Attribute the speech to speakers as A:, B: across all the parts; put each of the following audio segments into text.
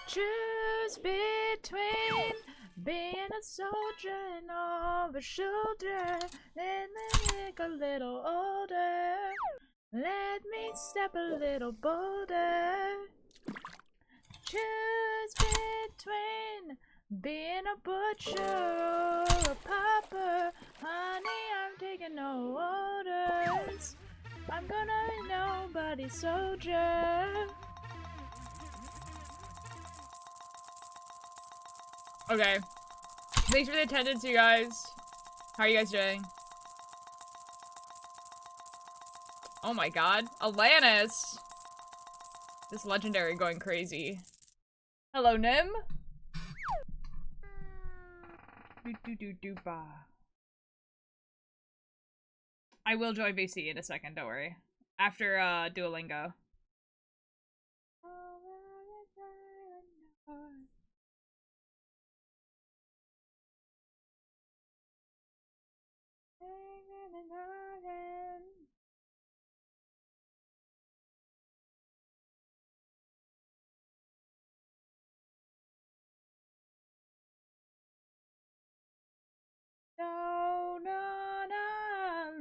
A: Choose between being a soldier and over shoulder. Let me look a little older. Let me step a little bolder. Choose between being a butcher or a popper. Honey, I'm taking no orders. I'm gonna be nobody's soldier. Okay. Thanks for the attendance, you guys. How are you guys doing? Oh my god. Alanis! This legendary going crazy. Hello, Nim. Do-do-do-do-ba. I will join VC in a second, don't worry. After, Duolingo. No,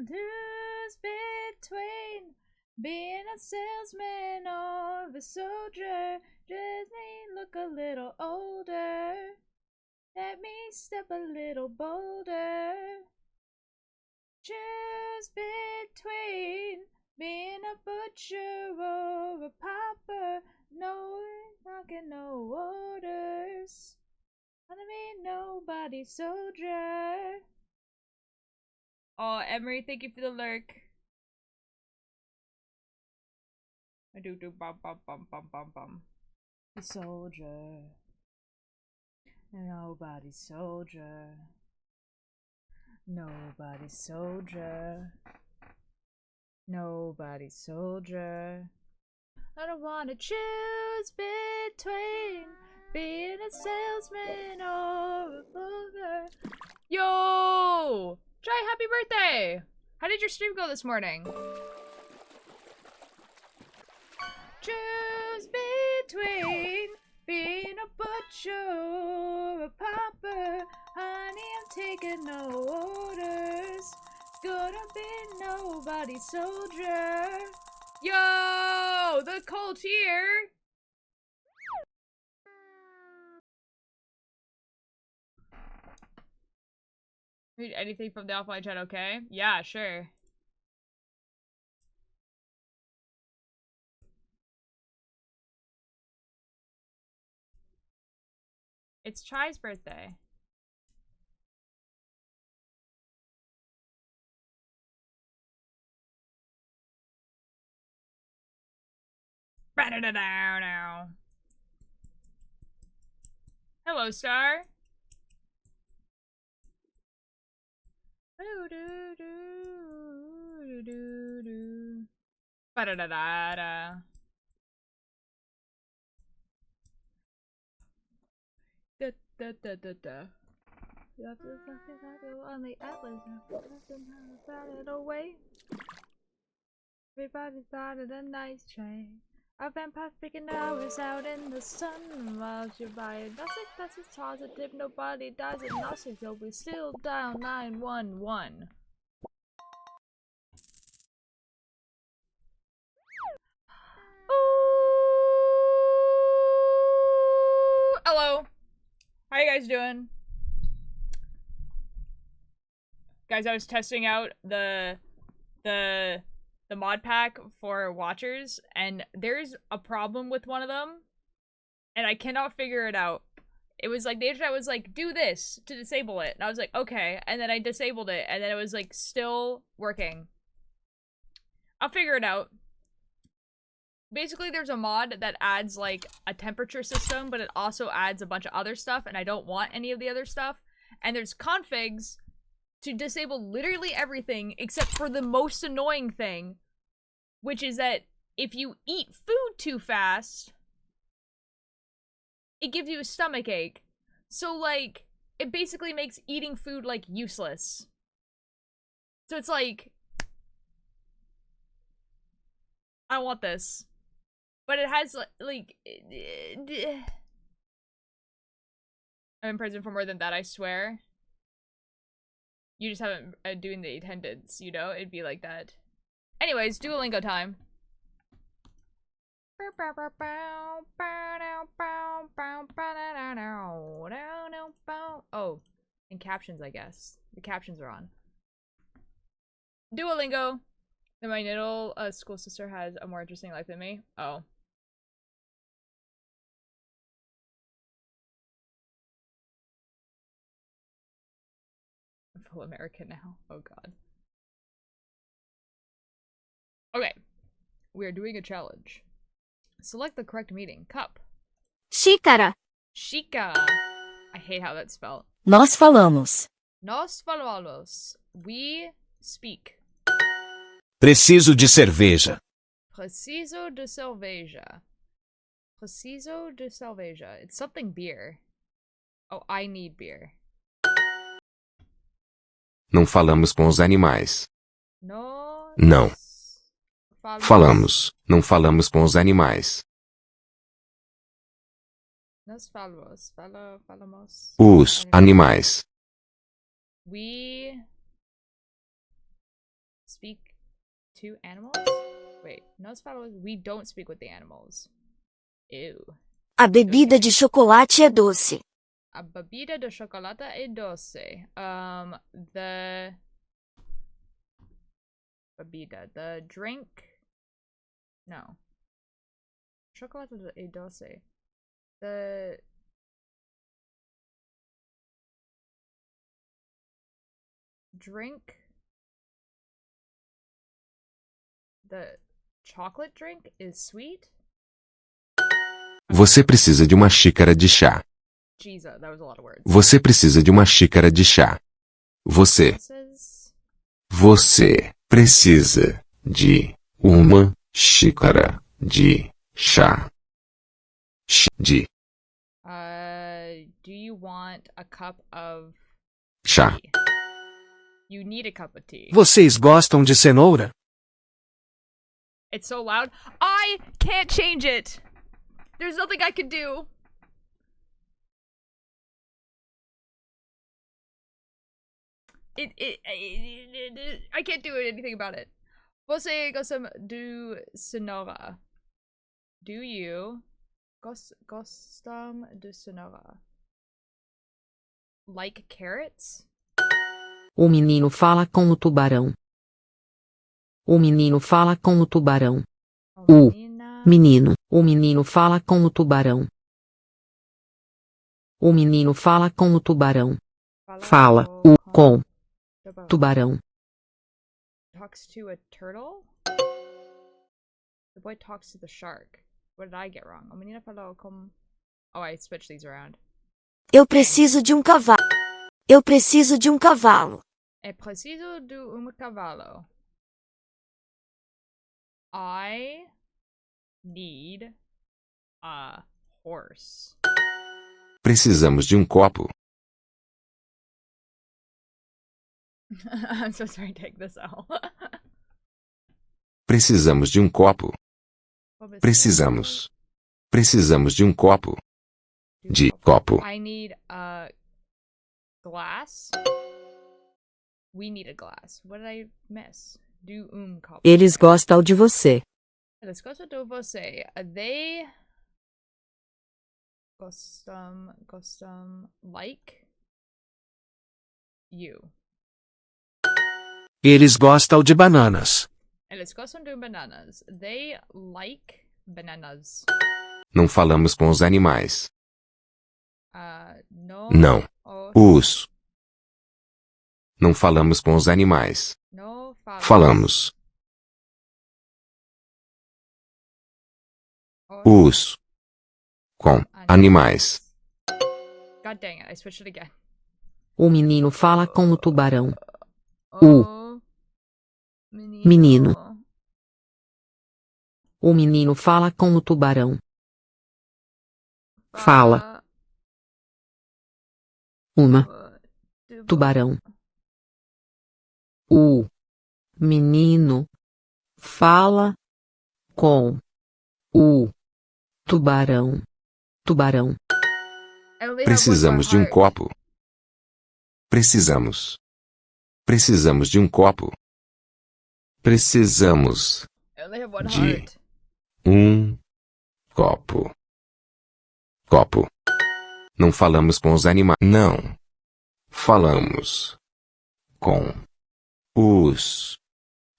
A: choose between being a salesman or a soldier. Just me look a little older. Let me step a little bolder. Choose between being a butcher or a popper. No, knocking no orders. Wanna be nobody's soldier. Oh, Emery, thank you for the lurk. I do bum bum bum bum bum bum. The soldier. Nobody's soldier. Nobody's soldier. Nobody's soldier. I don't wanna choose between being a salesman or a booger. Yo! Jai, happy birthday! How did your stream go this morning? Choose between being a butcher or a popper. Honey, I'm taking no orders. Gonna be nobody's soldier. Yo! The cult here! Read anything from the offline chat, okay? Yeah, sure. It's Chai's birthday. Now. Hello, Star. Ba-da-da-da-da. Da-da-da-da-da. You have to fucking on the atlas and bat it away. Everybody started a nice train. A vampire picking hours out in the sun while you're by that's it positive, nobody dies at nothing, so we still down 911. Hello. How you guys doing? Guys, I was testing out the mod pack for watchers, and there's a problem with one of them, and I cannot figure it out. It was like, the internet was like, do this to disable it, and I was like, okay, and then I disabled it, and then it was like, still working. I'll figure it out. Basically, there's a mod that adds like a temperature system, but it also adds a bunch of other stuff, and I don't want any of the other stuff. And there's configs to disable literally everything except for the most annoying thing, which is that if you eat food too fast, it gives you a stomach ache. So like, it basically makes eating food, like, useless. So it's like, I want this. But it has, like, I'm in prison for more than that, I swear. You just haven't doing the attendance, you know? It'd be like that. Anyways, Duolingo time. Oh, and captions, I guess. The captions are on. Duolingo. And my little school sister has a more interesting life than me. Oh. I'm full American now. Oh god. Okay. We are doing a challenge. Select the correct meaning. Cup.
B: Xícara.
A: Chica. I hate how that's spelled.
B: Nós falamos.
A: Nós falamos. We speak.
C: Preciso de cerveja.
A: Preciso de cerveja. Preciso de cerveja. It's something beer. Oh, I need beer.
C: Não falamos com os animais.
A: No.
C: Não. Falamos. Não falamos com os animais.
A: Nós falamos. Falamos.
C: Os animais.
A: We speak to animals? Wait, nós falamos. We don't speak with the animals. Ew.
B: A bebida de chocolate é doce.
A: A bebida de chocolate é doce. The bebida. The drink. No. Chocolate é doce. The drink. The chocolate drink is sweet?
C: Você precisa de uma xícara de chá.
A: Jesus, that was a lot of words.
C: Você precisa de uma xícara de chá. Você precisa de uma xícara de chá.
A: Do you want a cup of
C: Chá.
A: tea? You need a cup of tea.
D: Vocês gostam de cenoura?
A: It's so loud. I can't change it. There's nothing I can do. I can't do anything about it. Você gosta de cenoura? Do you gostam de cenoura? Like carrots?
E: O menino fala com o tubarão. O menino fala com o tubarão. O menino fala com o tubarão. O menino fala com o tubarão. Fala com tubarão.
A: Talks to a turtle? The boy talks to the shark. What did I get wrong? O menino falou com... Oh, I switched these around.
B: Eu preciso de um cavalo. Eu preciso de um cavalo.
A: É preciso de cavalo. I need a horse.
C: Precisamos de um copo.
A: I'm so sorry to take this out.
C: Precisamos de um copo. Precisamos. Precisamos de um copo. De copo.
A: I need a glass. We need a glass. What did I miss? Do copo.
E: Eles gostam de você.
A: Eles gostam de você. They gostam like you.
D: Eles gostam de bananas.
A: Eles gostam de bananas. They like bananas.
C: Não falamos com os animais.
A: No.
C: Não. Os. Não falamos com os animais.
A: No
C: Falamos. Os. Com animais.
A: God dang it, I switched it again.
E: O menino fala com o tubarão. O menino. O menino fala com o tubarão. Fala Uma. Tubarão. O menino fala com o tubarão. Tubarão.
A: I only have one more
C: Precisamos de um
A: heart.
C: copo. Precisamos. Precisamos de um copo. Precisamos
A: I only have one
C: de
A: heart.
C: um copo. Copo. Não falamos com os animais. Não. Falamos com os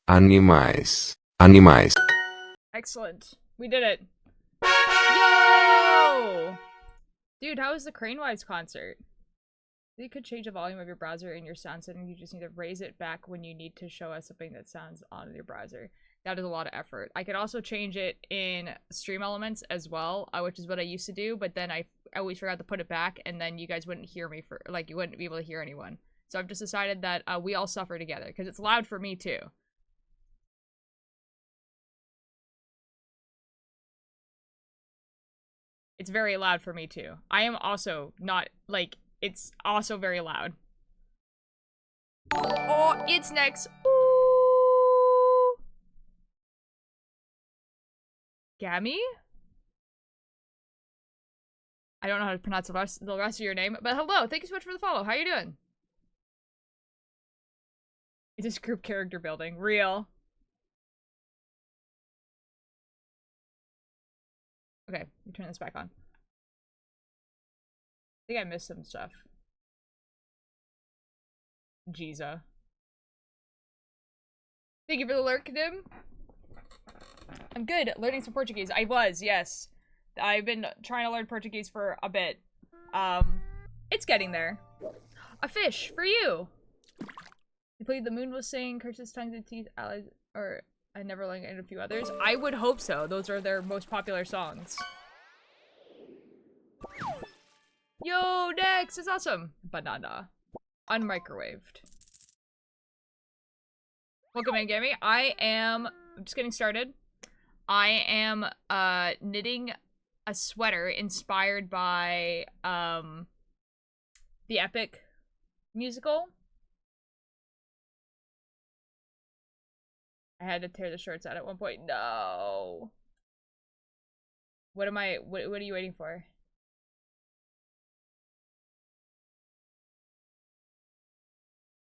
C: animais. Animais.
A: Excellent. We did it. Yo! Dude, how was the Cranewise concert? You could change the volume of your browser in your sound setting. You just need to raise it back when you need to show us something that sounds on your browser. That is a lot of effort. I could also change it in Stream Elements as well, which is what I used to do, but then I always forgot to put it back, and then you guys wouldn't hear me for, like, you wouldn't be able to hear anyone. So I've just decided that we all suffer together, because it's loud for me too. It's very loud for me too. I am also not, like, it's also very loud. Oh, it's next. Ooh. Gammy? I don't know how to pronounce the rest of your name, but hello, thank you so much for the follow. How you doing? It's just group character building. Real. Okay, let me turn this back on. I think I missed some stuff. Giza. Thank you for the lurk, Dim. I'm good at learning some Portuguese. I was, yes. I've been trying to learn Portuguese for a bit. It's getting there. A fish for you. You played The Moon Will Sing, Curses, Tongues and Teeth, Allies, or I Never Learned, and a few others. I would hope so. Those are their most popular songs. Yo, next is awesome. Banana. Unmicrowaved. Welcome in, Gammy. I'm just getting started. I am knitting a sweater inspired by the Epic musical. I had to tear the shorts out at one point. No. What are you waiting for?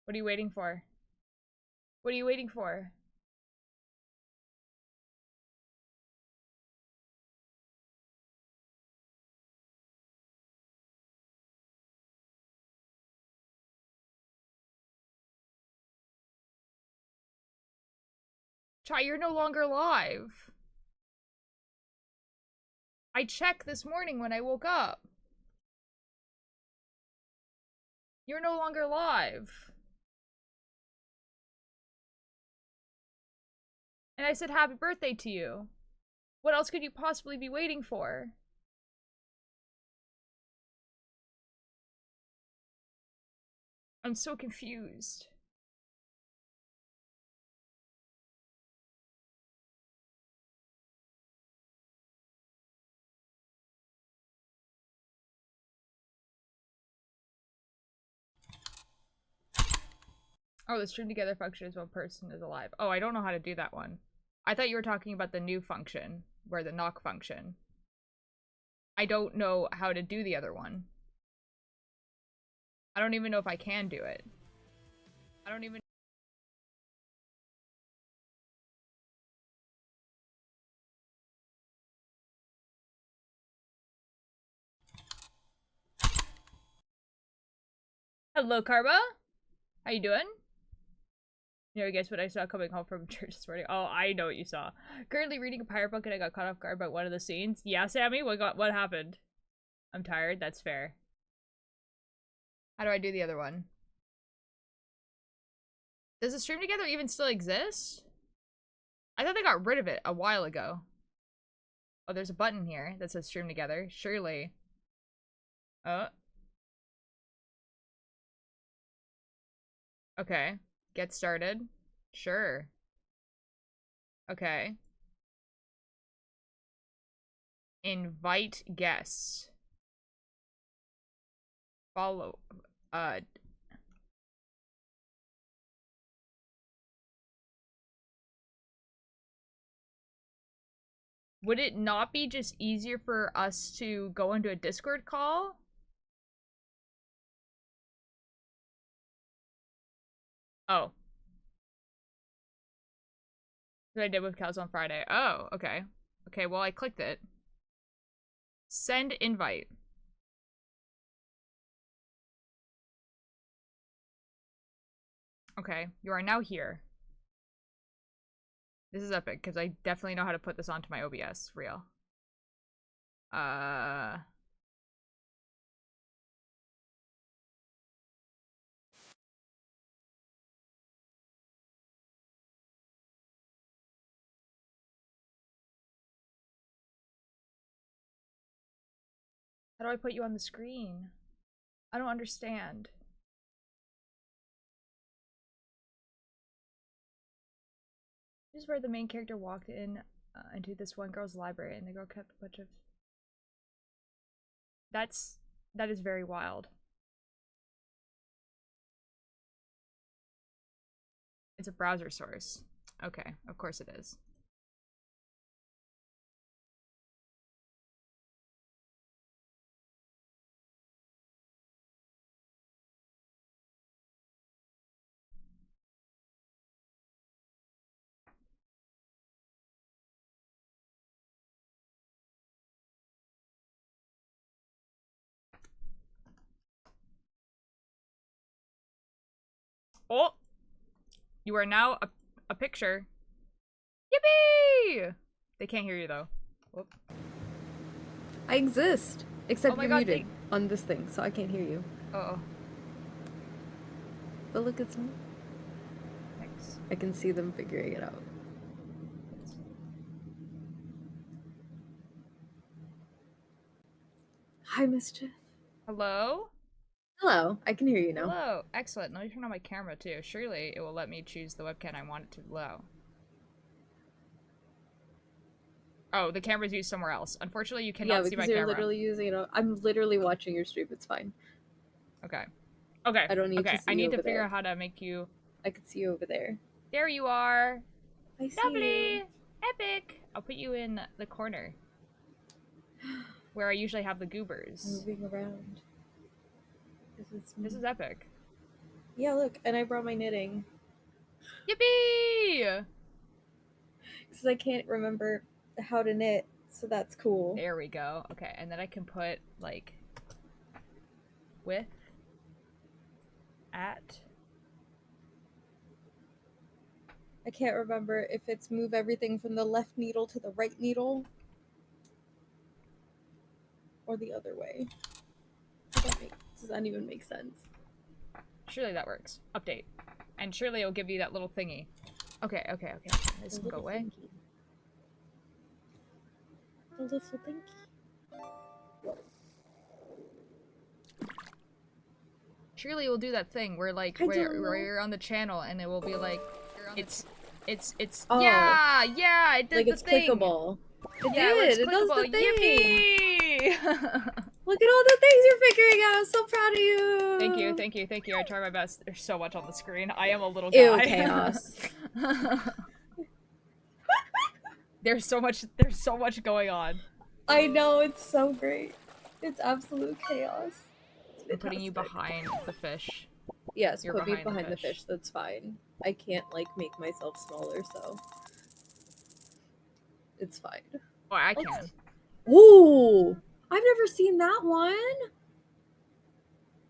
A: What are you waiting for? What are you waiting for? Chai, you're no longer live. I checked this morning when I woke up. You're no longer live. And I said happy birthday to you. What else could you possibly be waiting for? I'm so confused. Oh, the stream together function is one person is alive. Oh, I don't know how to do that one. I thought you were talking about the new function, where the knock function. I don't know how to do the other one. I don't even know if I can do it. I don't even... Hello, Karma. How you doing? You know, guess what I saw coming home from church this morning? Oh, I know what you saw. Currently reading a pirate book and I got caught off guard by one of the scenes. Yeah, Sammy, what happened? I'm tired, that's fair. How do I do the other one? Does the stream together even still exist? I thought they got rid of it a while ago. Oh, there's a button here that says stream together. Surely. Oh. Okay. Get started. Sure. Okay. Invite guests. Follow. Uh, would it not be just easier for us to go into a Discord call? Oh. What I did with cows on Friday. Oh, okay. Okay, well, I clicked it. Send invite. Okay, you are now here. This is epic, because I definitely know how to put this onto my OBS. Real. How do I put you on the screen? I don't understand. This is where the main character walked in into this one girl's library, and the girl kept a bunch of... That is very wild. It's a browser source. Okay, of course it is. Oh! You are now a picture. Yippee! They can't hear you though. Whoop.
F: I exist, except
A: Oh my
F: you're
A: God,
F: muted on this thing, so I can't hear you.
A: Uh-oh.
F: But look, it's me.
A: Thanks.
F: I can see them figuring it out. Hi, Mischief.
A: Hello?
F: Hello, I can hear you now.
A: Hello. Excellent. Let me turn on my camera too. Surely it will let me choose the webcam I want it to allow. Oh, the camera's used somewhere else. Unfortunately, you cannot see my
F: because you're
A: camera.
F: literally using it. I'm literally watching your stream. It's fine.
A: Okay. Okay.
F: I don't need to see
A: I need
F: you
A: to
F: over
A: figure
F: there.
A: out how to make you...
F: I can see you over there.
A: There you are.
F: I see
A: Lovely.
F: you.
A: Epic. I'll put you in the corner. Where I usually have the goobers.
F: Moving around.
A: This is epic.
F: Yeah, look, and I brought my knitting.
A: Yippee!
F: Because I can't remember how to knit, so that's cool.
A: There we go. Okay, and then I can put, like, with, at.
F: I can't remember if it's move everything from the left needle to the right needle. Or the other way. Does that even make sense?
A: Surely that works. Update. And surely it'll give you that little thingy. Okay. This can go away.
F: The little thingy.
A: Surely it will do that thing where, like, where you're on the channel and it will be like, it's
F: Oh.
A: yeah, it did
F: like
A: the
F: it's
A: thing.
F: clickable. It
A: Yeah,
F: did.
A: it's
F: It does the
A: clickable.
F: thing.
A: Yippee!
F: Look at all the things you're figuring out. I'm so proud of you.
A: Thank you. I try my best. There's so much on the screen. I am a little
F: Ew,
A: guy.
F: chaos.
A: There's so much going on.
F: I know, it's so great. It's absolute chaos. It's
A: I'm putting you
F: fantastic.
A: behind the fish.
F: Yes,
A: You're
F: put me
A: behind the
F: behind the
A: fish.
F: fish. That's fine. I can't, like, make myself smaller, so... It's fine.
A: Oh, I can.
F: Ooh! I've never seen that one!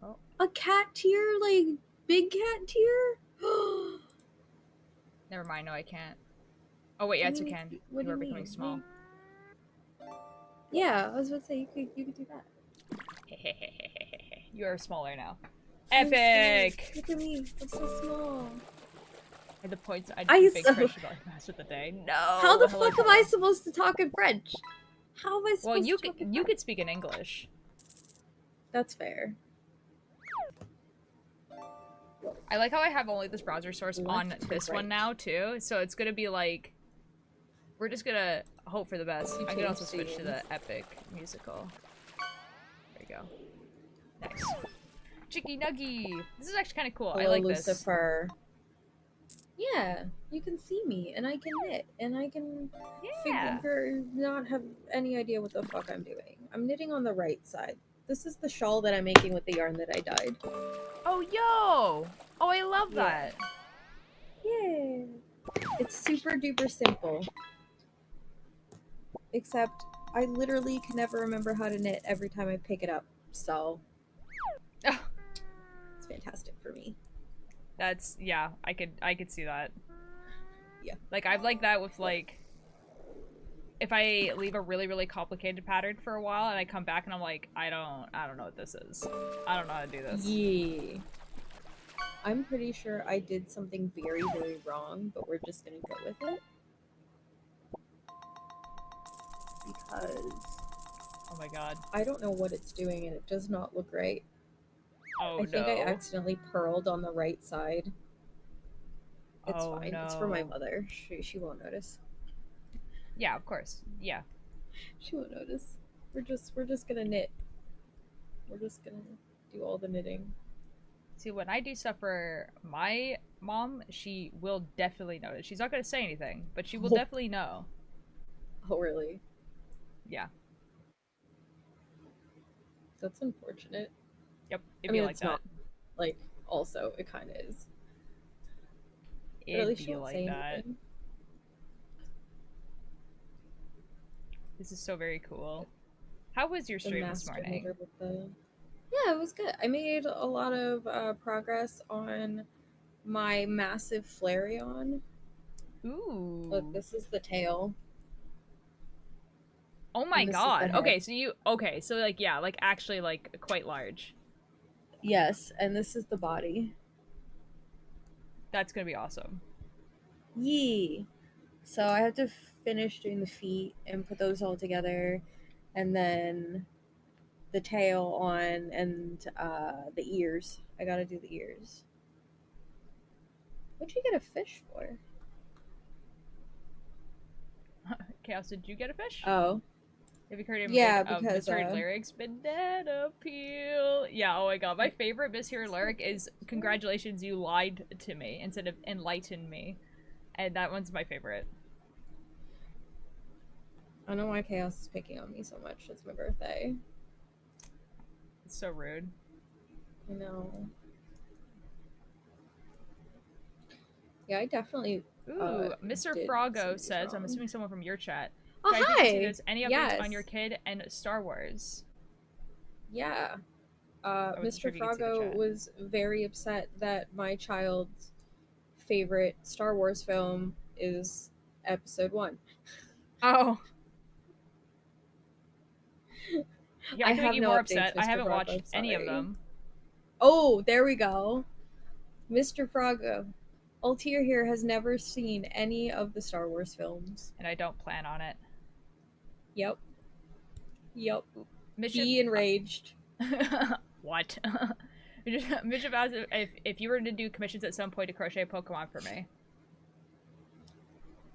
A: Oh.
F: A cat tier? Like, big cat tier?
A: Never mind. No, I can't. Oh wait, yes, I can.
F: What do
A: You are
F: you
A: becoming
F: mean?
A: small.
F: Yeah, I was about to say, you could do that.
A: You are smaller now.
F: I'm
A: Epic!
F: small. Look at me, I'm so small.
A: At the points I
F: I
A: did big
F: so-
A: crush about master of the day. No.
F: How the
A: Hello,
F: fuck am I supposed to talk in French? How am I supposed
A: Well, you
F: to talk
A: could
F: in
A: you
F: French?
A: could speak in English.
F: That's fair.
A: I like how I have only this browser source on
F: Left to
A: this one
F: right.
A: now too, so it's gonna be like we're just gonna hope for the best. I can also
F: change
A: switch to the
F: scenes.
A: epic musical. There you go. Nice. Chicky Nuggy. This is actually kind of cool. I
F: Hello,
A: like this.
F: Lucifer. Yeah, you can see me, and I can knit, and I can
A: Yeah.
F: not have any idea what the fuck I'm doing. I'm knitting on the right side. This is the shawl that I'm making with the yarn that I dyed.
A: Oh, yo! Oh, I love
F: Yeah.
A: that.
F: Yeah. It's super duper simple. Except I literally can never remember how to knit every time I pick it up. So it's fantastic for me.
A: That's yeah, I could see that.
F: Yeah.
A: Like I've like that with like if I leave a really, really complicated pattern for a while and I come back and I'm like, I don't know what this is. I don't know how to do this.
F: Yeah. I'm pretty sure I did something very, very wrong, but we're just gonna go with it. Because
A: Oh my god.
F: I don't know what it's doing and it does not look right.
A: Oh
F: I think I
A: no.
F: accidentally purled on the right side. It's
A: Oh
F: fine.
A: no.
F: It's for my mother. She won't notice.
A: Yeah, of course. Yeah.
F: She won't notice. We're just gonna knit. We're just gonna do all the knitting.
A: See, when I do stuff for my mom, she will definitely notice. She's not gonna say anything, but she will definitely know.
F: Oh really?
A: Yeah.
F: That's unfortunate.
A: Yep.
F: I
A: It'd
F: mean,
A: be like
F: it's
A: that.
F: not. Like, also, it kind of is. But at
A: It'd
F: least she
A: be
F: won't
A: like
F: say
A: that.
F: anything.
A: This is so very cool. How was your
F: The
A: stream this
F: master
A: morning?
F: knitter with the... Yeah, it was good. I made a lot of progress on my massive Flareon.
A: Ooh.
F: Look, this is the tail.
A: Oh my
F: And this is the
A: god.
F: head.
A: Okay, so like yeah, like actually like quite large.
F: Yes, and this is the body.
A: That's gonna be awesome.
F: Yee! So I have to finish doing the feet and put those all together, and then the tail on, and the ears. I gotta do the ears. What'd you get a fish for?
A: Chaos, did you get a fish?
F: Oh.
A: Have you heard him
F: Yeah,
A: in
F: because
A: Misheard Lyrics? Banana peel. Yeah, oh my god. My favorite Misheard lyric is congratulations, you lied to me instead of enlighten me. And that one's my favorite.
F: I don't know why Chaos is picking on me so much. It's my birthday.
A: It's so rude.
F: I know. Yeah, I definitely.
A: Ooh, Mr.
F: did
A: Froggo
F: some things
A: says, I'm
F: wrong.
A: assuming someone from your chat.
F: Oh,
A: Guys,
F: hi!
A: there's any updates on your kid and Star Wars?
F: Yeah.
A: wasn't sure
F: Mr.
A: if you could see the
F: Froggo
A: chat.
F: was very upset that my child's favorite Star Wars film is Episode 1.
A: Oh. Yeah, I can make you
F: no
A: more
F: updates,
A: upset. I
F: Mr.
A: haven't
F: Froggo,
A: watched
F: I'm
A: any of
F: sorry.
A: them.
F: Oh, there we go. Mr. Froggo. Altair here has never seen any of the Star Wars films.
A: And I don't plan on it.
F: Yep. Yep.
A: Mischief...
F: Be enraged.
A: What? Mischief asked if you were to do commissions at some point to crochet Pokemon for me.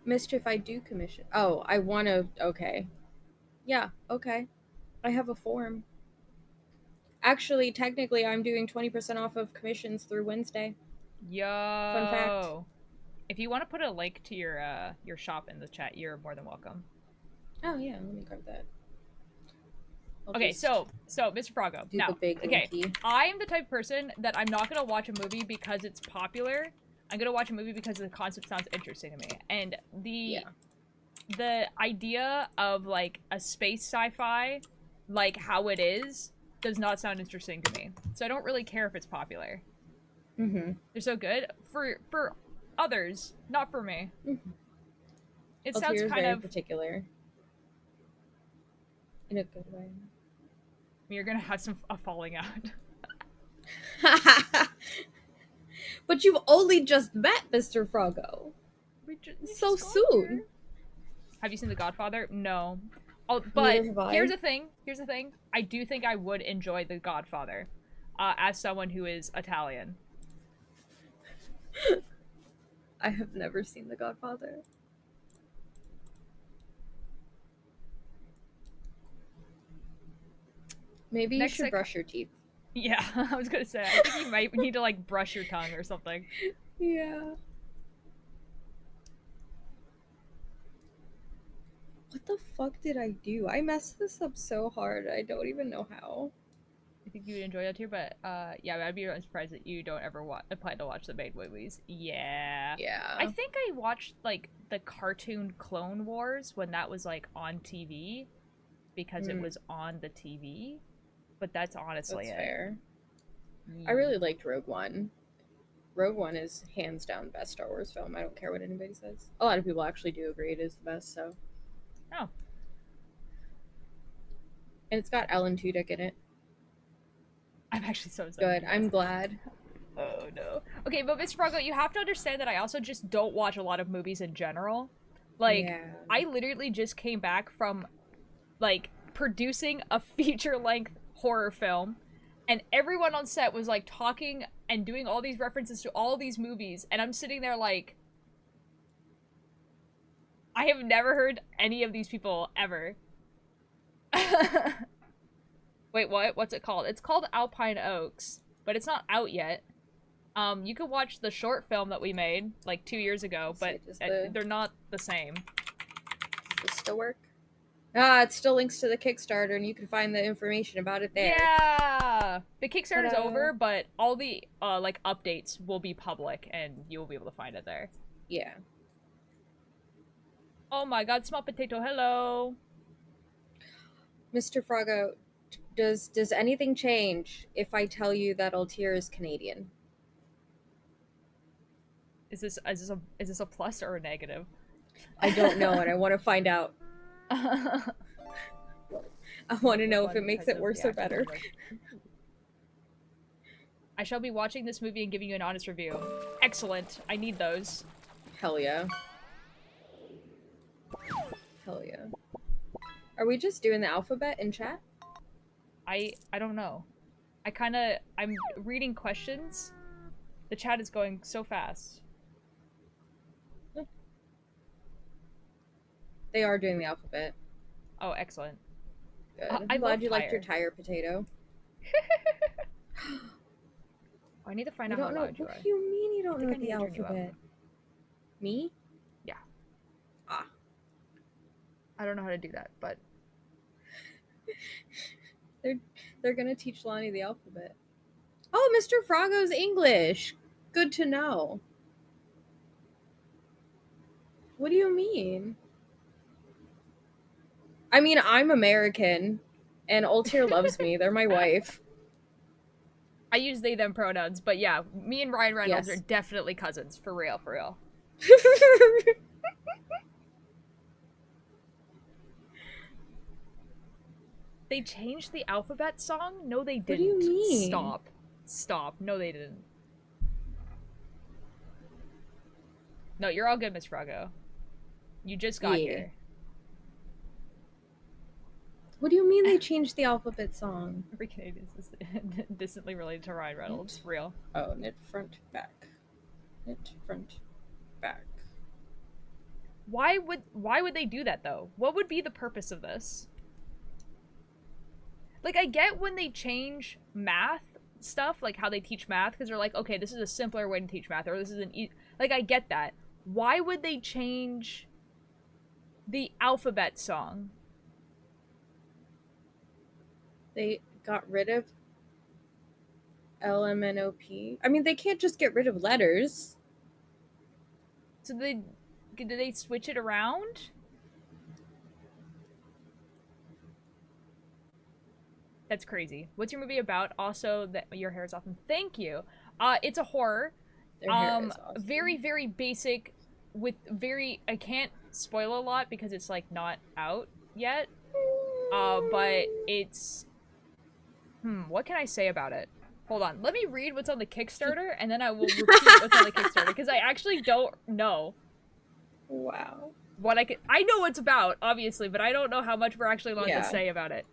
F: Mischief, I do commission. Oh, I want to. Okay. Yeah, okay. I have a form. Actually, technically, I'm doing 20% off of commissions through Wednesday.
A: Yo.
F: Fun fact.
A: If you want to put a link to your shop in the chat, you're more than welcome.
F: Oh yeah, let me grab that.
A: Okay, so Mr. Froggo.
F: Do
A: now,
F: the big
A: okay,
F: linky.
A: I'm the type of person that I'm not gonna watch a movie because it's popular. I'm gonna watch a movie because the concept sounds interesting to me, and the idea of like a space sci-fi, like how it is, does not sound interesting to me. So I don't really care if it's popular.
F: Mm-hmm.
A: They're so good for others, not for me.
F: Mm-hmm.
A: It
F: Altair
A: sounds
F: is
A: kind
F: very
A: of
F: particular. In a good way.
A: You're gonna have a falling out.
F: But you've only just met Mr. Froggo. So soon.
A: Here. Have you seen The Godfather? No. Oh,
F: Neither
A: but
F: have I.
A: here's the thing. I do think I would enjoy The Godfather, as someone who is Italian.
F: I have never seen The Godfather. Maybe you should brush your teeth.
A: Yeah, I was gonna say, I think you might need to, like, brush your tongue or something.
F: Yeah. What the fuck did I do? I messed this up so hard. I don't even know how.
A: I think you would enjoy that too, but, yeah, I'd be surprised that you don't ever plan to watch the main movies. Yeah.
F: Yeah.
A: I think I watched, like, the cartoon Clone Wars when that was, like, on TV, because it was on the TV, but that's honestly
F: That's
A: it.
F: fair. I really liked Rogue One. Rogue One is hands down best Star Wars film. I don't care what anybody says. A lot of people actually do agree it is the best, so.
A: Oh.
F: And it's got Alan Tudyk in it.
A: I'm actually so excited.
F: Good. I'm glad.
A: Oh no. Okay, but Miss Froggo, you have to understand that I also just don't watch a lot of movies in general. Like,
F: Yeah.
A: I literally just came back from, like, producing a feature-length horror film, and everyone on set was, like, talking and doing all these references to all these movies, and I'm sitting there like, I have never heard any of these people ever. Wait, what? What's it called? It's called Alpine Oaks, but it's not out yet. You could watch the short film that we made, like, 2 years ago, but they're not the same.
F: Does this still work? Ah, it still links to the Kickstarter, and you can find the information about it there.
A: Yeah! The Kickstarter's
F: Ta-da.
A: over, but all the, like, updates will be public, and you'll be able to find it there.
F: Yeah.
A: Oh my god, small potato, hello!
F: Mr. Froggo, does anything change if I tell you that Altair is Canadian?
A: Is this a plus or a negative?
F: I don't know, and I want to find out. I want to know if it makes it worse or better.
A: I shall be watching this movie and giving you an honest review. Excellent. I need those.
F: Hell yeah. Hell yeah. Are we just doing the alphabet in chat?
A: I don't know. I'm reading questions. The chat is going so fast.
F: They are doing the alphabet.
A: Oh, excellent.
F: Good.
A: I'm
F: I'm glad you
A: tire.
F: liked your tire potato.
A: Oh, I need to find
F: I
A: out how
F: don't know.
A: loud you
F: What
A: are.
F: do you mean you don't know
A: I need
F: the
A: to turn you up.
F: alphabet? Me?
A: Yeah.
F: Ah.
A: I don't know how to do that, but
F: They're gonna teach Lonnie the alphabet. Oh, Mr. Froggo's English. Good to know. What do you mean? I mean, I'm American, and Altair loves me. They're my wife.
A: I use they them pronouns, but yeah, me and Ryan Reynolds
F: Yes.
A: are definitely cousins, for real, for real. They changed the alphabet song? No, they didn't.
F: What do you mean?
A: Stop. Stop. No, they didn't. No, you're all good, Miss Froggo. You just got here.
F: What do you mean they changed the alphabet song?
A: Every Canadian is distantly related to Ryan Reynolds. Real.
F: Oh, knit front back. Knit front back.
A: Why would they do that though? What would be the purpose of this? Like, I get when they change math stuff, like how they teach math, because they're like, okay, this is a simpler way to teach math, or this is like, I get that. Why would they change the alphabet song?
F: They got rid of LMNOP. I mean, they can't just get rid of letters.
A: So did they switch it around? That's crazy. What's your movie about? Also, that your hair is awesome. Thank you. It's a horror.
F: Their hair is awesome.
A: Very, very basic. With I can't spoil a lot because it's like not out yet. But it's. What can I say about it? Hold on. Let me read what's on the Kickstarter, and then I will repeat what's on the Kickstarter because I actually don't know.
F: Wow.
A: I know what it's about, obviously, but I don't know how much we're actually allowed to say about it.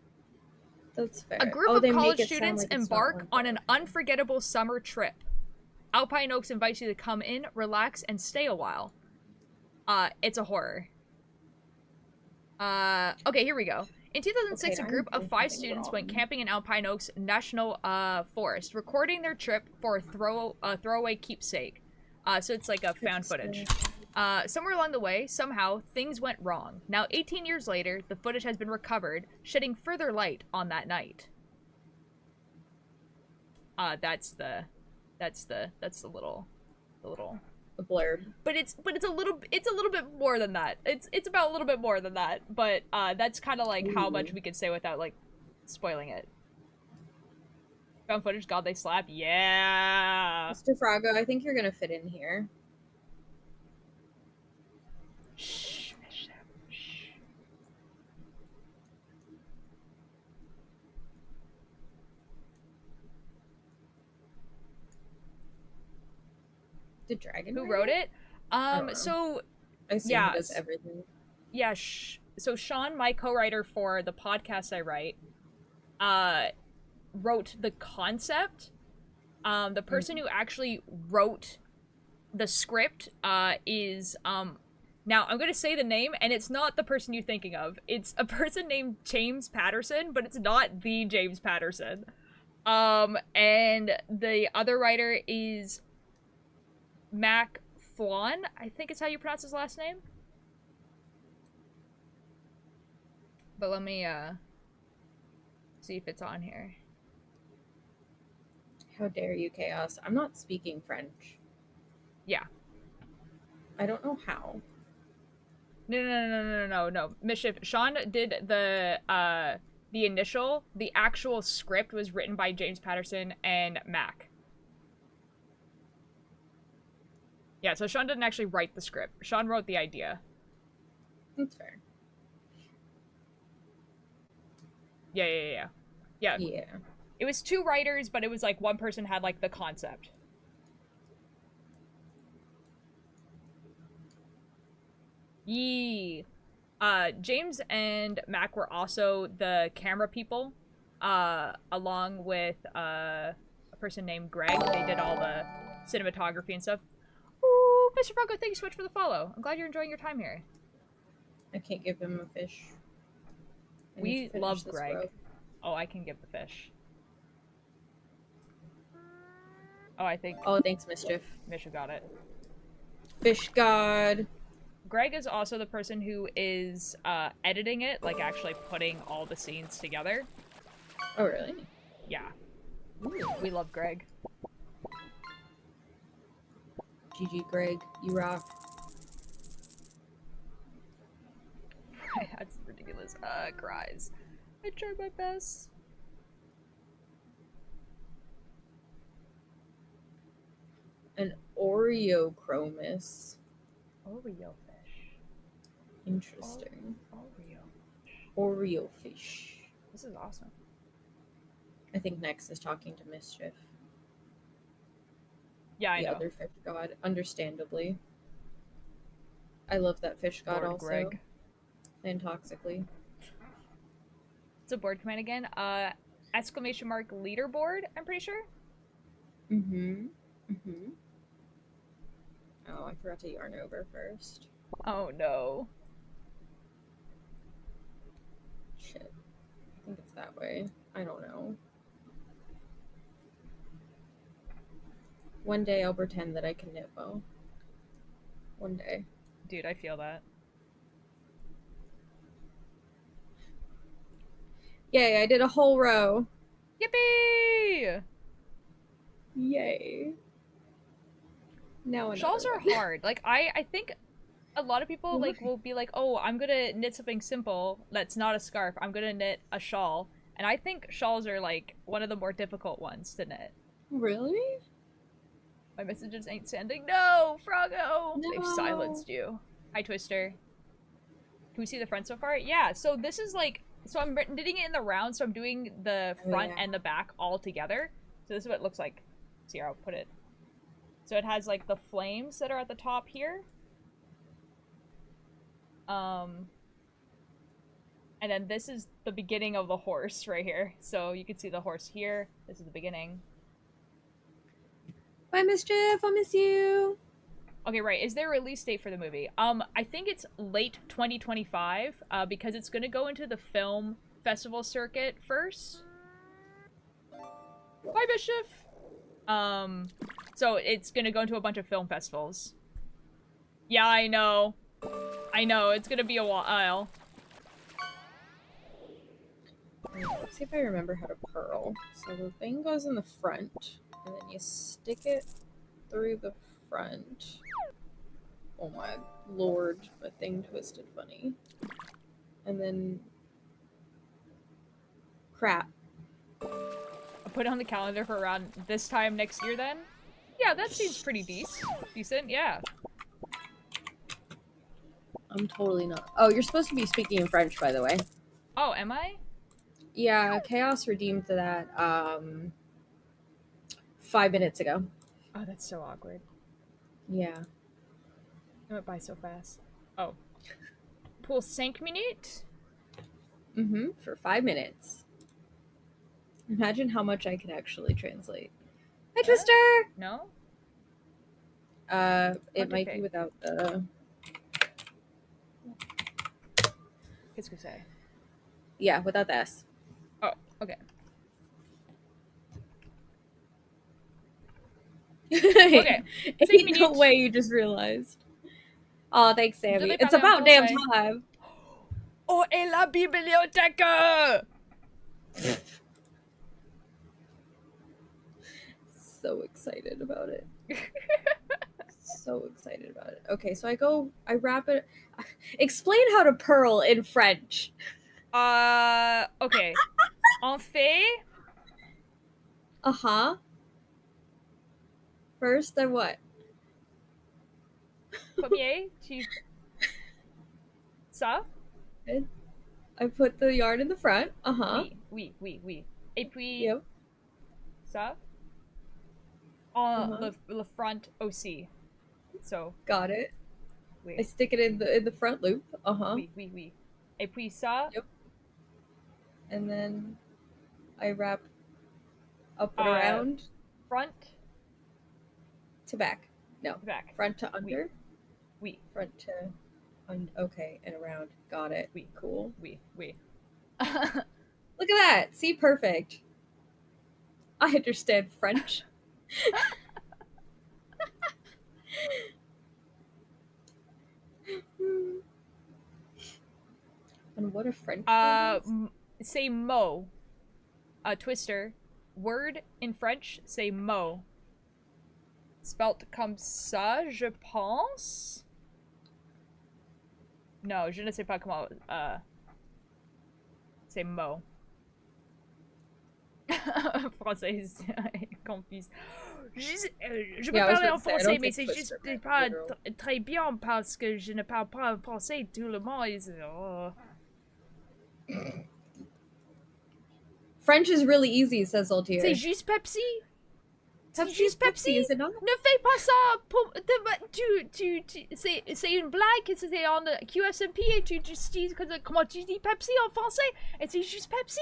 F: That's fair.
A: A group of college students embark on an unforgettable summer trip. Alpine Oaks invites you to come in, relax, and stay a while. It's a horror. Okay, here we go. In 2006,
F: Okay,
A: a group
F: I'm
A: of
F: doing
A: 5
F: something
A: students went
F: wrong.
A: camping in Alpine Oaks National Forest, recording their trip for a throwaway keepsake. So it's like a found footage. Somewhere along the way, somehow, things went wrong. Now, 18 years later, the footage has been recovered, shedding further light on that night. That's the little
F: The blurb.
A: but it's a little bit more than that. It's about a little bit more than that, but that's kind of like how much
F: Ooh.
A: we could say without like spoiling it. Found footage, God they slap. Yeah.
F: Mr. Froggo, I think you're gonna fit in here.
A: Shh.
F: Did Dragon
A: Who
F: write
A: wrote it?
F: don't know.
A: So
F: I assume
A: yeah,
F: he does everything.
A: yeah. So Sean, my co-writer for the podcast I write, wrote the concept. The person who actually wrote the script is now I'm going to say the name, and it's not the person you're thinking of. It's a person named James Patterson, but it's not the James Patterson. And the other writer is Mac Thwan, I think is how you pronounce his last name. But let me see if it's on here.
F: How dare you, Chaos? I'm not speaking French.
A: Yeah.
F: I don't know how.
A: No. Mischief. Sean did the actual script was written by James Patterson and Mac. Yeah, so Sean didn't actually write the script. Sean wrote the idea.
F: That's fair.
A: Yeah.
F: Yeah.
A: It was 2 writers, but it was like one person had like the concept. Yee. James and Mac were also the camera people, along with a person named Greg. They did all the cinematography and stuff. Ooh, Mr. Froggo, thank you so much for the follow. I'm glad you're enjoying your time here.
F: I can't give him a fish.
A: We love Greg. Rope. Oh, I can give the fish. Oh, I think.
F: Oh, thanks, Mischief.
A: Misha got it.
F: Fish God.
A: Greg is also the person who is editing it, like actually putting all the scenes together.
F: Oh, really?
A: Yeah. We love Greg.
F: GG, Greg. You rock.
A: That's ridiculous. Cries. I tried my best.
F: An Oreochromis.
A: Oreo fish.
F: Interesting.
A: Oreo.
F: Oreo fish.
A: This is awesome.
F: I think Nex is talking to Mischief.
A: Yeah, I know.
F: The other fish god, understandably. I love that fish god
A: Lord
F: also.
A: Greg.
F: Intoxically.
A: It's a board command again. Exclamation mark leaderboard, I'm pretty sure.
F: Mm-hmm. Oh, I forgot to yarn over first.
A: Oh no.
F: Shit. I think it's that way. I don't know. One day I'll pretend that I can knit well. One day.
A: Dude, I feel that.
F: Yay, I did a whole row.
A: Yippee!
F: Yay. Now
A: Shawls are
F: one.
A: hard. Like, I think a lot of people, like, will be like, oh, I'm gonna knit something simple that's not a scarf. I'm gonna knit a shawl. And I think shawls are, like, one of the more difficult ones to knit.
F: Really?
A: My messages ain't sending. No, Froggo!
F: No.
A: They've silenced you. Hi, Twister. Can we see the front so far? Yeah, so this is, like, so I'm knitting it in the round, so I'm doing the front and the back all together. So this is what it looks like. So here, I'll put it. So it has, like, the flames that are at the top here. And then this is the beginning of the horse right here. So you can see the horse here. This is the beginning.
F: Bye, Mischief. I'll miss you.
A: Okay, right. Is there a release date for the movie? I think it's late 2025, because it's gonna go into the film festival circuit first. Bye, Bishop! So it's gonna go into a bunch of film festivals. Yeah, I know. I know, it's gonna be a while.
F: Let's see if I remember how to purl. So the thing goes in the front, and then you stick it through the front. Oh my lord, my thing twisted funny. And then... Crap.
A: I'll put it on the calendar for around this time next year then. Yeah, that seems pretty decent, yeah.
F: I'm totally not. Oh, you're supposed to be speaking in French, by the way.
A: Oh, am I?
F: Yeah, Chaos redeemed that 5 minutes ago.
A: Oh, that's so awkward.
F: Yeah.
A: It went by so fast. Oh. Pour 5 minutes?
F: For 5 minutes. Imagine how much I could actually translate. Hi, Twister!
A: No?
F: It might be without the...
A: Qu'est-ce que c'est?
F: Yeah, without the S.
A: Oh, okay.
F: Okay.
A: Ain't
F: no way you just realized. Oh, thanks, Sammy. It's about damn time.
A: Oh, et la bibliothèque!
F: So excited about it. So excited about it. Okay, so I wrap it. Explain how to purl in French.
A: Okay. On fait.
F: Uh-huh. First, then what?
A: Premier, tu... Ça?
F: I put the yarn in the front. Uh-huh.
A: Oui. Et puis...
F: Yep.
A: Ça? On le front aussi. So...
F: Got it.
A: Oui.
F: I stick it in the front loop. Uh-huh.
A: Oui. Et puis ça?
F: Yep. And then I wrap up and around.
A: Front
F: to back. No.
A: Back.
F: Front to under.
A: Oui.
F: Front to okay, and around. Got it.
A: Oui.
F: Cool.
A: Oui.
F: Look at that. See, perfect. I understand French. And what a French word is?
A: Say mot. Twister. Word in French, say mot. Spelt comme ça, je pense. No, je ne sais pas comment, c'est mot. Français, confuse. Je peux parler en français, mais c'est juste pas très bien parce que je ne parle pas français. Tout le monde est... Oh.
F: French is really easy, says Altier.
A: C'est juste Pepsi.
F: C'est juste Pepsi, is it not?
A: Ne fais pas ça pour... c'est une blague, c'est en QSMP et tu dis... Comment tu dis Pepsi en français? Et c'est juste Pepsi.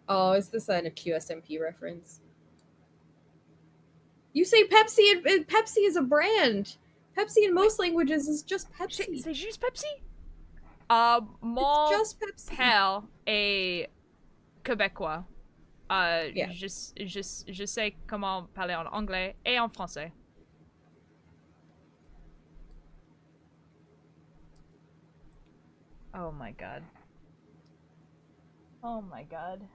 F: Oh, is this a QSMP reference? You say Pepsi and Pepsi is a brand. Pepsi in most languages is just Pepsi.
A: C'est juste Pepsi?
F: It's just Pepsi.
A: Père est québécois.
F: Yeah.
A: Je sais comment parler en anglais et en français. Oh my god. Oh my god.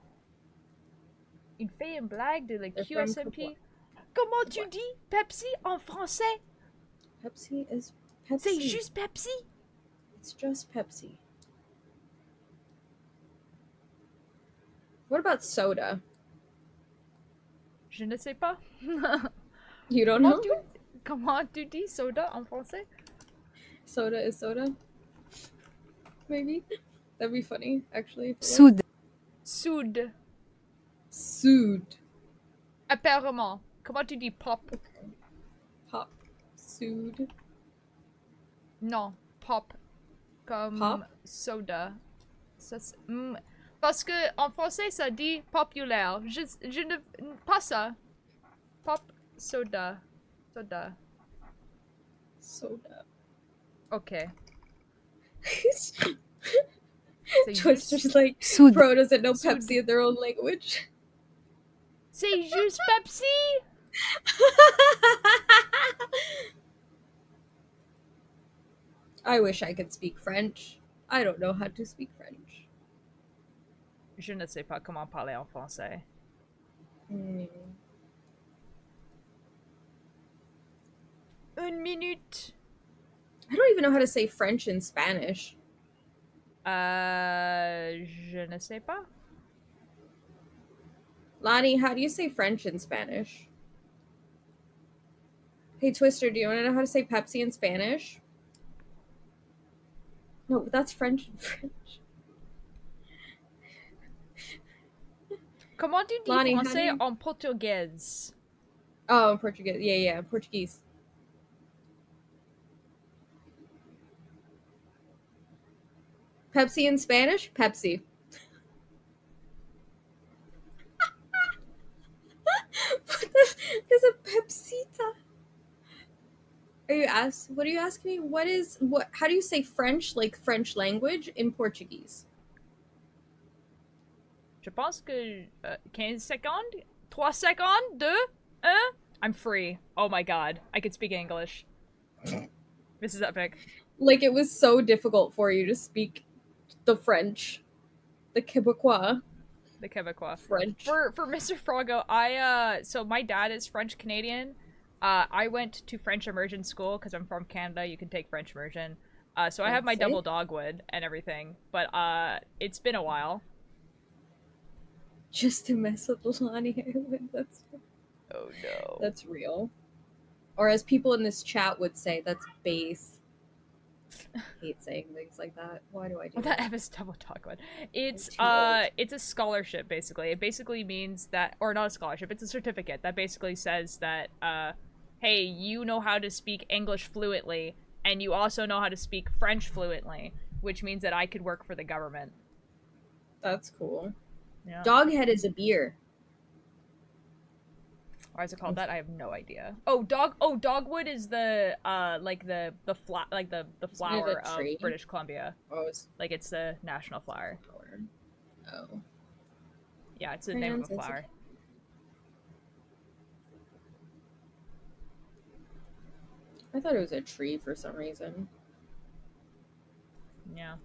A: Il fait une blague de la QSMP. Comment tu dis Pepsi en français?
F: Pepsi is Pepsi.
A: C'est juste Pepsi?
F: It's just Pepsi. What about soda?
A: Je ne sais pas.
F: You don't know?
A: Comment tu dis soda en français?
F: Soda is soda? Maybe? That'd be funny, actually.
B: Soude.
A: Soude.
F: Soude.
A: Apparemment. Comment tu dis pop?
F: Okay. Pop. Soude.
A: Non, pop. Comme
F: Pop?
A: soda. Ça, parce que en français ça dit populaire. Je ne pas ça. Pop soda. Soda.
F: Soda.
A: Okay. So
F: Twister's like,
B: Sud.
F: bro doesn't know
A: Sud.
F: Pepsi in their own language.
A: Say juice Pepsi.
F: I wish I could speak French. I don't know how to speak French.
A: Je ne sais pas comment parler en français.
F: Mm.
A: Une minute.
F: I don't even know how to say French in Spanish.
A: Je ne sais pas.
F: Lonnie, how do you say French in Spanish? Hey, Twister, do you want to know how to say Pepsi in Spanish? No, that's French in French.
A: Comment tu dis
F: Lonnie, how do
A: français
F: you...
A: en portugais?
F: Oh, in Portuguese. Yeah, Portuguese. Pepsi in Spanish? Pepsi. There's a Pepsita. What are you asking me? How do you say French, like French language, in Portuguese?
A: Je pense que 15 secondes? 3 secondes? 2? 1? I'm free. Oh my god. I could speak English. This is epic.
F: Like, it was so difficult for you to speak the French. The Quebecois
A: The Quebecois.
F: French.
A: For Mr. Frogo, so my dad is French Canadian. I went to French immersion school because I'm from Canada. You can take French immersion. So I have my
F: Fancy.
A: double dogwood and everything, but it's been a while.
F: Just to mess with Lonnie.
A: Oh no.
F: That's real. Or as people in this chat would say, that's base. Hate saying things like that. Why do I do
A: That
F: that?
A: F is double dogwood. It's
F: too old.
A: it's a scholarship basically. It basically means that, or not a scholarship, it's a certificate that basically says that hey, you know how to speak English fluently and you also know how to speak French fluently, which means that I could work for the government.
F: That's cool.
A: Yeah.
F: Doghead is a beer.
A: Why is it called that? I have no idea. Dogwood is the like the flower of
F: tree?
A: British Columbia.
F: Oh, it's
A: Like it's the national flower.
F: flower. Oh.
A: Yeah, it's the name of a
F: Crayons,
A: flower.
F: I thought it was a tree for some reason.
A: Yeah.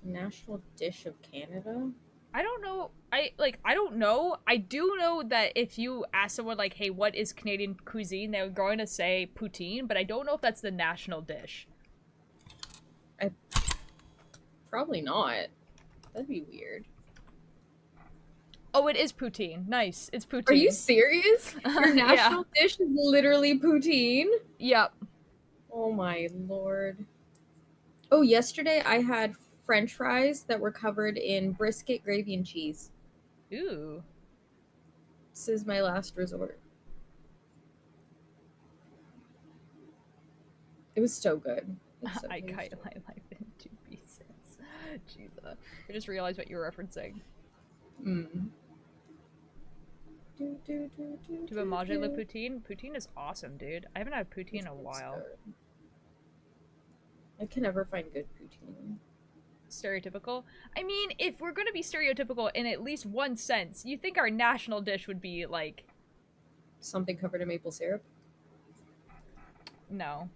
F: National dish of Canada?
A: I don't know. I don't know. I do know that if you ask someone like, "Hey, what is Canadian cuisine?" they're going to say poutine, but I don't know if that's the national dish.
F: Probably not. That'd be weird.
A: Oh, it is poutine. Nice. It's poutine.
F: Are you serious? Your
A: Yeah.
F: national dish is literally poutine?
A: Yep.
F: Oh my lord. Oh, yesterday I had French fries that were covered in brisket, gravy, and cheese.
A: Ooh.
F: This is my last resort. It was so good. It's so
A: I
F: tasty.
A: cut my life in 2 pieces. Jesus. I just realized what you were referencing.
F: Mm.
A: Tu veux manger le poutine? Poutine is awesome, dude. I haven't had poutine in a while.
F: Good. I can never find good poutine.
A: Stereotypical? I mean, if we're gonna be stereotypical in at least one sense, you think our national dish would be like...
F: Something covered in maple syrup?
A: No.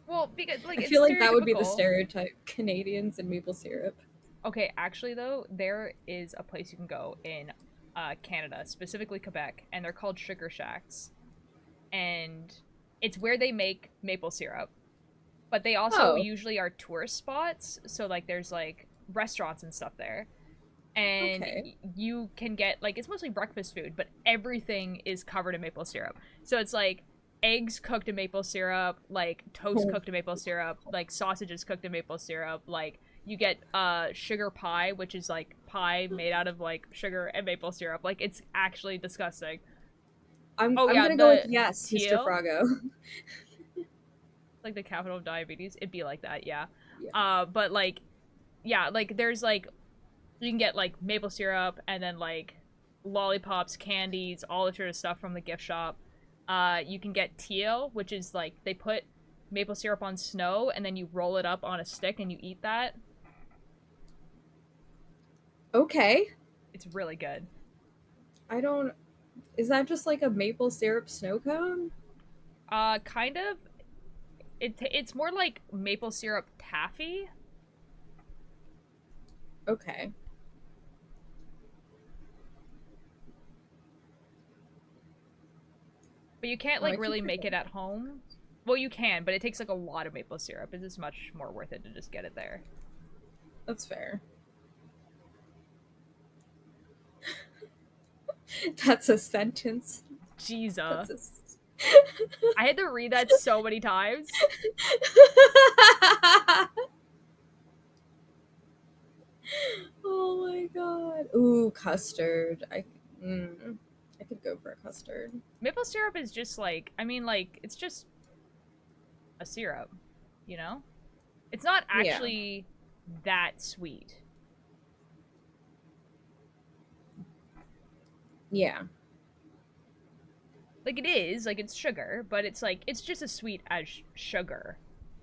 A: Well, because like
F: I
A: it's
F: feel like that would be the
A: stereotypical.
F: stereotype. Canadians and maple syrup.
A: Okay, actually though, there is a place you can go in Canada, specifically Quebec, and they're called Sugar Shacks. And it's where they make maple syrup. But they also usually are tourist spots, so like there's like restaurants and stuff there. And you can get like, it's mostly breakfast food, but everything is covered in maple syrup. So it's like eggs cooked in maple syrup, like toast cooked in maple syrup, like sausages cooked in maple syrup, like you get sugar pie, which is like pie made out of like sugar and maple syrup. Like it's actually disgusting.
F: I'm gonna go with yes,
A: teal?
F: Mr. Frago.
A: Like the capital of diabetes, it'd be like that, yeah.
F: Yeah.
A: But like, yeah, like there's like, you can get like maple syrup and then like lollipops, candies, all the sort of stuff from the gift shop. You can get teal, which is like they put maple syrup on snow and then you roll it up on a stick and you eat that.
F: Okay.
A: It's really good.
F: I don't. Is that just like a maple syrup snow cone?
A: Kind of. It's more like maple syrup taffy.
F: Okay.
A: But you can't
F: Oh, I
A: like
F: keep
A: really make it
F: forgetting.
A: at home. Well, you can, but it takes like a lot of maple syrup. It's just much more worth it to just get it there.
F: That's fair. That's a sentence.
A: Jesus.
F: That's
A: I had to read that so many times.
F: Oh my god. Ooh, custard. I could go for a custard.
A: Maple syrup is just like, I mean, like, it's just a syrup, you know? It's not
F: Yeah.
A: actually that sweet.
F: Yeah.
A: Like, it is, like, it's sugar, but it's like, it's just as sweet as sugar,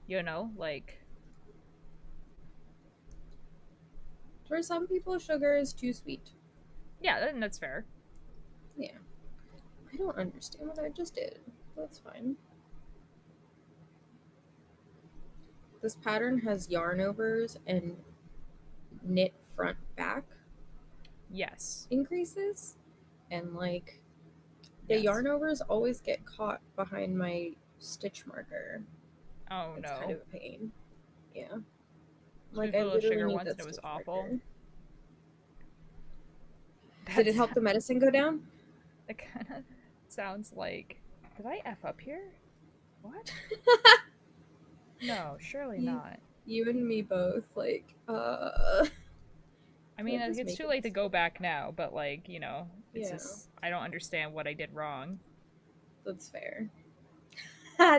A: you know? Like,
F: For some people, sugar is too sweet.
A: yeah, then that's fair.
F: Yeah. I don't understand what I just did. That's fine. This pattern has yarn overs and knit front back
A: Yes.
F: increases. And like the
A: Yes.
F: yarn overs always get caught behind my stitch marker.
A: Oh,
F: It's
A: no.
F: kind of a pain. Yeah.
A: Like,
F: Like I
A: a little
F: literally
A: sugar
F: need
A: once
F: that
A: and it was
F: stitch
A: awful.
F: marker. Did it
A: That's,
F: help the medicine go down?
A: that kind of sounds like, did I F up here? What? No, surely
F: you,
A: not.
F: you and me both. Like,
A: I mean,
F: did I just
A: it's
F: make
A: too
F: a
A: late to go
F: mistake?
A: back now, but like, you know, it's
F: Yeah,
A: just, I don't understand what I did wrong.
F: that's fair.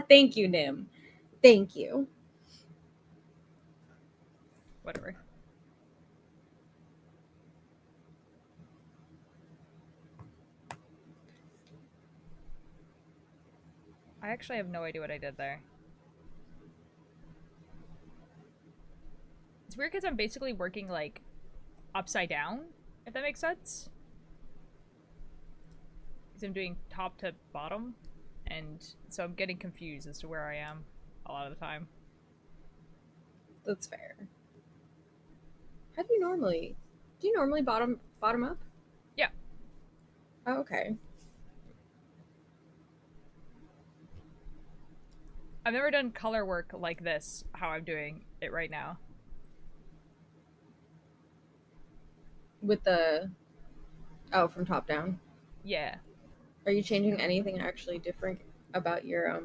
F: Thank you, Nim. Thank you.
A: Whatever. I actually have no idea what I did there. It's weird because I'm basically working like upside down, if that makes sense. Because I'm doing top to bottom, and so I'm getting confused as to where I am a lot of the time.
F: That's fair. How do you normally? Do you normally bottom up?
A: Yeah.
F: Oh, okay.
A: I've never done color work like this, how I'm doing it right now.
F: With the from top down.
A: Yeah.
F: Are you changing anything actually different about your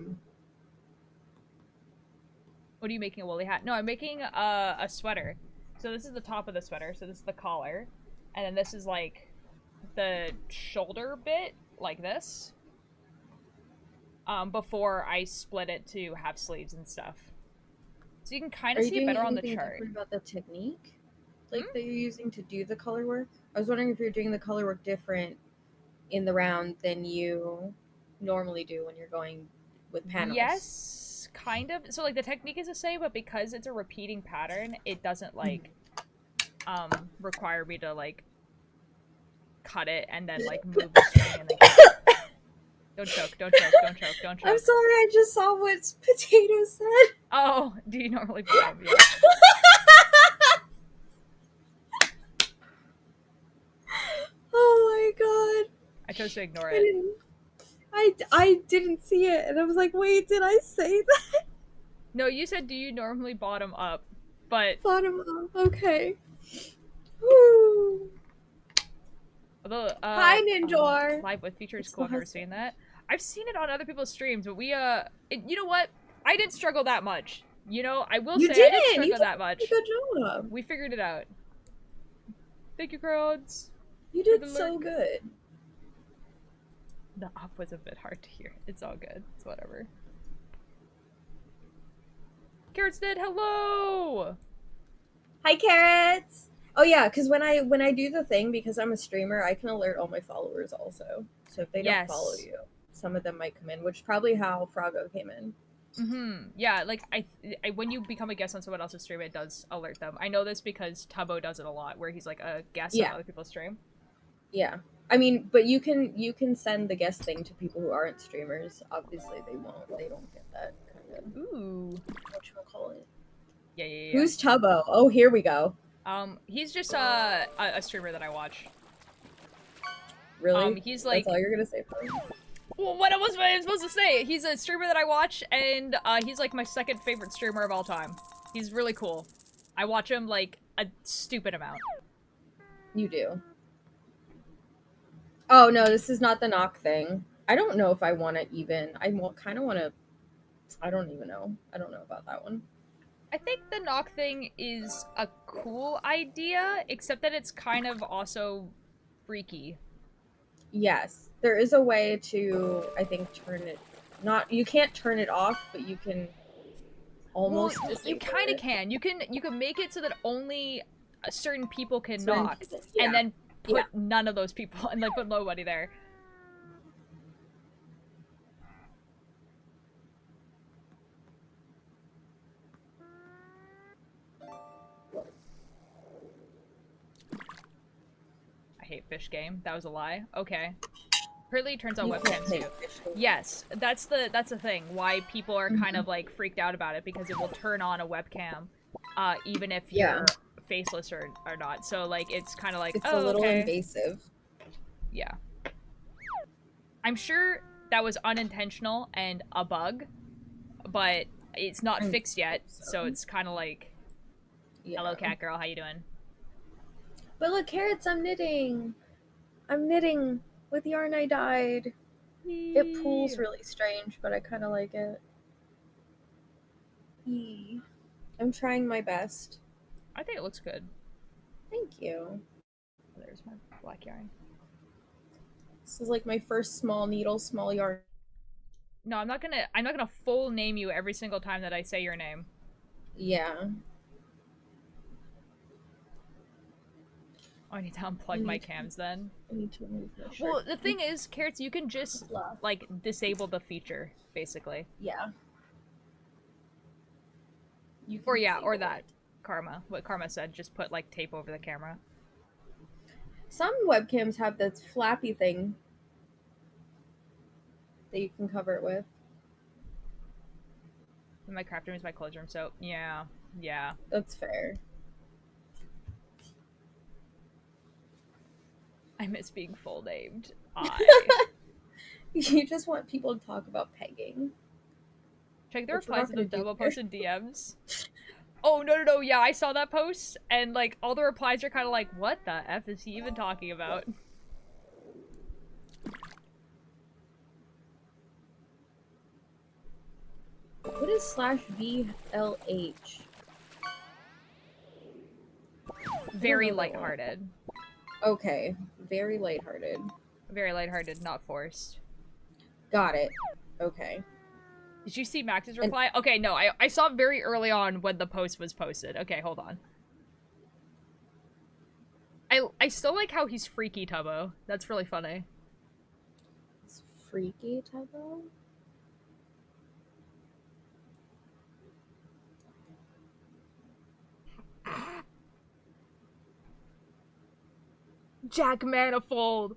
A: What are you making a woolly hat? No, I'm making a sweater. So this is the top of the sweater, so this is the collar. And then this is like the shoulder bit, like this. Before I split it to half sleeves and stuff. So you can kind
F: Are
A: of
F: you
A: see it
F: doing
A: better on the
F: anything
A: chart.
F: different about the technique? Like that you're using to do the color work? I was wondering if you're doing the color work different in the round than you normally do when you're going with panels.
A: Yes, kind of. So like the technique is the same, but because it's a repeating pattern, it doesn't like require me to like cut it and then like move the string and then don't choke, don't choke, don't choke, don't choke.
F: I'm sorry, I just saw what Potato said.
A: Oh, do you normally bottom? Yeah.
F: Oh my god.
A: I chose to ignore
F: I
A: it.
F: didn't I didn't see it and I was like, wait, did I say that?
A: No, you said do you normally bottom up, but
F: Bottom up. Okay. Woo.
A: although
F: Hi, Ninjor.
A: live with feature is
F: It's
A: cool.
F: the
A: I've never
F: husband.
A: seen that. I've seen it on other people's streams, but we you know what? I didn't struggle that much. You know, I will
F: You
A: say I
F: didn't.
A: didn't
F: You
A: struggle
F: did
A: that
F: a
A: much.
F: good job.
A: We figured it out. Thank you, crowds.
F: You
A: for
F: did
A: the
F: so
A: lurk.
F: good.
A: The up was a bit hard to hear. It's all good. It's whatever. Carrots did hello.
F: Hi, Carrots. Oh yeah, because when I do the thing, because I'm a streamer, I can alert all my followers also. So if they don't follow
A: Yes.
F: you, some of them might come in, which is probably how Froggo came in.
A: Yeah, like I when you become a guest on someone else's stream, it does alert them. I know this because Tubbo does it a lot, where he's like a guest on
F: Yeah,
A: other people's stream.
F: yeah. I mean, but you can send the guest thing to people who aren't streamers. Obviously, they don't get that kind of
A: Ooh.
F: whatchamacallit.
A: Yeah.
F: Who's Tubbo? Oh, here we go.
A: He's just a streamer that I watch.
F: Really?
A: He's
F: That's
A: like,
F: all you're gonna say for me?
A: well, what was I supposed to say? He's a streamer that I watch, and he's like my second favorite streamer of all time. He's really cool. I watch him like a stupid amount.
F: You do. Oh no, this is not the knock thing. I don't know if I want to even. Kind of want to. I don't even know. I don't know about that one.
A: I think the knock thing is a cool idea, except that it's kind of also freaky.
F: Yes, there is a way to. I think turn it. Not you can't turn it off, but you can almost.
A: Well, you
F: disable
A: kind of
F: it.
A: can. You can make it so that only certain people can
F: Certain
A: knock,
F: people- yeah.
A: and then put
F: Yeah.
A: none of those people and like put nobody there. I hate fish game. That was a lie. Okay. Apparently it turns on
F: You can't
A: webcams
F: take
A: too.
F: fish.
A: Yes, that's the thing. Why people are kind of like freaked out about it, because it will turn on a webcam, even if
F: Yeah.
A: you're faceless or not. So like it's kind of like,
F: It's
A: oh,
F: a little
A: okay.
F: invasive.
A: Yeah. I'm sure that was unintentional and a bug, but it's not fixed yet, so it's kind of like,
F: Yeah.
A: hello cat girl, how you doing?
F: But look, carrots, I'm knitting. I'm knitting with yarn I dyed. It pulls really strange, but I kind of like it. Yee. I'm trying my best.
A: I think it looks good.
F: Thank you.
A: Oh, there's my black yarn.
F: This is like my first small needle, small yarn.
A: No, I'm not gonna full name you every single time that I say your name.
F: Yeah.
A: Oh, I need to unplug my cams then.
F: I need to move my shirt.
A: Well, the thing is, Carrots, you can just, like, disable the feature, basically.
F: Yeah. You
A: Or
F: can
A: yeah, or
F: disable
A: that.
F: it.
A: Karma. What Karma said, just put, like, tape over the camera.
F: Some webcams have this flappy thing that you can cover it with.
A: And my craft room is my clothes room, so yeah.
F: That's fair.
A: I miss being full named.
F: You just want people to talk about pegging.
A: Check the
F: Which we're
A: replies
F: not
A: to the
F: gonna do
A: double
F: here.
A: posted DMs. Oh, no, yeah, I saw that post, and, like, all the replies are kind of like, what the F is he even talking about?
F: What is /VLH?
A: Very
F: know that one.
A: lighthearted.
F: Okay, very lighthearted.
A: Very lighthearted, not forced.
F: Got it. Okay.
A: Did you see Max's reply? Okay, no, I saw it very early on when the post was posted. Okay, hold on. I still like how he's freaky, Tubbo. That's really funny.
F: It's freaky, Tubbo.
A: Jack Manifold.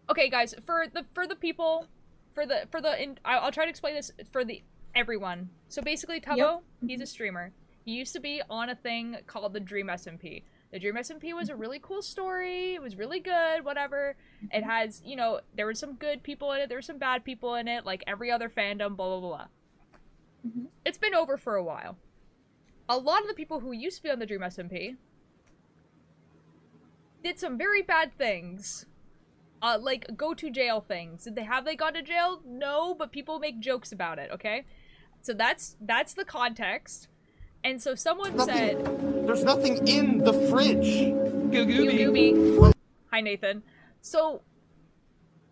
A: Okay, guys, for the people, I'll try to explain this for everyone. So basically, Tubbo, he's a streamer. He used to be on a thing called the Dream SMP. The Dream SMP was a really cool story. It was really good, whatever. It has, you know, there were some good people in it, there were some bad people in it, like every other fandom, blah, blah, blah. It's been over for a while. A lot of the people who used to be on the Dream SMP did some very bad things. Like, go to jail things. Have they gone to jail? No, but people make jokes about it, okay? So that's the context. And so someone said...
G: There's nothing in the fridge.
A: Gooby. Hi, Nathan. So...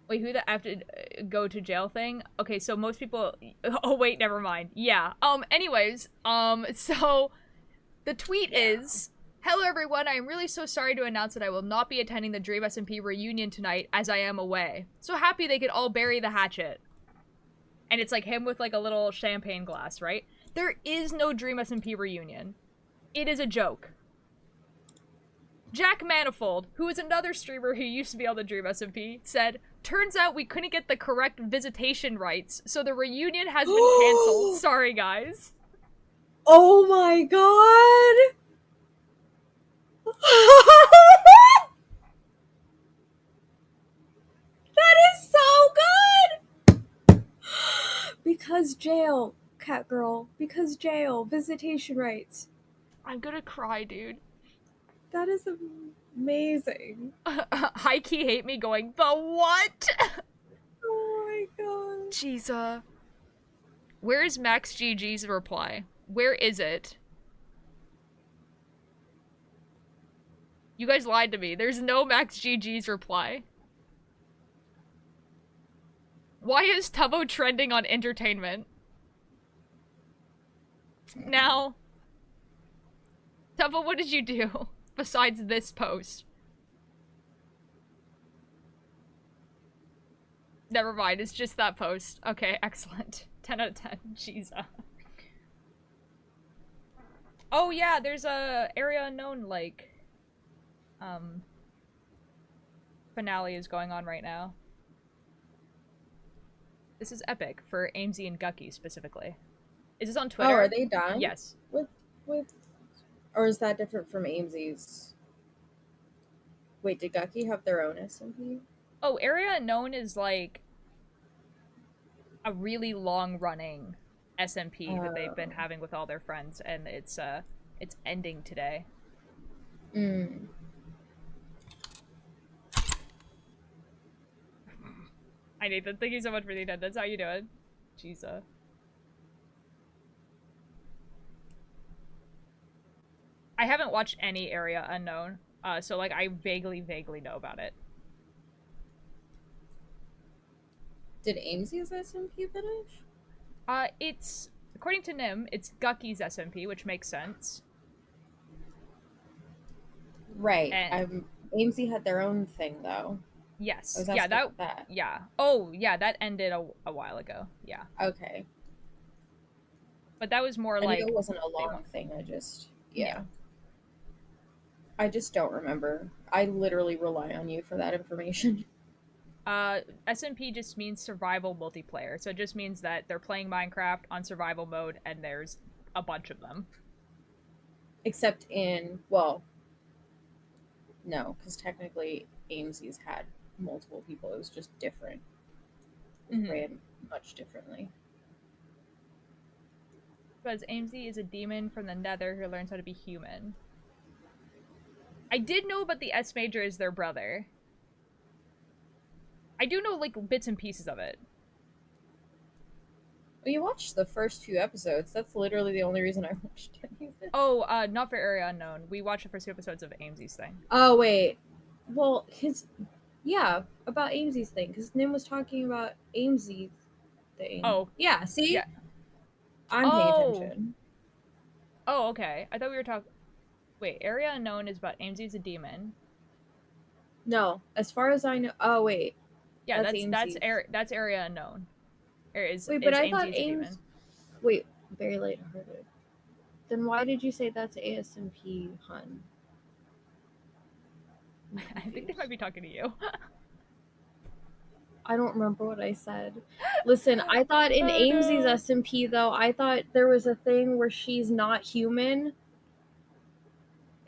A: Wait, who the F did go to jail thing? Okay, so most people... Oh, wait, never mind. Yeah. Anyways, so... The tweet is, "Hello everyone, I am really so sorry to announce that I will not be attending the Dream SMP reunion tonight as I am away. So happy they could all bury the hatchet." And it's like him with like a little champagne glass, right? There is no Dream SMP reunion. It is a joke. Jack Manifold, who is another streamer who used to be on the Dream SMP, said, "Turns out we couldn't get the correct visitation rights, so the reunion has been canceled. Sorry, guys."
F: Oh my god! That is so good! Because jail, cat girl. Because jail, visitation rights.
A: I'm gonna cry, dude.
F: That is amazing.
A: High key hate me going, "The what?"
F: Oh my god.
A: Jesus. Where is Max GG's reply? Where is it? You guys lied to me. There's no Max GG's reply. Why is Tubbo trending on entertainment? Now, Tubbo, what did you do besides this post? Never mind, it's just that post. Okay, excellent. 10 out of 10. Jesus. Oh yeah, there's a Area Unknown, like, finale is going on right now. This is epic for Amesy and Gucky specifically. Is this on Twitter?
F: Oh, are they done?
A: Yes.
F: With or is that different from Amesy's? Wait, did Gucky have their own SMP?
A: Oh, Area Unknown is like a really long-running SMP that they've been having with all their friends, and it's ending today. Hi Nathan, thank you so much for the attendance. How you doing? Jesus. I haven't watched any Area Unknown, so like I vaguely know about it.
F: Did Amesy's SMP finish?
A: It's according to Nim, it's Gucky's SMP, which makes sense.
F: Right.
A: And
F: Amesy had their own thing though.
A: yes. Yeah, that. Yeah. Oh, yeah, that ended a while ago. Yeah.
F: Okay.
A: But that was more
F: I
A: like
F: knew it wasn't a long thing. I just I just don't remember. I literally rely on you for that information.
A: SMP just means survival multiplayer. So it just means that they're playing Minecraft on survival mode and there's a bunch of them.
F: Except in, well, no, because technically Amesy's had multiple people. It was just different. It was ran much differently.
A: Because Amesy is a demon from the Nether who learns how to be human. I did know about the S Major is their brother. I do know, like, bits and pieces of it.
F: Well, you watched the first few episodes. That's literally the only reason I watched any of it.
A: Oh, not for Area Unknown. We watched the first few episodes of Amesy's thing.
F: Oh, wait. Well, about Amesy's thing, because Nim was talking about Amesy's thing.
A: Oh.
F: Yeah, see?
A: Yeah.
F: I'm paying attention.
A: Oh, okay. I thought we were talking... Wait, Area Unknown is about Amesy's a demon.
F: No, as far as I know... Oh, wait.
A: Yeah, that's Area Unknown.
F: Wait, but I thought Ames... Wait, very late hearted. Then why did you say that's ASMP Hun?
A: I think they might be talking to you.
F: I don't remember what I said. Listen, I thought in Amesy's SMP, though, I thought there was a thing where she's not human.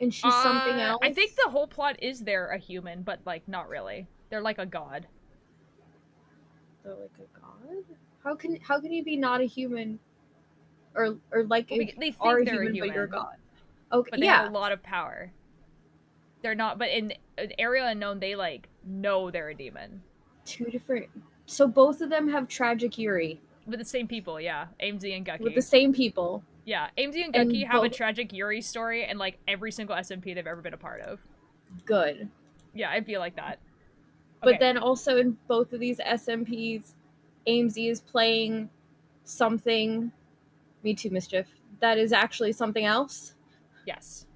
F: And she's something else.
A: I think the whole plot is they're a human, but, like, not really. They're like a god.
F: They're like a god? How can you be not a human? Or like
A: they think
F: are
A: they're
F: human,
A: a human,
F: but you're a god. Okay,
A: but they have a lot of power. They're not, but in Area Unknown, they, like, know they're a demon.
F: Two different... So both of them have tragic Yuri.
A: With the same people, yeah. Amesy and Gucky.
F: With the same people.
A: Yeah, Amesy and Gucky have a tragic Yuri story in, like, every single SMP they've ever been a part of.
F: Good.
A: Yeah, I feel like that.
F: Okay. But then also in both of these SMPs, Amesy is playing something... Me Too Mischief. That is actually something else.
A: Yes.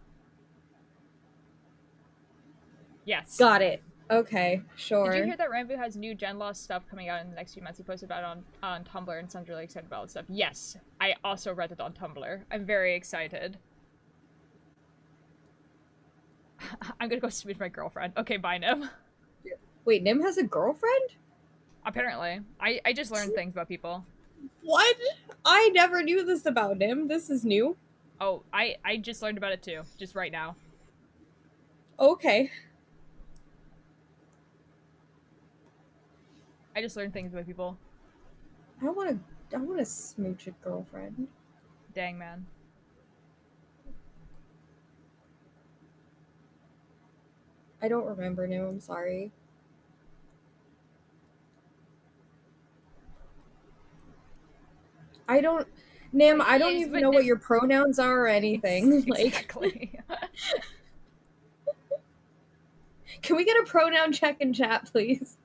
A: Yes.
F: Got it. Okay,
A: Did
F: sure.
A: you hear that Rambo has new Gen Lost stuff coming out in the next few months? He posted about it on Tumblr and sounds really excited about all the stuff. Yes, I also read it on Tumblr. I'm very excited. I'm gonna go speak to my girlfriend. Okay, bye, Nim.
F: Wait, Nim has a girlfriend?
A: Apparently. I just learned things about people.
F: What? I never knew this about Nim. This is new.
A: Oh, I just learned about it too, just right now.
F: Okay.
A: I just learned things about people.
F: I wanna smooch a girlfriend.
A: Dang, man.
F: I don't remember Nim, I'm sorry. I don't Nim, I don't even know what your pronouns are or anything.
A: Exactly.
F: Can we get a pronoun check in chat, please?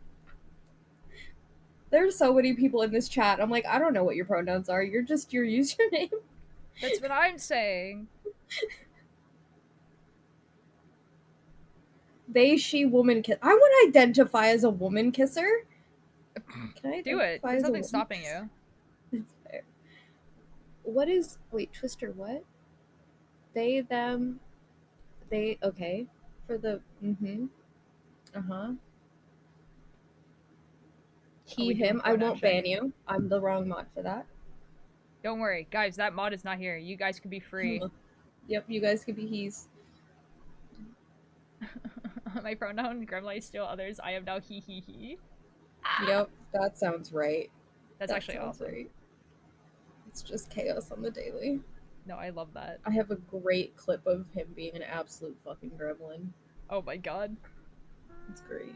F: There's so many people in this chat. I'm like, I don't know what your pronouns are. You're just your username.
A: That's what I'm saying.
F: They, she, woman kiss. I would identify as a woman kisser. Can I
A: Do it.
F: identify
A: There's
F: as a
A: nothing
F: woman?
A: stopping you.
F: That's fair. What is wait, Twister, what? They, them, they okay. For the uh-huh. He,
A: we doing
F: him. I
A: pronoun
F: won't ban
A: checking?
F: you. I'm the wrong mod for that.
A: Don't worry, guys, that mod is not here. You guys can be free.
F: Yep, you guys could be he's.
A: My pronoun, Gremlin, still others. I am now he.
F: Yep, that sounds right.
A: That's
F: That
A: actually
F: sounds
A: awesome.
F: right. It's just chaos on the daily.
A: No, I love that.
F: I have a great clip of him being an absolute fucking gremlin.
A: Oh my god.
F: It's great.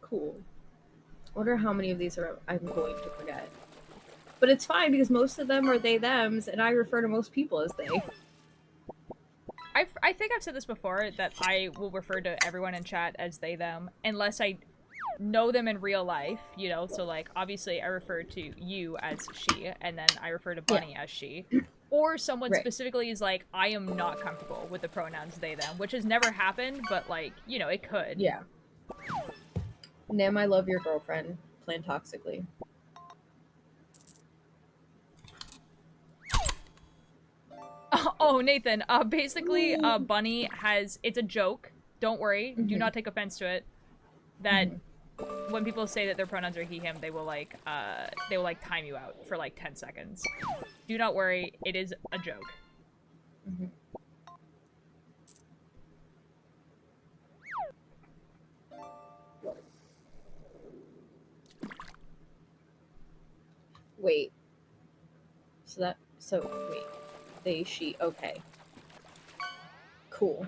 F: Cool. I wonder how many of these I'm going to forget. But it's fine because most of them are they thems, and I refer to most people as they.
A: I think I've said this before, that I will refer to everyone in chat as they them, unless I know them in real life, you know? So, like, obviously I refer to you as she, and then I refer to Bunny as she. Or someone specifically is like, I am not comfortable with the pronouns they, them, which has never happened, but, like, you know, it could.
F: Yeah. Nim, I love your girlfriend. Plan toxically.
A: Oh, Nathan, basically, Bunny has, it's a joke, don't worry, do not take offense to it, that when people say that their pronouns are he, him, they will, like, time you out for, like, 10 seconds. Do not worry, it is a joke.
F: Wait. Wait. They, she, okay. Cool.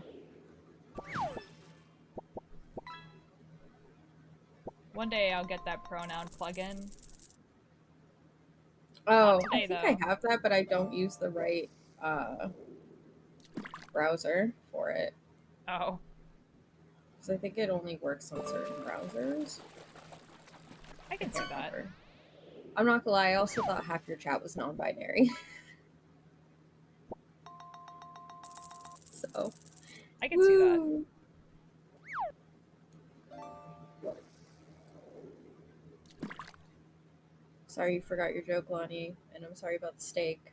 A: One day I'll get that pronoun plugin.
F: Oh,
A: today,
F: I think
A: though.
F: I have that, but I don't use the right browser for it.
A: Oh.
F: Because I think it only works on certain browsers.
A: I can see that.
F: I'm not gonna lie, I also thought half your chat was non-binary. So.
A: I can see that.
F: Sorry you forgot your joke, Lonnie, and I'm sorry about the steak.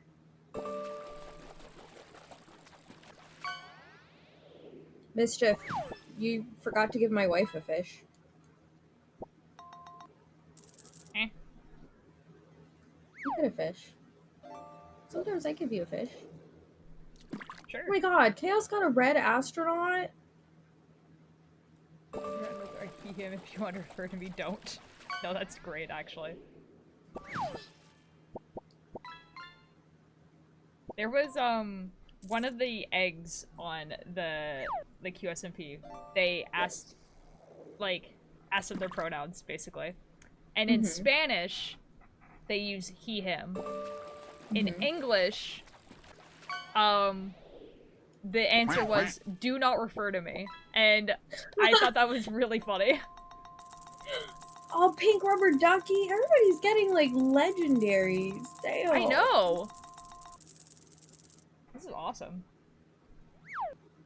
F: Mischief, you forgot to give my wife a fish.
A: Eh.
F: You get a fish. Sometimes I give you a fish.
A: Sure.
F: Oh my god, Chaos got a red astronaut?
A: He, him, if you want to refer to me, don't. No, that's great, actually. There was, one of the eggs on the QSMP, they asked them their pronouns, basically. And in Spanish, they use he, him. In English, the answer was, do not refer to me. And I thought that was really funny.
F: Oh, pink rubber ducky. Everybody's getting like legendaries. Damn.
A: I know. This is awesome.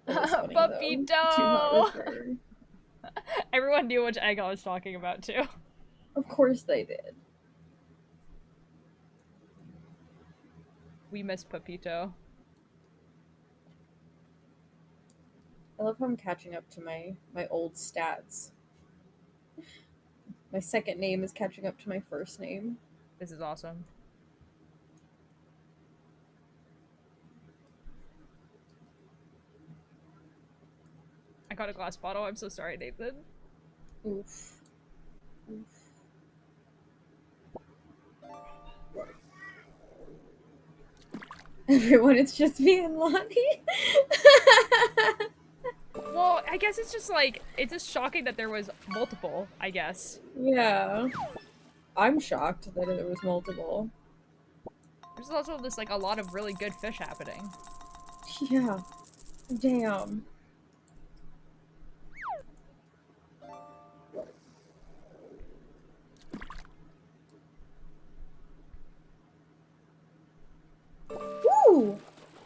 F: That was funny, though. Do not
A: Papito!
F: refer.
A: Everyone knew which egg I was talking about too.
F: Of course they did.
A: We miss Papito.
F: I love how I'm catching up to my old stats. My second name is catching up to my first name.
A: This is awesome. I got a glass bottle. I'm so sorry, Nathan.
F: Oof. Oof. Everyone, it's just me and Lonnie.
A: Well, I guess it's just like, it's just shocking that there was multiple, I guess.
F: Yeah. I'm shocked that there was multiple.
A: There's also just like a lot of really good fish happening.
F: Yeah. Damn. Ooh!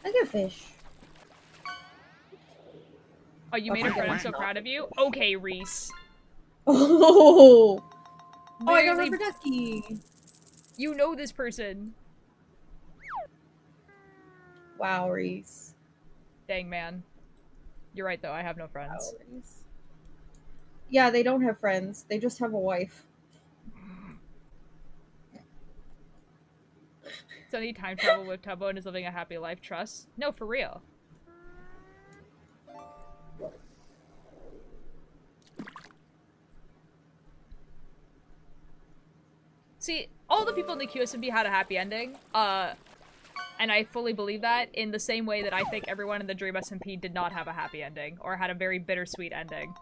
F: I got fish.
A: Oh, you made a friend. I'm so proud of you. Okay, Reese.
F: Oh! Oh, I got
A: Literally,
F: rubber ducky.
A: you know this person.
F: Wow, Reese.
A: Dang, man. You're right, though. I have no
F: Wow,
A: friends.
F: Reese. Yeah, they don't have friends. They just have a wife.
A: Sunny time travel with Tubbo and is living a happy life. Trust? No, for real. See, all the people in the QSMB had a happy ending. And I fully believe that in the same way that I think everyone in the Dream SMP did not have a happy ending or had a very bittersweet ending.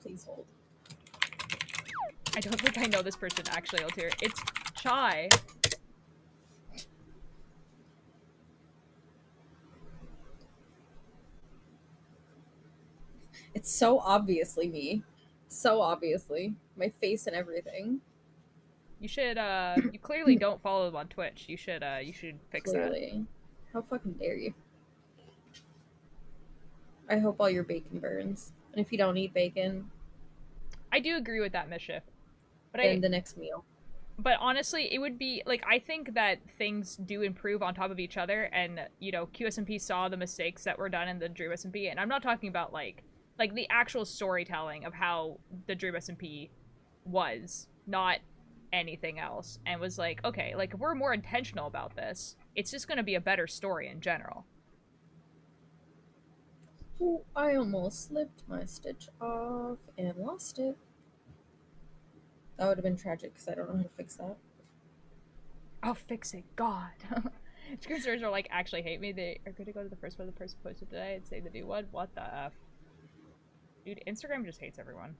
F: Please hold.
A: I don't think I know this person actually, Altair. It's Chai.
F: It's so obviously me. So obviously. My face and everything.
A: You should, you clearly don't follow them on Twitch. You should fix
F: Clearly. How fucking dare you? I hope all your bacon burns. And if you don't eat bacon,
A: that. I do agree with that, Mischief. But
F: then the next meal.
A: But honestly, it would be, like, I think that things do improve on top of each other, and, you know, QSMP saw the mistakes that were done in the Dream SMP, and I'm not talking about, like the actual storytelling of how the Dream SMP was, not anything else, and was like, okay, like, if we're more intentional about this, it's just gonna be a better story in general.
F: Ooh, I almost slipped my stitch off and lost it. That would have been tragic because I don't know how to fix that.
A: I'll fix it, God. Screeners are like, actually hate me. They are gonna go to the first one the person posted today and say the new one. What the F? Dude, Instagram just hates everyone.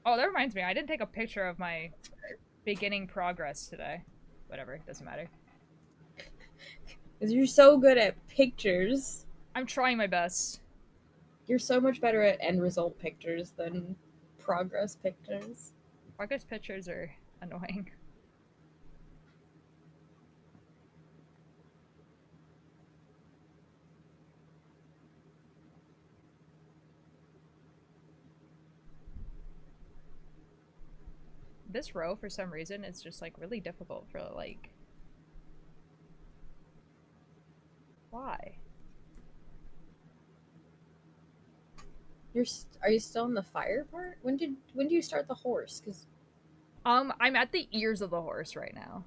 A: Oh, that reminds me. I didn't take a picture of my beginning progress today. Whatever, doesn't matter.
F: Because you're so good at pictures.
A: I'm trying my best.
F: You're so much better at end result pictures than progress pictures.
A: Progress pictures are annoying. This row, for some reason, is just, like, really difficult for, like... Why?
F: Are you still in the fire part? When do you start the horse? Because
A: I'm at the ears of the horse right now.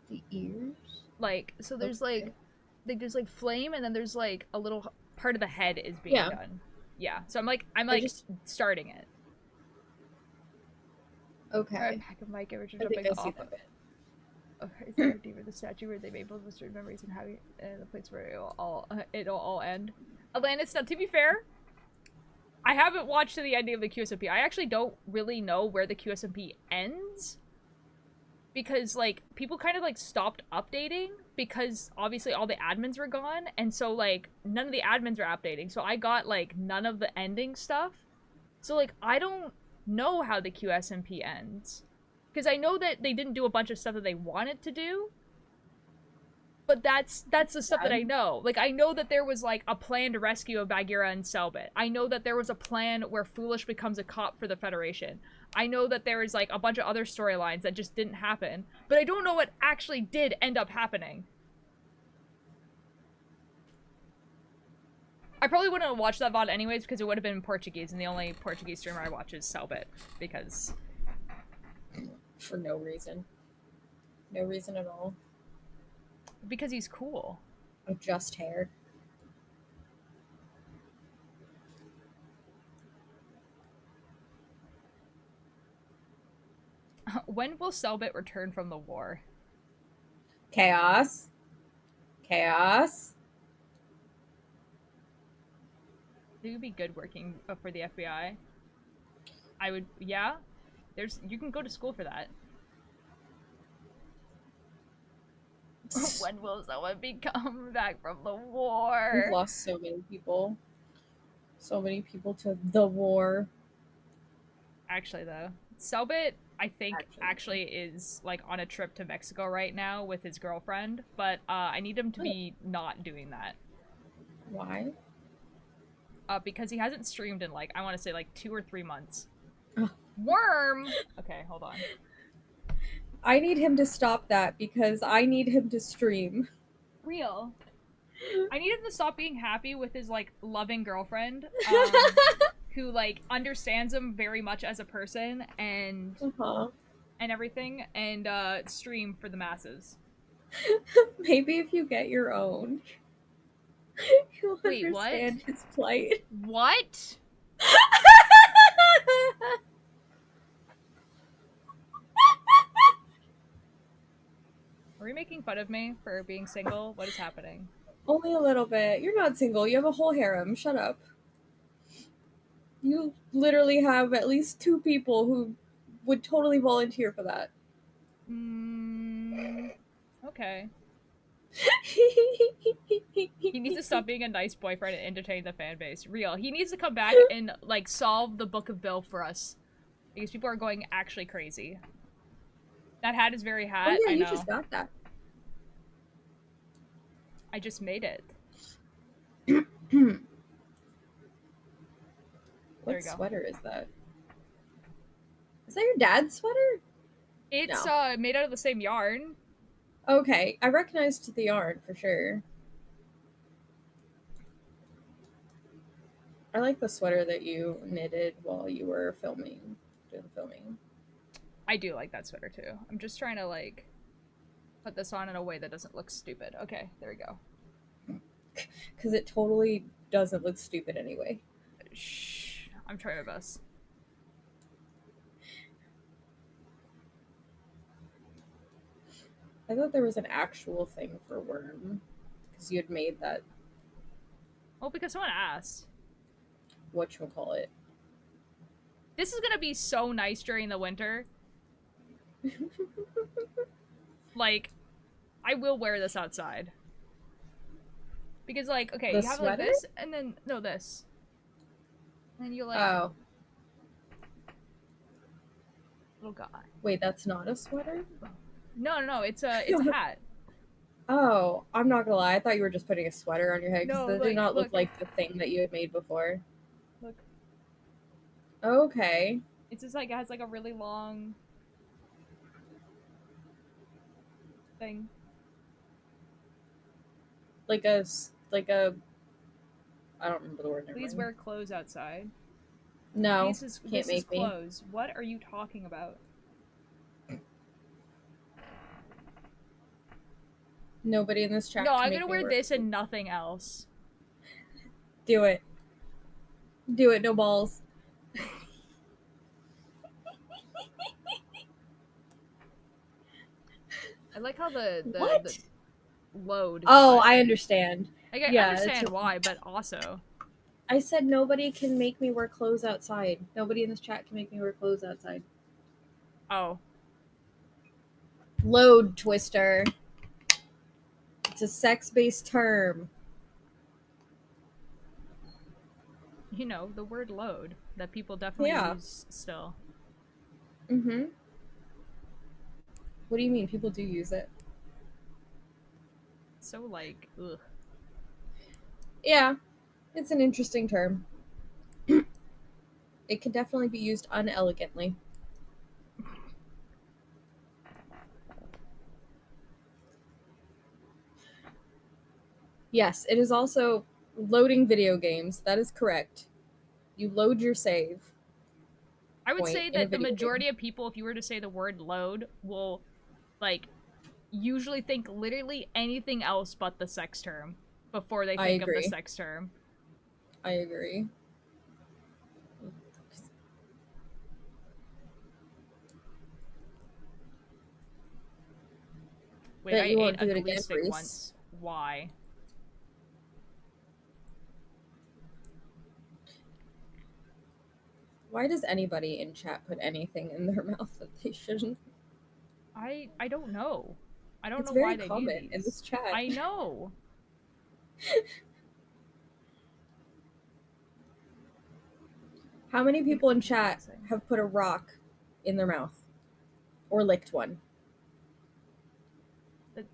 F: the ears?
A: Like, so there's,
F: Okay.
A: there's, like, flame, and then there's, like, a little part of the head is being done. Yeah, so I'm just starting it.
F: Okay.
A: Alright, pack of Mike, Richard
F: I think
A: jumping
F: I see
A: off.
F: that bit.
A: Okay, is there a demon, the statue where they made both restored memories and having the place where it'll all end? Atlantis, now to be fair, I haven't watched to the ending of the QSMP. I actually don't really know where the QSMP ends. Because, like, people kind of, like, stopped updating because, obviously, all the admins were gone. And so, like, none of the admins are updating. So I got, like, none of the ending stuff. So, like, I don't know how the QSMP ends. Because I know that they didn't do a bunch of stuff that they wanted to do. But that's the stuff that I know. Like, I know that there was, like, a plan to rescue Bagheera and Selbit. I know that there was a plan where Foolish becomes a cop for the Federation. I know that there is, like, a bunch of other storylines that just didn't happen. But I don't know what actually did end up happening. I probably wouldn't have watched that VOD anyways because it would have been in Portuguese, and the only Portuguese streamer I watch is Selbit. Because...
F: For no reason. No reason at all.
A: Because he's cool.
F: With just hair.
A: When will Selbit return from the war?
F: Chaos. Chaos.
A: It would be good working for the FBI. I would, yeah. You can go to school for that. When will someone come back from the war?
F: We've lost so many people. So many people to the war.
A: Actually, though. Selbit, I think, actually is, like, on a trip to Mexico right now with his girlfriend, but I need him to be not doing that.
F: Why?
A: Because he hasn't streamed in, like, I want to say, like, 2 or 3 months.
F: Oh.
A: Worm! Okay, hold on.
F: I need him to stop that because I need him to stream.
A: Real. I need him to stop being happy with his, like, loving girlfriend, who, like, understands him very much as a person and and everything, and stream for the masses.
F: Maybe if you get your own, you'll understand his plight.
A: What? Are we making fun of me for being single? What is happening?
F: Only a little bit. You're not single. You have a whole harem. Shut up. You literally have at least 2 people who would totally volunteer for that.
A: Okay. He needs to stop being a nice boyfriend and entertain the fan base. Real. He needs to come back and, like, solve the Book of Bill for us. Because people are going actually crazy. That hat is very hot.
F: Oh yeah,
A: I know.
F: you just got that.
A: I just made it.
F: What sweater is that? Is that your dad's sweater?
A: It's made out of the same yarn.
F: Okay, I recognized the yarn for sure. I like the sweater that you knitted while you were doing the filming.
A: I do like that sweater too. I'm just trying to, like, put this on in a way that doesn't look stupid. Okay, there we go.
F: Because it totally doesn't look stupid anyway.
A: Shh. I'm trying my best.
F: I thought there was an actual thing for Worm. Because you had made that.
A: Oh, because someone asked.
F: Whatchamacallit.
A: This is gonna be so nice during the winter. Like, I will wear this outside. Because, like, okay,
F: The
A: you have,
F: sweater?
A: like, this, and then, no, this. And then you, like...
F: Oh.
A: Oh, God.
F: Wait, that's not a sweater?
A: No, it's a hat.
F: Oh, I'm not gonna lie. I thought you were just putting a sweater on your head because
A: No,
F: that
A: like,
F: did not look
A: look.
F: like the thing that you had made before.
A: Look.
F: Okay.
A: It's just, like, it has, like, a really long... thing.
F: Like a I don't remember the word.
A: Please wear clothes outside.
F: No,
A: This is clothes. What are you talking about?
F: Nobody in this chat.
A: No, I'm gonna wear this and nothing else.
F: Do it. Do it. No balls.
A: I like how the load.
F: Oh, I understand.
A: I understand why, but also.
F: I said nobody can make me wear clothes outside. Nobody in this chat can make me wear clothes outside.
A: Oh.
F: Load twister. It's a sex-based term.
A: you know, the word load that people definitely
F: Yeah.
A: use still.
F: Mm-hmm. What do you mean? People do use it.
A: So like, ugh.
F: Yeah, it's an interesting term. It can definitely be used unelegantly. Yes, it is also loading video games. That is correct. You load your save
A: I would
F: point
A: say
F: in a
A: that the
F: video
A: majority
F: game.
A: of people, if you were to say the word load, will like usually think literally anything else but the sex term before they
F: I
A: think of the
F: agree.
A: sex term.
F: I agree.
A: Wait,
F: Bet
A: I
F: you
A: ate
F: won't
A: a
F: do it
A: glee
F: again,
A: stick
F: Reese.
A: once. Why?
F: Why does anybody in chat put anything in their mouth that they shouldn't?
A: I don't know. I don't
F: It's
A: know
F: very
A: why they do
F: common in
A: these.
F: this chat.
A: I know.
F: How many people in
A: What was I
F: chat
A: saying?
F: have put a rock in their mouth? Or licked one?
A: The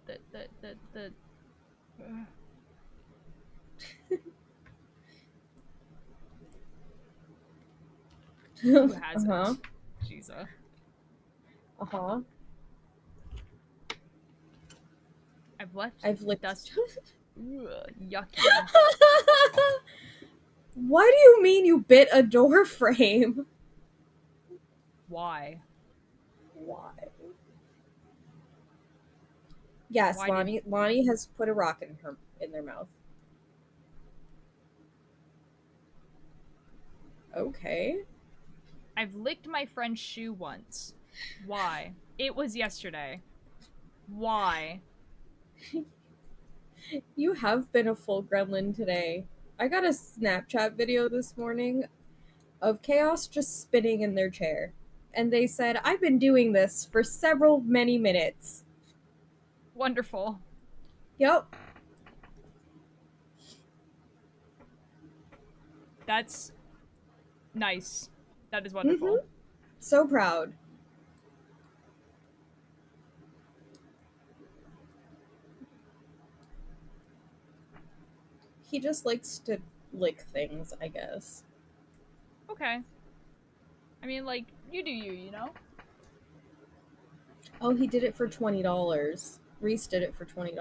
A: who
F: Uh-huh.
A: hasn't? Jesus.
F: Uh-huh.
A: I've left
F: I've licked.
A: dust. Ugh, yucky.
F: What do you mean you bit a door frame?
A: Why?
F: Why? Yes,
A: Why did
F: Lonnie has put a rock in their mouth. Okay.
A: I've licked my friend's shoe once. Why? It was yesterday. Why?
F: You have been a full gremlin today. I got a Snapchat video this morning of Chaos just spinning in their chair. And they said, I've been doing this for many minutes.
A: Wonderful.
F: Yep.
A: That's nice. That is
F: Mm-hmm.
A: wonderful.
F: So proud. He just likes to lick things, I guess.
A: Okay. I mean, like, you do you, you know?
F: Oh, he did it for $20. Reese did it for $20.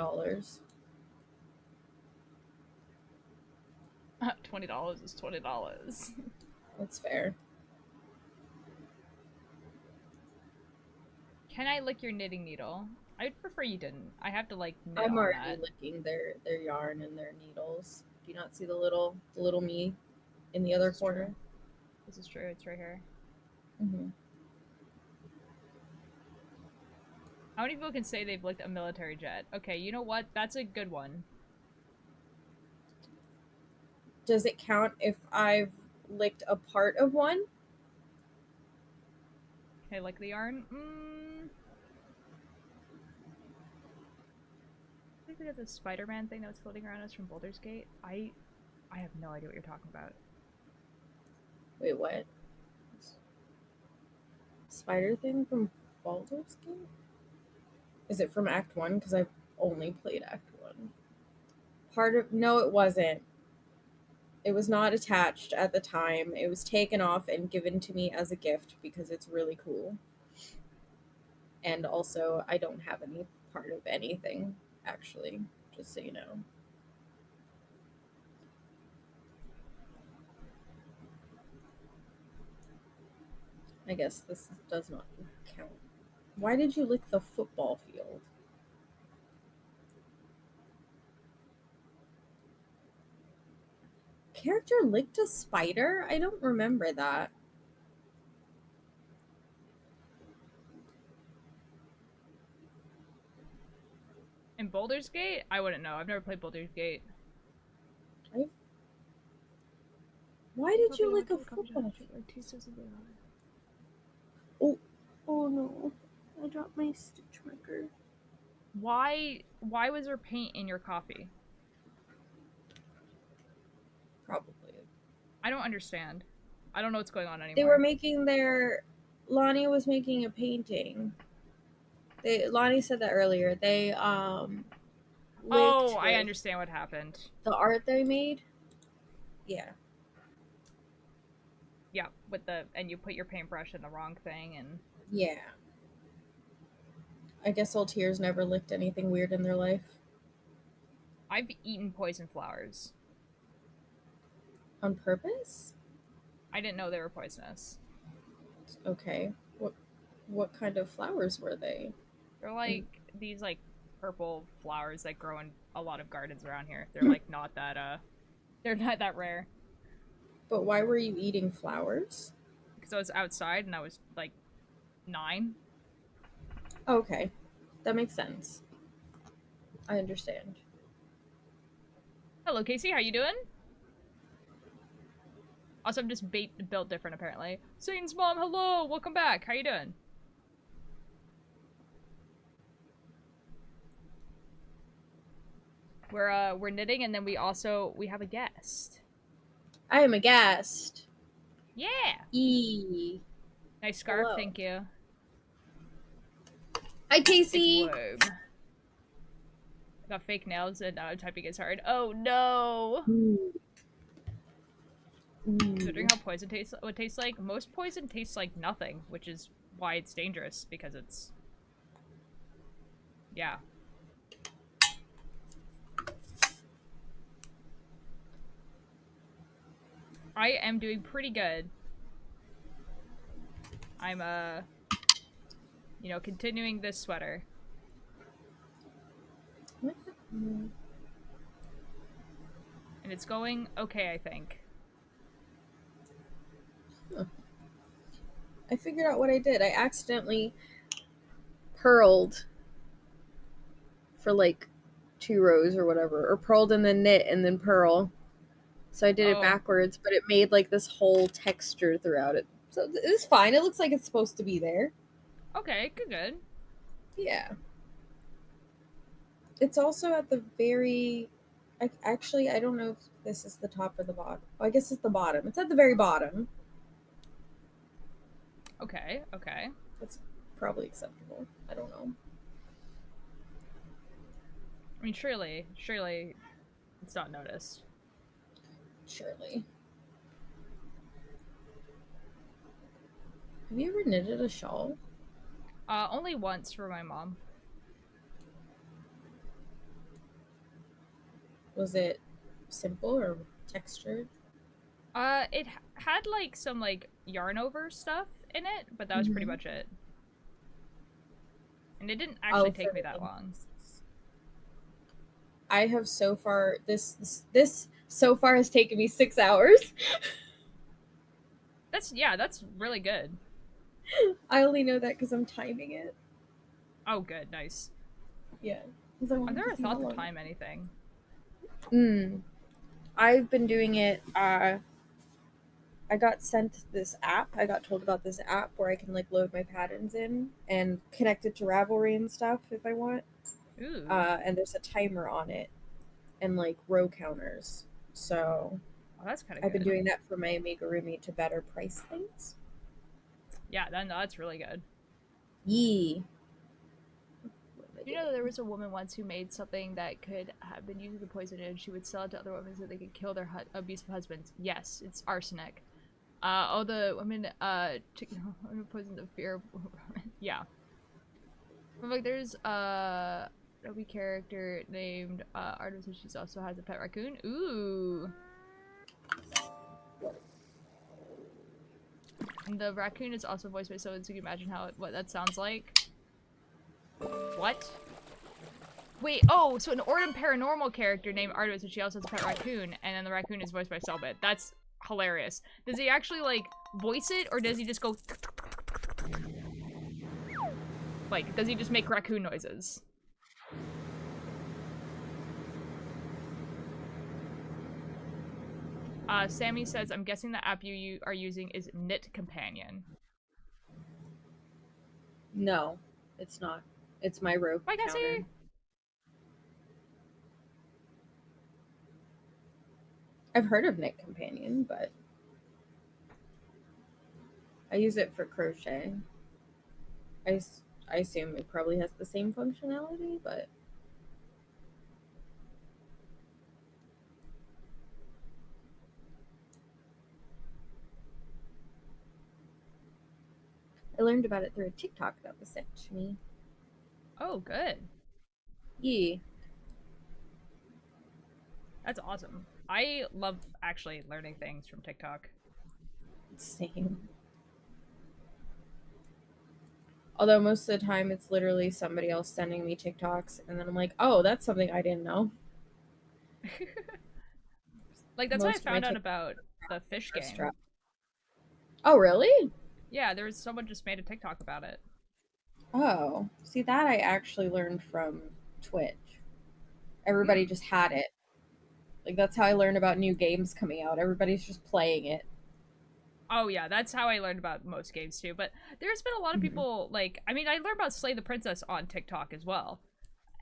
A: $20 is $20.
F: That's fair.
A: Can I lick your knitting needle? I'd prefer you didn't. I have to, like, knit
F: I'm
A: on
F: already
A: that.
F: licking their yarn and their needles. Do you not see the little me in the other
A: This is
F: corner?
A: true. This is true. It's right here.
F: Mm-hmm.
A: How many people can say they've licked a military jet? Okay, you know what? That's a good one.
F: Does it count if I've licked a part of one?
A: Can I lick the yarn? I think we got this Spider-Man thing that was floating around us from Baldur's Gate. I have no idea what you're talking about.
F: Wait, what? Spider thing from Baldur's Gate? Is it from Act 1? Because I've only played Act 1. No, it wasn't. It was not attached at the time. It was taken off and given to me as a gift because it's really cool. And also, I don't have any part of anything, actually, just so you know. I guess this does not count. Why did you lick the football field? Character licked a spider? I don't remember that.
A: In Baldur's Gate? I wouldn't know. I've never played Baldur's Gate.
F: Why did you lick a football field? Oh, oh no. I dropped my stitch marker.
A: Why was there paint in your coffee?
F: Probably.
A: I don't understand. I don't know what's going on anymore.
F: They were making their. Lonnie was making a painting. Lonnie said that earlier. They
A: Oh,
F: licked
A: I
F: with
A: understand what happened.
F: the art they made. Yeah.
A: Yeah, and you put your paintbrush in the wrong thing, and
F: Yeah. I guess old tears never licked anything weird in their life.
A: I've eaten poison flowers.
F: On purpose?
A: I didn't know they were poisonous.
F: Okay. What kind of flowers were they?
A: They're like these like purple flowers that grow in a lot of gardens around here. They're like not that they're not that rare.
F: But why were you eating flowers?
A: Because I was outside and I was like 9.
F: Okay. That makes sense. I understand.
A: Hello, Casey. How you doing? Also, I'm just built different apparently. Satan's mom, hello. Welcome back. How you doing? We're knitting, and then we have a guest.
F: I am a guest.
A: Yeah. Nice scarf.
F: Hello.
A: Thank you.
F: Hi, Casey.
A: It's warm. I got fake nails, and now typing is hard. Oh no. Considering how poison would taste like, most poison tastes like nothing, which is why it's dangerous, because it's... Yeah. I am doing pretty good. I'm, you know, continuing this sweater. And it's going okay, I think.
F: Huh. I figured out what I did. I accidentally purled for like 2 rows or whatever, or purled and then knit and then purl. So I did it backwards, but it made like this whole texture throughout it. So it's fine. It looks like it's supposed to be there.
A: Okay, good.
F: Yeah. It's also at the very... Actually, I don't know if this is the top or the bottom. Oh, I guess it's the bottom. It's at the very bottom.
A: Okay.
F: That's probably acceptable. I don't know.
A: I mean, surely it's not noticed.
F: Surely. Have you ever knitted a shawl?
A: Only once for my mom.
F: Was it simple or textured?
A: It had like some like yarn over stuff in it, but that was pretty much it. And it didn't actually take me that long.
F: I have so far this so far has taken me 6 hours.
A: That's really good.
F: I only know that because I'm timing it.
A: Oh, good, nice.
F: Yeah.
A: I've never thought to time anything.
F: I've been doing it. I got sent this app. I got told about this app where I can like load my patterns in and connect it to Ravelry and stuff if I want.
A: Ooh.
F: And there's a timer on it and like row counters. So
A: that's kind of
F: I've been doing that for my amigurumi to better price things.
A: Yeah, that's really good.
F: Yee.
A: You know that there was a woman once who made something that could have been used as a poison and she would sell it to other women so they could kill their abusive husbands. Yes, it's arsenic. All the women poison the fear. Yeah. But like there's a Adobe character named Artemis, and she also has a pet raccoon. Ooh. And the raccoon is also voiced by someone, so you can imagine what that sounds like. What? Wait, oh, so an Ordem Paranormal character named Artemis, and she also has a pet raccoon, and then the raccoon is voiced by Selbit. That's hilarious. Does he actually, like, voice it, or does he just go... Like, does he just make raccoon noises? Sammy says, I'm guessing the app you are using is Knit Companion.
F: No, it's not. It's my row counter. I've heard of Knit Companion, but I use it for crochet. I assume it probably has the same functionality, but I learned about it through a TikTok that was sent to me.
A: Oh, good.
F: Yeah.
A: That's awesome. I love actually learning things from TikTok.
F: Same. Although most of the time it's literally somebody else sending me TikToks, and then I'm like, oh, that's something I didn't know.
A: Like, that's how I
F: Most of my
A: found out
F: TikToks
A: about the fish
F: are
A: game.
F: strap. Oh, really?
A: Yeah, there was someone just made a TikTok about it.
F: Oh, see, that I actually learned from Twitch. Everybody just had it. Like, that's how I learned about new games coming out. Everybody's just playing it.
A: Oh yeah, that's how I learned about most games too. But there's been a lot of people like, I mean, I learned about Slay the Princess on TikTok as well.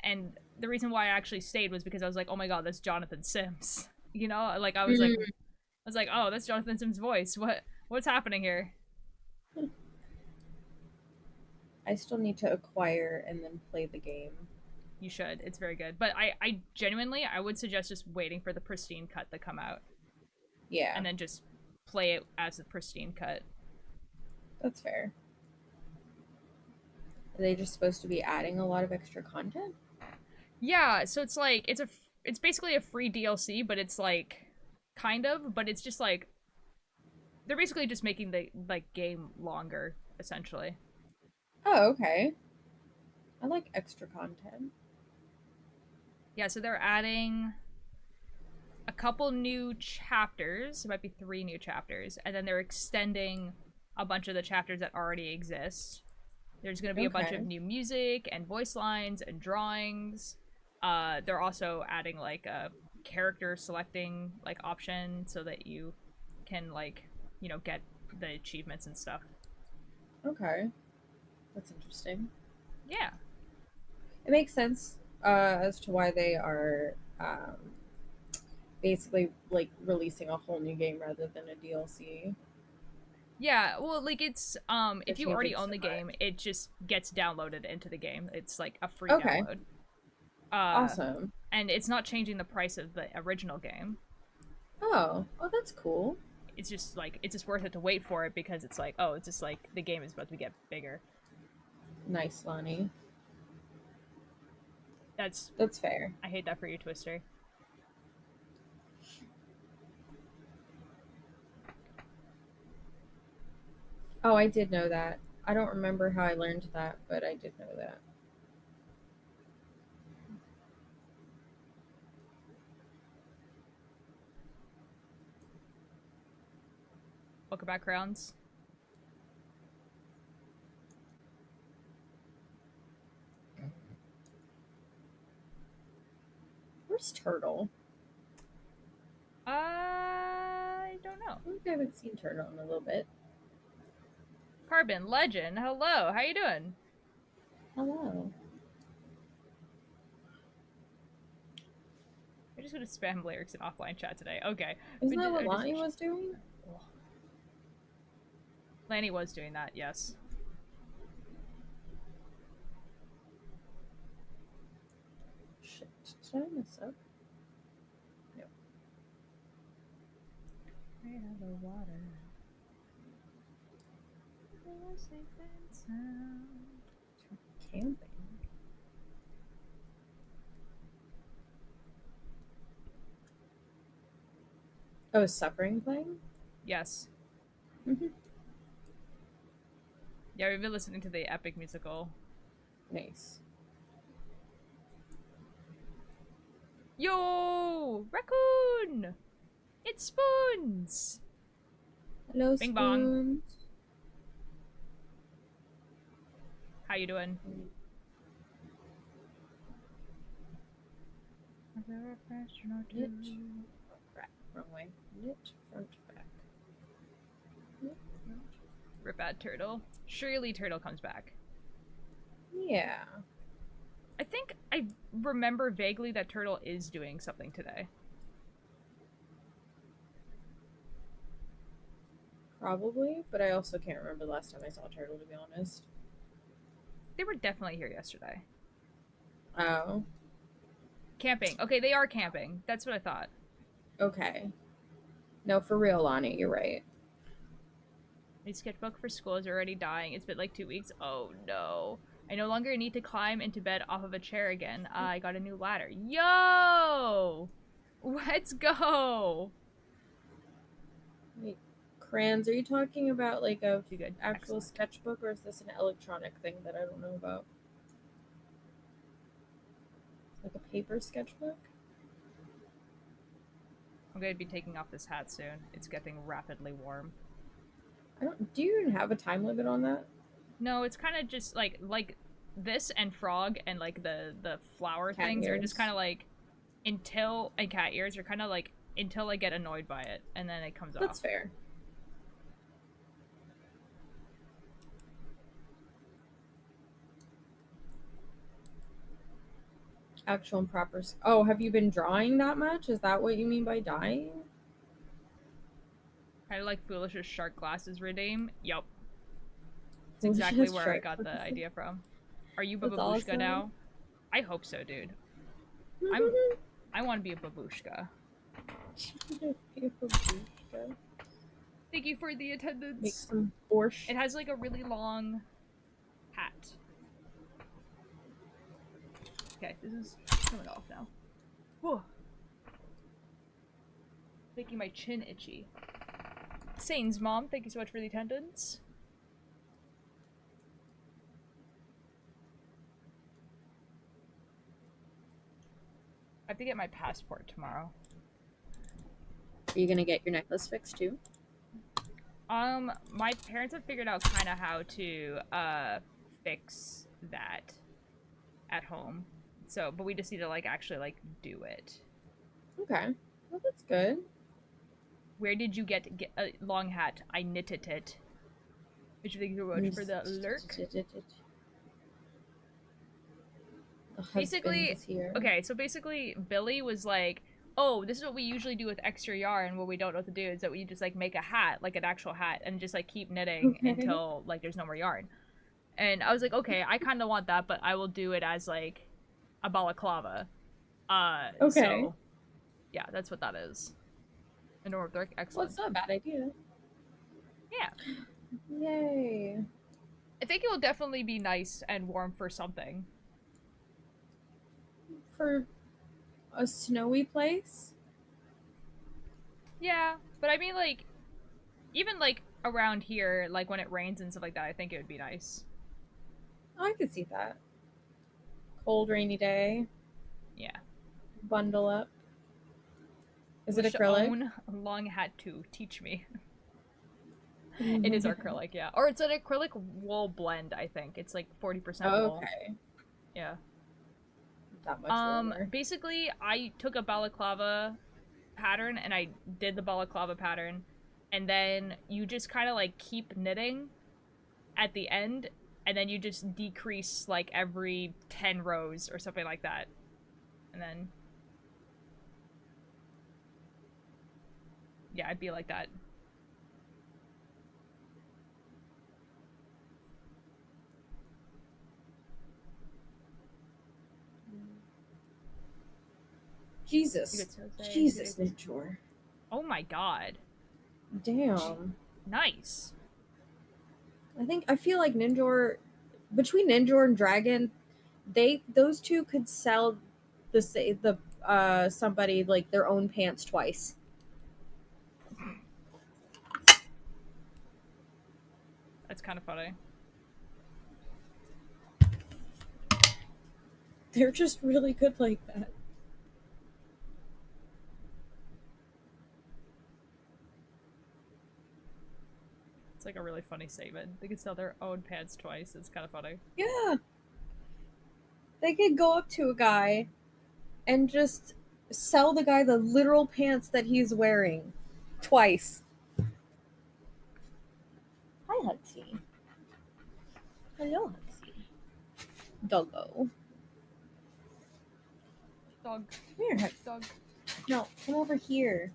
A: And the reason why I actually stayed was because I was like, oh my god, that's Jonathan Sims. You know, like I was like, oh, that's Jonathan Sims' voice. What's happening here?
F: I still need to acquire and then play the game.
A: You should. It's very good. But I genuinely, I would suggest just waiting for the pristine cut to come out
F: Yeah,
A: and then just play it as the pristine cut.
F: that's fair. Are they just supposed to be adding a lot of extra content?
A: Yeah, so it's like it's basically a free DLC, but it's like kind of, but it's just like they're basically just making the like game longer essentially.
F: Oh, okay. I like extra content.
A: Yeah, so they're adding a couple new chapters. It might be 3 new chapters, and then they're extending a bunch of the chapters that already exist. There's going to be a bunch of
F: Okay.
A: new music and voice lines and drawings. They're also adding like a character selecting like option so that you can like, you know, get the achievements and stuff.
F: Okay. That's interesting.
A: Yeah.
F: It makes sense as to why they are basically like releasing a whole new game rather than a DLC.
A: Yeah, well, like it's
F: They're
A: if you already
F: changing
A: own
F: so
A: the
F: much.
A: game, it just gets downloaded into the game. It's like a free
F: Okay.
A: download. Uh
F: Awesome.
A: and it's not changing the price of the original game.
F: Oh, that's cool.
A: It's just like it's just worth it to wait for it because it's like, oh, it's just like the game is about to get bigger.
F: Nice, Lonnie.
A: That's
F: That's fair.
A: I hate that for you, Twister.
F: Oh, I did know that. I don't remember how I learned that, but I did know that.
A: Welcome back, crowns.
F: Where's Turtle?
A: I don't know.
F: I think I haven't seen Turtle in a little bit.
A: Carbon Legend, hello. How you doing?
F: Hello.
A: We're just gonna spam lyrics in offline chat today. Okay.
F: Isn't that what Lonnie was doing?
A: Lanny was doing that, yes.
F: Shit. Did I mess up? No.
A: Right out the water.
F: Camping. Oh, is Suffering playing?
A: Yes.
F: Mm-hmm.
A: Yeah, we've been listening to the epic musical.
F: Nice.
A: Yo! Raccoon! It's Spoons!
F: Hello,
A: Bing bong.
F: Spoons.
A: How you doing?
F: Knit. Oh, crap. Wrong way. Knit front back. Knit front.
A: Rip at Turtle. Surely Turtle comes back.
F: Yeah.
A: I think I remember vaguely that Turtle is doing something today.
F: Probably, but I also can't remember the last time I saw a turtle, to be honest.
A: They were definitely here yesterday.
F: Oh,
A: Camping. Okay, they are camping. That's what I thought.
F: okay. No, for real, Lonnie, you're right.
A: My sketchbook for school is already dying. It's been like 2 weeks. Oh no. I no longer need to climb into bed off of a chair again. I got a new ladder. Yo! Let's go!
F: Wait, Crayons, are you talking about like a
A: You good?
F: actual
A: Excellent.
F: sketchbook, or is this an electronic thing that I don't know about? Like a paper sketchbook?
A: I'm gonna be taking off this hat soon. It's getting rapidly warm.
F: I don't. Do you even have a time limit on that?
A: No, it's kind of just like this and frog and like the flower
F: Cat
A: things are just
F: ears.
A: kind of like until and cat ears are kind of like until I get annoyed by it and then it comes off.
F: That's fair. Actual and proper. Oh, have you been drawing that much? Is that what you mean by dying?
A: Kind of like Foolish's shark glasses redeem. Yup. That's exactly where I got the idea from. Are you
F: That's
A: Babushka
F: awesome.
A: now? I hope so, dude. I want to be a babushka. Thank you for the attendance.
F: Make some borscht.
A: It has like a really long hat. Okay, this is coming off now. Whoa. Making my chin itchy. Sane's mom, thank you so much for the attendance. I have to get my passport tomorrow.
F: Are you gonna get your necklace fixed too?
A: My parents have figured out kind of how to fix that at home. So, but we just need to like actually like do it.
F: Okay, well that's good.
A: Where did you get a long hat? I knitted it. Which you think you much for the lurk? Basically, okay, so basically Billy was like, oh, this is what we usually do with extra yarn. What we don't know what to do is that we just like make a hat, like an actual hat, and just like keep knitting until like there's no more yarn. And I was like, okay, I kind of want that, but I will do it as like a balaclava.
F: Okay.
A: So, yeah, that's what that is. A North Dark,
F: Well,
A: excellent.
F: it's not a bad idea.
A: Yeah.
F: Yay.
A: I think it will definitely be nice and warm for something.
F: For a snowy place?
A: Yeah, but I mean, like, even like around here, like when it rains and stuff like that, I think it would be nice.
F: Oh, I could see that. Cold, rainy day.
A: Yeah.
F: Bundle up. Is it
A: Wish to
F: acrylic?
A: own a long hat too. Teach me. It is acrylic, yeah. Or it's an acrylic wool blend, I think. It's like 40% wool.
F: Okay.
A: Yeah.
F: That much warmer.
A: Basically, I took a balaclava pattern and I did the balaclava pattern, and then you just kind of like keep knitting at the end, and then you just decrease like every 10 rows or something like that. And then yeah, I'd be like that.
F: Jesus. Jesus, Ninjor.
A: Oh my god.
F: Damn.
A: Nice.
F: I feel like Ninjor, between Ninjor and Dragon, those two could sell somebody like their own pants twice.
A: That's kind of funny.
F: They're just really good like that.
A: It's like a really funny statement. They could sell their own pants twice. It's kind of funny.
F: Yeah. They could go up to a guy and just sell the guy the literal pants that he's wearing twice. Hi, Huxley. Hello, Huxley. Doggo.
A: Dog.
F: Come here, Hux.
A: Dog.
F: No, come over here.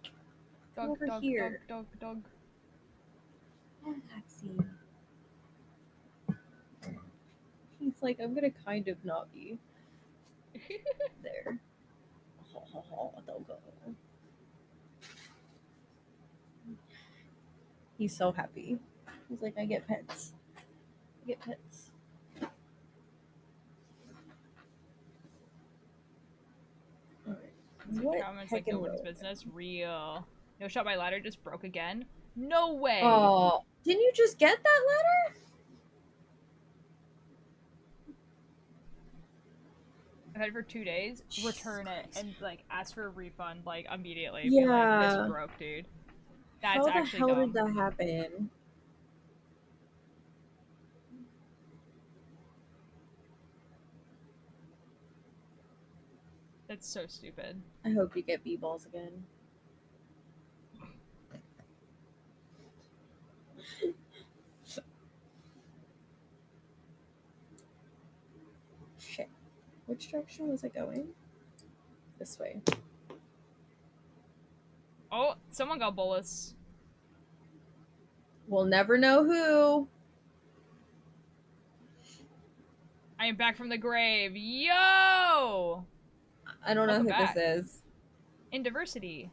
A: Dog,
F: over
A: dog,
F: here.
A: dog, dog, dog.
F: Oh, Maxie. He's like, I'm gonna kind of not be there. Don't go. He's so happy. He's like, I get pets. I get pets. Alright. What
A: Comments like
F: heckin'
A: nobody's
F: road?
A: business. Real. No shot, my ladder just broke again. No way.
F: Oh, didn't you just get that letter?
A: I've had it for 2 days. Return it and like ask for a refund like immediately. Be like,
F: Yeah.
A: this broke, dude. That's
F: How the
A: actually
F: hell
A: dumb.
F: did that happen?
A: That's so stupid.
F: I hope you get B-balls again. Shit. Which direction was it going? This way.
A: Oh, someone got bolus.
F: We'll never know who.
A: I am back from the grave. Yo!
F: I don't know
A: Welcome
F: who
A: back.
F: this is.
A: In diversity.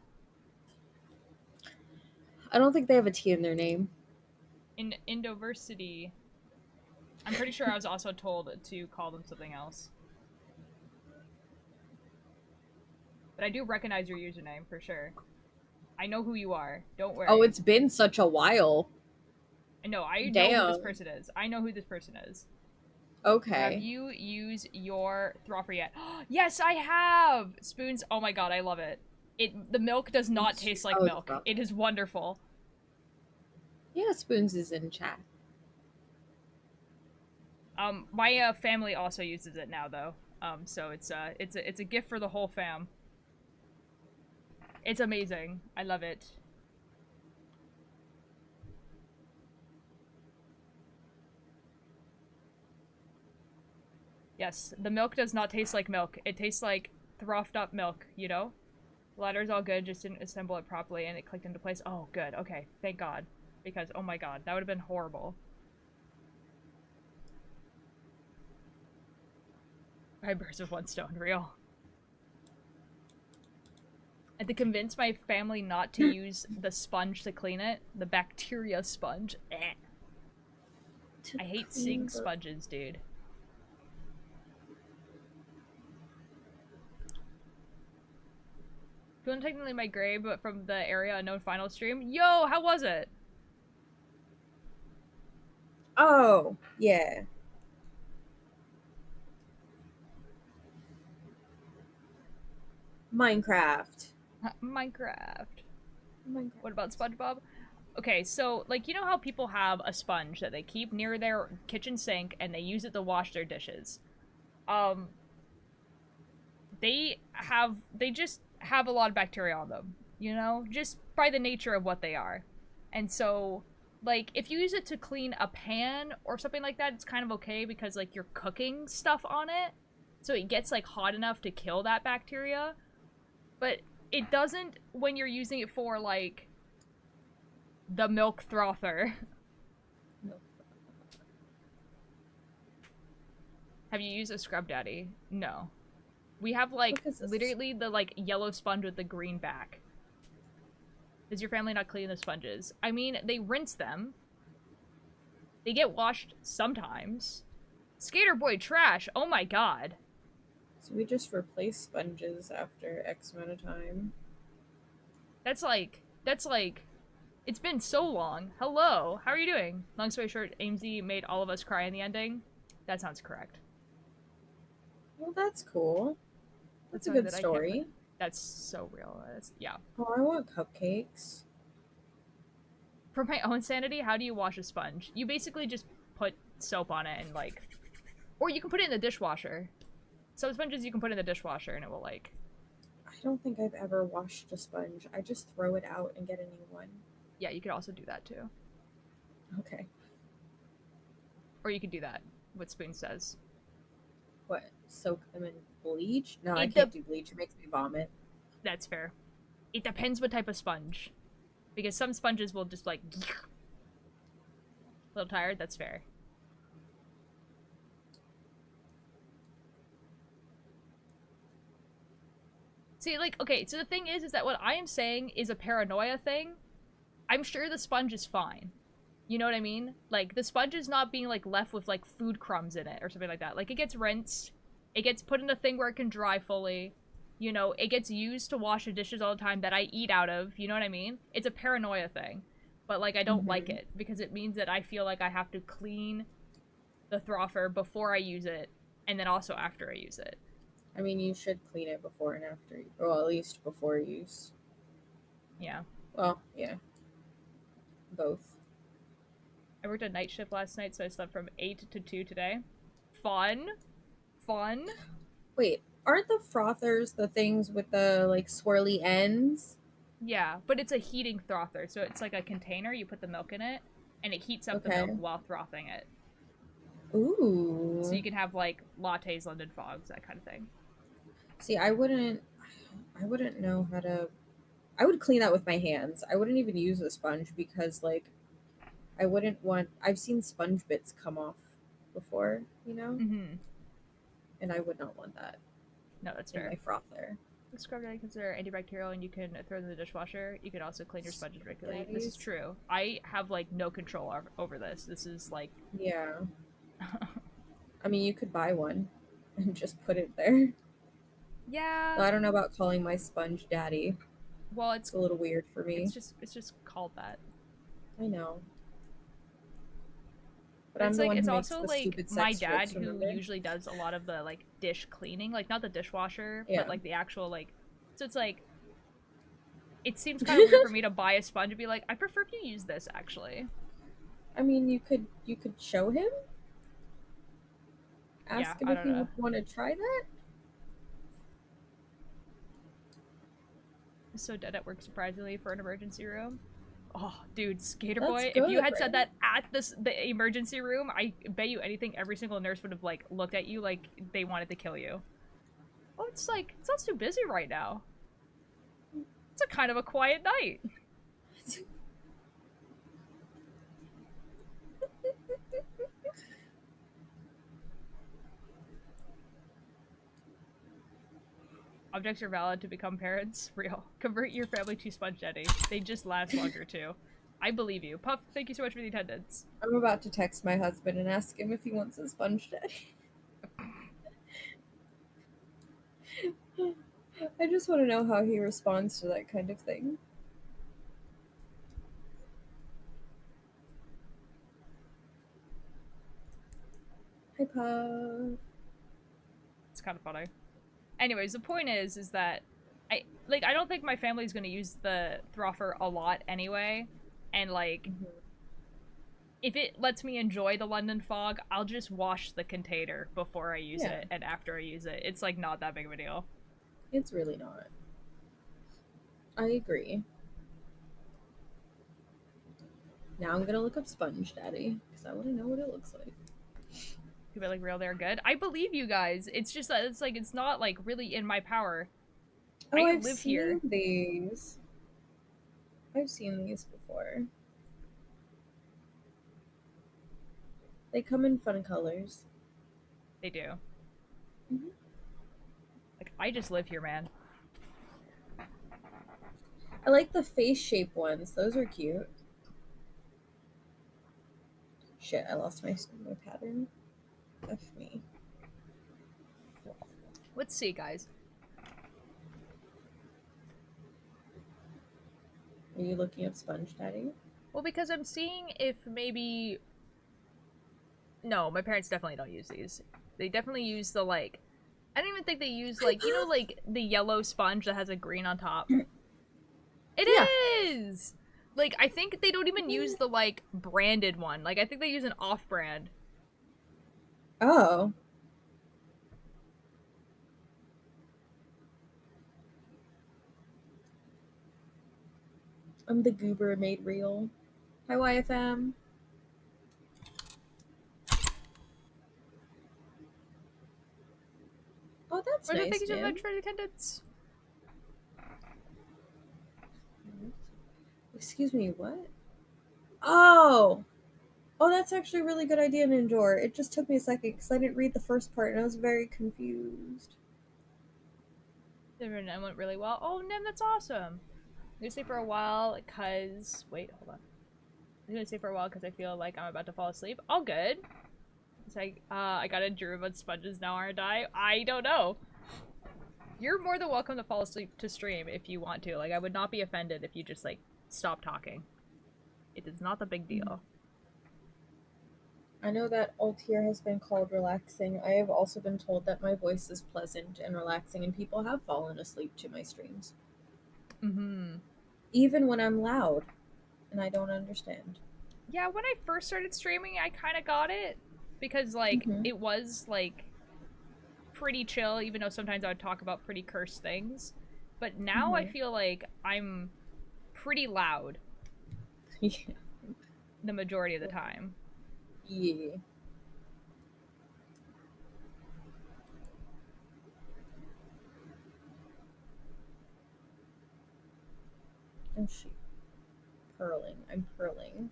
F: I don't think they have a T in their name.
A: In Indoversity. I'm pretty sure I was also told to call them something else. But I do recognize your username for sure. I know who you are. Don't worry.
F: Oh, it's been such a while.
A: No, I know
F: Damn.
A: who this person is. I know who this person is.
F: Okay.
A: Have you used your Throffer yet? Yes, I have! Spoons, oh my god, I love it. The milk does not taste like milk. It is wonderful.
F: Yeah, Spoons is in chat.
A: My family also uses it now though. So it's a gift for the whole fam. It's amazing. I love it. Yes, the milk does not taste like milk. It tastes like frothed up milk, you know? The ladder's all good, just didn't assemble it properly and it clicked into place. Oh, good. Okay, thank God. Because, oh my god, that would have been horrible. I burst with one stone, real. And to convince my family not to use the sponge to clean it, the bacteria sponge. Eh. I hate seeing sponges, dude. Feeling technically my grave, but from the area unknown final stream. Yo, how was it?
F: Oh, yeah. Minecraft.
A: Minecraft. What about SpongeBob? Okay, so, like, you know how people have a sponge that they keep near their kitchen sink and they use it to wash their dishes? They just have a lot of bacteria on them, you know? Just by the nature of what they are. And so, like, if you use it to clean a pan or something like that, it's kind of okay because, like, you're cooking stuff on it. So it gets, like, hot enough to kill that bacteria. But it doesn't when you're using it for, like, the milk frother. Have you used a scrub daddy? No. We have, like, literally the, like, yellow sponge with the green back. Does your family not clean the sponges? I mean, they rinse them. They get washed sometimes. Skater boy trash. Oh my god.
F: So we just replace sponges after X amount of time.
A: That's like, it's been so long. Hello, how are you doing? Long story short, AMZ made all of us cry in the ending. That sounds correct.
F: Well, that's cool. That's a good story.
A: That's so real. Yeah.
F: Oh, I want cupcakes.
A: For my own sanity, how do you wash a sponge? You basically just put soap on it and, like... Or you can put it in the dishwasher. Some sponges you can put in the dishwasher and it will, like...
F: I don't think I've ever washed a sponge. I just throw it out and get a new one.
A: Yeah, you could also do that, too.
F: Okay.
A: Or you could do that, what Spoon says.
F: What? Soak them in bleach? No, I can't do bleach. It makes me vomit.
A: That's fair. It depends what type of sponge. Because some sponges will just, like... A little tired? That's fair. See, like, okay, so the thing is that what I am saying is a paranoia thing. I'm sure the sponge is fine. You know what I mean? Like, the sponge is not being, like, left with, like, food crumbs in it or something like that. Like, it gets rinsed. It gets put in a thing where it can dry fully. You know, it gets used to wash the dishes all the time that I eat out of. You know what I mean? It's a paranoia thing. But, like, I don't like it because it means that I feel like I have to clean the Throffer before I use it and then also after I use it.
F: I mean, you should clean it before and after, or at least before use.
A: Yeah.
F: Well, yeah. Both.
A: I worked a night shift last night, so I slept from 8 to 2 today. Fun. Fun.
F: Wait, aren't the frothers the things with the, like, swirly ends?
A: Yeah, but it's a heating frother, so it's like a container, you put the milk in it, and it heats up the
F: Okay.
A: milk while frothing it.
F: Ooh.
A: So you can have, like, lattes, London fogs, that kind of thing.
F: See, I wouldn't know how to. I would clean that with my hands. I wouldn't even use a sponge because, like, I wouldn't want. I've seen sponge bits come off before, you know,
A: Mm-hmm.
F: and I would not want that
A: No, that's
F: in
A: fair.
F: my frother.
A: Scrub because they're antibacterial and you can throw them in the dishwasher. You can also clean your sponges regularly. This is
F: Daddies.
A: true. I have, like, no control over this. This is, like...
F: Yeah. I mean, you could buy one and just put it there.
A: Yeah.
F: Though I don't know about calling my sponge daddy.
A: Well,
F: It's a little weird for me.
A: It's just called that.
F: I know. But
A: But
F: I'm
A: it's
F: the
A: like,
F: one
A: it's
F: who makes
A: also
F: the
A: like
F: stupid
A: my
F: sex
A: dad
F: jokes,
A: who
F: remember?
A: usually does a lot of the, like, dish cleaning, like, not the dishwasher,
F: Yeah.
A: but like the actual, like, so it's like, it seems kind of weird for me to buy a sponge and be like, I prefer if you use this, actually.
F: I mean, you could show him.
A: Yeah,
F: Ask him
A: I
F: if
A: don't
F: he
A: know.
F: would want to try that.
A: So dead at work, surprisingly, for an emergency room. Oh, dude, Skater
F: That's
A: Boy, if you
F: good,
A: had said
F: right?
A: that at the emergency room, I bet you anything, every single nurse would have, like, looked at you like they wanted to kill you. Oh, it's like, it's not too busy right now. It's a kind of a quiet night. Objects are valid to become parents. Real. Convert your family to Sponge Daddy. They just last longer, too. I believe you. Puff, thank you so much for the attendance.
F: I'm about to text my husband and ask him if he wants a sponge daddy. I just want to know how he responds to that kind of thing. Hi, Puff.
A: It's kind of funny. Anyways, the point is that I don't think my family's gonna use the Throffer a lot anyway, and, like, if it lets me enjoy the London fog, I'll just wash the container before I use
F: Yeah.
A: it and after I use it. It's, like, not that big of a deal.
F: It's really not. I agree. Now I'm gonna look up Sponge Daddy because I want to know what it looks like.
A: People are like, real, they're good. I believe you guys. It's just that it's like, it's not, like, really in my power.
F: Oh,
A: I
F: I've
A: live
F: seen
A: here.
F: these. I've seen these before. They come in fun colors.
A: They do.
F: Mm-hmm.
A: Like, I just live here, man.
F: I like the face shape ones. Those are cute. Shit, I lost my pattern. F me.
A: Let's see, guys.
F: Are you looking up Sponge Daddy?
A: Well, because I'm seeing if maybe... No, my parents definitely don't use these. They definitely use the, like... I don't even think they use, like, you know, like, the yellow sponge that has a green on top? It is! Like, I think they don't even use the, like, branded one. Like, I think they use an off-brand.
F: Oh. I'm the goober made real. Hi, YFM. Oh, that's
A: Roger,
F: nice,
A: thank you so
F: man.
A: much for the attendance.
F: Excuse me, what? Oh! Oh, that's actually a really good idea, Ninjor. It just took me a second because I didn't read the first part and I was very confused.
A: That went really well. Oh, Nim, that's awesome. I'm gonna stay for a while because wait, hold on. I'm gonna stay for a while because I feel like I'm about to fall asleep. All good. So I got a dream about sponges now, aren't I? I don't know. You're more than welcome to fall asleep to stream if you want to. Like, I would not be offended if you just like stop talking. It is not a big deal.
F: I know that Altair has been called relaxing. I have also been told that my voice is pleasant and relaxing, and people have fallen asleep to my streams.
A: Mm-hmm.
F: Even when I'm loud, and I don't understand.
A: Yeah, when I first started streaming, I kind of got it because like it was like pretty chill, even though sometimes I would talk about pretty cursed things. But now I feel like I'm pretty loud
F: Yeah.
A: the majority of the time.
F: Yeah. Oh shoot. Purling. I'm purling.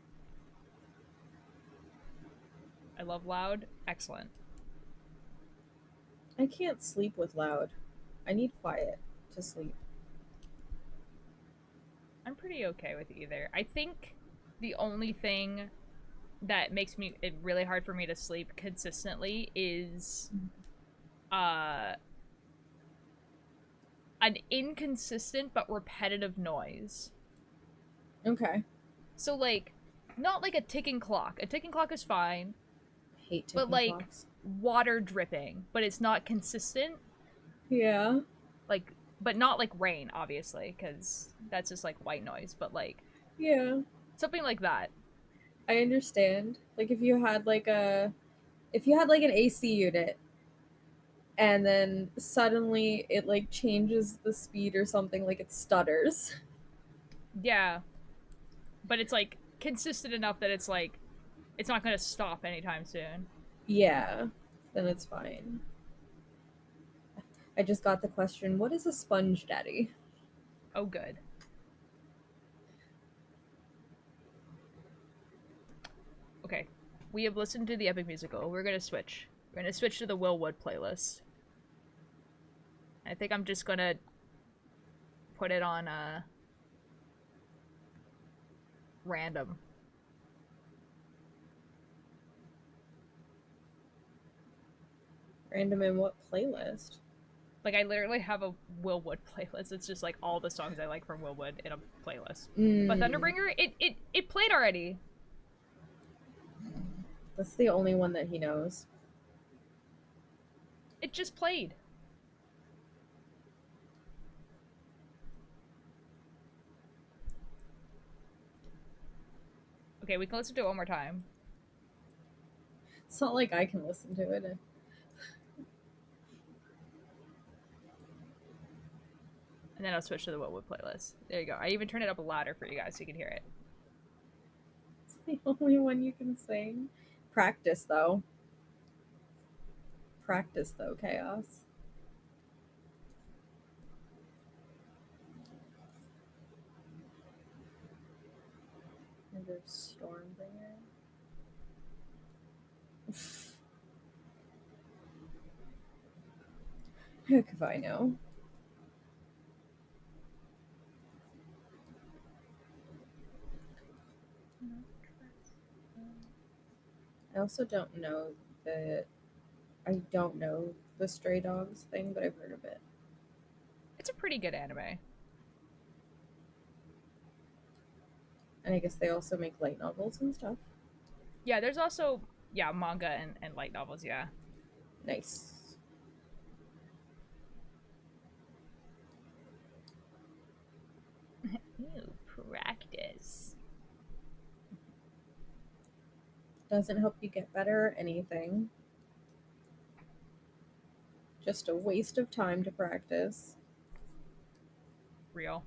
A: I love loud. Excellent.
F: I can't sleep with loud. I need quiet to sleep.
A: I'm pretty okay with either. I think the only thing that makes it really hard for me to sleep consistently is uh an inconsistent but repetitive noise.
F: Okay.
A: So like not like a ticking clock. A ticking clock is fine,
F: I hate ticking
A: but like
F: clocks.
A: water dripping, but it's not consistent.
F: Yeah.
A: Like but not like rain obviously cuz that's just like white noise, but like
F: Yeah.
A: something like that.
F: I understand. Like if you had like an AC unit and then suddenly it like changes the speed or something, like it stutters.
A: Yeah, but it's like consistent enough that it's like it's not going to stop anytime soon.
F: Yeah. Then it's fine. I just got the question, what is a sponge daddy?
A: Oh good. Okay. We have listened to the epic musical. We're going to switch. We're going to switch to the Will Wood playlist. I think I'm just going to put it on random.
F: Random in what playlist?
A: Like I literally have a Will Wood playlist. It's just like all the songs I like from Will Wood in a playlist. But Thunderbringer, it played already.
F: That's the only one that he knows.
A: It just played. Okay, we can listen to it one more time.
F: It's not like I can listen to it.
A: And then I'll switch to the Will Wood playlist. There you go. I even turned it up louder for you guys so you can hear it.
F: It's the only one you can sing. Practice though. Practice though, Chaos. Another Stormbringer. Heck if I know. I also don't know that I don't know the Stray Dogs thing, but I've heard of it.
A: It's a pretty good anime.
F: And I guess they also make light novels and stuff.
A: Yeah, there's also manga and light novels, yeah.
F: Nice.
A: Ooh, practice.
F: Doesn't help you get better or anything. Just a waste of time to practice.
A: Real.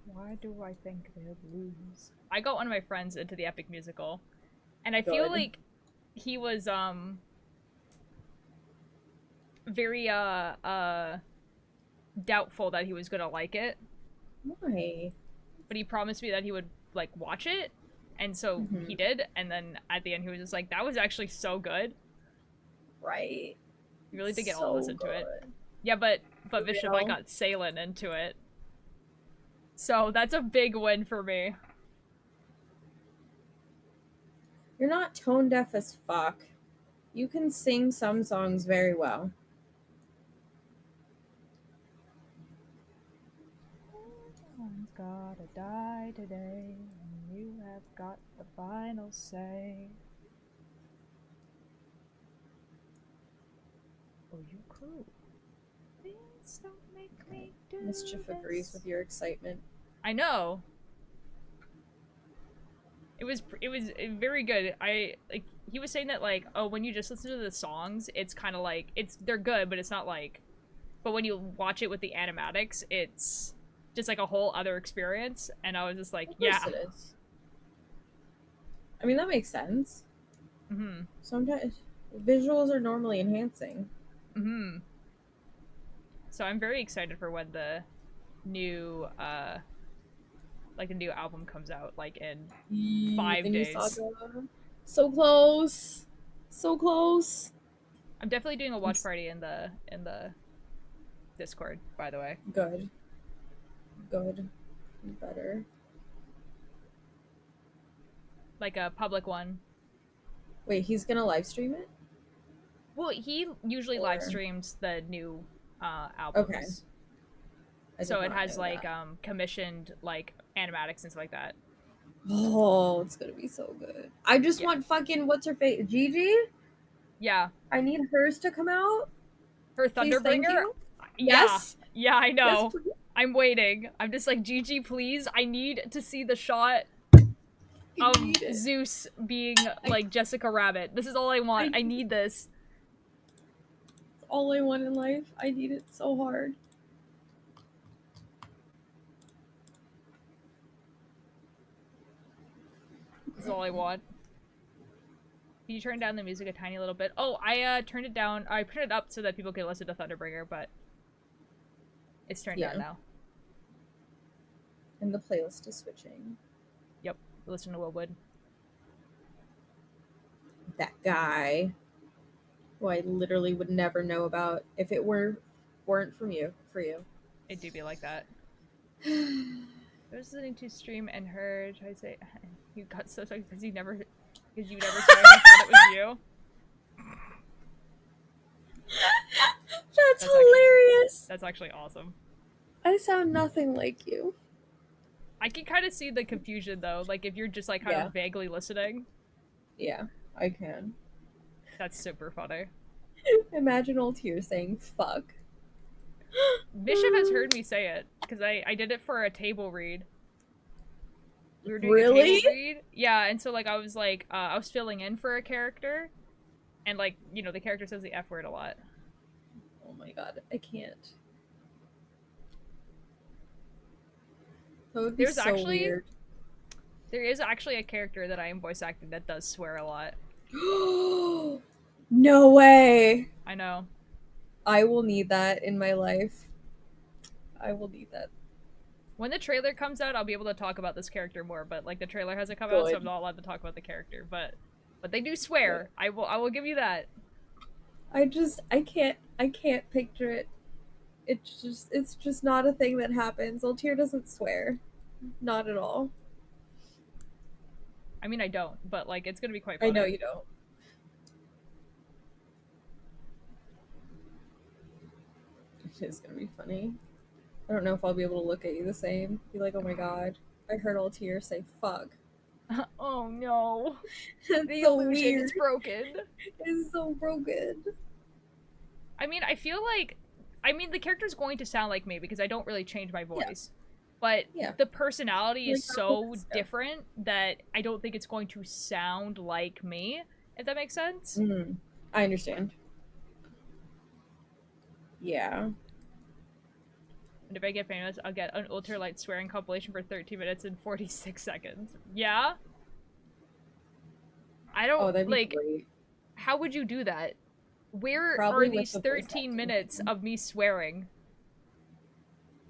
A: Why do I think they'll lose? I got one of my friends into the epic musical, and I feel like he was very doubtful that he was gonna like it.
F: Why?
A: But he promised me that he would like watch it, and so he did. And then at the end, he was just like, "That was actually so good."
F: Right.
A: He really did get all of us
F: So
A: into it.
F: good.
A: Yeah, but
F: For
A: Bishop, I
F: real?
A: got Salen into it, so that's a big win for me.
F: You're not tone deaf as fuck. You can sing some songs very well.
A: Someone's gotta die today, and you have got the final say. Oh, you cool. Please don't make me do
F: Mischief
A: this.
F: agrees with your excitement.
A: I know. It was very good. I like he was saying that like, oh, when you just listen to the songs, it's kind of like they're good, but it's not like. But when you watch it with the animatics, it's just like a whole other experience. And I was just like,
F: Of
A: yeah.
F: course it is. I mean, that makes sense.
A: Mm-hmm.
F: Sometimes visuals are normally enhancing.
A: Mm-hmm. So I'm very excited for when the new like a new album comes out, like in
F: The
A: 5
F: new
A: days.
F: saga. So close. So close.
A: I'm definitely doing a watch party in the Discord, by the way.
F: Good. Good. Better.
A: Like a public one.
F: Wait, he's gonna live stream it?
A: Well, he usually live
F: Or-
A: streams the new albums.
F: Okay. I did
A: So it
F: not
A: has
F: know
A: like
F: that.
A: commissioned like animatics and stuff like that.
F: Oh, it's gonna be so good. I just
A: Yeah.
F: want fucking what's her face? Gigi?
A: Yeah.
F: I need hers to come out.
A: Her
F: Please, thank
A: Thunderbringer?
F: you.
A: Yeah.
F: Yes.
A: Yeah, I know.
F: Yes, please.
A: I'm waiting. I'm just like, Gigi, please. I need to see the shot
F: I
A: of
F: need it.
A: Zeus being like Jessica Rabbit. This is all I want. I need this.
F: It's all I want in life. I need it so hard.
A: This is all I want. Can you turn down the music a tiny little bit? Oh, I turned it down. I put it up so that people can listen to Thunderbringer, but it's turned down now.
F: And the playlist is switching.
A: Yep, listen to Willwood.
F: That guy, who I literally would never know about if it weren't from you. For you.
A: It do be like that. I was listening to stream and heard. I say you got so sorry because you never swear you thought it was you.
F: That's hilarious.
A: That's actually awesome.
F: I sound nothing like you.
A: I can kind of see the confusion though, like if you're just like kind of vaguely listening.
F: Yeah, I can.
A: That's super funny.
F: Imagine old tears saying fuck.
A: Bishop has heard me say it because I did it for a table read. We were doing
F: Really?
A: a table read, yeah, and so like I was filling in for a character, and like you know the character says the F word a lot.
F: Oh my god, I can't. That would be
A: There's
F: so
A: actually
F: weird.
A: there is actually a character that I am voice acting that does swear a lot.
F: No way.
A: I know.
F: I will need that in my life. I will need that.
A: When the trailer comes out, I'll be able to talk about this character more, but like the trailer hasn't come out, so I'm not allowed to talk about the character. But they do swear. Good. I will give you that.
F: I can't picture it. It's just not a thing that happens. Altair doesn't swear. Not at all.
A: I mean I don't, but like it's gonna be quite funny.
F: I know you don't. It is gonna be funny. I don't know if I'll be able to look at you the same. Be like, oh my god, I heard Altair say fuck.
A: Oh no.
F: The so illusion weird.
A: It's broken.
F: It's so broken.
A: I mean, I feel like the character's going to sound like me because I don't really change my voice. Yeah. But the personality is so different that I don't think it's going to sound like me, if that makes sense.
F: Mm, I understand. Yeah.
A: And if I get famous, I'll get an ultralight swearing compilation for 13 minutes and 46 seconds. Yeah? I don't,
F: that'd be
A: like,
F: great.
A: How would you do that? Where
F: Probably
A: are these 13 minutes of me swearing?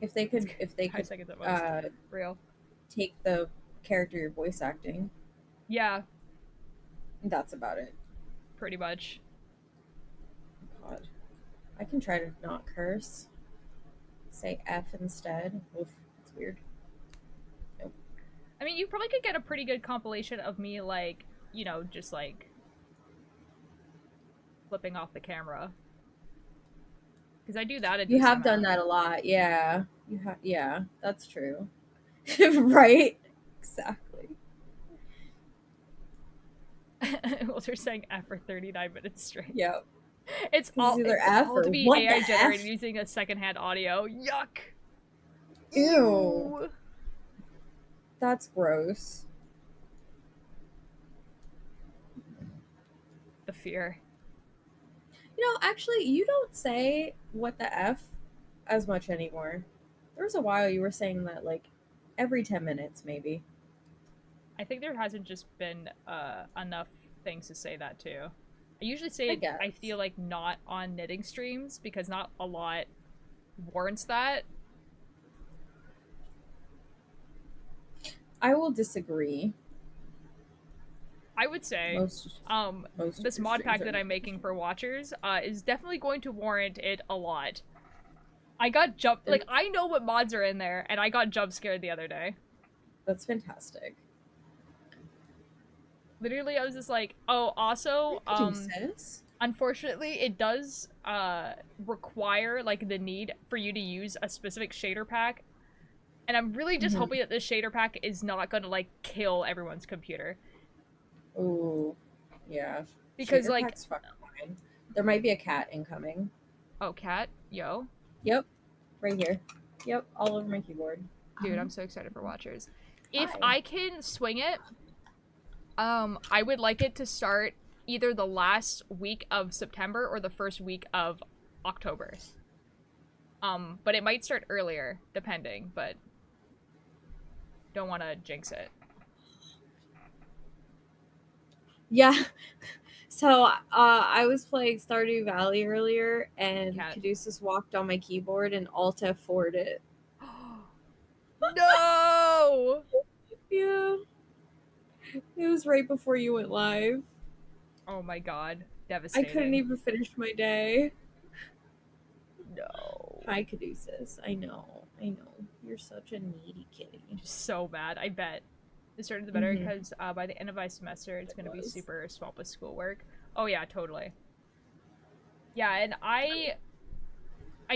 F: If they could,
A: 5 seconds at most. Real.
F: Take the character you're voice acting.
A: Yeah.
F: That's about it.
A: Pretty much.
F: God. I can try to not curse. Say F instead. Oof, it's weird. Nope.
A: I mean, you probably could get a pretty good compilation of me, like, you know, just like flipping off the camera. Because I do that.
F: You have done that a lot, yeah. Yeah, that's true. Right? Exactly.
A: Walter's saying F for 39 minutes straight.
F: Yep.
A: It's all to be
F: what
A: AI
F: the
A: generated
F: F?
A: using a secondhand audio. Yuck.
F: Ew. That's gross.
A: The fear.
F: You know, actually, you don't say what the F as much anymore. There was a while you were saying that like every 10 minutes, maybe.
A: I think there hasn't just been enough things to say that too. I usually say it, I feel like not on knitting streams because not a lot warrants that.
F: I will disagree.
A: I would say this mod pack that I'm making for watchers is definitely going to warrant it a lot. I got I know what mods are in there, and I got jump scared the other day.
F: That's fantastic.
A: Literally, I was just like, oh, also, unfortunately, it does require, like, the need for you to use a specific shader pack. And I'm really just hoping that this shader pack is not gonna, like, kill everyone's computer.
F: Ooh. Yeah.
A: Because,
F: shader
A: like...
F: pack's fucking fine. There might be a cat incoming.
A: Oh, cat? Yo?
F: Yep. Right here. Yep, all over my keyboard.
A: Dude, I'm so excited for watchers. If I can swing it, I would like it to start either the last week of September or the first week of October. But it might start earlier, depending, but don't want to jinx it.
F: Yeah. So, I was playing Stardew Valley earlier, and Caduceus walked on my keyboard and Alt F4'd it.
A: No!
F: Yeah. It was right before you went live.
A: Oh my god. Devastating.
F: I couldn't even finish my day.
A: No.
F: Hi, Caduceus. I know. You're such a needy kitty.
A: Just so bad. I bet. The sooner the better, because by the end of my semester, it's going to be super swamped with schoolwork. Oh yeah, totally. Yeah, and I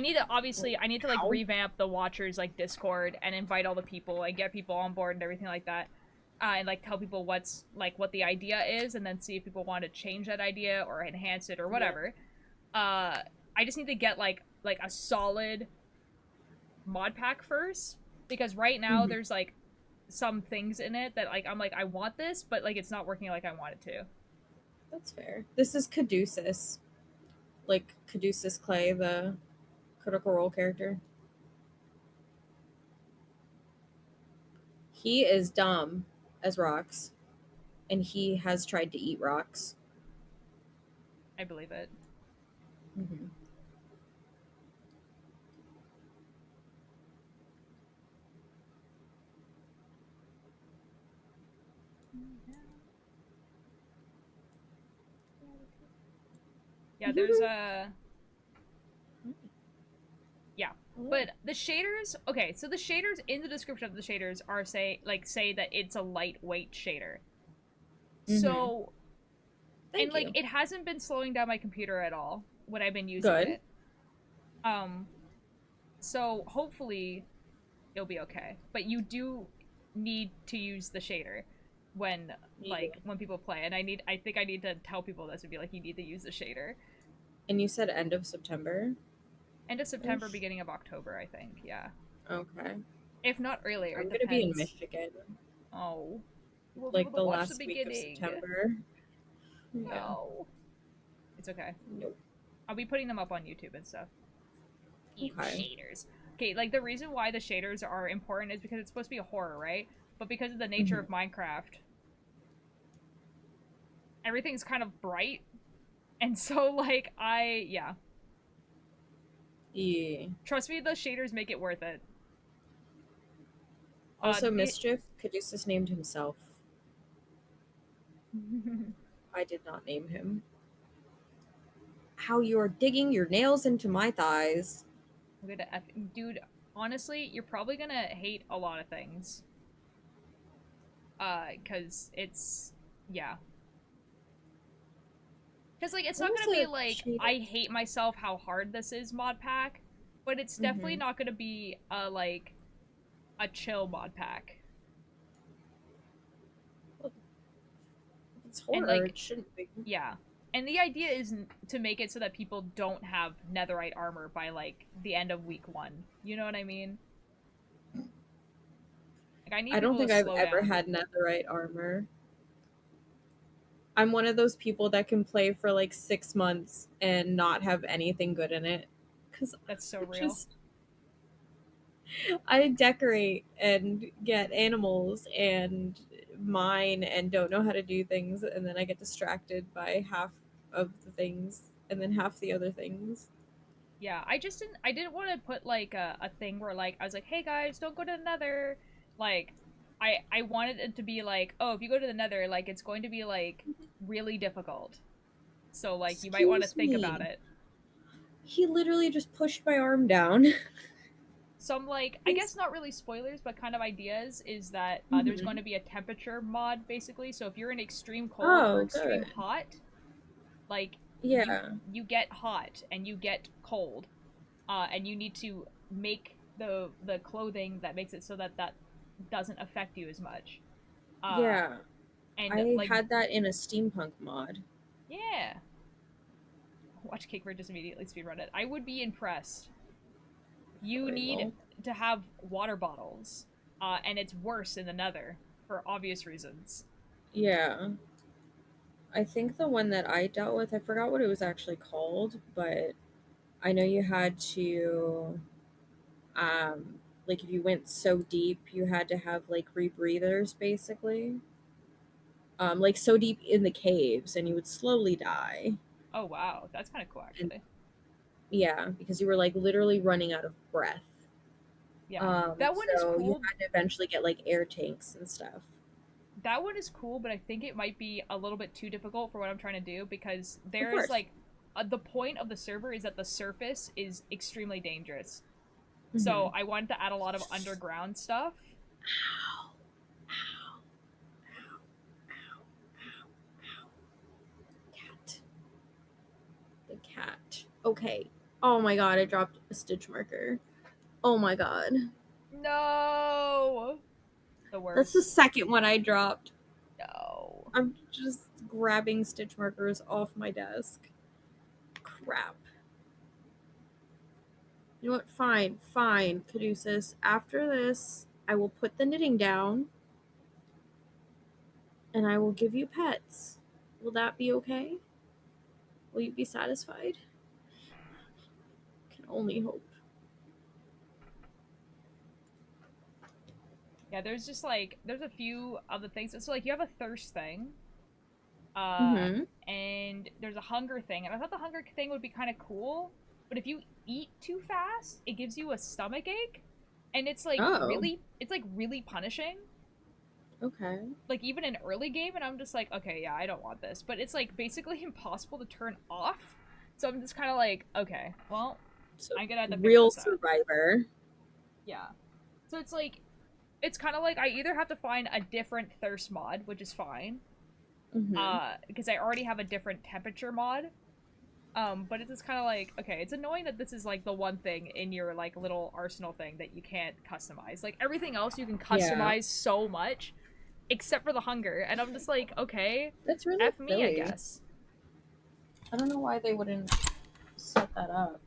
A: need to, obviously, like, revamp the Watchers, like, Discord and invite all the people and get people on board and everything like that. And, like, tell people what the idea is, and then see if people want to change that idea or enhance it or whatever. Yeah. I just need to get, like a solid mod pack first, because right now there's, like, some things in it that, like, I'm like, I want this, but, like, it's not working like I want it to.
F: That's fair. This is Caduceus. Like, Caduceus Clay, the Critical Role character. He is dumb as rocks, and he has tried to eat rocks.
A: I believe it. Yeah, there's a... Yeah. But the shaders... Okay, so the shaders in the description of the shaders are say that it's a lightweight shader. So...
F: Thank you.
A: it hasn't been slowing down my computer at all when I've been using it. So hopefully it'll be okay. But you do need to use the shader when people play. And I think I need to tell people this and be like, you need to use the shader.
F: And you said end of September?
A: End of September, beginning of October, I think, yeah.
F: Okay.
A: If not earlier,
F: I'm gonna be in Michigan.
A: Oh.
F: We'll like the last week of September.
A: No. It's okay.
F: Nope.
A: I'll be putting them up on YouTube and stuff. Shaders. Okay, like, the reason why the shaders are important is because it's supposed to be a horror, right? But because of the nature of Minecraft, everything's kind of bright. And so, like, yeah.
F: Yeah.
A: Trust me, the shaders make it worth it.
F: Also, Mischief, Caduceus named himself. I did not name him. How you're digging your nails into my thighs.
A: I'm gonna dude, honestly, you're probably gonna hate a lot of things. Cause it's, yeah. Cause, like, it's
F: What
A: not
F: was
A: gonna be
F: a
A: like,
F: cheater?
A: I hate myself how hard this is mod pack, but it's definitely not gonna be, like, a chill mod pack.
F: It's
A: And,
F: horror.
A: like,
F: It shouldn't be.
A: yeah. And the idea is to make it so that people don't have netherite armor by, like, the end of week 1. You know what I mean? Like, I need
F: I don't
A: people
F: think
A: to
F: I've
A: slow
F: ever
A: down.
F: had netherite armor. I'm one of those people that can play for like 6 months and not have anything good in it. Because
A: That's so
F: I
A: real.
F: I decorate and get animals and mine and don't know how to do things, and then I get distracted by half of the things and then half the other things.
A: Yeah, I didn't want to put like a thing where like I was like, hey guys, don't go to the nether. Like I wanted it to be like, oh, if you go to the nether, like it's going to be like really difficult. So like you might want to
F: Excuse
A: think about
F: me.
A: it.
F: He literally just pushed my arm down.
A: Some like I guess not really spoilers, but kind of ideas is that there's going
F: Mhm.
A: to be a temperature mod basically. So if you're in extreme cold or
F: Oh,
A: extreme
F: good.
A: hot, like
F: Yeah.
A: you get hot and you get cold, and you need to make the clothing that makes it so that that doesn't affect you as much. Uh,
F: Yeah.
A: and
F: I
A: like
F: had that in a steampunk mod.
A: yeah, watch Cakever just immediately speedrun it. I would be impressed. You
F: I
A: need
F: will.
A: to have water bottles, and it's worse in the Nether for obvious reasons.
F: Yeah. I think the one that I dealt with, I forgot what it was actually called, but I know you had to like if you went so deep, you had to have like rebreathers basically. Like so deep in the caves and you would slowly die.
A: Oh wow, that's kind of cool
F: And
A: actually.
F: yeah, because you were like literally running out of breath.
A: Yeah, that one is
F: So you
A: cool.
F: had to eventually get like air tanks and stuff.
A: That one is cool, but I think it might be a little bit too difficult for what I'm trying to do because
F: Of
A: there is
F: course.
A: like the point of the server is that the surface is extremely dangerous.
F: Hmm.
A: So I wanted to add a lot of underground stuff.
F: Ow, ow, ow, ow, ow, ow. Cat. The cat. Okay. Oh my god, I dropped a stitch marker. Oh my god.
A: No, the
F: That's the
A: worst.
F: second one I dropped.
A: No.
F: I'm just grabbing stitch markers off my desk. Crap. You know what? Fine, fine, Caduceus. After this, I will put the knitting down and I will give you pets. Will that be okay? Will you be satisfied? Can only hope.
A: Yeah, there's just like there's a few of the things. So like you have a thirst thing, uh,
F: Mm-hmm.
A: and there's a hunger thing, and I thought the hunger thing would be kind of cool, but if you eat too fast, it gives you a stomach ache, and
F: Oh,
A: it's like really punishing.
F: okay.
A: Like even in early game, and I'm just like, okay, yeah, I don't want this, but it's like basically impossible to turn off. So I'm just kind of like, okay, well,
F: So,
A: I'm gonna have to figure
F: real
A: this out.
F: survivor.
A: Yeah. So it's like it's kind of like I either have to find a different thirst mod, which is fine,
F: Mm-hmm.
A: because I already have a different temperature mod. But it's just kind of like, okay, it's annoying that this is like the one thing in your like little arsenal thing that you can't customize. Like everything else you can
F: Yeah.
A: customize so much, except for the hunger, and I'm just like, okay,
F: That's really
A: f me, I
F: silly.
A: guess.
F: I don't know why they wouldn't set that up.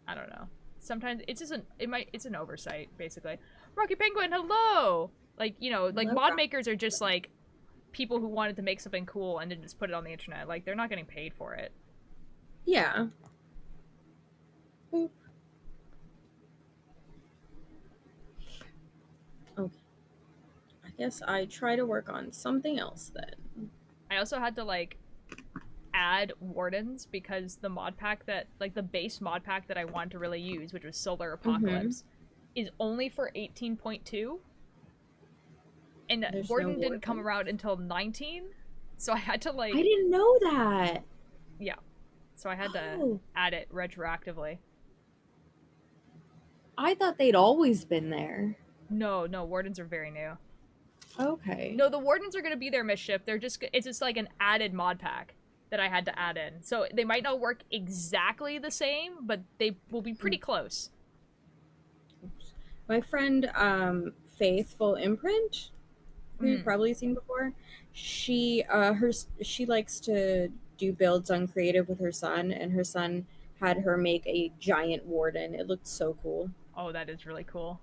A: I don't know. Sometimes it's just it's an oversight basically. Rocky Penguin, hello. Like like
F: Hello,
A: mod
F: Rock.
A: makers are just like people who wanted to make something cool and then just put it on the internet. Like they're not getting paid for it.
F: Yeah. Boop. Okay. I guess I try to work on something else then.
A: I also had to like add wardens because the mod pack that like the base mod pack that I wanted to really use, which was Solar
F: Mm-hmm.
A: Apocalypse, is only for 18.2. And
F: There's
A: Warden
F: no
A: didn't come
F: warden?
A: around until 19, so I had to like
F: I didn't know that.
A: yeah. So I had to
F: Oh,
A: add it retroactively.
F: I thought they'd always been there.
A: No, wardens are very new.
F: Okay.
A: No, the wardens are going to be there, Mischief. It's just like an added mod pack that I had to add in. So they might not work exactly the same, but they will be pretty close.
F: My friend Faithful Imprint, who you've
A: Mhm.
F: probably seen before, she likes to do builds on creative with her son, and her son had her make a giant warden. It looked so cool
A: Oh, that is really cool.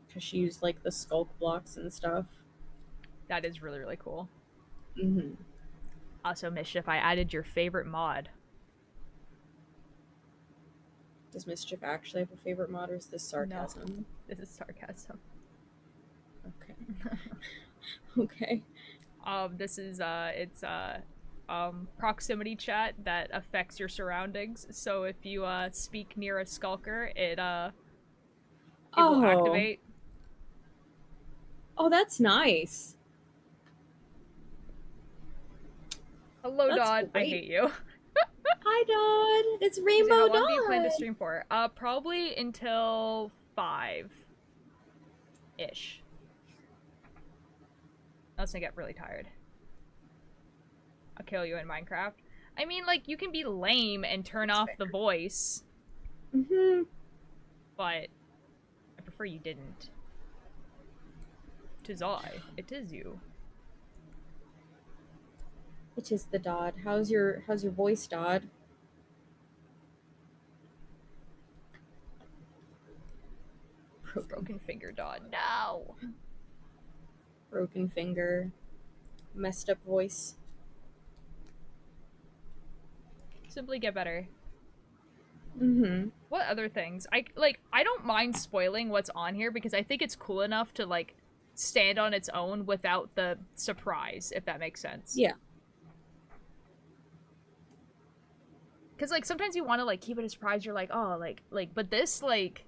F: because she used like the skulk blocks and stuff.
A: That is really, really cool.
F: Mm-hmm.
A: Also, Mischief, I added your favorite mod.
F: Does Mischief actually have a favorite mod, or is this sarcasm?
A: No, this is sarcasm.
F: Okay. Okay.
A: This is it's proximity chat that affects your surroundings. So if you speak near a skulker, it will
F: Oh.
A: activate.
F: Oh, that's nice.
A: Hello,
F: That's
A: Dodd. I
F: great.
A: hate you.
F: Hi, Dodd. It's
A: So
F: Rainbow
A: how
F: Dawn.
A: long do you plan to stream for? Probably until 5-ish. Unless I get really tired. I'll kill you in Minecraft. I mean, like, you can be lame and turn off the voice,
F: Mm-hmm.
A: but I prefer you didn't. 'Tis I. It is you.
F: It is the Dodd. How's your voice, Dodd?
A: Broken finger, Dodd. No!
F: Broken finger. Messed up voice.
A: Simply get better.
F: Mm-hmm.
A: What other things? I don't mind spoiling what's on here because I think it's cool enough to, like, stand on its own without the surprise, if that makes sense.
F: Yeah.
A: Because, like, sometimes you want to, like, keep it a surprise. You're like, oh, but this, like,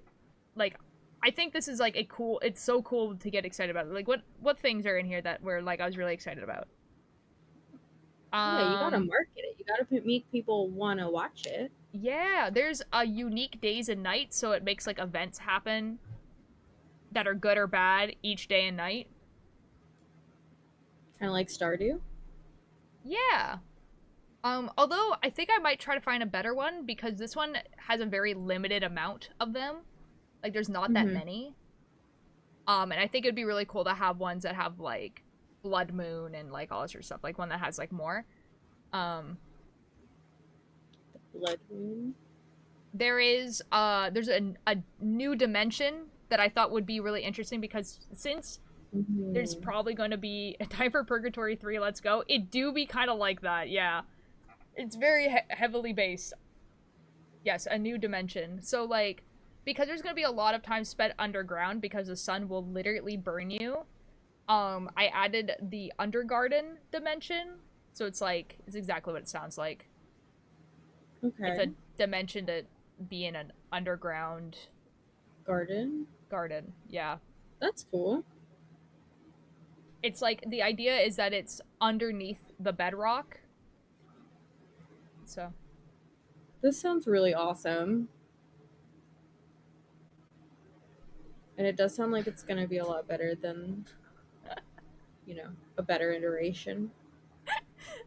A: I think this is, like, it's so cool to get excited about. Like, what things are in here that were, like, I was really excited about?
F: Yeah, you gotta market it. You gotta make people want to watch it.
A: Yeah, there's a unique days and nights, so it makes, like, events happen that are good or bad each day and night.
F: Kind of like Stardew.
A: Yeah. Although I think I might try to find a better one because this one has a very limited amount of them. Like, there's not that many. And I think it'd be really cool to have ones that have, like, blood moon and, like, all this sort of stuff. Like, one that has, like, more.
F: The blood moon.
A: There's a new dimension that I thought would be really interesting because since there's probably going to be a time for Purgatory 3, let's go, it do be kind of like that, yeah. It's very heavily based. Yes, a new dimension. So, like, because there's going to be a lot of time spent underground because the sun will literally burn you, I added the Undergarden dimension. So it's like, it's exactly what it sounds like.
F: Okay.
A: It's a dimension to be in an underground
F: garden.
A: Yeah.
F: That's cool.
A: It's like, the idea is that it's underneath the bedrock. So.
F: This sounds really awesome. And it does sound like it's going to be a lot better than, you know, a better iteration.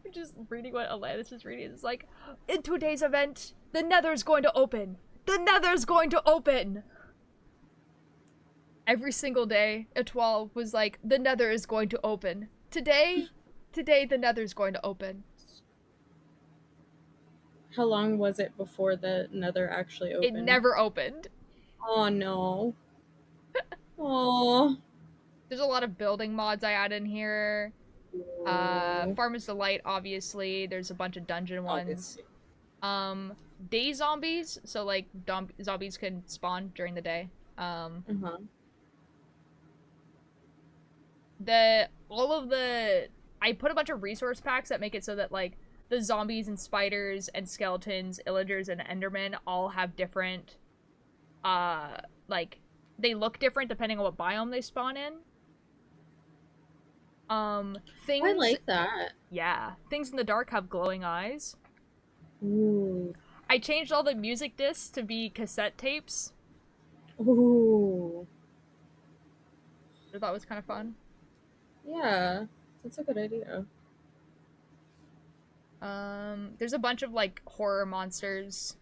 A: I'm just reading what Alanis is reading. It's like, in today's event, the Nether's going to open. The Nether's going to open! Every single day, Etoile was like, the Nether is going to open. Today, the Nether's going to open.
F: How long was it before the Nether actually opened?
A: It never opened.
F: Oh, no. Oh.
A: There's a lot of building mods I add in here. Farmers Delight, obviously. There's a bunch of dungeon ones.
F: Obviously.
A: Day zombies, so, like, zombies can spawn during the day. I put a bunch of resource packs that make it so that, like, the zombies and spiders and skeletons, illagers and endermen all have different, like, they look different depending on what biome they spawn in. Things
F: I like that.
A: yeah, things in the dark have glowing eyes.
F: Ooh.
A: I changed all the music discs to be cassette tapes.
F: Ooh.
A: I thought it was kind of fun.
F: Yeah, that's a good idea.
A: There's a bunch of like horror monsters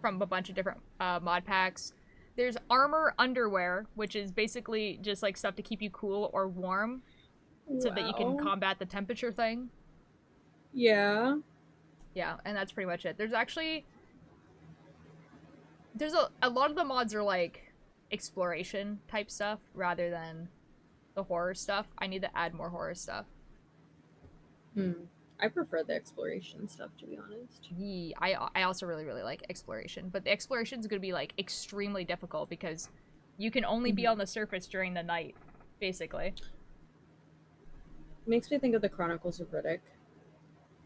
A: from a bunch of different mod packs. There's armor underwear, which is basically just like stuff to keep you cool or warm so that you can
F: Wow.
A: combat the temperature thing.
F: Yeah.
A: Yeah, and that's pretty much it. There's a lot of the mods are like exploration type stuff rather than the horror stuff. I need to add more horror stuff.
F: Hmm. I prefer the exploration stuff, to be honest.
A: I also really like exploration, but the exploration is going to be like extremely difficult because you can only be on the surface during the night, basically.
F: Makes me think of the Chronicles of Riddick.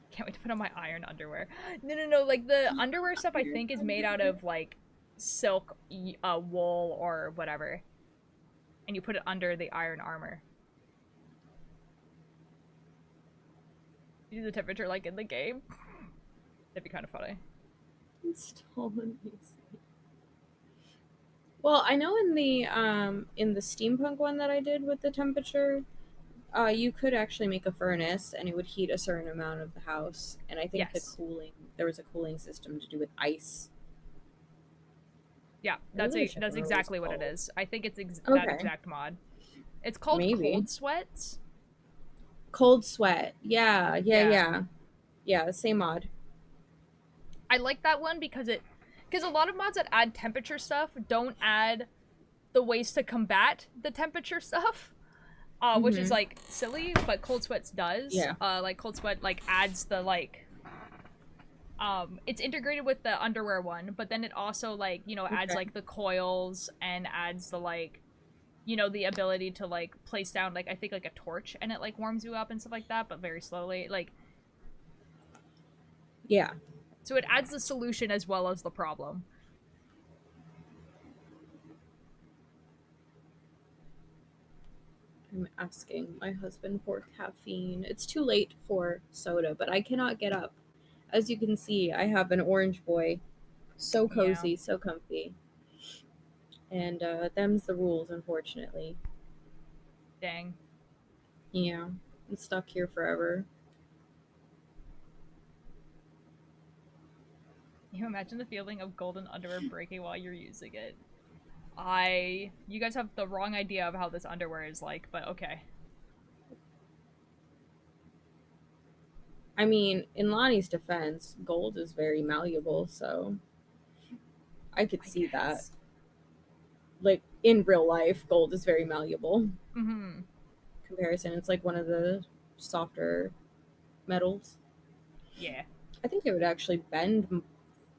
A: Can't wait to put on my iron underwear. No. Like the underwear stuff, I think is made out of like silk, wool or whatever, and you put it under the iron armor. You do the temperature like in the game. That'd be kind of funny.
F: It's so amazing. Well, I know in the steampunk one that I did with the temperature, you could actually make a furnace and it would heat a certain amount of the house. And I think
A: Yes.
F: there was a cooling system to do with ice.
A: Yeah,
F: I really wish I
A: that's
F: remember what it was
A: exactly what it
F: called.
A: is. I think it's that
F: Okay,
A: exact mod. It's called
F: maybe.
A: Cold Sweats.
F: Cold sweat.
A: Yeah.
F: Yeah, same mod.
A: I like that one because a lot of mods that add temperature stuff don't add the ways to combat the temperature stuff. Which is like silly, but Cold Sweats does.
F: Yeah.
A: Like Cold Sweat like adds the like it's integrated with the underwear one, but then it also like, adds
F: Okay.
A: like the coils and adds the like the ability to like place down like I think like a torch and it like warms you up and stuff like that, but very slowly. Like
F: Yeah.
A: so it adds the solution as well as the problem.
F: I'm asking my husband for caffeine. It's too late for soda, but I cannot get up. As you can see, I have an orange boy. So
A: Yeah.
F: cozy, so comfy. And them's the rules, unfortunately.
A: Dang.
F: Yeah. I'm stuck here forever.
A: Can you imagine the feeling of golden underwear breaking while you're using it? You guys have the wrong idea of how this underwear is like, but okay.
F: I mean, in Lonnie's defense, gold is very malleable, so I could
A: I
F: see that.
A: guess.
F: Like in real life, gold is very malleable.
A: Mm-hmm.
F: Comparison, it's like one of the softer metals.
A: Yeah.
F: I think it would actually bend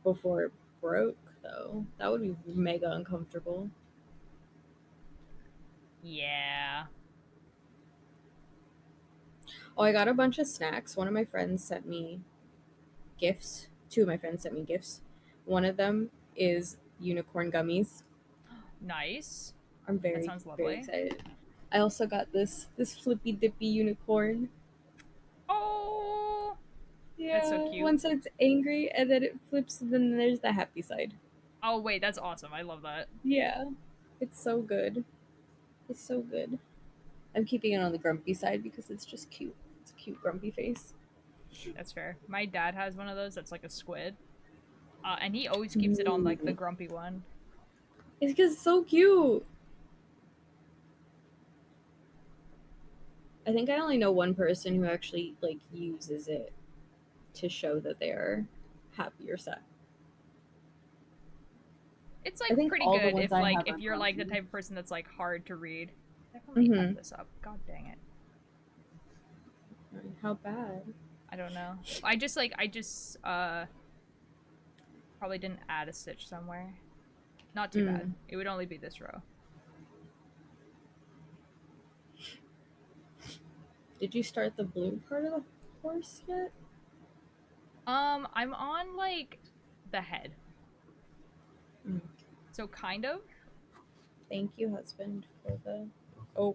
F: before it broke, though. That would be mega uncomfortable.
A: Yeah.
F: Oh, I got a bunch of snacks. One of my friends sent me gifts. Two of my friends sent me gifts. One of them is unicorn gummies.
A: Nice.
F: I'm
A: That
F: very
A: sounds
F: very
A: lovely.
F: excited. I also got this flippy dippy unicorn.
A: Oh, that's so
F: Yeah,
A: cute.
F: one side's angry and then it flips and then there's the happy side.
A: Oh wait, that's awesome. I love that.
F: Yeah. It's so good. It's so good. I'm keeping it on the grumpy side because it's just cute. It's a cute grumpy face.
A: That's fair. My dad has one of those that's like a squid. And he always keeps it on like the
F: Ooh.
A: grumpy one.
F: It's just so cute. I think I only know one person who actually like uses it to show that they are happy or sad.
A: It's
F: I
A: like
F: think
A: pretty
F: all the
A: good
F: ones
A: if
F: I
A: like
F: have
A: if
F: are
A: you're like the
F: grumpy.
A: type of person that's like hard to read. Definitely F
F: Mm-hmm.
A: this up. God dang it.
F: How bad?
A: I don't know. I just probably didn't add a stitch somewhere. Not too bad.
F: Mm.
A: It would only be this row.
F: Did you start the blue part of the horse yet?
A: I'm on like the head.
F: Mm.
A: So kind of.
F: Thank you, husband, for the. Oh,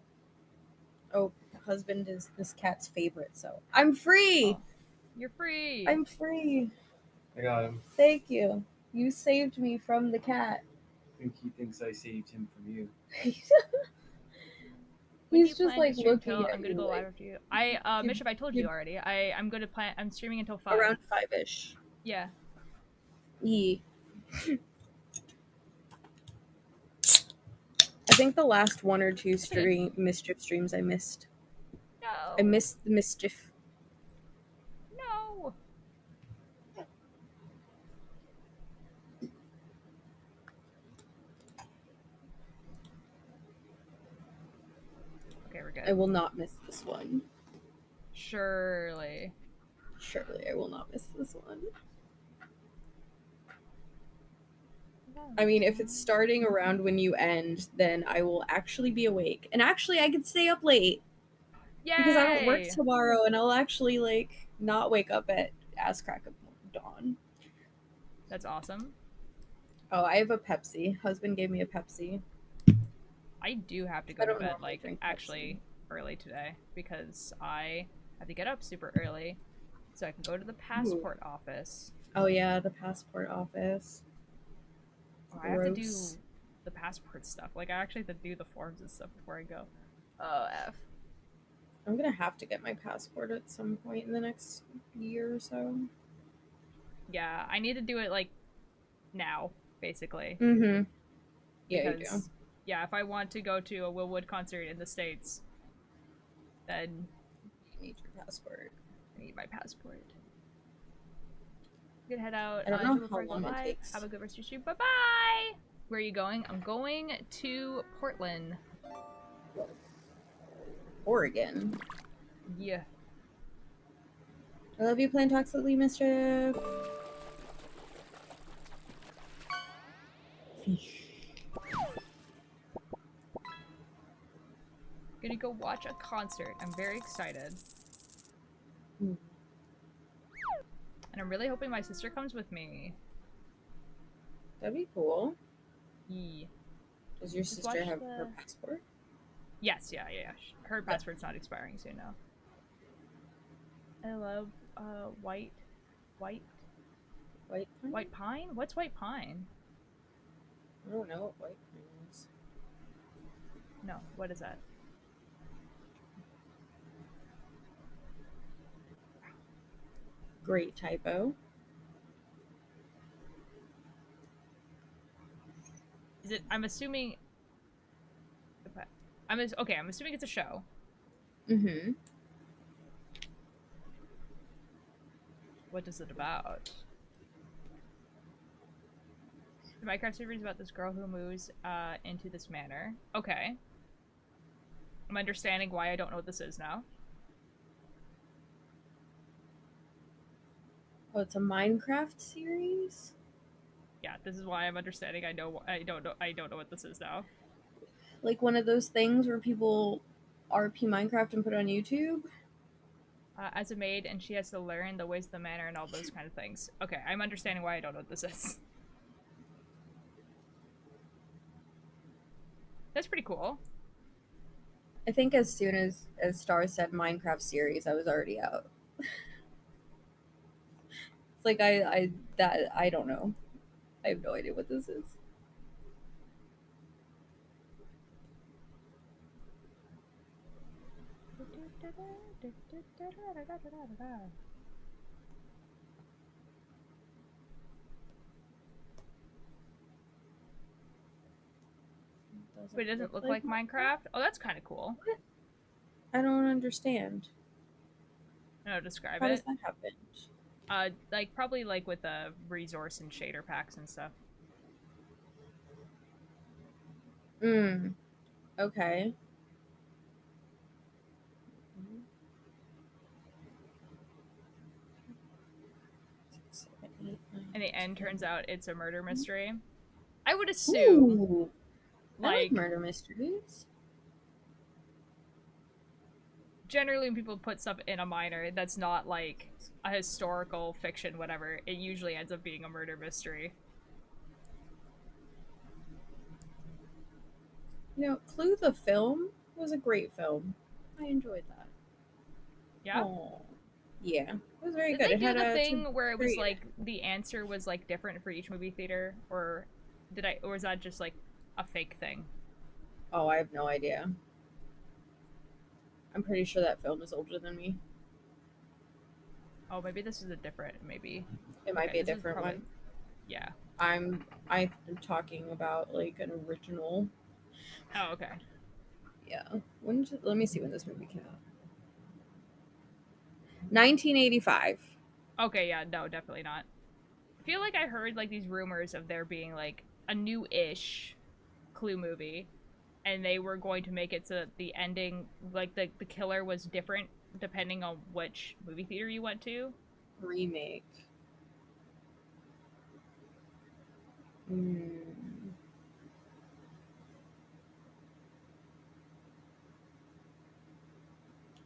F: Oh, husband is this cat's favorite, so I'm free.
A: Oh, you're free.
F: I'm free.
H: I got him.
F: Thank you. You saved me from the cat.
H: I think he thinks I saved him from you.
A: When do
F: He's
A: you
F: just
A: plan
F: like
A: to stream
F: looking
A: till?
F: at
A: I'm gonna
F: you
A: go
F: like
A: live after you. Bishop, I told you already. I'm streaming until 5.
F: around 5-ish.
A: Yeah.
F: I think the last 1 or 2 mischief streams I missed.
A: No.
F: I missed the mischief.
A: No. Okay, we're good.
F: I will not miss this one.
A: Surely.
F: Surely I will not miss this one. I mean, if it's starting around when you end, then I will actually be awake. And actually, I could stay up late.
A: Yay!
F: Because I don't work tomorrow, and I'll actually, like, not wake up at ass crack of dawn.
A: That's awesome.
F: Oh, I have a Pepsi. Husband gave me a Pepsi.
A: I do have to go to bed, like, actually early today. Because I have to get up super early. So I can go to the passport office.
F: Oh, yeah, the passport office.
A: Oh, I have to do the passport stuff. Like, I actually have to do the forms and stuff before I go. Oh, F.
F: I'm gonna have to get my passport at some point in the next year or so.
A: Yeah, I need to do it, like, now, basically.
F: Mm-hmm. Yeah,
A: Because,
F: you do.
A: yeah, if I want to go to a Will Wood concert in the States, then
F: You need your passport.
A: I need my passport. You can head out.
F: I don't know how long it takes.
A: Have a good rest of your stream. Bye-bye! Where are you going? I'm going to Portland.
F: Oregon.
A: Yeah.
F: I love you, playing Toxically Mischief.
A: Gonna go watch a concert. I'm very excited.
F: Mm.
A: And I'm really hoping my sister comes with me.
F: That'd be cool.
A: Yeah.
F: Does your sister have her passport?
A: Yes, yeah. Her passport's not expiring soon now. I love white
F: pine?
A: White pine? What's white pine?
F: I don't know what white pine is.
A: No, what is that?
F: Great typo.
A: Is it? I'm assuming. I'm assuming it's a show.
F: Mm-hmm.
A: What is it about? The Minecraft server is about this girl who moves into this manor. Okay. I'm understanding why I don't know what this is now.
F: Oh, it's a Minecraft series?
A: Yeah, this is why I'm understanding. I don't know what this is now.
F: Like one of those things where people RP Minecraft and put it on YouTube?
A: As a maid, and she has to learn the ways of the manor and all those kind of things. Okay, I'm understanding why I don't know what this is. That's pretty cool.
F: I think as soon as Star said Minecraft series, I was already out. It's like I don't know. I have no idea what this is.
A: But it doesn't look like Minecraft? Oh, that's kind of cool.
F: What? I don't understand.
A: No, describe
F: How
A: it.
F: does that happen?
A: Like probably like with the resource and shader packs and stuff.
F: Okay.
A: In the end, turns out it's a murder mystery. I would assume.
F: Ooh, I like murder mysteries.
A: Generally, when people put stuff in a minor that's not like a historical fiction, whatever, it usually ends up being a murder mystery.
F: You know, Clue the film was a great film. I enjoyed that.
A: Yeah.
F: Oh, yeah, it was very
A: Did
F: good.
A: they
F: It
A: do
F: had
A: the
F: a
A: thing where it was
F: Tim
A: like the answer was like different for each movie theater, or or was that just like a fake thing?
F: Oh, I have no idea. I'm pretty sure that film is older than me.
A: Oh, maybe this is a different. Maybe.
F: It might
A: Okay,
F: be a
A: this is
F: different
A: probably.
F: one.
A: Yeah.
F: I'm talking about like an original.
A: Oh, okay.
F: Yeah. Let me see when this movie came out. 1985.
A: Okay, yeah, no, definitely not. I feel like I heard like these rumors of there being like a new-ish Clue movie, and they were going to make it so that the ending, like the killer was different depending on which movie theater you went to.
F: Remake. Hmm.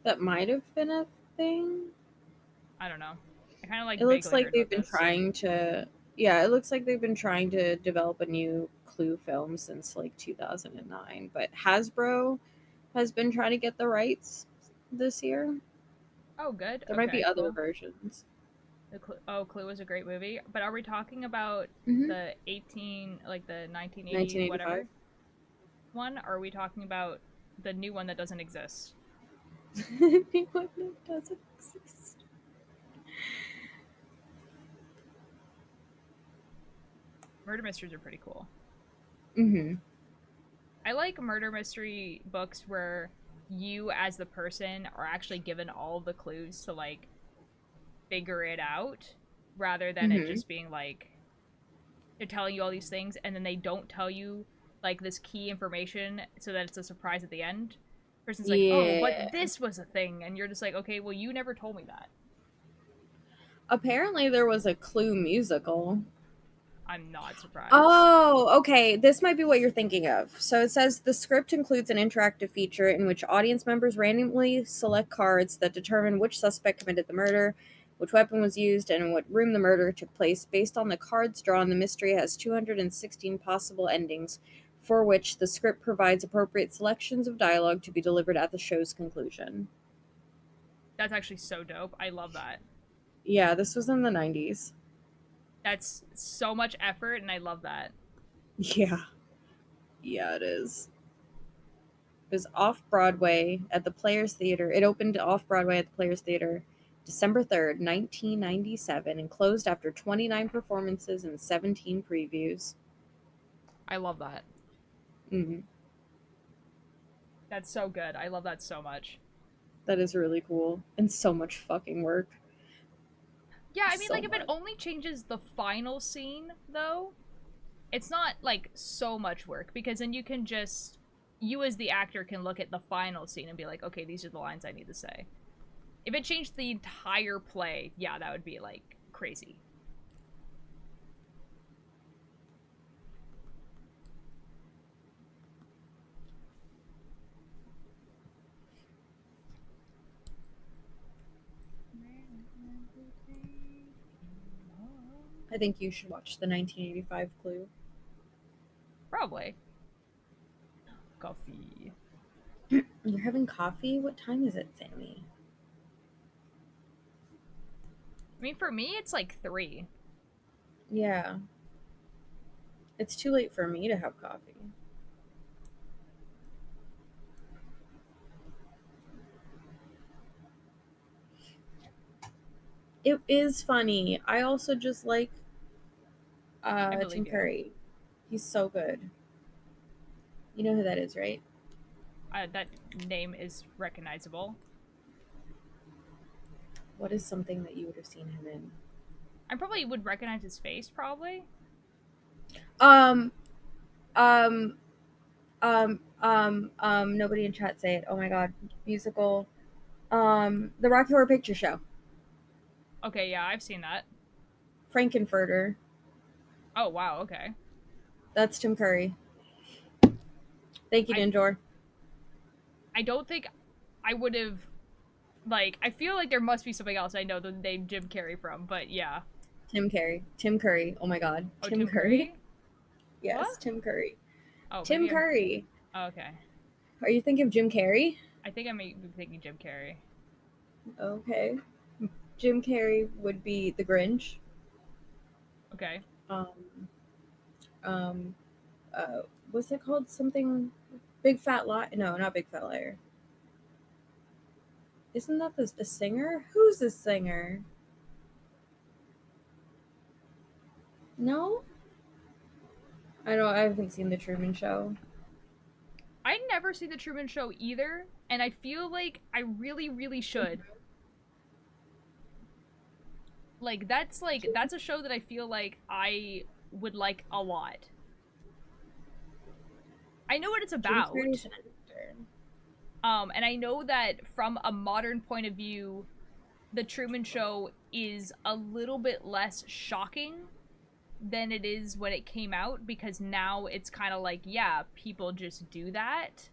F: That might have been a thing.
A: I don't know. I kind of like
F: It looks
A: vaguely
F: like
A: heard
F: they've
A: about
F: been
A: this.
F: trying to. Yeah, it looks like they've been trying to develop a new Clue film since like 2009. But Hasbro has been trying to get the rights this year.
A: Oh, good.
F: There might be
A: Okay,
F: other
A: cool.
F: versions.
A: Clue was a great movie, but are we talking about
F: Mm-hmm.
A: the 18, like the 1980
F: 1985.
A: whatever one? Or are we talking about the new one that doesn't exist?
F: Anyone that doesn't exist.
A: Murder mysteries are pretty cool.
F: Mm-hmm.
A: I like murder mystery books where you as the person are actually given all the clues to like figure it out rather than it
F: Mm-hmm.
A: just being like they're telling you all these things and then they don't tell you like this key information so that it's a surprise at the end. Person's like, "Oh,
F: Yeah.
A: but this was a thing." And you're just like, "Okay, well you never told me that."
F: Apparently, there was a Clue musical.
A: I'm not surprised.
F: Oh, okay. This might be what you're thinking of. So it says the script includes an interactive feature in which audience members randomly select cards that determine which suspect committed the murder, which weapon was used, and in what room the murder took place. Based on the cards drawn, the mystery has 216 possible endings, for which the script provides appropriate selections of dialogue to be delivered at the show's conclusion.
A: That's actually so dope. I love that.
F: Yeah, this was in the 90s.
A: That's so much effort and I love that.
F: Yeah. Yeah, it is. It was off Broadway at the Players Theater. It opened off Broadway at the Players Theater December 3rd, 1997, and closed after 29 performances and 17 previews.
A: I love that.
F: Mm,
A: That's so good. I love that so much.
F: that is really cool. And so much fucking work.
A: Yeah, I mean,
F: So
A: like, if it
F: much.
A: only changes the final scene, though, it's not, like, so much work, because then you can just, you as the actor can look at the final scene and be like, okay, these are the lines I need to say. If it changed the entire play, yeah, that would be, like, crazy.
F: I think you should watch the 1985 Clue.
A: Probably. Coffee.
F: You're having coffee? What time is it, Sammy?
A: I mean, for me, it's, like, 3.
F: Yeah. It's too late for me to have coffee. It is funny. I also just like
A: I
F: Tim
A: believe you.
F: Curry. He's so good. You know who that is, right?
A: That name is recognizable.
F: What is something that you would have seen him in?
A: I probably would recognize his face, probably.
F: Um, um, nobody in chat say it. Oh my god. Musical. The Rocky Horror Picture Show.
A: Okay, yeah, I've seen that.
F: Frankenfurter.
A: Oh, wow, okay.
F: That's Tim Curry. Thank you,
A: I
F: Ninjor.
A: I don't think I would have like I feel like there must be something else I know the name Jim Carrey from, but yeah.
F: Tim Curry. Tim Curry. Oh my god.
A: Oh,
F: Tim
A: Tim
F: Curry?
A: Curry?
F: Yes,
A: What?
F: Tim Curry.
A: Oh,
F: Tim
A: maybe I'm
F: Curry.
A: oh, okay.
F: Are you thinking of Jim Carrey?
A: I think I may be thinking Jim Carrey.
F: Okay. Jim Carrey would be the Grinch.
A: Okay.
F: Um, um, what's it called? Something Big Fat Liar? No, not Big Fat Liar. Isn't that the singer? Who's the singer? No, I don't. I haven't seen the Truman Show.
A: I never seen the Truman Show either, and I feel like I really, really should. That's a show that I feel like I would like a lot. I know what it's
F: Jim
A: about.
F: Carrey's an actor.
A: And I know that from a modern point of view, the Truman Show is a little bit less shocking than it is when it came out, because now it's kind of like, yeah, people just do that.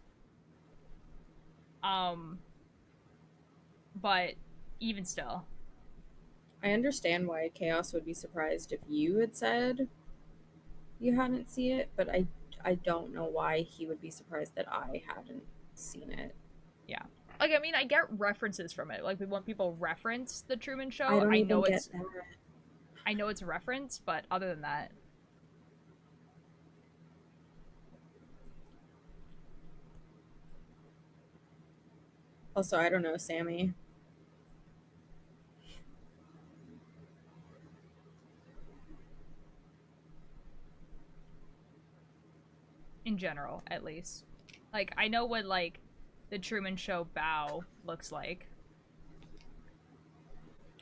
A: But even still.
F: I understand why Chaos would be surprised if you had said you hadn't seen it, but I don't know why he would be surprised that I hadn't seen it.
A: Yeah. Like, I mean, I get references from it. Like, when people reference the Truman Show,
F: I don't
A: I
F: even
A: know
F: get
A: it's
F: that.
A: I know it's a reference, but other than that,
F: Also, I don't know Sammy.
A: in general, at least. Like, I know what, like, the Truman Show bow looks like.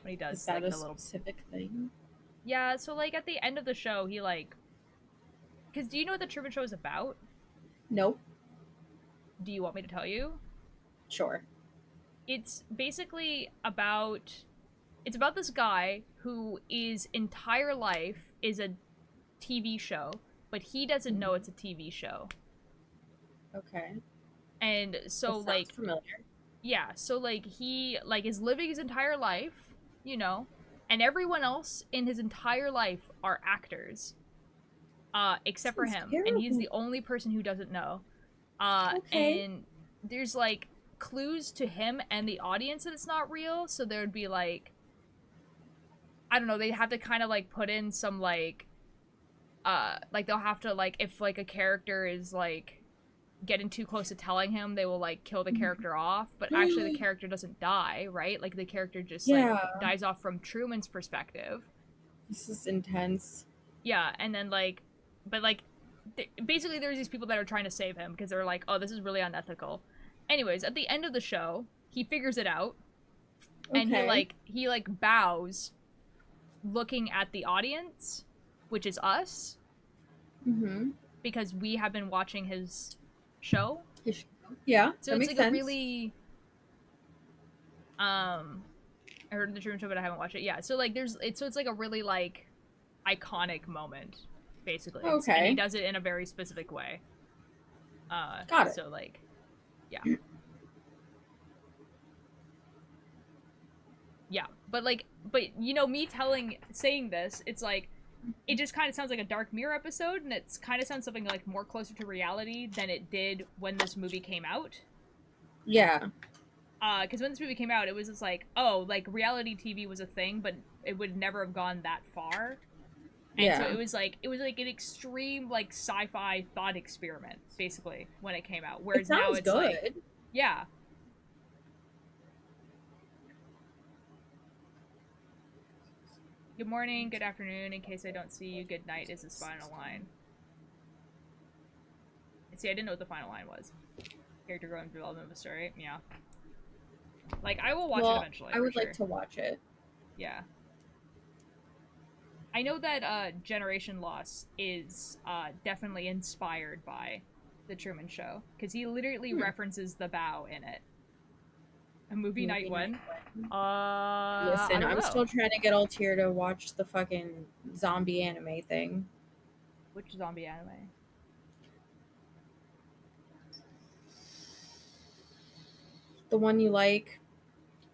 A: When he does,
F: Is that
A: like,
F: a
A: the little...
F: specific thing?
A: Yeah, so, like, at the end of the show, he, like... Because do you know what the Truman Show is about?
F: Nope.
A: Do you want me to tell you?
F: Sure.
A: It's basically about... It's about this guy who his entire life is a TV show, but he doesn't know it's a TV show.
F: Okay.
A: And so,
F: That
A: like...
F: sounds familiar.
A: Yeah, so, like, he, like, is living his entire life, you know, and everyone else in his entire life are actors. Except for
F: Sounds
A: him. And he's
F: terrible.
A: the only person who doesn't know.
F: Okay.
A: And there's, like, clues to him and the audience that it's not real, so there would be, like... I don't know, they'd have to kind of, like, put in some, like, they'll have to, like, if, like, a character is, like, getting too close to telling him, they will, like, kill the character off, but actually the character doesn't die, right? Like, the character just, like, dies off from Truman's perspective.
F: This is intense.
A: Yeah, and then, like, but, like, basically there's these people that are trying to save him, because they're like, oh, this is really unethical. Anyways, at the end of the show, he figures it out, and he bows, looking at the audience, which is us, because we have been watching his show.
F: Yeah,
A: So
F: that
A: it's
F: makes
A: like
F: sense.
A: a really I heard of the Truman Show, but I haven't watched it. Yeah, so like it's like a really like iconic moment, basically.
F: Okay.
A: And he does it in a very specific way.
F: Got it.
A: So like, yeah. Yeah, but you know, me saying this, it's like, it just kind of sounds like a Dark Mirror episode, and it's kind of sounds something like more closer to reality than it did when this movie came out.
F: Yeah.
A: Because when this movie came out, it was just like, oh, like, reality TV was a thing, but it would never have gone that far. And so it was like an extreme, like, sci-fi thought experiment, basically, when it came out. Whereas now it's
F: good.
A: like, yeah. Good morning, good afternoon, in case I don't see you, good night is his final line. And see, I didn't know what the final line was. Character growing development of a story, yeah. Like, I will watch it eventually.
F: I would like to watch it.
A: Yeah. I know that Generation Loss is definitely inspired by The Truman Show, because he literally references the bow in it. A movie night when?
F: Listen, I'm still trying to get Altair to watch the fucking zombie anime thing.
A: Which zombie anime?
F: The one you like.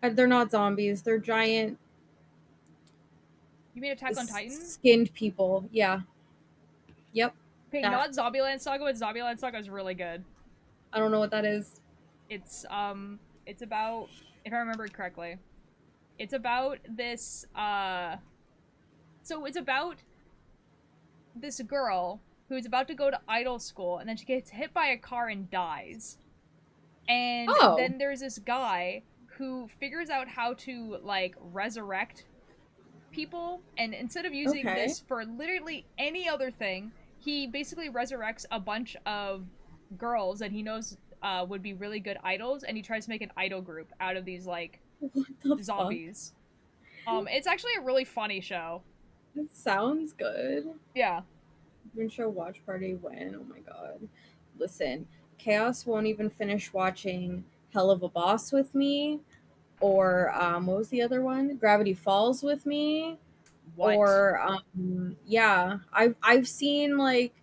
F: They're not zombies. They're giant.
A: You mean Attack on Titan?
F: Skinned people. Yeah. Yep.
A: Okay, not Zombieland Saga, but Zombieland Saga is really good.
F: I don't know what that is.
A: It's about, if I remember correctly, it's about this so it's about this girl who's about to go to idol school, and then she gets hit by a car and dies. And
F: Oh.
A: then there's this guy who figures out how to like resurrect people, and instead of using
F: Okay.
A: this for literally any other thing, he basically resurrects a bunch of girls that he knows would be really good idols, and he tries to make an idol group out of these like
F: What the
A: zombies. It's actually a really funny show.
F: fuck? It sounds good.
A: Yeah.
F: Even show watch party when? Oh my god. Listen, Chaos won't even finish watching Hell of a Boss with me, or what was the other one? Gravity Falls with me.
A: What?
F: Or yeah, I've seen like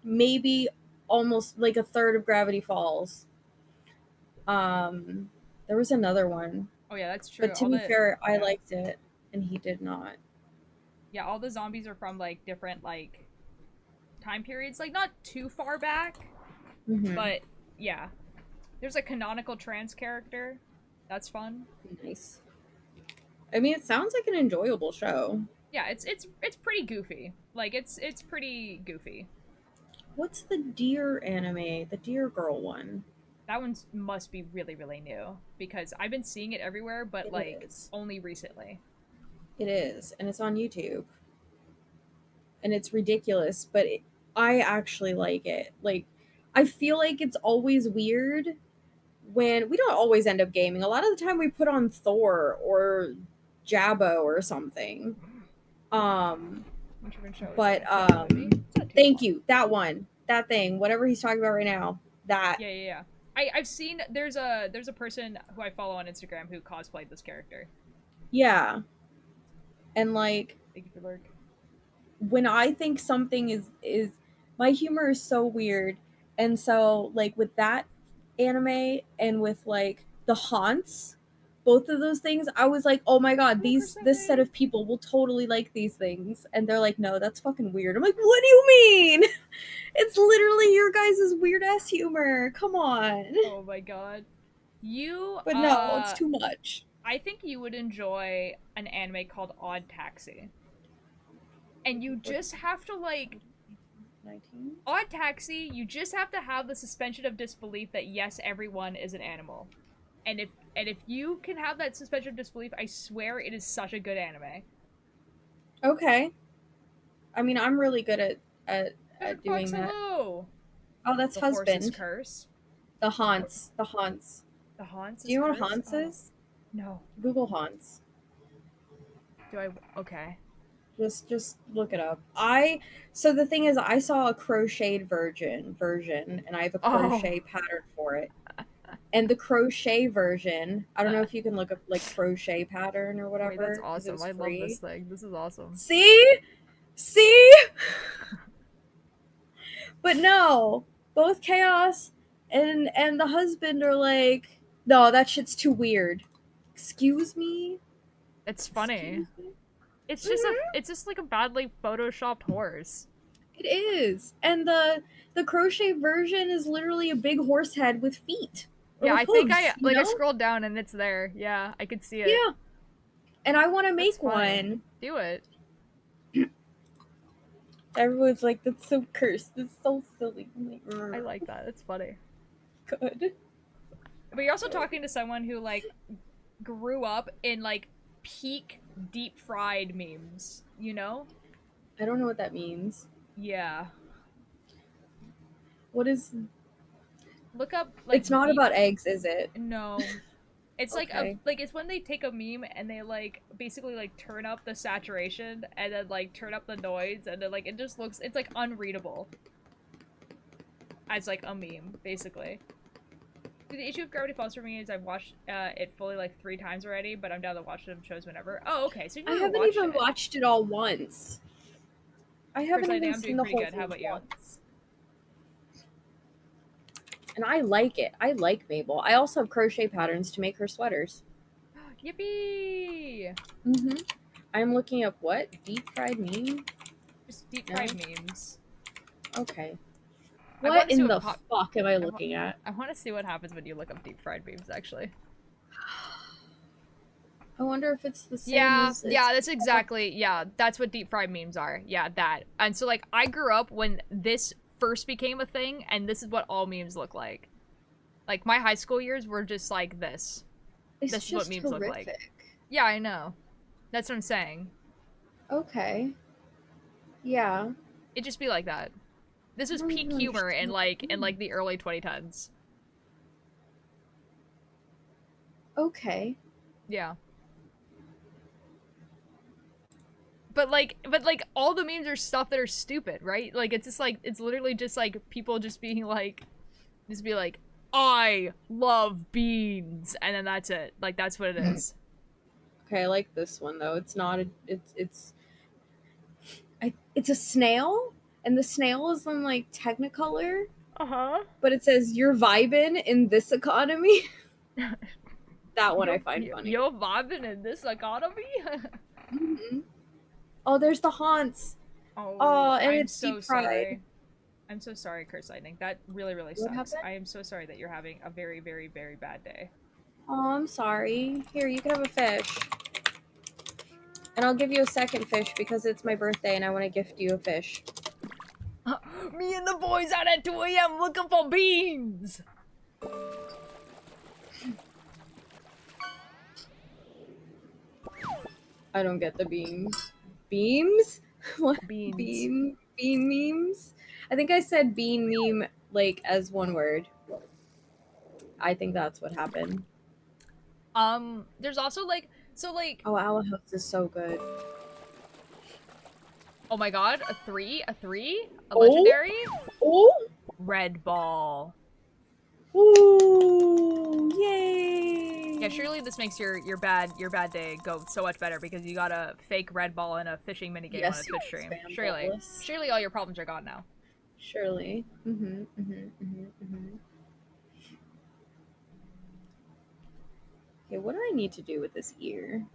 F: maybe almost like a third of Gravity Falls. There was another one,
A: Oh yeah, that's true.
F: but to
A: All
F: be
A: the
F: fair, I
A: yeah.
F: liked it and he did not.
A: Yeah, all the zombies are from like different like time periods, like not too far back,
F: Mhm.
A: but yeah. There's a canonical trans character. That's fun.
F: Nice. I mean, it sounds like an enjoyable show.
A: Yeah, it's pretty goofy. Like it's pretty goofy.
F: What's the deer anime? The deer girl one.
A: That one must be really really new because I've been seeing it everywhere, but
F: It
A: like
F: is.
A: only recently.
F: It is, and it's on YouTube. And it's ridiculous, but I actually like it. Like, I feel like it's always weird when we don't always end up gaming. A lot of the time we put on Thor or Jabbo or something. But thank you. That one. That thing. Whatever he's talking about right now. That.
A: Yeah. I've seen there's a person who I follow on Instagram who cosplayed this character.
F: Yeah. And like
A: Thank you for lurk.
F: When I think something is my humor is so weird. And so like with that anime and with like the haunts, both of those things, I was like, oh my god, this set of people will totally like these things. And they're like, no, that's fucking weird. I'm like, what do you mean? It's literally your guys' weird ass humor. Come on.
A: Oh my god.
F: But no, it's too much.
A: I think you would enjoy an anime called Odd Taxi. And you just have to like
F: 19?
A: Odd Taxi, you just have to have the suspension of disbelief that yes, everyone is an animal. And if you can have that suspension of disbelief, I swear it is such a good anime.
F: Okay. I mean, I'm really good at doing that.
A: Hello.
F: Oh, that's
A: the
F: husband.
A: Horse's curse.
F: The haunts. The haunts.
A: The haunts.
F: Do you know what haunts is?
A: No.
F: Google haunts.
A: Do I? Okay.
F: Just look it up. So the thing is, I saw a crocheted version, and I have a crochet pattern for it. And the crochet version, I don't know if you can look up like crochet pattern or whatever.
A: Wait, that's awesome. I
F: free.
A: love this thing. This is awesome.
F: See? But no, both Chaos and the husband are like, no, that shit's too weird. Excuse me?
A: It's funny. It's just it's just like a badly photoshopped horse.
F: It is. And the crochet version is literally a big horse head with feet.
A: Yeah, I think I
F: I
A: scrolled down and it's there. Yeah, I could see it.
F: Yeah. And I want to make one.
A: Do it.
F: Everyone's like, that's so cursed. That's so silly.
A: I like that. It's funny.
F: Good.
A: But you're also talking to someone who like grew up in like peak deep fried memes, you know?
F: I don't know what that means.
A: Yeah.
F: What is...
A: Look up like
F: it's not about eggs, is it?
A: No. It's
F: Okay.
A: like it's when they take a meme and they like basically like turn up the saturation and then like turn up the noise and then like it just looks, it's like unreadable as like a meme basically. The issue of Gravity Falls for me is I've watched it fully like 3 times already, but I'm down to watch them shows whenever. Oh, okay. So
F: I haven't even watched it all once. I haven't even seen the whole thing
A: How about you?
F: once. And I like it. I like Mabel. I also have crochet patterns to make her sweaters.
A: Yippee!
F: Mm-hmm. I'm looking up what? Deep fried meme?
A: Just deep fried memes.
F: Okay. What
A: see
F: in the
A: pop-
F: fuck am I looking at?
A: I want to see what happens when you look up deep fried memes, actually.
F: I wonder if it's the same as
A: that's exactly, that's what deep fried memes are. Yeah, that. And so, like, I grew up when this first became a thing, and this is what all memes look like. Like, my high school years were just like this.
F: It's
A: This is what memes look like. Yeah, I know. That's what I'm saying.
F: Okay. Yeah.
A: It'd just be like that. This was
F: I don't
A: peak
F: even
A: humor
F: understand
A: in like the early 2010s.
F: Okay.
A: Yeah. But like all the memes are stuff that are stupid, right? Like it's just like it's literally just like people just being like just be like, I love beans, and then that's it. Like that's what it is.
F: Okay, I like this one though. It's not a it's a snail, and the snail is in like Technicolor,
A: Uh-huh.
F: but it says you're vibing in this economy. That one I find funny.
A: You're vibing in this economy?
F: Mm-hmm. Oh, there's the haunts.
A: Oh,
F: and
A: I'm
F: it's
A: so
F: deep fried.
A: sorry. I'm so sorry, Curse Lightning. That really, really
F: What
A: sucks.
F: happened?
A: I am so sorry that you're having a very, very, very bad day.
F: Oh, I'm sorry. Here, you can have a fish. And I'll give you a second fish because it's my birthday and I want to gift you a fish.
A: Me and the boys out at 2 a.m. looking for beans!
F: I don't get the beams. Beams? What?
A: Beans.
F: Bean memes? I think I said bean meme like as one word. I think that's what happened.
A: There's also like,
F: Oh, Owl House is so good.
A: oh my god, a three? A legendary?
F: Oh!
A: Red ball.
F: Ooh! Yay!
A: Yeah, surely this makes your bad day go so much better because you got a fake red ball and a fishing minigame on a Twitch stream. Surely all your problems are gone now.
F: Surely. Okay, what do I need to do with this ear?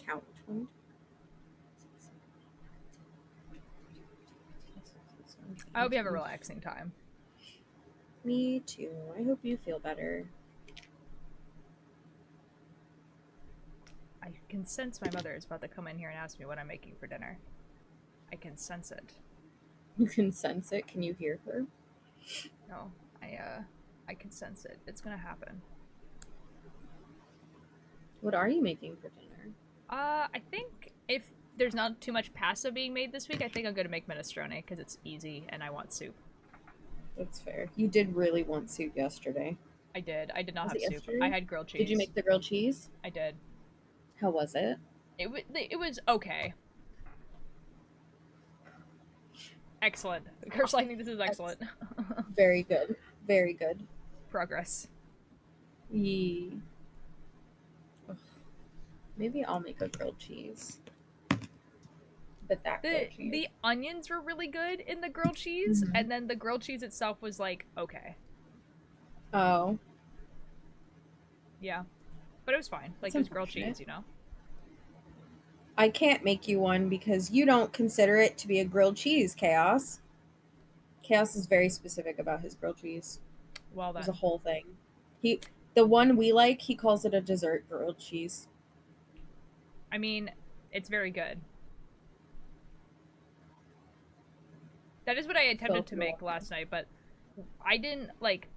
F: Count. 20.
A: I hope you have a relaxing time.
F: Me too. I hope you feel better.
A: I can sense my mother is about to come in here and ask me what I'm making for dinner. I can sense it.
F: You can sense it. Can you hear her?
A: No, I can sense it. It's gonna happen.
F: What are you making for dinner?
A: I think if there's not too much pasta being made this week, I think I'm gonna make minestrone because it's easy and I want soup.
F: That's fair. You did really want soup yesterday.
A: I did. I did not have soup.
F: Yesterday?
A: I had grilled cheese.
F: Did you make the grilled cheese?
A: I did.
F: How was it?
A: It was okay. Excellent. Curse Lightning, this is excellent.
F: Very good. Very good.
A: Progress.
F: Ugh. Maybe I'll make a grilled cheese. But that grilled cheese.
A: The onions were really good in the grilled cheese, and then the grilled cheese itself was like, okay.
F: Oh.
A: Yeah. But it was fine. Like, it was grilled cheese, you know?
F: I can't make you one because you don't consider it to be a grilled cheese, Chaos. Chaos is very specific about his grilled cheese.
A: Well then.
F: There's a whole thing. The one we like, he calls it a dessert grilled cheese.
A: I mean, it's very good. That is what I attempted to make last night, but I didn't, like...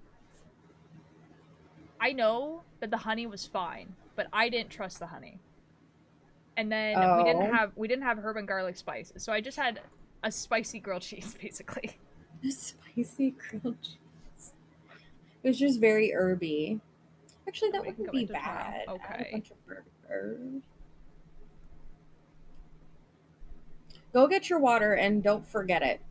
A: I know that the honey was fine, but I didn't trust the honey. And then we didn't have herb and garlic spice, so I just had a spicy grilled cheese, basically.
F: A spicy grilled cheese. It was just very herby. Actually, that wouldn't be bad.
A: Okay.
F: Add a bunch of herbs. Go get your water and don't forget it.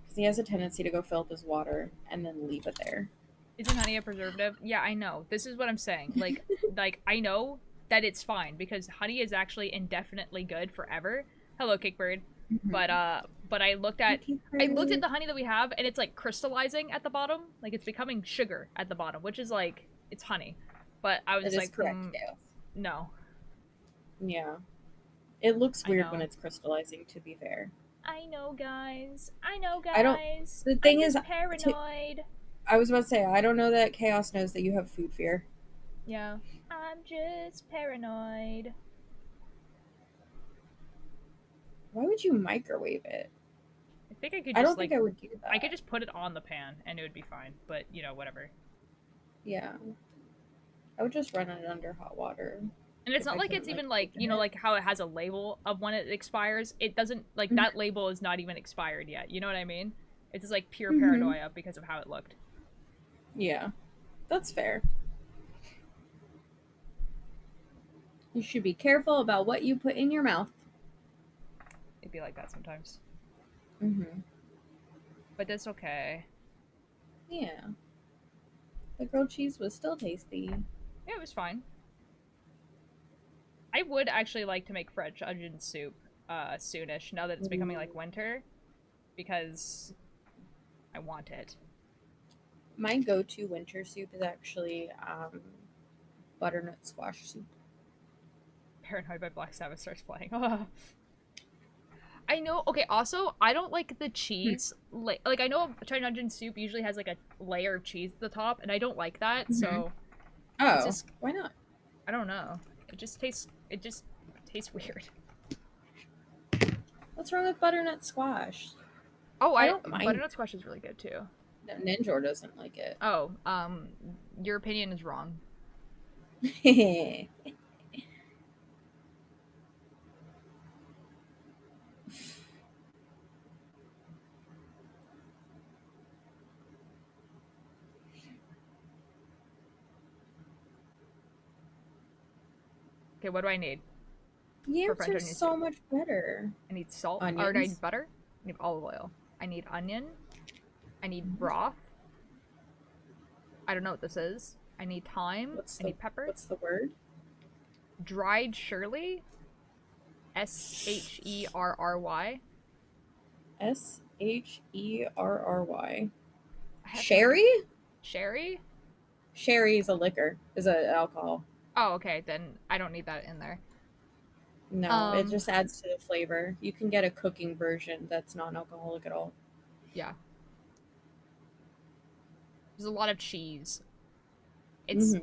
F: Because he has a tendency to go fill up his water and then leave it there.
A: Isn't honey a preservative? Yeah, I know. This is what I'm saying. Like, I know that it's fine because honey is actually indefinitely good forever. Hello, Kickbird. But I looked at the honey that we have and it's like crystallizing at the bottom. Like it's becoming sugar at the bottom, which is like it's honey. But I was like,
F: correct,
A: no.
F: Yeah. It looks weird when it's crystallizing, to be fair.
A: I know, guys. I know, guys.
F: I don't- the thing
A: I'm
F: is,
A: just paranoid.
F: I was about to say, I don't know that Chaos knows that you have food fear.
A: Yeah. I'm just paranoid.
F: Why would you microwave it?
A: I think I could
F: I
A: just,
F: don't think I would do that.
A: I could just put it on the pan and it would be fine. But, you know, whatever.
F: Yeah. I would just run it under hot water.
A: And it's
F: if
A: not
F: I
A: like
F: couldn't,
A: it's even like, you know,
F: it.
A: like how it has a label of when it expires. It doesn't, like,
F: Mhm.
A: that label is not even expired yet. You know what I mean? It's just like pure
F: Mhm.
A: paranoia because of how it looked.
F: Yeah. That's fair. You should be careful about what you put in your mouth.
A: It'd be like that sometimes.
F: Mm-hmm.
A: But that's okay.
F: Yeah. The grilled cheese was still tasty.
A: Yeah, it was fine. I would actually like to make French onion soup soonish now that it's becoming like winter because I want it.
F: My go-to winter soup is actually butternut squash soup.
A: Paranoid by Black Sabbath starts playing. I know. Okay. Also, I don't like the cheese. Like I know Chinese onion soup usually has like a layer of cheese at the top, and I don't like that. So,
F: Oh,
A: just,
F: why not?
A: I don't know. It just tastes. It just tastes weird.
F: What's wrong with butternut squash?
A: Oh,
F: I don't mind.
A: butternut squash is really good too.
F: No, Ninjor doesn't like it.
A: Oh, your opinion is wrong. Okay, what do I need?
F: Yams
A: French
F: are
A: onion
F: so
A: soup?
F: much better.
A: I need salt. Or I
F: Onions.
A: need butter. I need olive oil. I need onion. I need broth. I don't know what this is. I need thyme. I need pepper.
F: What's the word?
A: Dried Shirley. Sherry.
F: Sherry?
A: Sherry?
F: Sherry is a liquor. Is an alcohol.
A: Oh, okay. Then I don't need that in there.
F: No, it just adds to the flavor. You can get a cooking version that's non-alcoholic at all.
A: Yeah. There's a lot of cheese. It's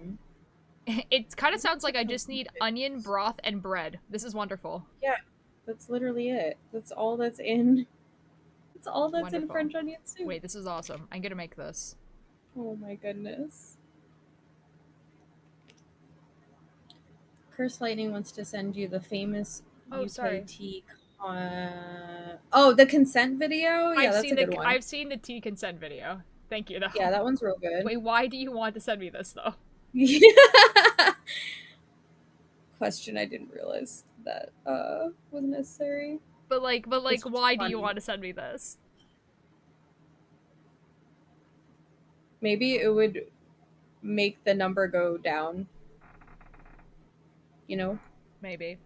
A: it kind of sounds like I just need onion, broth, and bread. This is wonderful.
F: Yeah, that's literally it. That's all that's in. That's all that's in
A: Wonderful.
F: French onion soup.
A: Wait, this is awesome. I'm gonna make this.
F: Oh my goodness. Curse Lightning wants to send you the famous UKT Oh, the consent video? Yeah, that's a good one.
A: I've seen the tea consent video. Thank you, though.
F: Yeah, that one's real good.
A: Wait, why do you want to send me this, though?
F: Question I didn't realize that was necessary.
A: But why do you want to send me this?
F: Maybe it would make the number go down. You know?
A: Maybe.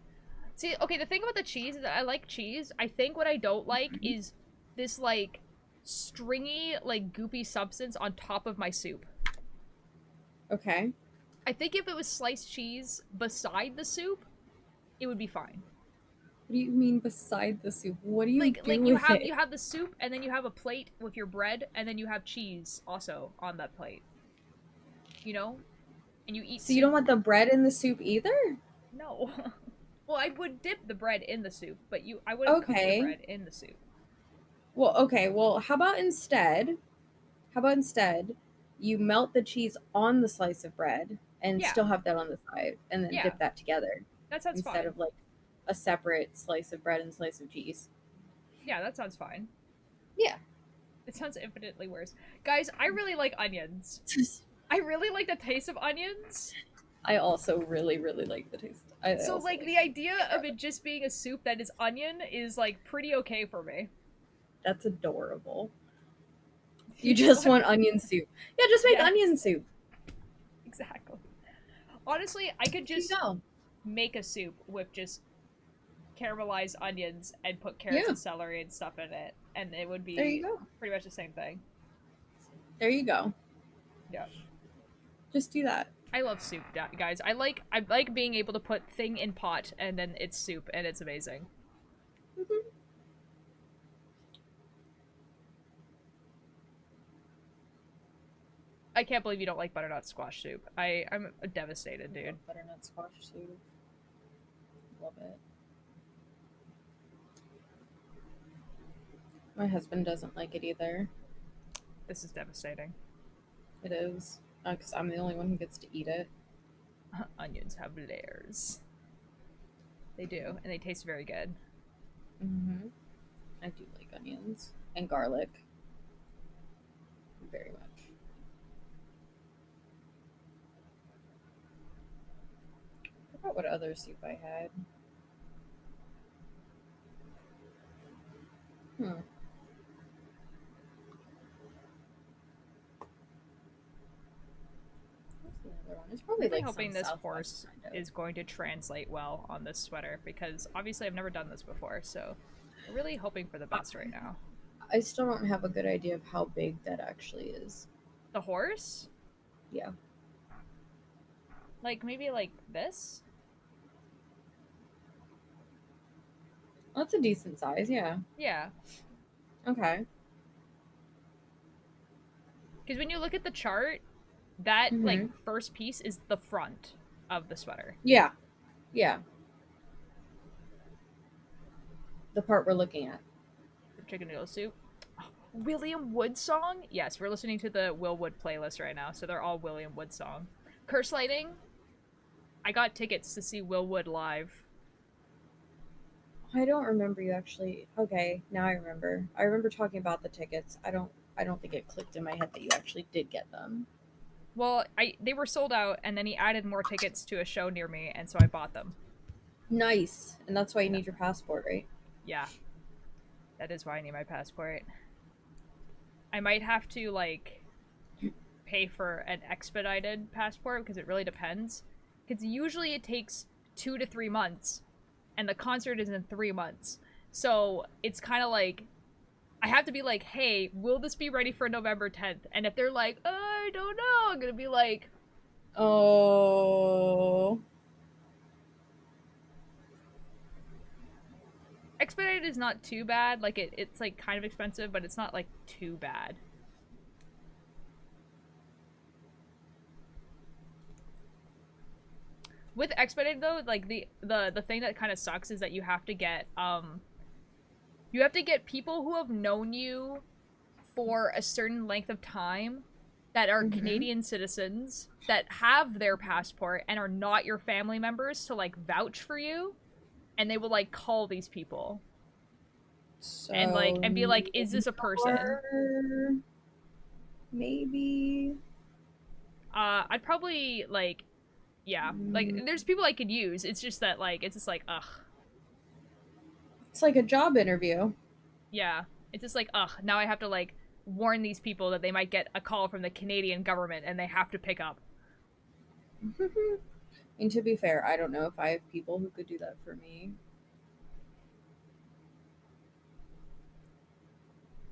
A: See, okay, the thing about the cheese is that I like cheese. I think what I don't like is this, like, stringy, like, goopy substance on top of my soup.
F: Okay.
A: I think if it was sliced cheese beside the soup, it would be fine.
F: What do you mean beside the soup? What do you do
A: like
F: with it?
A: you have the soup, and then you have a plate with your bread, and then you have cheese also on that plate. You know? And you eat
F: So you don't want the bread in the soup either?
A: No. Well, I would dip the bread in the soup, but I wouldn't cook the bread in the soup.
F: Well, okay. Well, how about instead you melt the cheese on the slice of bread and still have that on the side and then dip that together.
A: That sounds
F: instead
A: fine.
F: of like a separate slice of bread and slice of cheese.
A: Yeah, that sounds fine.
F: Yeah.
A: It sounds infinitely worse. Guys, I really like onions. I really like the taste of onions.
F: I also really, really like the taste.
A: So, like, the idea of it just being a soup that is onion is, like, pretty okay for me.
F: That's adorable. You just want onion soup. Yeah, just make onion soup.
A: Exactly. Honestly, I could just make a soup with just caramelized onions and put carrots and celery and stuff in it, and it would be pretty much the same thing.
F: There you go.
A: Yeah.
F: Just do that.
A: I love soup, guys. I like being able to put thing in pot and then it's soup and it's amazing. I can't believe you don't like butternut squash soup. I'm devastated, dude.
F: Love butternut squash soup. Love it. My husband doesn't like it either.
A: This is devastating.
F: It is. Because I'm the only one who gets to eat it.
A: Onions have layers. They do, and they taste very good.
F: Mm-hmm. I do like onions. And garlic. Very much. I forgot what other soup I had. What's the other one? It's probably
A: I'm really
F: like
A: hoping
F: some
A: this
F: Southwest
A: horse
F: kind of.
A: is going to translate well on this sweater, because obviously I've never done this before, so I'm really hoping for the best right now.
F: I still don't have a good idea of how big that actually is.
A: The horse?
F: Yeah.
A: Like, maybe like this?
F: That's a decent size, yeah.
A: Yeah.
F: Okay.
A: Because when you look at the chart, that, like,
F: Mm-hmm.
A: first piece is the front of the sweater.
F: Yeah. Yeah. The part we're looking at.
A: The chicken noodle soup. William Wood song? Yes, we're listening to the Will Wood playlist right now, so they're all William Wood song. Curse Lighting? I got tickets to see Will Wood live.
F: I don't remember you actually. Okay, now I remember. I remember talking about the tickets. I don't think it clicked in my head that you actually did get them.
A: Well, they were sold out, and then he added more tickets to a show near me, and so I bought them.
F: Nice. And that's why you need your passport, right?
A: Yeah. That is why I need my passport. I might have to, like, pay for an expedited passport, because it really depends. Because usually it takes 2 to 3 months, and the concert is in 3 months. So it's kind of like, I have to be like, hey, will this be ready for November 10th? And if they're like, I don't know, I'm gonna be like,
F: Oh.
A: expedited is not too bad. Like, it's like kind of expensive, but it's not like too bad. With expedited though, like the thing that kind of sucks is that you have to get people who have known you for a certain length of time that are Canadian citizens that have their passport and are not your family members to like vouch for you, and they will like call these people
F: So
A: and be like, is this a person?
F: Maybe.
A: I'd probably like, yeah, like there's people I could use. It's just that like it's just like ugh.
F: It's like a job interview.
A: Yeah, it's just like ugh. Now I have to like warn these people that they might get a call from the Canadian government and they have to pick up.
F: And to be fair, I don't know if I have people who could do that for me.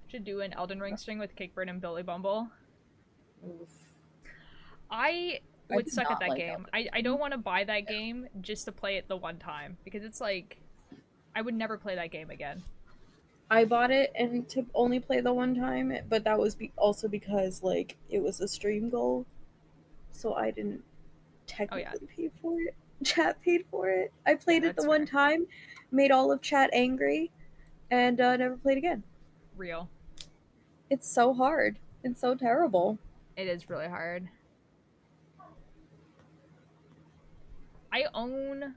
A: Should do an Elden Ring string with Cakebird and Billy Bumble.
F: Oof.
A: I would
F: did
A: suck at
F: not
A: that
F: like
A: game.
F: Elden
A: I don't want to buy that game just to play it the one time, because it's like I would never play that game again.
F: I bought it and to only play the one time, but that was also because like it was a stream goal, so I didn't technically pay for it. Chat paid for it. I played it the one time, made all of chat angry, and never played again.
A: Real.
F: It's so hard. It's so terrible.
A: It is really hard. I own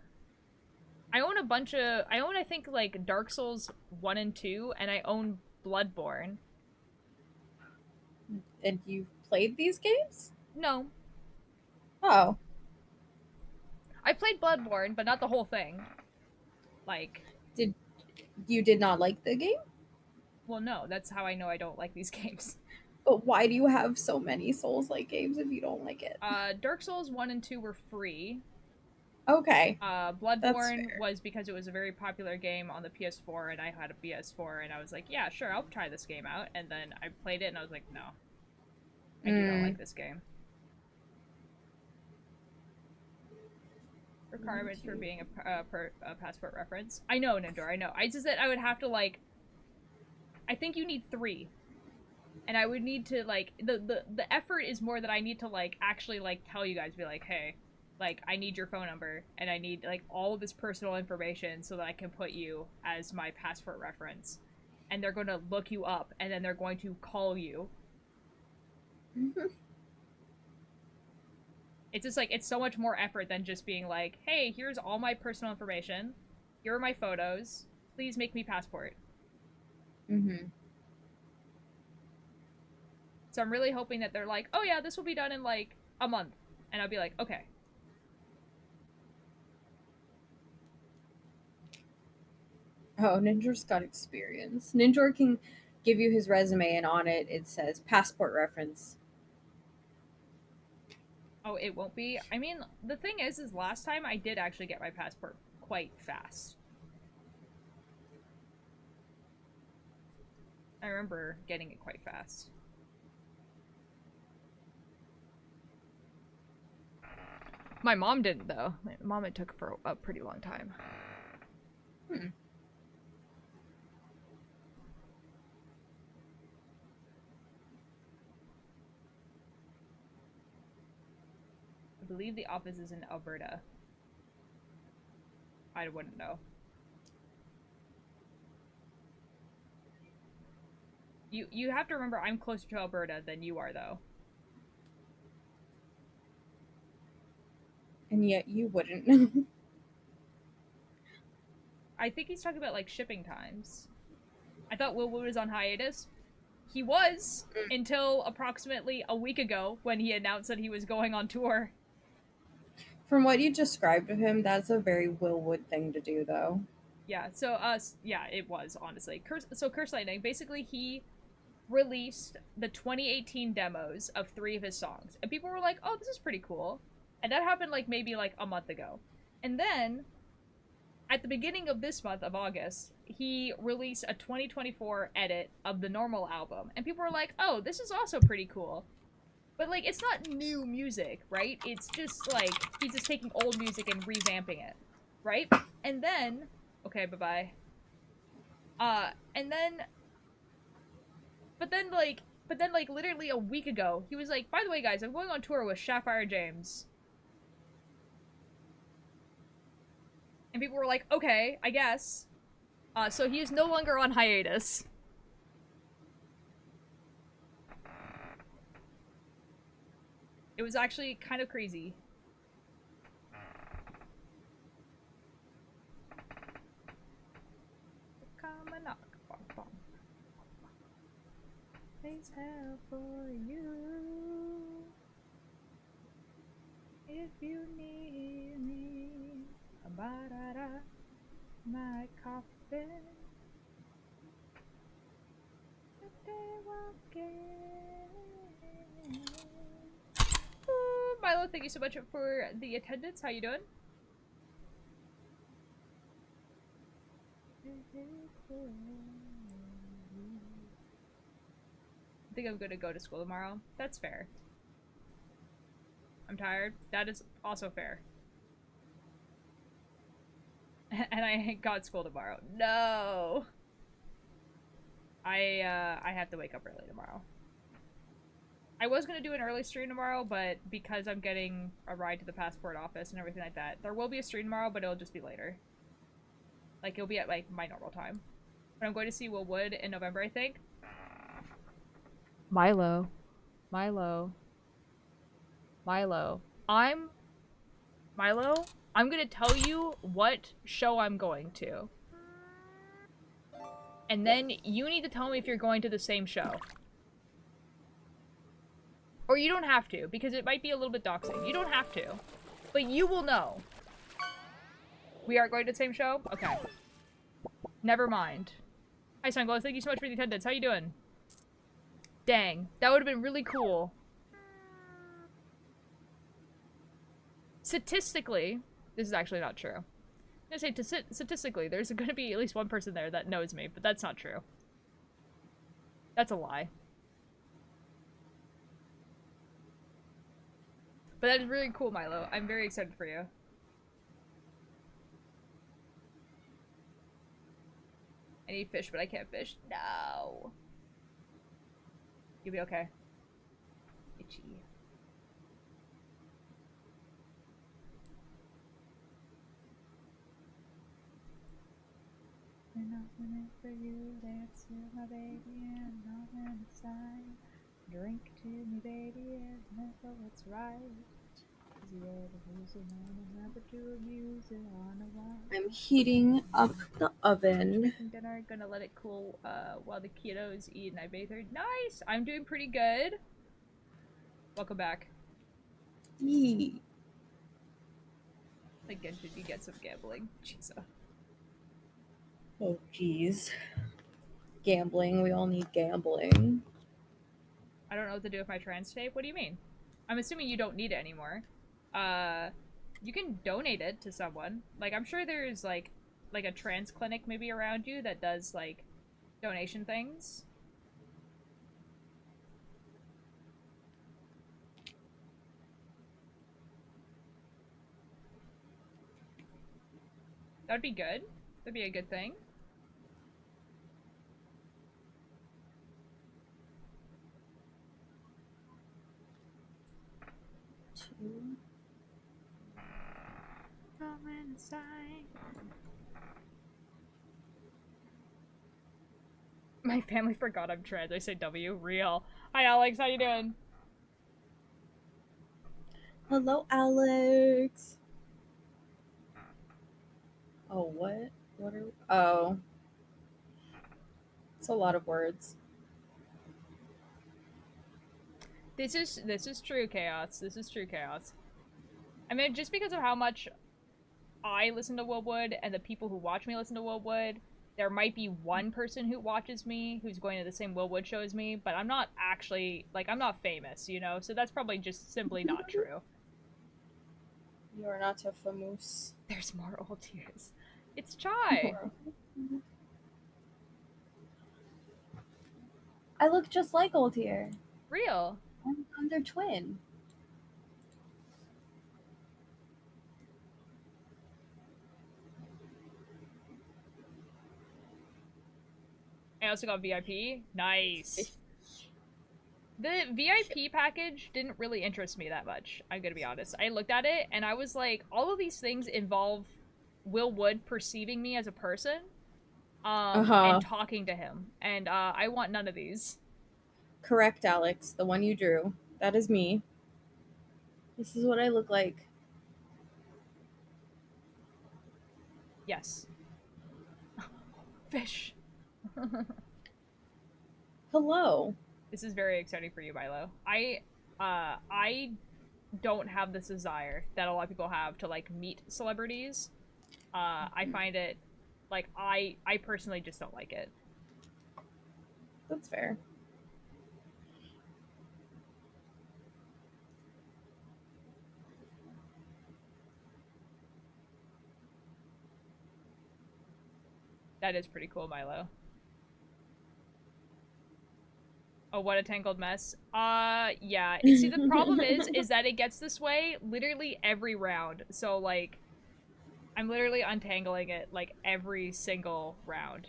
A: a bunch of I think like Dark Souls 1 and 2, and I own Bloodborne.
F: And you've played these games?
A: No.
F: Oh.
A: I played Bloodborne, but not the whole thing. Like,
F: you did not like the game?
A: Well, no, that's how I know I don't like these games.
F: But why do you have so many Souls-like games if you don't like it?
A: Dark Souls 1 and 2 were free.
F: Okay.
A: Bloodborne was because it was a very popular game on the PS4, and I had a PS4, and I was like, yeah, sure, I'll try this game out. And then I played it, and I was like, no. I do not like this game. Requirement for being a passport reference. I know, Nindor, I know. I just said I would have to, like... I think you need 3. And I would need to, like, the effort is more that I need to, like, actually, like, tell you guys, be like, hey, like, I need your phone number, and I need, like, all of this personal information so that I can put you as my passport reference. And they're going to look you up, and then they're going to call you. It's just, like, it's so much more effort than just being like, hey, here's all my personal information. Here are my photos. Please make me passport.
F: Mm-hmm.
A: So I'm really hoping that they're like, oh yeah, this will be done in, like, a month. And I'll be like, okay.
F: Oh, Ninja's got experience. Ninja can give you his resume, and on it says passport reference.
A: Oh, it won't be? I mean, the thing is last time I did actually get my passport quite fast. I remember getting it quite fast. My mom didn't, though. My mom, it took for a pretty long time.
F: Hmm.
A: I believe the office is in Alberta. I wouldn't know. You have to remember I'm closer to Alberta than you are, though.
F: And yet you wouldn't.
A: I think he's talking about, like, shipping times. I thought Will Wood was on hiatus. He was until approximately a week ago when he announced that he was going on tour.
F: From what you described of him, that's a very Will Wood thing to do, though.
A: Yeah, so yeah, it was, honestly. Curse Lightning, basically he released the 2018 demos of 3 of his songs. And people were like, "Oh, this is pretty cool." And that happened like maybe like a month ago. And then at the beginning of this month of August, he released a 2024 edit of the normal album. And people were like, "Oh, this is also pretty cool." But, like, it's not new music, right? It's just, like, he's just taking old music and revamping it, right? And then, okay, bye-bye. And then, but then, like, literally a week ago, he was like, by the way, guys, I'm going on tour with Sapphire James. And people were like, okay, I guess. So he is no longer on hiatus. It was actually kind of crazy. Come and knock. Bom, bom. Please help for you. If you need me. Ba-da-da. My coffin. Ooh, Milo, thank you so much for the attendance. How you doing? I think I'm gonna go to school tomorrow. That's fair. I'm tired. That is also fair. And I ain't got school tomorrow. No! I have to wake up early tomorrow. I was gonna do an early stream tomorrow, but because I'm getting a ride to the passport office and everything like that, there will be a stream tomorrow, but it'll just be later. Like, it'll be at, like, my normal time. But I'm going to see Will Wood in November, I think. Milo. Milo. Milo. Milo, I'm gonna tell you what show I'm going to. And then you need to tell me if you're going to the same show. Or you don't have to, because it might be a little bit doxing. You don't have to. But you will know. We are going to the same show? Okay. Never mind. Hi, Sunglass. Thank you so much for the attendance. How you doing? Dang. That would have been really cool. Statistically, this is actually not true. I'm gonna say statistically, there's gonna be at least one person there that knows me, but that's not true. That's a lie. But that is really cool, Milo. I'm very excited for you. I need fish, but I can't fish. No. You'll be okay. Itchy. Nothing for you, that's my baby, and nothing inside. Drink to me, baby, and never what's right. Is he ever losing on a number to abuse it on a while?
F: I'm heating up the oven.
A: Making dinner, gonna let it cool while the kiddos eat and I bathe her. Nice! I'm doing pretty good. Welcome back.
F: Yee.
A: Again, did you get some gambling? Jesus.
F: Oh, jeez. Gambling. We all need gambling.
A: I don't know what to do with my trans tape. What do you mean? I'm assuming you don't need it anymore. You can donate it to someone. Like, I'm sure there's, like a trans clinic maybe around you that does, like, donation things. That'd be good. That'd be a good thing. Come inside. My family forgot I'm trans. I say W. Real. Hi, Alex. How you doing?
F: Hello, Alex. Oh, what? What are... Oh. It's a lot of words.
A: This is true chaos. This is true chaos. I mean, just because of how much I listen to Willwood and the people who watch me listen to Willwood, there might be one person who watches me who's going to the same Willwood show as me, but I'm not actually, like, I'm not famous, you know? So that's probably just simply not true.
F: You are not a famous.
A: There's more old tears. It's Chai.
F: I look just like Old Here.
A: Real.
F: I'm their twin.
A: I also got VIP. Nice. The VIP package didn't really interest me that much, I'm gonna be honest. I looked at it and I was like, all of these things involve Will Wood perceiving me as a person and talking to him. And I want none of these.
F: Correct, Alex. The one you drew. That is me. This is what I look like.
A: Yes. Fish.
F: Hello.
A: This is very exciting for you, Milo. I don't have this desire that a lot of people have to like meet celebrities. I find it like I personally just don't like it.
F: That's fair.
A: That is pretty cool, Milo. Oh, what a tangled mess. Yeah. See, the problem is that it gets this way literally every round. So, like, I'm literally untangling it, like, every single round.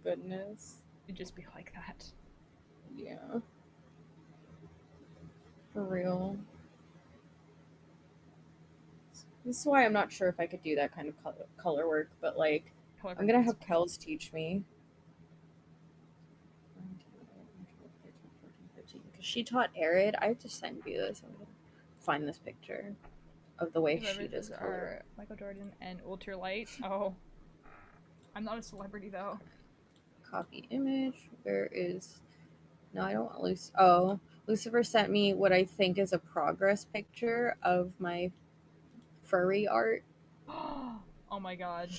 F: Goodness.
A: It'd just be like that.
F: Yeah. For real. This is why I'm not sure if I could do that kind of color work, but, like, I'm gonna have Kels teach me. Because she taught Arid. I have to send you this. I'm gonna find this picture of the way she does color.
A: Michael Jordan and Ultralight. Oh. I'm not a celebrity, though.
F: Copy image. Where is... No, I don't want Lucifer. Oh, Lucifer sent me what I think is a progress picture of my furry art.
A: Oh my god.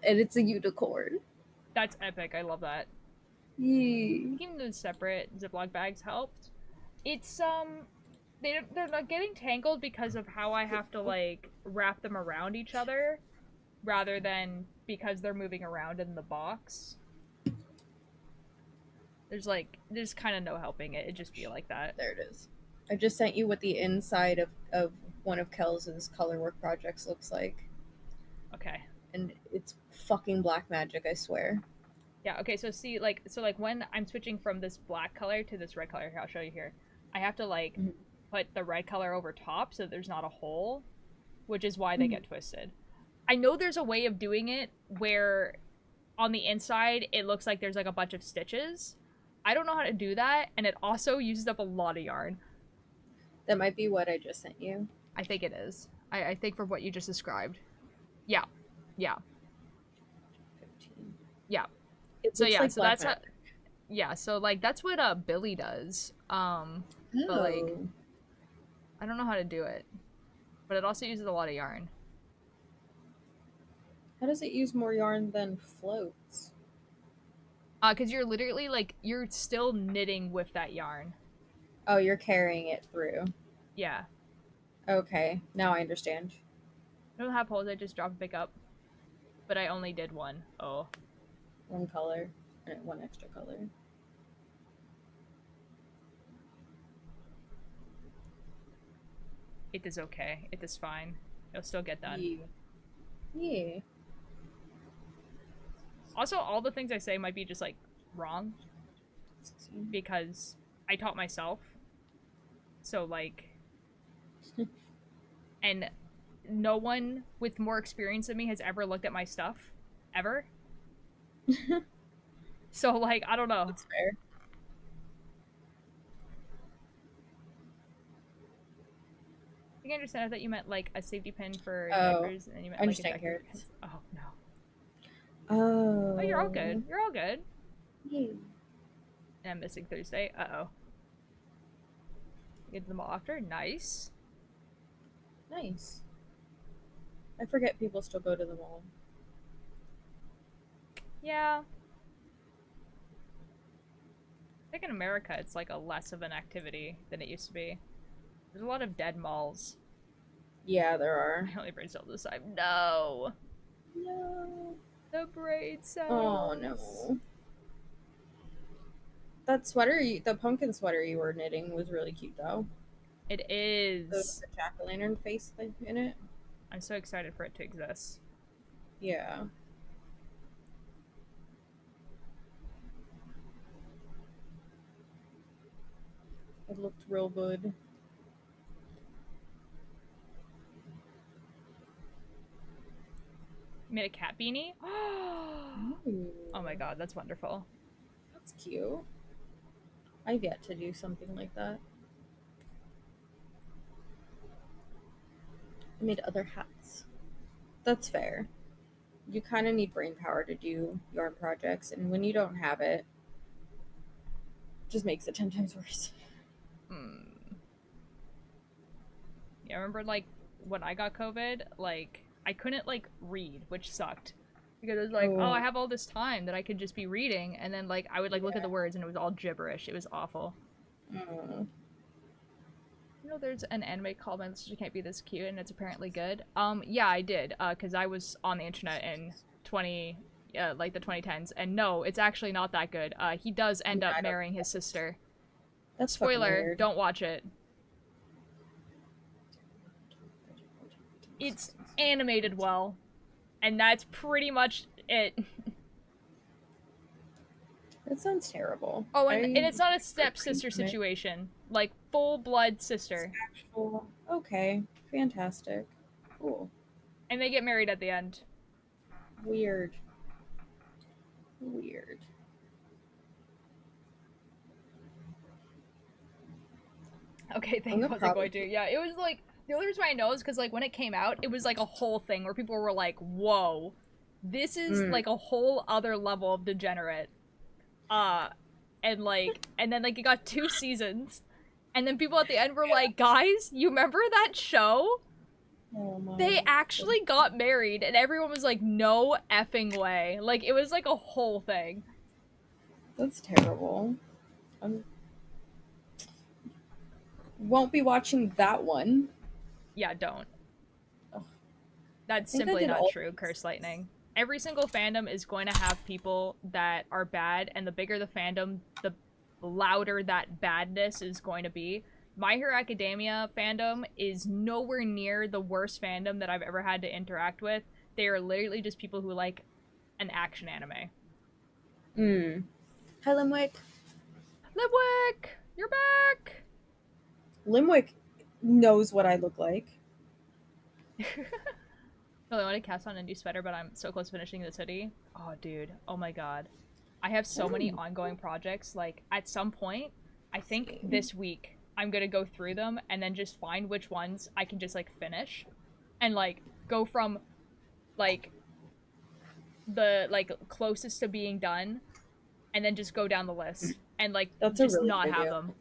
F: And it's a unicorn.
A: That's epic. I love that.
F: Yee.
A: Keeping those separate Ziploc bags helped. It's, they're not getting tangled because of how I have to, like, wrap them around each other rather than because they're moving around in the box. There's kind of no helping it. It just be like that.
F: There it is. I just sent you what the inside of one of Kels's color work projects looks like.
A: Okay.
F: And it's fucking black magic, I swear.
A: Yeah, okay, so see, like, when I'm switching from this black color to this red color, here, I'll show you here. I have to, like,
F: Mhm.
A: put the red color over top so there's not a hole, which is why they
F: Mhm.
A: get twisted. I know there's a way of doing it where on the inside it looks like there's, like, a bunch of stitches. I don't know how to do that, and it also uses up a lot of yarn.
F: That might be what I just sent you.
A: I think it is. I think from what you just described. Yeah. Yeah.
F: 15.
A: Yeah.
F: It
A: So
F: looks
A: yeah,
F: like
A: so
F: black
A: that's how,
F: magic.
A: yeah, so like that's what Billy does. But like
F: Oh.
A: I don't know how to do it. But it also uses a lot of yarn.
F: How does it use more yarn than floats?
A: Cuz you're literally like you're still knitting with that yarn.
F: Oh, you're carrying it through.
A: Yeah.
F: Okay, now I understand.
A: I don't have holes, I just dropped pick up. But I only did one. Oh.
F: One color and one extra color.
A: It is okay. It is fine. It'll still get done.
F: Yeah. Yeah.
A: Also, all the things I say might be just like wrong
F: 16.
A: because I taught myself. So like and no one with more experience than me has ever looked at my stuff ever. So like I don't know.
F: That's fair.
A: I think I understand. I thought you meant like a safety pin for
F: Oh,
A: diapers, and then you meant
F: I
A: like a
F: understand
A: decorative
F: carrots.
A: pin. Oh no.
F: Oh.
A: Oh, you're all good. You're all good.
F: Yeah.
A: And I'm missing Thursday. Uh-oh. Get to the mall after. Nice.
F: Nice. I forget people still go to the mall.
A: Yeah. I think in America it's like a less of an activity than it used to be. There's a lot of dead malls.
F: Yeah, there are.
A: My only brain cell this time. No.
F: No.
A: The braid cells.
F: Oh no. That sweater, the pumpkin sweater you were knitting was really cute though.
A: It
F: The
A: is.
F: jack-o'-lantern face thing in it.
A: I'm so excited for it to exist.
F: Yeah. It looked real good.
A: You made a cat beanie?
F: Ooh,
A: Oh my god, that's wonderful.
F: that's cute. I've yet to do something like that. I made other hats. That's fair. You kind of need brain power to do yarn projects, and when you don't have it, it just makes it 10 times worse.
A: Yeah, I remember like when I got COVID, like I couldn't like read, which sucked. Because it was like, oh, I have all this time that I could just be reading, and then like I would like look at the words and it was all gibberish. It was awful.
F: Mm.
A: You know, there's an anime called My Sister Can't Be This Cute, and it's apparently good. Yeah, I did, because I was on the internet in like the 2010s, and no, it's actually not that good. He does end up marrying his sister.
F: That's fucking
A: Spoiler,
F: weird.
A: don't watch it. It's animated well, and that's pretty much it.
F: That sounds terrible.
A: Oh, and it's not a stepsister situation. Like, full-blood sister.
F: Actual. Okay. Fantastic. Cool.
A: And they get married at the end.
F: Weird. Weird.
A: Okay, thank you. I going to. Yeah, it was like, the only reason why I know is because, like, when it came out, it was like a whole thing where people were like, whoa, this is like a whole other level of degenerate. And then like it got 2 seasons, and then people at the end were like, guys, you remember that show?
F: Oh my.
A: They actually got married, and everyone was like, no effing way. Like, it was like a whole thing.
F: That's terrible. Won't be watching that one.
A: Yeah, don't.
F: Ugh.
A: That's
F: I think I
A: simply
F: did
A: not
F: all
A: true,
F: these.
A: Curse Lightning. Every single fandom is going to have people that are bad, and the bigger the fandom, the louder that badness is going to be. My Hero Academia fandom is nowhere near the worst fandom that I've ever had to interact with. They are literally just people who like an action anime.
F: Mm. Hi, Limwick.
A: Lipwick, you're back.
F: Limwick knows what I look like.
A: Really want to cast on a new sweater, but I'm so close to finishing this hoodie. Oh, dude. Oh my god. I have so many ongoing projects. Like, at some point, I think this week, I'm gonna go through them and then just find which ones I can just, like, finish. And, like, go from, like, the, like, closest to being done, and then just go down the list. And, like,
F: That's a
A: just
F: really
A: not
F: good
A: have
F: idea.
A: them.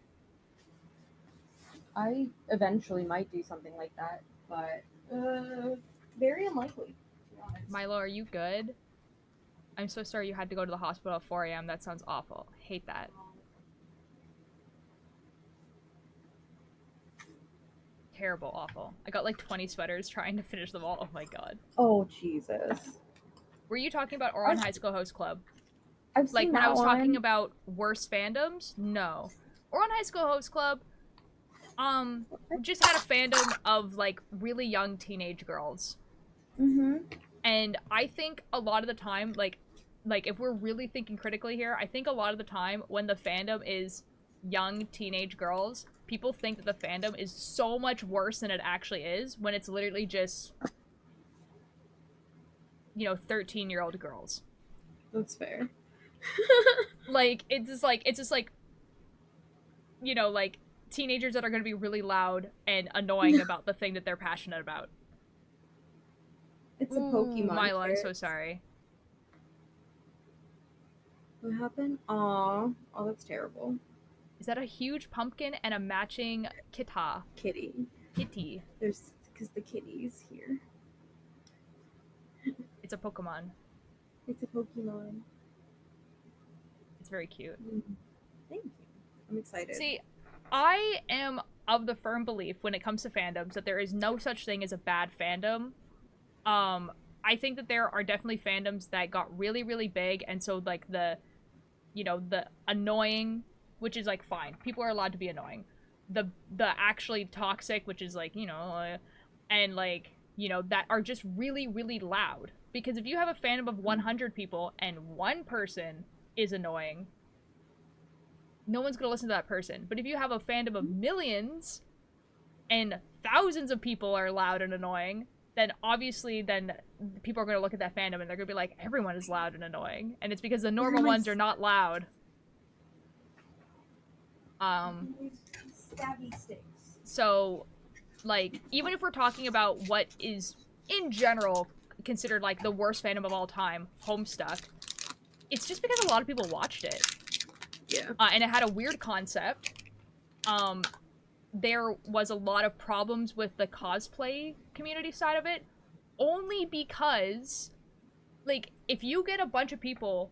F: I eventually might do something like that, but very unlikely, to be honest.
A: Milo, are you good? I'm so sorry you had to go to the hospital at 4 a.m. That sounds awful. Hate that. Terrible, awful. I got like 20 sweaters trying to finish them all. Oh my god.
F: Oh, Jesus.
A: Were you talking about Oron High School Host Club?
F: I've
A: Like
F: seen
A: when
F: that
A: I was
F: one.
A: talking about worst fandoms? No. Oron High School Host Club, just had a fandom of like really young teenage girls.
F: Mm-hmm.
A: And I think a lot of the time, like if we're really thinking critically here, I think a lot of the time when the fandom is young teenage girls, people think that the fandom is so much worse than it actually is when it's literally just 13-year-old girls.
F: That's fair.
A: Like it's just like like teenagers that are going to be really loud and annoying about the thing that they're passionate about.
F: It's a Pokemon.
A: Milo, I'm
F: kit.
A: so sorry.
F: What happened? Aw. Oh, that's terrible.
A: Is that a huge pumpkin and a matching kitty?
F: Kitty. There's because the kitty's here.
A: It's a Pokemon.
F: It's a Pokemon.
A: It's very cute.
F: Thank you. I'm excited.
A: See, I am of the firm belief when it comes to fandoms that there is no such thing as a bad fandom. I think that there are definitely fandoms that got really, really big, and so like the annoying, which is like fine, people are allowed to be annoying. The actually toxic, which is like and like that are just really, really loud. Because if you have a fandom of 100 people and one person is annoying, no one's gonna listen to that person. But if you have a fandom of millions and thousands of people are loud and annoying, then obviously then people are going to look at that fandom and they're going to be like, everyone is loud and annoying. And it's because the normal ones are not loud.
F: Stabby sticks.
A: So, like, even if we're talking about what is, in general, considered, like, the worst fandom of all time, Homestuck, it's just because a lot of people watched it.
F: Yeah.
A: And it had a weird concept. There was a lot of problems with the cosplay community side of it, only because, like, if you get a bunch of people,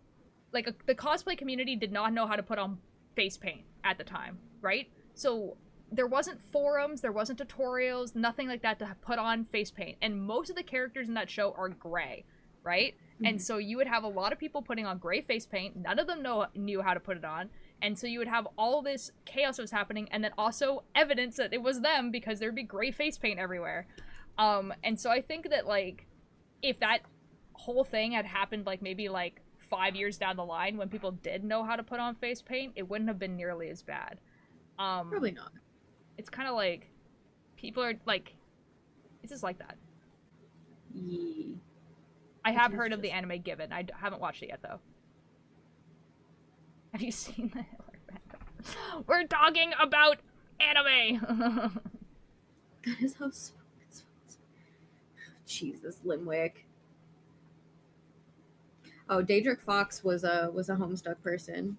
A: like, the cosplay community did not know how to put on face paint at the time, right? So there wasn't forums, there wasn't tutorials, nothing like that to put on face paint, and most of the characters in that show are gray, right? Mm-hmm. And so you would have a lot of people putting on gray face paint, none of them knew how to put it on, and so you would have all this chaos that was happening, and then also evidence that it was them because there'd be gray face paint everywhere. And so I think that, like, if that whole thing had happened, like, maybe, like, 5 years down the line when people did know how to put on face paint, it wouldn't have been nearly as bad.
F: Probably not.
A: It's kind of like, people are, like, it's just like that.
F: Yeah.
A: I have heard of the anime Given. I haven't watched it yet, though. Have you seen that? We're talking about anime!
F: That is how Jesus, Limwick. Oh, Daedric Fox was a Homestuck person.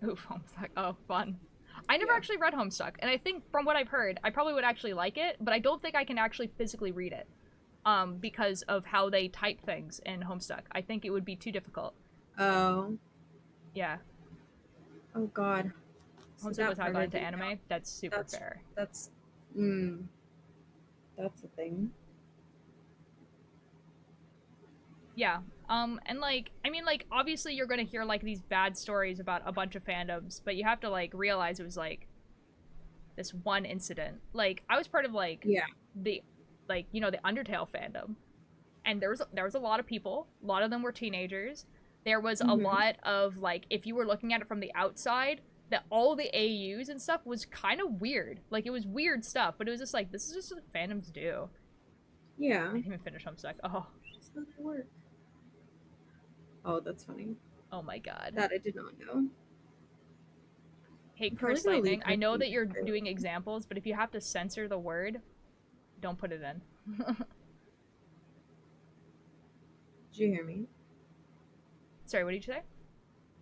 A: Oof, Homestuck. Oh, fun. I never actually read Homestuck, and I think from what I've heard, I probably would actually like it, but I don't think I can actually physically read it. Because of how they type things in Homestuck. I think it would be too difficult.
F: Oh.
A: Yeah.
F: Oh god.
A: Homestuck was how I got into anime. That's super fair.
F: That's a thing.
A: Yeah. And like, I mean, like, obviously you're gonna hear like these bad stories about a bunch of fandoms, but you have to like realize it was like this one incident. Like, I was part of like the like, the Undertale fandom. and there was a lot of people. A lot of them were teenagers. There was a
F: Mhm.
A: lot of like, if you were looking at it from the outside, that all the AUs and stuff was kind of weird. Like it was weird stuff, but it was just like, this is just what fandoms do.
F: Yeah.
A: I didn't even finish Homestuck. Oh,
F: Just how they work. Oh, that's funny.
A: oh my god.
F: That I did not know.
A: Hey,
F: I'm probably
A: Chris
F: gonna leave
A: Lightning, I know
F: Hercules
A: that you're
F: for-
A: doing examples, but if you have to censor the word, don't put it in.
F: Did you hear me?
A: Sorry, what did you say?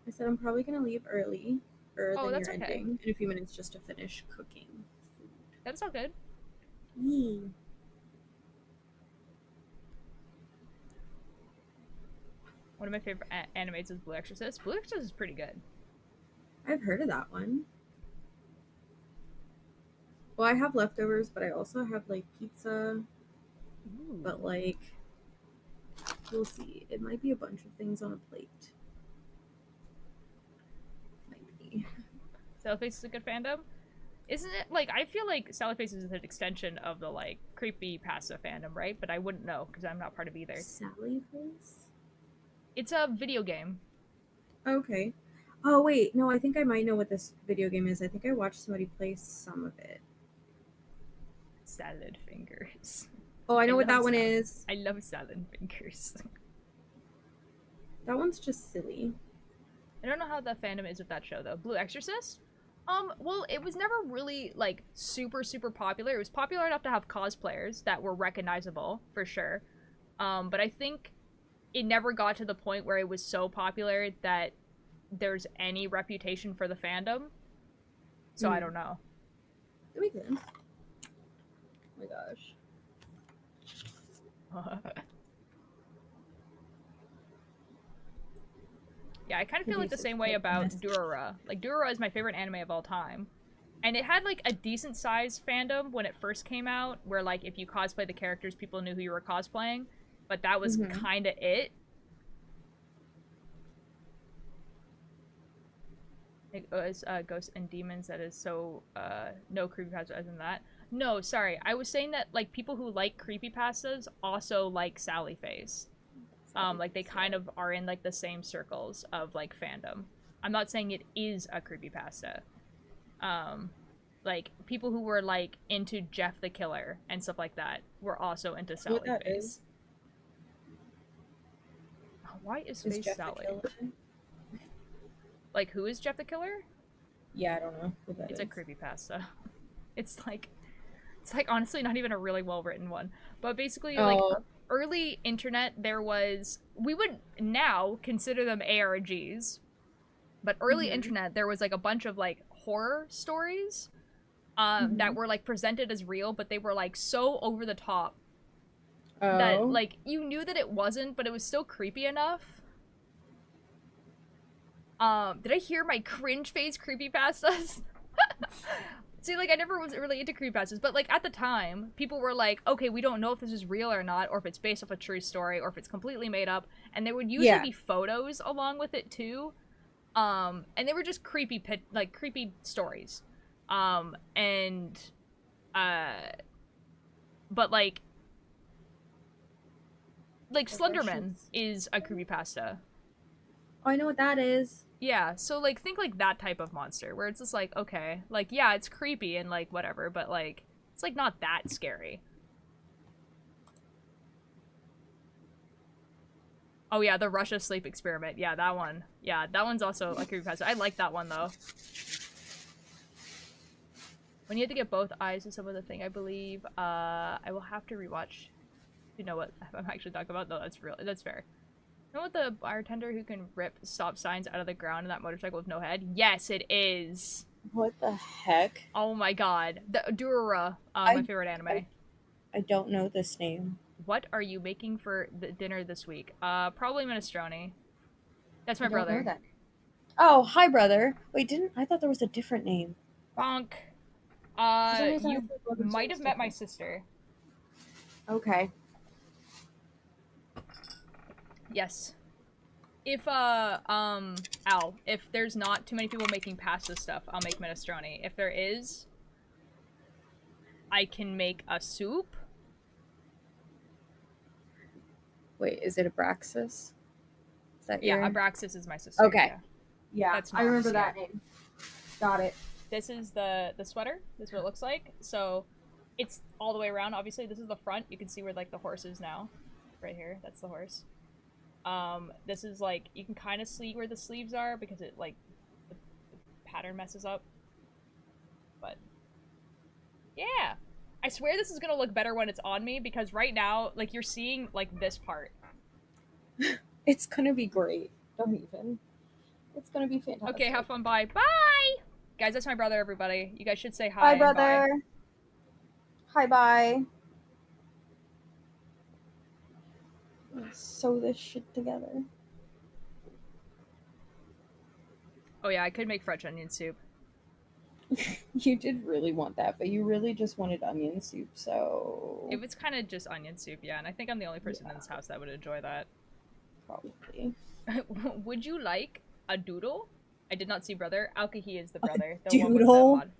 F: I said I'm probably gonna leave earlier
A: Oh,
F: than
A: that's
F: you're
A: okay.
F: ending in a few minutes just to finish cooking.
A: That's all good.
F: Yee.
A: One of my favorite animes is Blue Exorcist. Blue Exorcist is pretty good.
F: I've heard of that one. Well, I have leftovers, but I also have like pizza.
A: Ooh.
F: But like, we'll see. It might be a bunch of things on a plate. Might be.
A: Sallyface is a good fandom. Isn't it? Like, I feel like Sallyface is an extension of the, like, creepy pasta fandom, right? But I wouldn't know, because I'm not part of either.
F: Sally face?
A: It's a video game.
F: Okay. Oh wait, no, I think I might know what this video game is. I think I watched somebody play some of it.
A: Salad fingers.
F: Oh, I know what
A: love
F: that one
A: salad.
F: is.
A: I love salad fingers.
F: That one's just silly.
A: I don't know how the fandom is with that show, though. Blue Exorcist? Well, it was never really, like, super, super popular. It was popular enough to have cosplayers that were recognizable, for sure. But I think it never got to the point where it was so popular that there's any reputation for the fandom. So I don't know.
F: That makes sense. Oh my gosh.
A: Yeah, I kind of feel like the same way about Durara. Like, Durara is my favorite anime of all time. And it had, like, a decent-sized fandom when it first came out, where, like, if you cosplay the characters, people knew who you were cosplaying. But that was kind of it. It was Ghosts and Demons that is so, no creepypasta other than that. No, sorry. I was saying that, like, people who like creepypastas also like Sallyface. Like, they kind of are in, like, the same circles of, like, fandom. I'm not saying it is a creepypasta. Like, people who were, like, into Jeff the Killer and stuff like that were also into Sallyface. Why is Face
F: Jeff
A: Sally?
F: the Killer?
A: Like, who is Jeff the Killer?
F: Yeah, I don't know who that
A: It's
F: is.
A: a creepypasta. It's like honestly not even a really well written one. But basically, like, early internet, there was, we would now consider them ARGs, but early internet, there was, like, a bunch of, like, horror stories that were, like, presented as real, but they were, like, so over the top that, like, you knew that it wasn't, but it was still creepy enough. Did I hear my cringe face creepypastas? See, like, I never was really into creepypastas, but, like, at the time, people were like, okay, we don't know if this is real or not, or if it's based off a true story, or if it's completely made up, and there would usually be photos along with it, too. And they were just creepy stories. But, like, Slenderman is a creepypasta.
F: Oh, I know what that is.
A: Yeah, so, like, think, like, that type of monster, where it's just, like, okay, like, yeah, it's creepy and, like, whatever, but, like, it's, like, not that scary. Oh, yeah, the Russia sleep experiment. Yeah, that one. Yeah, that one's also a creepypasta. I like that one, though. When you had to get both eyes to some of the thing, I believe, I will have to rewatch. You know what I'm actually talking about? No, that's fair. You know what, the bartender who can rip stop signs out of the ground in that motorcycle with no head? Yes, it is.
F: What the heck?
A: Oh my god. The Durara, my favorite anime.
F: I don't know this name.
A: What are you making for the dinner this week? Probably minestrone. That's my brother.
F: Know that. Oh, hi, brother. Wait, I thought there was a different name.
A: Bonk. You might have met my sister.
F: Okay.
A: Yes. If, Al, if there's not too many people making pasta stuff, I'll make minestrone. If there is, I can make a soup.
F: Wait, is it Abraxas? Is that
A: Yeah,
F: your...
A: Abraxas is my sister.
F: Okay.
A: Yeah.
F: Yeah,
A: That's
F: I remember
A: mom's, yeah.
F: that name. Got it.
A: This is the sweater. This is what it looks like. So it's all the way around. Obviously, this is the front. You can see where like the horse is now. Right here. That's the horse. This is like you can kind of see where the sleeves are because it like the pattern messes up. But yeah. I swear this is gonna look better when it's on me because right now, like you're seeing like this part.
F: It's gonna be great. Don't even. It's gonna be fantastic.
A: Okay, have fun. Bye. Bye! Guys, that's my brother, everybody. You guys should say hi.
F: Hi,
A: and
F: brother.
A: Bye.
F: Hi, bye. Let's sew this shit together.
A: Oh yeah, I could make French onion soup.
F: You did really want that, but you really just wanted onion soup, so...
A: If it's kind of just onion soup, yeah, and I think I'm the only person in this house that would enjoy that.
F: Probably.
A: Would you like a doodle? I did not see brother. Alkahi is the brother.
F: A
A: The one with the
F: doodle?
A: mod.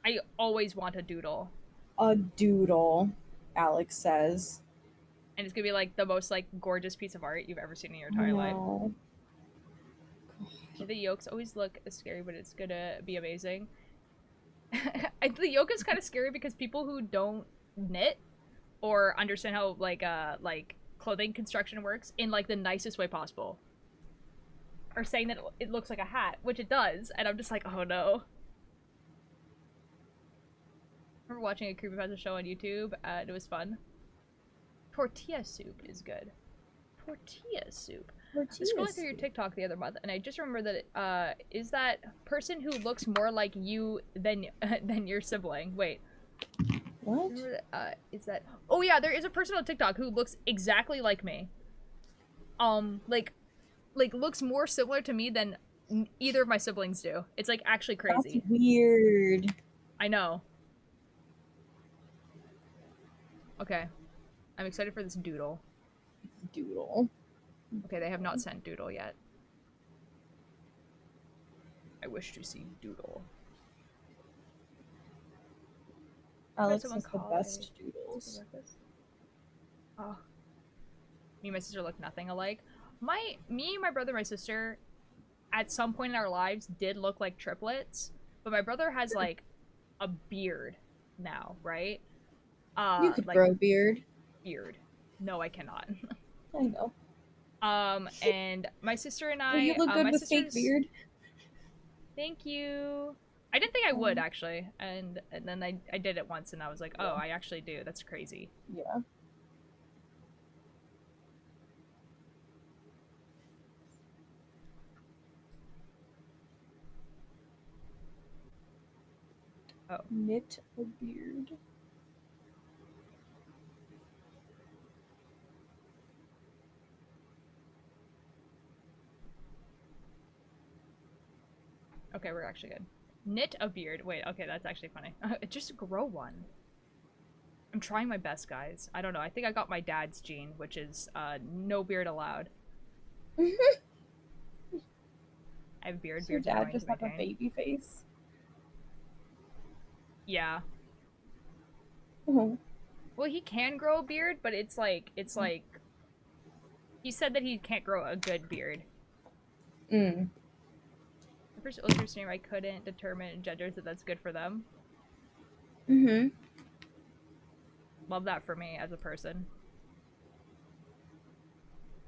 A: I always want a doodle.
F: A doodle, Alex says.
A: And it's gonna be like the most like gorgeous piece of art you've ever seen in your entire life. The yolks always look scary, but it's gonna be amazing. The yoke is kind of scary because people who don't knit or understand how like clothing construction works in like the nicest way possible are saying that it looks like a hat, which it does, and I'm just like, oh no. I remember watching a creepypasta show on YouTube, and it was fun. Tortilla soup is good. Tortilla soup. I was scrolling through your TikTok the other month, and I just remember that is that person who looks more like you than your sibling. Wait.
F: What?
A: Is that... Oh yeah, there is a person on TikTok who looks exactly like me. Like looks more similar to me than either of my siblings do. It's like actually crazy.
F: That's weird.
A: I know. Okay. I'm excited for this doodle.
F: Doodle.
A: Okay, they have not sent doodle yet. I wish to see doodle.
F: Alex has the best doodles.
A: Oh. Me and my sister look nothing alike. Me, my brother, my sister, at some point in our lives did look like triplets, but my brother has like a beard now, right?
F: You could
A: like,
F: grow a beard.
A: Beard. No, I cannot.
F: I know.
A: And my sister and I.
F: You look good
A: my
F: with fake beard.
A: Thank you. I didn't think I would actually, and then I did it once, and I was like, oh, I actually do. That's crazy.
F: Yeah.
A: Oh.
F: Knit a beard.
A: Okay, we're actually good. Knit a beard. Wait, okay, that's actually funny. Just grow one. I'm trying my best, guys. I don't know. I think I got my dad's gene, which is no beard allowed. I have a beard.
F: Your dad just have a baby face.
A: Yeah.
F: Mm-hmm.
A: Well, he can grow a beard, but it's like he said that he can't grow a good beard.
F: Mm.
A: The first illustrator's name I couldn't determine gender, so that's good for them.
F: Mm-hmm.
A: Love that for me as a person.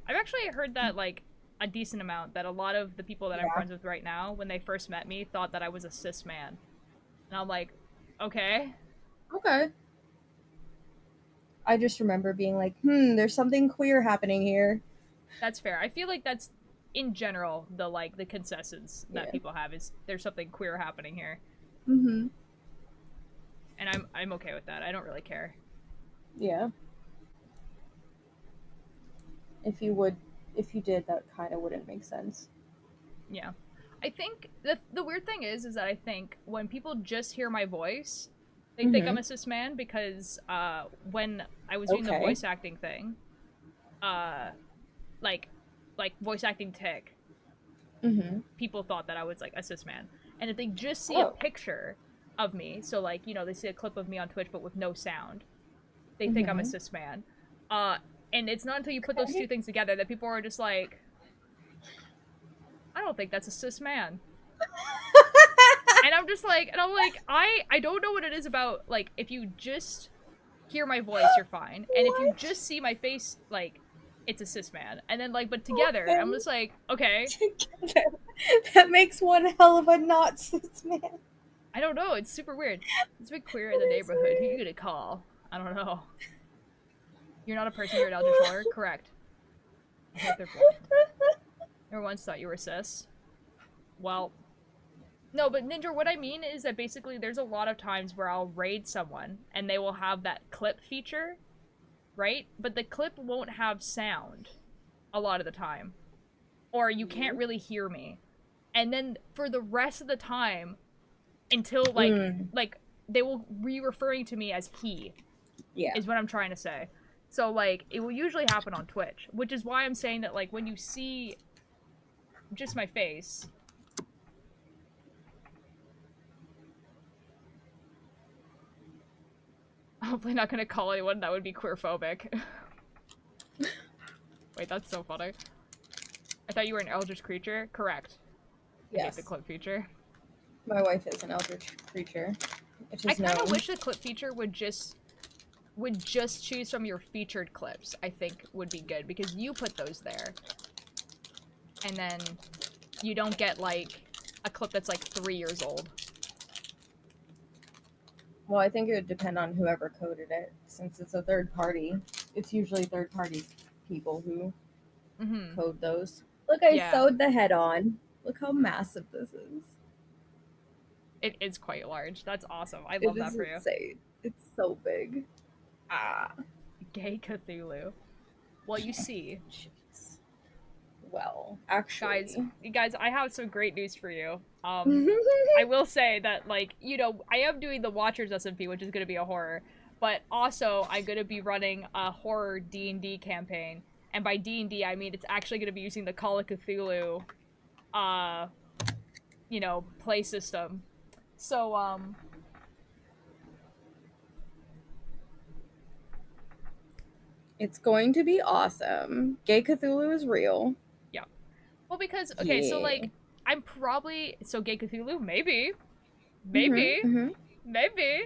A: I've actually heard that like a decent amount, that a lot of the people that I'm friends with right now, when they first met me, thought that I was a cis man. And I'm like, okay.
F: Okay. I just remember being like, there's something queer happening here.
A: That's fair. I feel like that's, in general, the consensus that people have is there's something queer happening here.
F: Mm-hmm.
A: And I'm okay with that. I don't really care.
F: Yeah. If you did, that kind of wouldn't make sense.
A: Yeah. I think the weird thing is that I think when people just hear my voice, they think I'm a cis man, because when I was doing the voice acting thing, like voice acting tick, people thought that I was like a cis man. And if they just see a picture of me, so like, you know, they see a clip of me on Twitch but with no sound, they think I'm a cis man. And it's not until you put those two things together that people are just like, I don't think that's a cis man. And I'm like, I don't know what it is about, like, if you just hear my voice, you're fine. And if you just see my face, like, it's a cis man. And then, like, but together, I'm just like, okay.
F: Together. That makes one hell of a not cis man.
A: I don't know, it's super weird. It's a bit queer in the neighborhood. Who you gonna call? I don't know. You're not a person, you're an eldritch horror? Correct. I hope they're both. Never once thought you were cis. Well, no, but Ninja, what I mean is that basically there's a lot of times where I'll raid someone and they will have that clip feature, right? But the clip won't have sound a lot of the time. Or you can't really hear me. And then for the rest of the time, until, like, they will be referring to me as he.
F: Yeah.
A: Is what I'm trying to say. So, like, it will usually happen on Twitch, which is why I'm saying that, like, when you see just my face... Hopefully not gonna call anyone that would be queerphobic. Wait, that's so funny. I thought you were an eldritch creature? Correct.
F: Yes.
A: I hate the clip feature.
F: My wife is an eldritch creature.
A: I kind of wish the clip feature would just choose from your featured clips, I think would be good, because you put those there. And then you don't get, like, a clip that's, like, 3 years old.
F: Well, I think it would depend on whoever coded it. Since it's a third party, it's usually third party people who code those. Look, I sewed the head on. Look how massive this is.
A: It is quite large. That's awesome. I love that for you.
F: Insane. It's so big. Ah.
A: Gay Cthulhu. Well, you see.
F: Well, actually.
A: Guys, I have some great news for you. I will say that, like, you know, I am doing the Watchers SMP, which is going to be a horror, but also I'm going to be running a horror D&D campaign, and by D&D I mean it's actually going to be using the Call of Cthulhu, you know, play system. So,
F: it's going to be awesome. Gay Cthulhu is real.
A: Yeah. Well, because, okay, so, like, I'm probably... So, Gay Cthulhu? Maybe. Maybe. Maybe.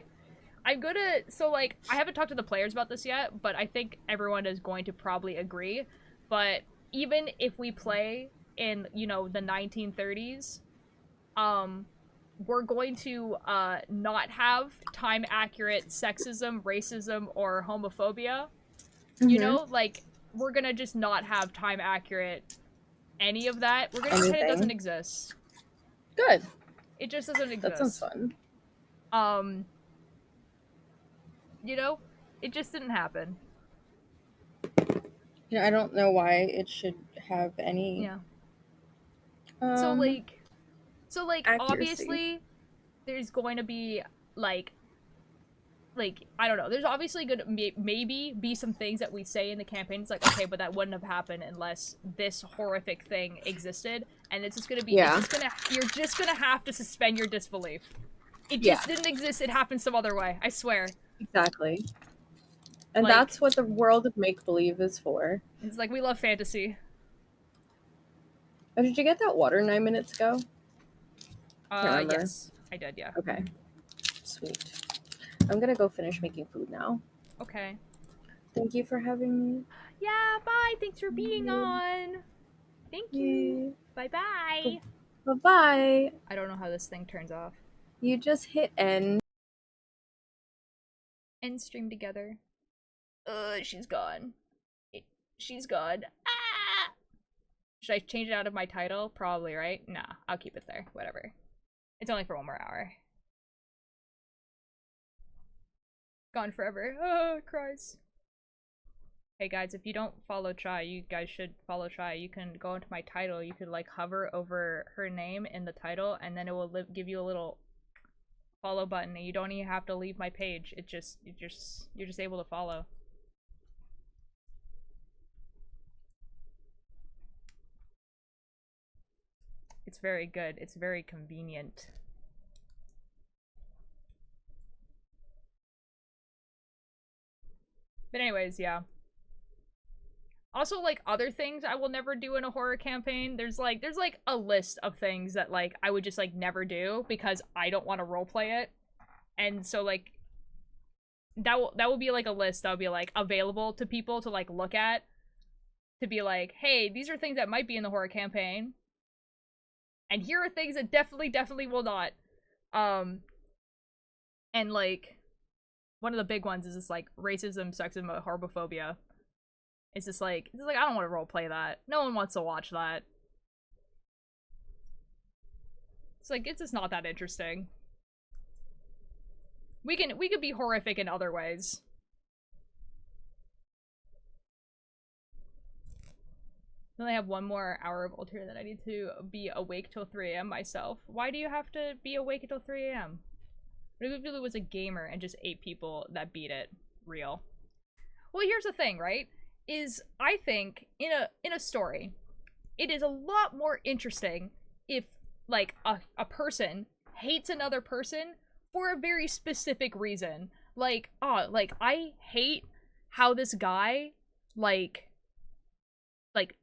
A: I'm gonna... So, like, I haven't talked to the players about this yet, but I think everyone is going to probably agree. But even if we play in, you know, the 1930s, we're going to, not have time-accurate sexism, racism, or homophobia. You know? Like, we're gonna just not have time-accurate any of that. We're gonna pretend it doesn't exist.
F: Good.
A: It just doesn't exist.
F: That sounds fun.
A: You know, it just didn't happen.
F: You know, I don't know why it should have any.
A: Yeah. So like,
F: accuracy.
A: obviously, there's going to be like, I don't know. There's obviously gonna maybe be some things that we say in the campaign. It's like, okay, but that wouldn't have happened unless this horrific thing existed, and it's just gonna be.
F: Yeah.
A: You're just gonna have to suspend your disbelief. It just didn't exist. It happened some other way. I swear.
F: Exactly. And
A: like,
F: that's what the world of make-believe is for.
A: It's like, we love fantasy.
F: Oh, did you get that water 9 minutes ago?
A: Yes. I did, yeah.
F: Okay. Sweet. I'm gonna go finish making food now.
A: Okay.
F: Thank you for having me.
A: Yeah, bye. Thanks for being on. Thank you. Bye-bye.
F: Bye-bye.
A: I don't know how this thing turns off.
F: You just hit end.
A: End stream together. She's gone. She's gone. Ah! Should I change it out of my title? Probably, right? Nah, I'll keep it there. Whatever. It's only for 1 more hour. Gone forever. Oh, cries. Hey guys, if you don't follow Chai, you guys should follow Chai. You can go into my title. You could like hover over her name in the title, and then it will give you a little follow button, and you don't even have to leave my page. You're just able to follow. It's very good. It's very convenient. But anyways, yeah. Also, like, other things I will never do in a horror campaign. There's like a list of things that, like, I would just, like, never do because I don't want to roleplay it. And so, like, that will be, like, a list that will be, like, available to people to, like, look at. To be like, hey, these are things that might be in the horror campaign. And here are things that definitely will not. And, like, one of the big ones is just, like, racism, sexism, homophobia. It's just like, I don't want to roleplay that. No one wants to watch that. It's like, it's just not that interesting. We could be horrific in other ways. I only have 1 more hour of ultra that I need to be awake till 3 a.m. myself. Why do you have to be awake until 3 a.m.? What if it was a gamer and just 8 people that beat it? Real. Well, here's the thing, right? Is I think in a story, it is a lot more interesting if, like, a person hates another person for a very specific reason. Like, I hate how this guy, like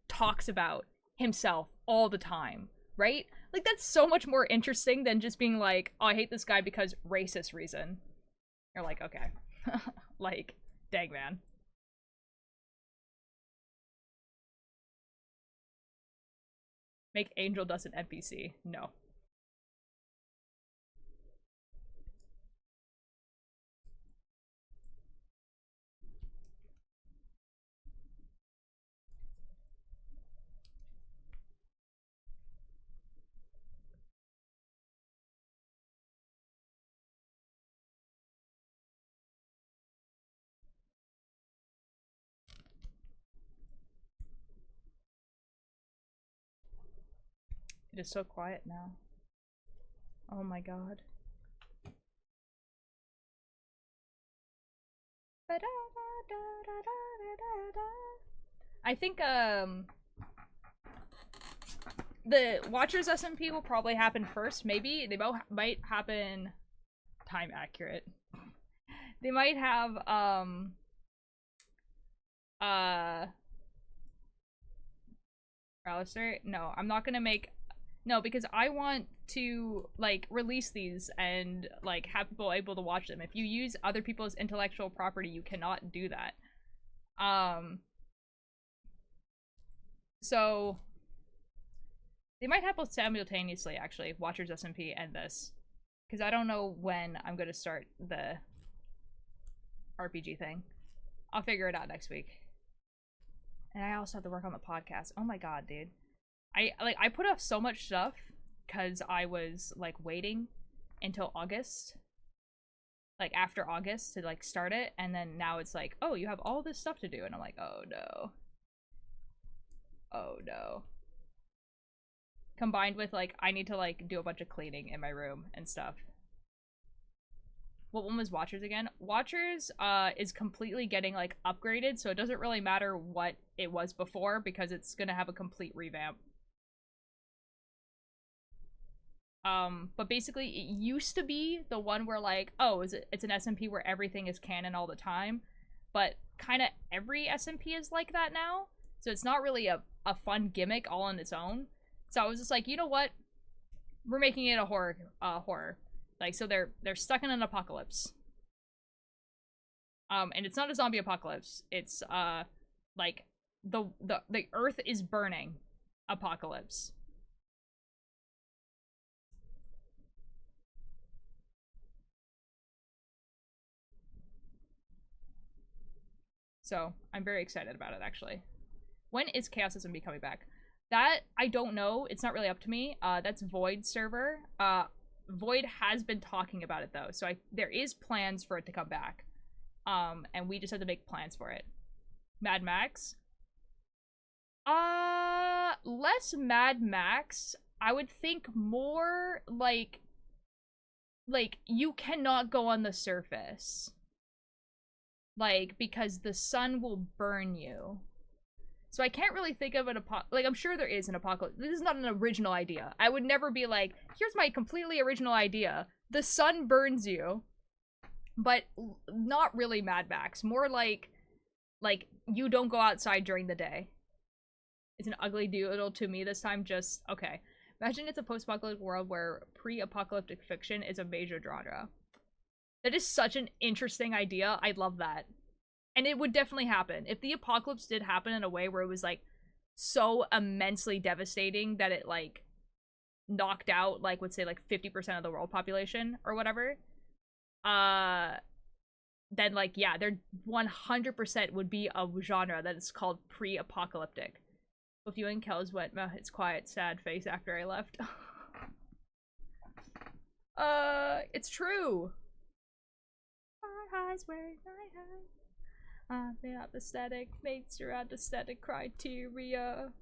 A: talks about himself all the time, right? Like, that's so much more interesting than just being like, oh, I hate this guy because racist reason. You're like, okay. Like, dang, man. Make Angel Dust an NPC. No. It is so quiet now. Oh my god. I think, the Watchers SMP will probably happen first, maybe. They both might happen time accurate. They might have, Alistair? No, I'm not gonna make... No, because I want to, like, release these and, like, have people able to watch them. If you use other people's intellectual property, you cannot do that. So they might happen simultaneously, actually, Watchers SMP and this. Because I don't know when I'm going to start the RPG thing. I'll figure it out next week. And I also have to work on the podcast. Oh my god, dude. I put off so much stuff because I was, like, waiting until August. Like, after August to, like, start it. And then now it's like, oh, you have all this stuff to do. And I'm like, oh no. Oh no. Combined with, like, I need to, like, do a bunch of cleaning in my room and stuff. What one was Watchers again? Watchers is completely getting, like, upgraded, so it doesn't really matter what it was before because it's gonna have a complete revamp. But basically it used to be the one where, like, oh, it's an SMP where everything is canon all the time, but kind of every SMP is like that now, so it's not really a fun gimmick all on its own. So I was just like, you know what? We're making it a horror. Like, so they're stuck in an apocalypse. And it's not a zombie apocalypse. It's like the earth is burning apocalypse. So I'm very excited about it, actually. When is Chaos SMP coming back? That, I don't know. It's not really up to me. That's Void server. Void has been talking about it, though. So there is plans for it to come back. And we just have to make plans for it. Mad Max? Less Mad Max. I would think more, like, you cannot go on the surface. Like, because the sun will burn you. So I can't really think of an like, I'm sure there is an apocalypse. This is not an original idea. I would never be like, here's my completely original idea. The sun burns you. But not really Mad Max. More like Like, you don't go outside during the day. It's an ugly doodle to me this time, just, okay. Imagine it's a post-apocalyptic world where pre-apocalyptic fiction is a major genre. That is such an interesting idea. I love that. And it would definitely happen. If the apocalypse did happen in a way where it was, like, so immensely devastating that it, like, knocked out, like, would say, like, 50% of the world population or whatever, then, like, yeah, there 100% would be a genre that is called pre-apocalyptic. Both you and Kels went, it's quiet, sad face after I left. It's true. My eyes were my eyes. The aesthetic makes your aesthetic criteria.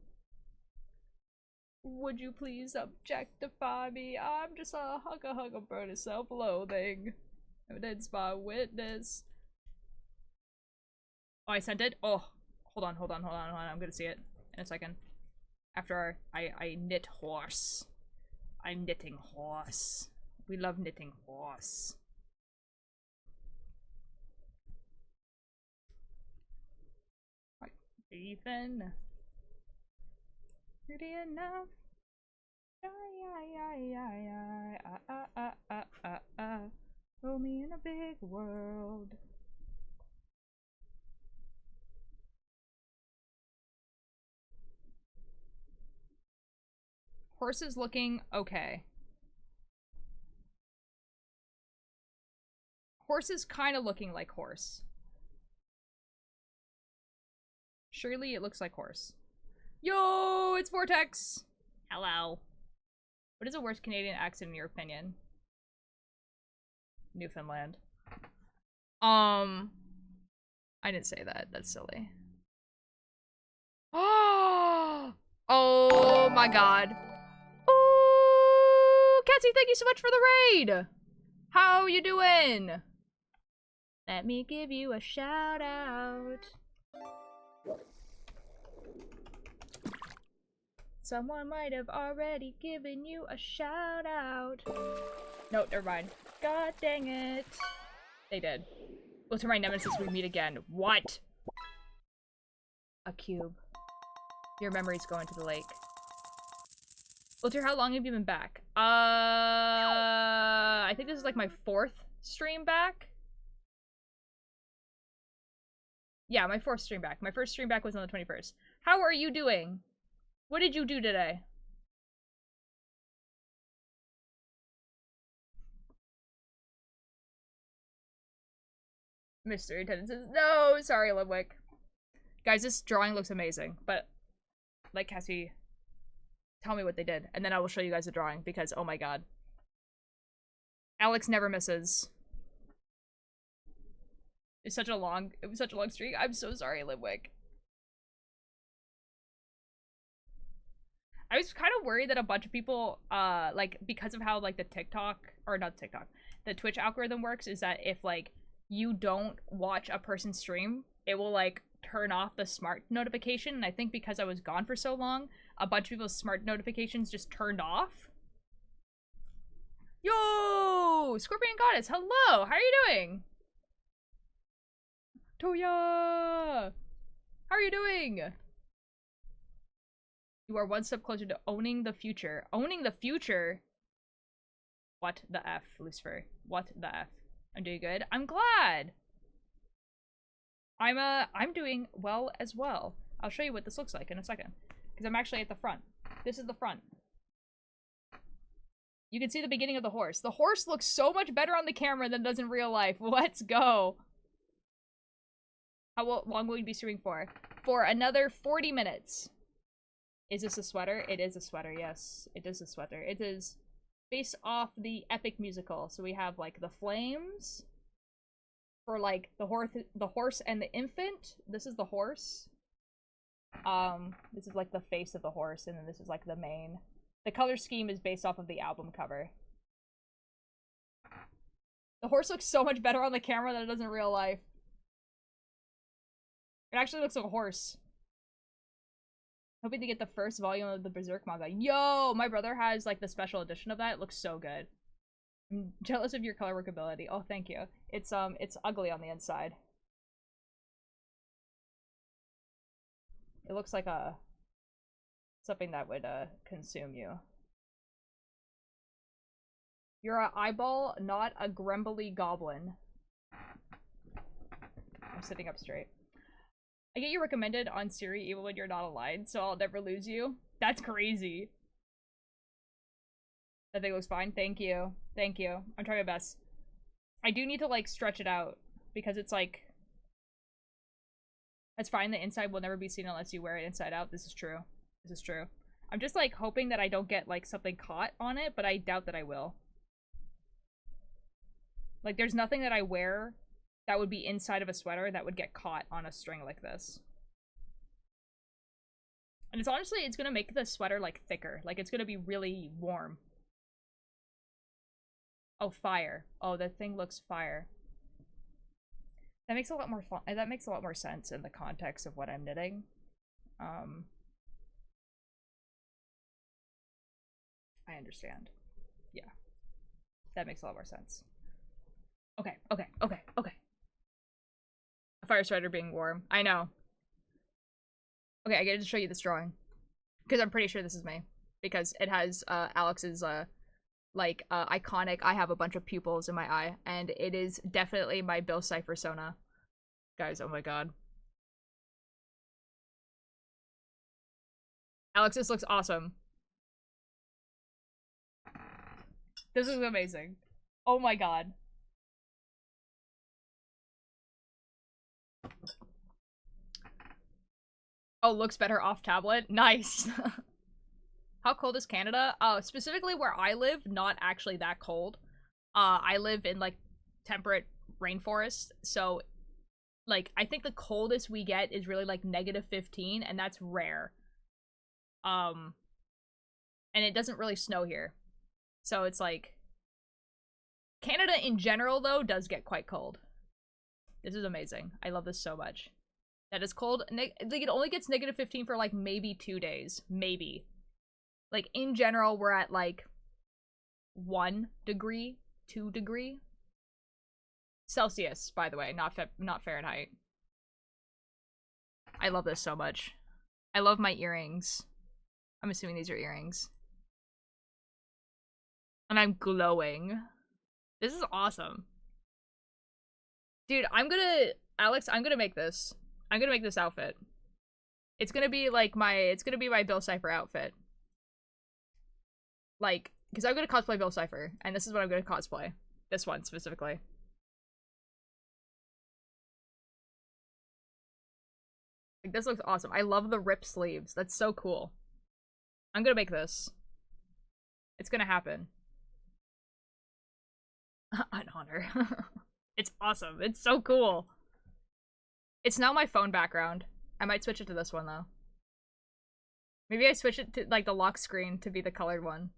A: Would you please objectify me? I'm just a hugga bird of self-loathing. Evidence by witness. Oh, I sent it? Oh, hold on. I'm gonna see it in a second. After I knit horse. I'm knitting horse. We love knitting horse. Right, Ethan. Pretty enough. Throw me in a big world. Horse is looking okay. Horse is kind of looking like horse. Surely it looks like horse. Yo, it's Vortex! Hello. What is the worst Canadian accent in your opinion? Newfoundland. I didn't say that. That's silly. Oh my god. Ooh, Cassie, thank you so much for the raid! How you doing? Let me give you a shout out. Someone might have already given you a shout out. No, never mind. God dang it. They did. Go to my nemesis, we meet again. What? A cube. Your memory's going to the lake. Walter, how long have you been back? I think this is like my 4th stream back. Yeah, my 4th stream back. My first stream back was on the 21st. How are you doing? What did you do today? Mystery attendant says, no, sorry, Ludwig. Guys, this drawing looks amazing, but like Cassie, tell me what they did, and then I will show you guys the drawing, because oh my god. Alex never misses. It was such a long streak. I'm so sorry, Ludwig. I was kind of worried that a bunch of people, like, because of how, like, the the Twitch algorithm works, is that if, like, you don't watch a person's stream, it will, like, turn off the smart notification, and I think because I was gone for so long, a bunch of people's smart notifications just turned off. Yo! Scorpion Goddess, hello! How are you doing? Toya! How are you doing? You are one step closer to owning the future. Owning the future? What the F, Lucifer? What the F? I'm doing good. I'm glad! I'm doing well as well. I'll show you what this looks like in a second. Because I'm actually at the front. This is the front. You can see the beginning of the horse. The horse looks so much better on the camera than it does in real life. Let's go! How long will you be streaming for? For another 40 minutes. Is this a sweater? It is a sweater, yes. It is a sweater. It is based off the epic musical. So we have, like, the flames. For, like, the horse and the infant. This is the horse. This is, like, the face of the horse. And then this is, like, the mane. The color scheme is based off of the album cover. The horse looks so much better on the camera than it does in real life. It actually looks like a horse. Hoping to get the first volume of the Berserk manga. Yo! My brother has, like, the special edition of that. It looks so good. I'm jealous of your color work ability. Oh, thank you. It's ugly on the inside. It looks like something that would consume you. You're an eyeball, not a grumbly goblin. I'm sitting up straight. I get you recommended on Siri even when you're not aligned, so I'll never lose you. That's crazy. That thing looks fine. Thank you. Thank you. I'm trying my best. I do need to, like, stretch it out, because it's, like... That's fine, the inside will never be seen unless you wear it inside out. This is true. This is true. I'm just, like, hoping that I don't get, like, something caught on it, but I doubt that I will. Like, there's nothing that I wear that would be inside of a sweater that would get caught on a string like this. And it's honestly, it's gonna make the sweater, like, thicker. Like, it's gonna be really warm. Oh, fire. Oh, that thing looks fire. That makes a lot more fun. That makes a lot more sense in the context of what I'm knitting. I understand. Yeah. That makes a lot more sense. Okay, okay, okay, okay. A fire sweater being warm. I know. Okay, I get to show you this drawing. Because I'm pretty sure this is me. Because it has Alex's iconic I have a bunch of pupils in my eye. And it is definitely my Bill Cipher Sona. Guys, oh my god. Alex, this looks awesome. This is amazing. Oh my god. Oh, looks better off tablet. Nice. How cold is Canada? Specifically where I live, not actually that cold. I live in, like, temperate rainforest, so, like, I think the coldest we get is really, like, -15, and that's rare. And it doesn't really snow here. So it's, like... Canada in general, though, does get quite cold. This is amazing. I love this so much. That is cold. Like, it only gets -15 for, like, maybe 2 days. Maybe. Like, in general, we're at, like, 1 degree, 2 degree. Celsius, by the way, not Fahrenheit. I love this so much. I love my earrings. I'm assuming these are earrings. And I'm glowing. This is awesome. Dude, Alex, I'm gonna make this. I'm gonna make this outfit. It's gonna be like it's gonna be my Bill Cipher outfit. Like, because I'm gonna cosplay Bill Cipher, and this is what I'm gonna cosplay. This one, specifically. Like, this looks awesome. I love the rip sleeves. That's so cool. I'm gonna make this. It's gonna happen. An honor. It's awesome. It's so cool. It's now my phone background. I might switch it to this one, though. Maybe I switch it to, like, the lock screen to be the colored one.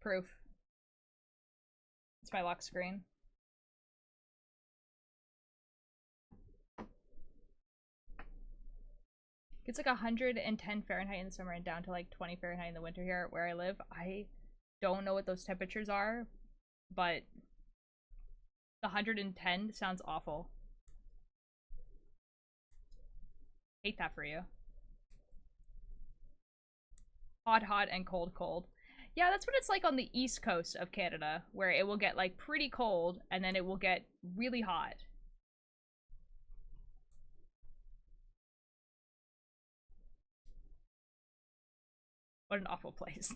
A: Proof. It's my lock screen. It's like 110 Fahrenheit in the summer and down to like 20 Fahrenheit in the winter here where I live. I don't know what those temperatures are, but the 110 sounds awful. Hate that for you. Hot, hot, and cold, cold. Yeah, that's what it's like on the east coast of Canada, where it will get like pretty cold and then it will get really hot. What an awful place.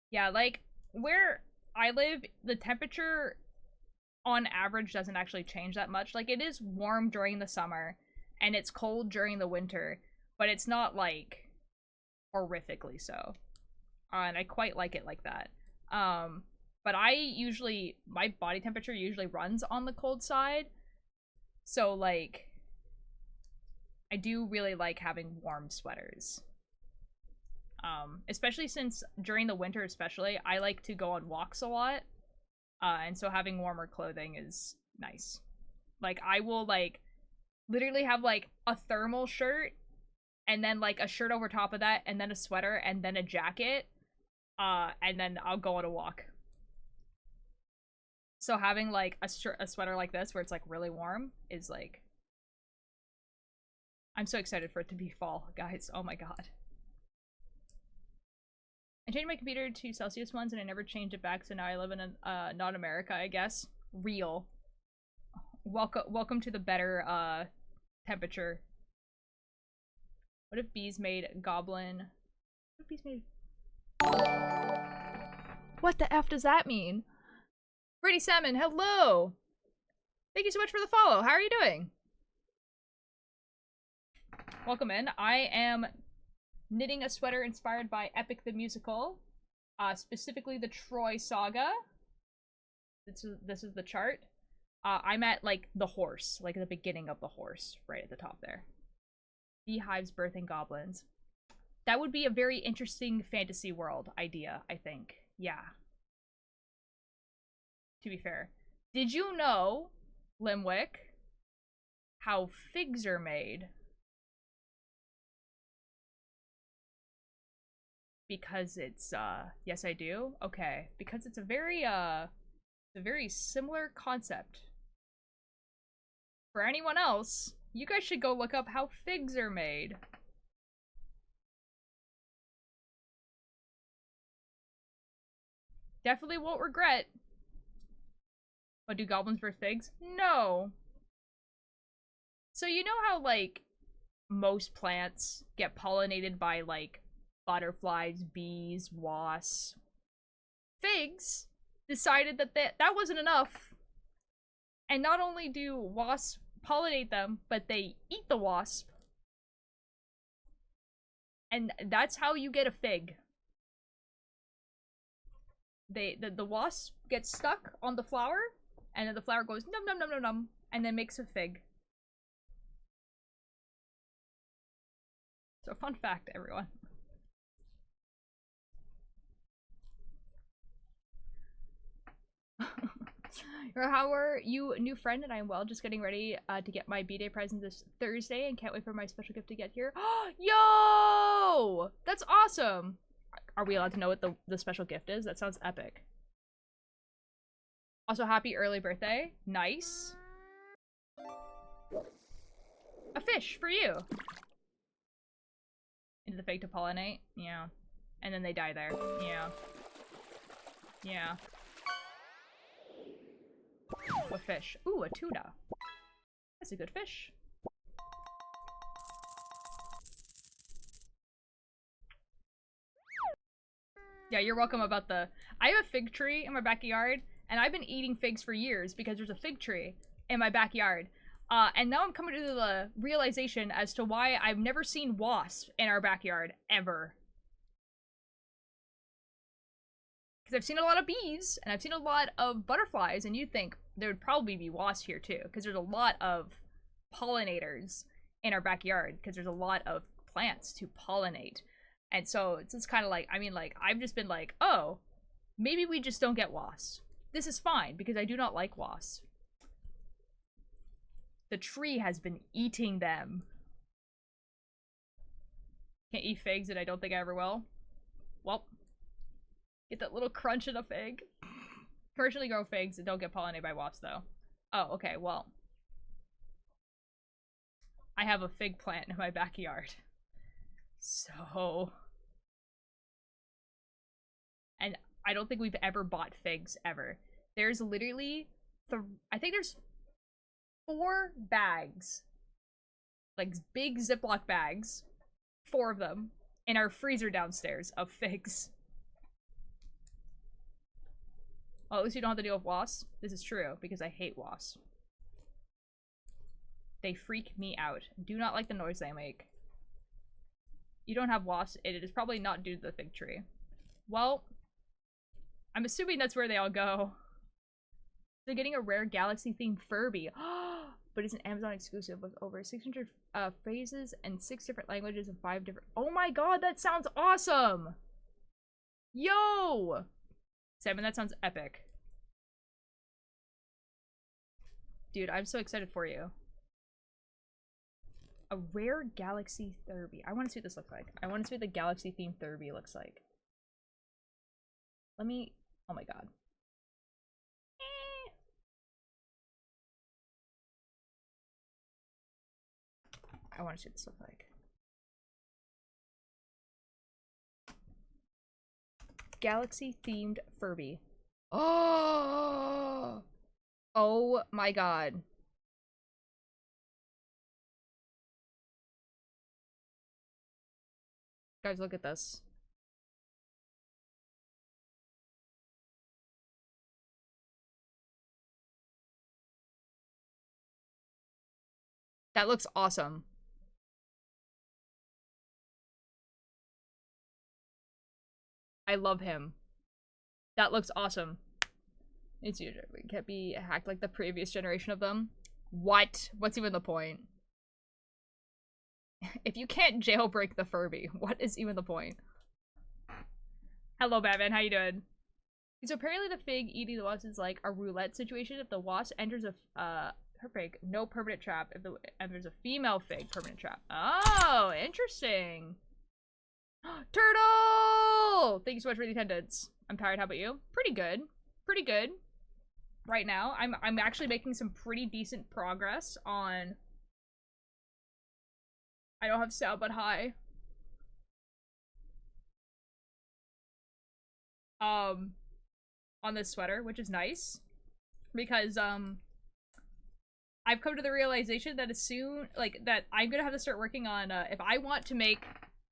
A: Yeah, like, where I live, the temperature on average doesn't actually change that much. Like, it is warm during the summer, and it's cold during the winter, but it's not, like, horrifically so. And I quite like it like that. But my body temperature usually runs on the cold side, so, like, I do really like having warm sweaters. Especially since during the winter especially, I like to go on walks a lot. And so having warmer clothing is nice. Like, I will, like, literally have, like, a thermal shirt, and then, like, a shirt over top of that, and then a sweater, and then a jacket, and then I'll go on a walk. So having like a sweater like this where it's like really warm is like, I'm so excited for it to be fall, guys. Oh my god. I changed my computer to Celsius ones and I never changed it back, so now I live in a not America, I guess. Real. Welcome to the better temperature. What if bees made goblin? What if bees made? What the F does that mean? Brady Salmon, hello! Thank you so much for the follow. How are you doing? Welcome in. I am knitting a sweater inspired by Epic the Musical. Specifically the Troy Saga. This is the chart. I'm at, like, the horse. Like, the beginning of the horse. Right at the top there. Beehives birthing goblins. That would be a very interesting fantasy world idea, I think. Yeah. To be fair. Did you know, Limwick, how figs are made? Because it's, yes I do? Okay. Because it's a very similar concept. For anyone else, you guys should go look up how figs are made. Definitely won't regret. But do goblins birth figs? No. So you know how, like, most plants get pollinated by, like, butterflies, bees, wasps? Figs decided that that wasn't enough. And not only do wasps pollinate them, but they eat the wasp. And that's how you get a fig. The wasp gets stuck on the flower, and then the flower goes num num num num num, and then makes a fig. So fun fact, everyone. How are you, new friend? And I'm well, just getting ready to get my B-Day present this Thursday and can't wait for my special gift to get here. Yo! That's awesome! Are we allowed to know what the special gift is? That sounds epic. Also, happy early birthday. Nice. A fish for you. Into the fig to pollinate? Yeah. And then they die there. Yeah. Yeah. What fish? Ooh, a tuna. That's a good fish. Yeah, you're welcome about the... I have a fig tree in my backyard, and I've been eating figs for years because there's a fig tree in my backyard. And now I'm coming to the realization as to why I've never seen wasps in our backyard, ever. Because I've seen a lot of bees, and I've seen a lot of butterflies, and you'd think there would probably be wasps here too, because there's a lot of pollinators in our backyard, because there's a lot of plants to pollinate. And so it's just kind of like, I mean, like, I've just been like, oh, maybe we just don't get wasps. This is fine, because I do not like wasps. The tree has been eating them. Can't eat figs, and I don't think I ever will. Well, get that little crunch in a fig. Commercially grow figs and don't get pollinated by wasps, though. Oh, okay, well. I have a fig plant in my backyard. So... And I don't think we've ever bought figs, ever. There's literally... I think there's 4 bags. Like, big Ziploc bags. 4 of them. In our freezer downstairs of figs. Well, at least you don't have to deal with wasps. This is true, because I hate wasps. They freak me out. Do not like the noise they make. You don't have wasps. It is probably not due to the fig tree. Well, I'm assuming that's where they all go. They're getting a rare galaxy-themed Furby. But it's an Amazon exclusive with over 600 phrases and 6 different languages and 5 different... Oh my god, that sounds awesome! Yo! Salmon, that sounds epic. Dude, I'm so excited for you. A rare galaxy Furby. I want to see what this looks like. I want to see what the galaxy-themed Furby looks like. Let me... Oh my god. I want to see what this looks like. Galaxy themed Furby. Oh! Oh my god. Guys, look at this. That looks awesome. I love him. That looks awesome. It can't be hacked like the previous generation of them. What? What's even the point? If you can't jailbreak the Furby, what is even the point? Hello, Batman. How you doing? So apparently the fig eating the wasp is like a roulette situation. If the wasp enters a fig, no permanent trap. If the enters a female fig, permanent trap. Oh, interesting. Turtle! Thank you so much for the attendance. I'm tired. How about you? Pretty good. Pretty good. Right now, I'm actually making some pretty decent progress on. I don't have sound, but hi. On this sweater, which is nice, because I've come to the realization that as soon that I'm gonna have to start working on if I want to make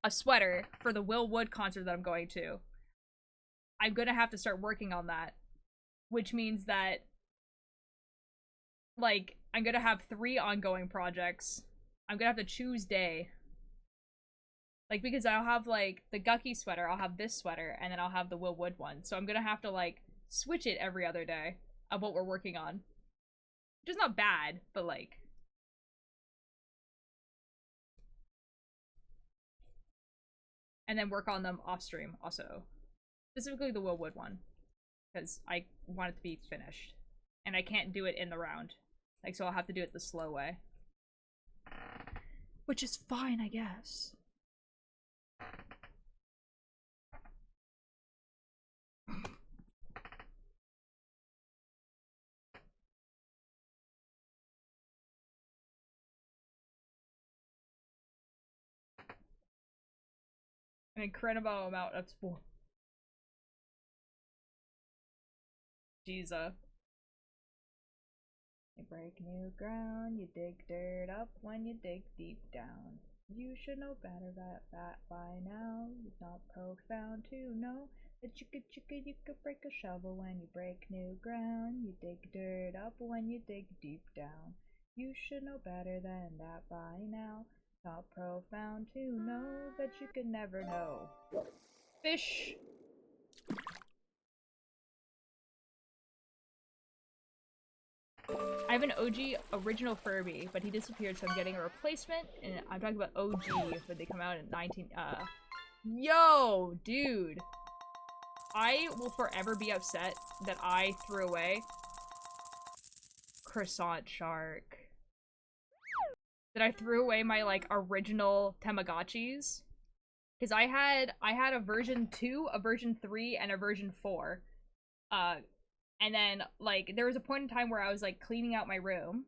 A: a sweater for the Will Wood concert that I'm going to, I'm gonna have to start working on that, which means that like I'm gonna have 3 ongoing projects. I'm gonna have to choose day. Like, because I'll have, like, the Gucky sweater, I'll have this sweater, and then I'll have the Will Wood one. So I'm gonna have to, like, switch it every other day of what we're working on. Which is not bad, but, like... And then work on them off-stream, also. Specifically the Will Wood one. Because I want it to be finished. And I can't do it in the round. Like, so I'll have to do it the slow way. Which is fine, I guess. An incredible amount of sport. Jesus. You break new ground, you dig dirt up when you dig deep down. You should know better that by now. It's not profound to know that you could break a shovel when you break new ground. You dig dirt up when you dig deep down. You should know better than that by now. Not profound to know that you could never know. Fish! I have an OG original Furby, but he disappeared, so I'm getting a replacement. And I'm talking about OG when they come out in 19. Yo, dude. I will forever be upset that I threw away Croissant Shark. That I threw away my, like, original Tamagotchis. Because I had a version 2, a version 3, and a version 4. And then, like, there was a point in time where I was, like, cleaning out my room.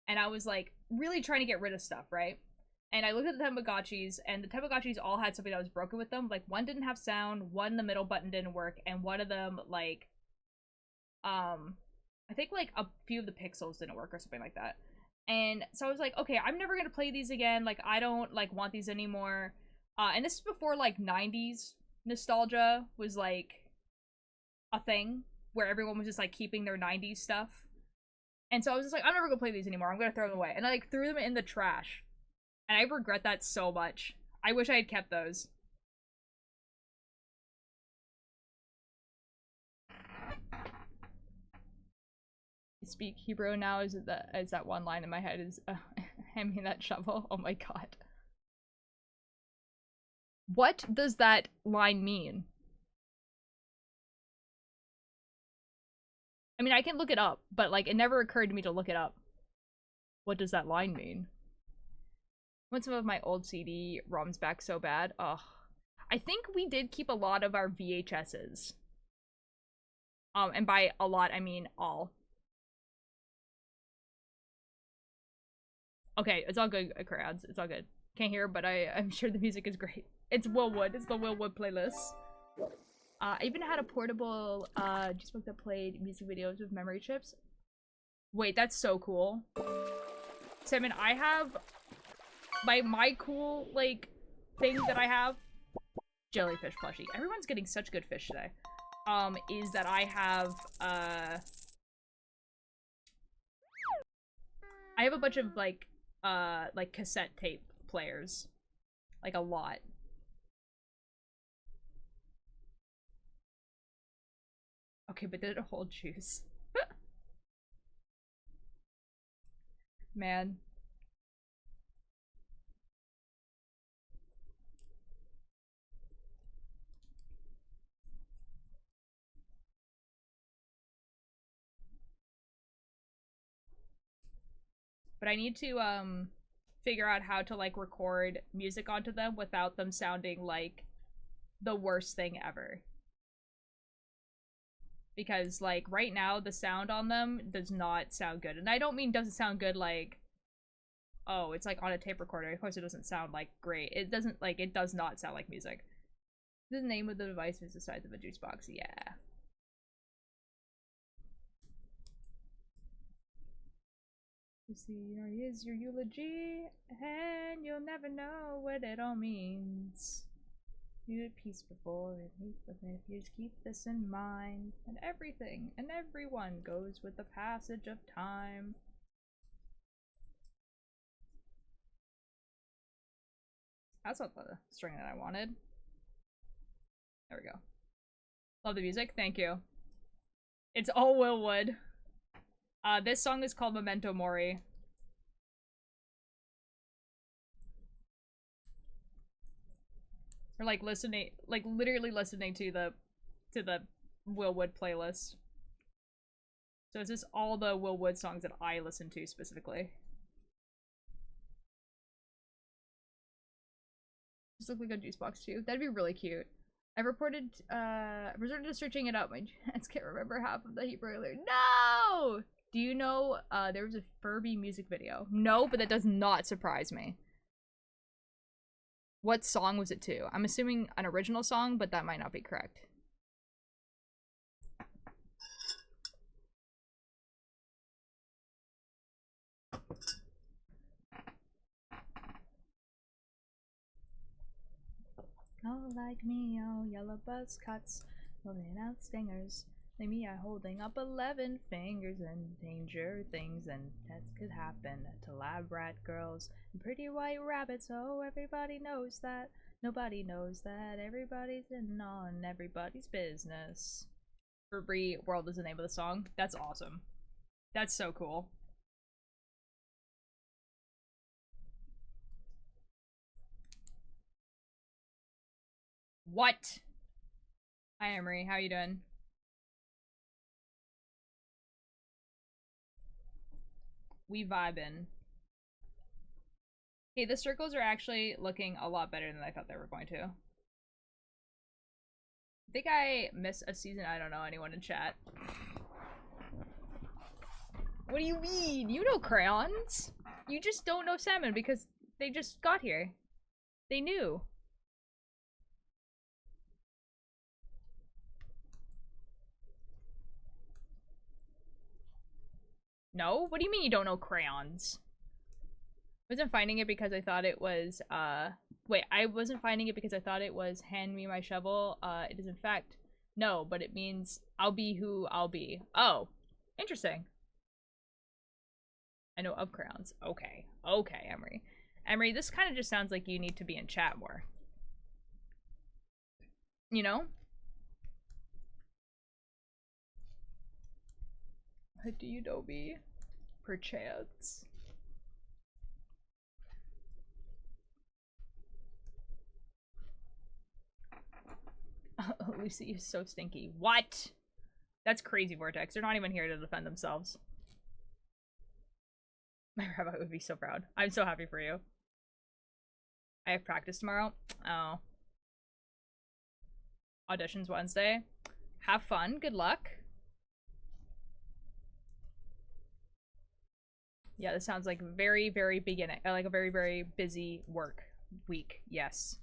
A: And I was, like, really trying to get rid of stuff, right? And I looked at the Tamagotchis, and the Tamagotchis all had something that was broken with them. Like, one didn't have sound, one the middle button didn't work, and one of them, like, I think, like, a few of the pixels didn't work or something like that. And so I was like, okay, I'm never gonna play these again. Like, I don't, like, want these anymore. And this is before, like, 90s nostalgia was, like, a thing. Where everyone was just, like, keeping their 90s stuff. And so I was just like, I'm never gonna play these anymore. I'm gonna throw them away. And I, like, threw them in the trash. And I regret that so much. I wish I had kept those. Speak Hebrew now is that one line in my head is hand me that shovel. Oh my god. What does that line mean? I mean, I can look it up, but, like, it never occurred to me to look it up. What does that line mean? I want some of my old CD-ROMs back so bad. Ugh. I think we did keep a lot of our VHSs. And by a lot, I mean all. Okay, it's all good, crowds. It's all good. Can't hear, but I'm sure the music is great. It's Willwood. It's the Willwood playlist. I even had a portable G-Spoke that played music videos with memory chips. Wait, that's so cool. Simon, I have my cool like thing that I have, jellyfish plushie. Everyone's getting such good fish today. Is that I have a bunch of like cassette tape players. Like a lot. Okay, but did it hold juice? Man. But I need to figure out how to like record music onto them without them sounding like the worst thing ever. Because like right now the sound on them does not sound good. And I don't mean doesn't sound good like, oh, it's like on a tape recorder. Of course it doesn't sound like great. It doesn't like, it does not sound like music. The name of the device is the size of a juice box. Yeah. You see, here's your eulogy, and you'll never know what it all means. You had peace before it meets with it. If you just keep this in mind, and everything and everyone goes with the passage of time. That's not the string that I wanted. There we go. Love the music. Thank you. It's all Willwood. This song is called Memento Mori. Or like listening, like literally listening to the Willwood playlist. So it's just all the Willwood songs that I listen to specifically. Just look like a juice box too. That'd be really cute. I've resorted to searching it up. My chance can't remember half of the Hebrew lyrics. No! Do you know there was a Furby music video? No, but that does not surprise me. What song was it to? I'm assuming an original song, but that might not be correct. Oh, like me, oh, yellow buzz cuts, holding out stingers. Like me, I holding up 11 fingers, and danger things and that could happen to lab rat girls and pretty white rabbits. Oh, everybody knows that. Nobody knows that. Everybody's in on everybody's business. Furby World is the name of the song. That's awesome. That's so cool. What? Hi, Emery. How you doing? We vibin'. Hey, the circles are actually looking a lot better than I thought they were going to. I think I missed a season. I don't know anyone in chat. What do you mean? You know crayons. You just don't know salmon because they just got here. They knew. No? What do you mean you don't know crayons? I wasn't finding it because I thought it was, wait, I wasn't finding it because I thought it was hand me my shovel. It is in fact, no, but it means I'll be who I'll be. Oh, interesting. I know of crayons. Okay. Okay, Emery. Emery, this kind of just sounds like you need to be in chat more. You know? Do you know me? Perchance. Lucy is so stinky. What? That's crazy, Vortex. They're not even here to defend themselves. My rabbi would be so proud. I'm so happy for you. I have practice tomorrow. Oh. Auditions Wednesday. Have fun. Good luck. Yeah, this sounds like very, very beginning, like a very, very busy work week. Yes.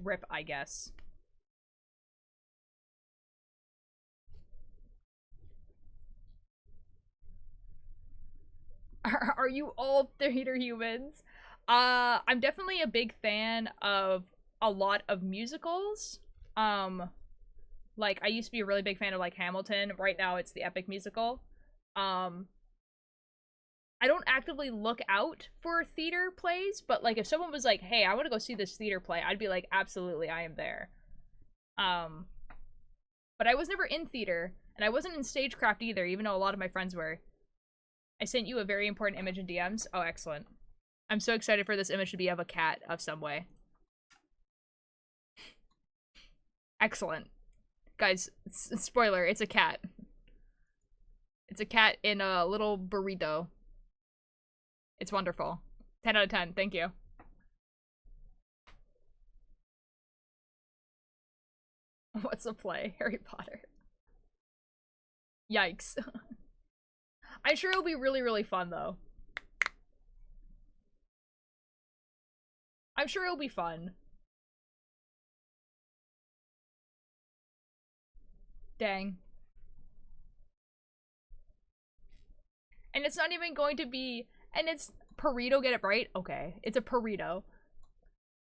A: Rip, I guess. Are you all theater humans? I'm definitely a big fan of a lot of musicals. Like, I used to be a really big fan of, like, Hamilton. Right now, it's the Epic musical. I don't actively look out for theater plays, but, like, if someone was like, hey, I want to go see this theater play, I'd be like, absolutely, I am there. But I was never in theater, and I wasn't in stagecraft either, even though a lot of my friends were. I sent you a very important image in DMs. Oh, excellent. I'm so excited for this image to be of a cat of some way. Excellent. Guys, spoiler, it's a cat. It's a cat in a little burrito. It's wonderful. 10 out of 10, thank you. What's the play? Harry Potter. Yikes. I'm sure it'll be really, really fun, though. I'm sure it'll be fun. Dang. And it's not even going to be... And it's... Burrito, get it right? Okay. It's a burrito.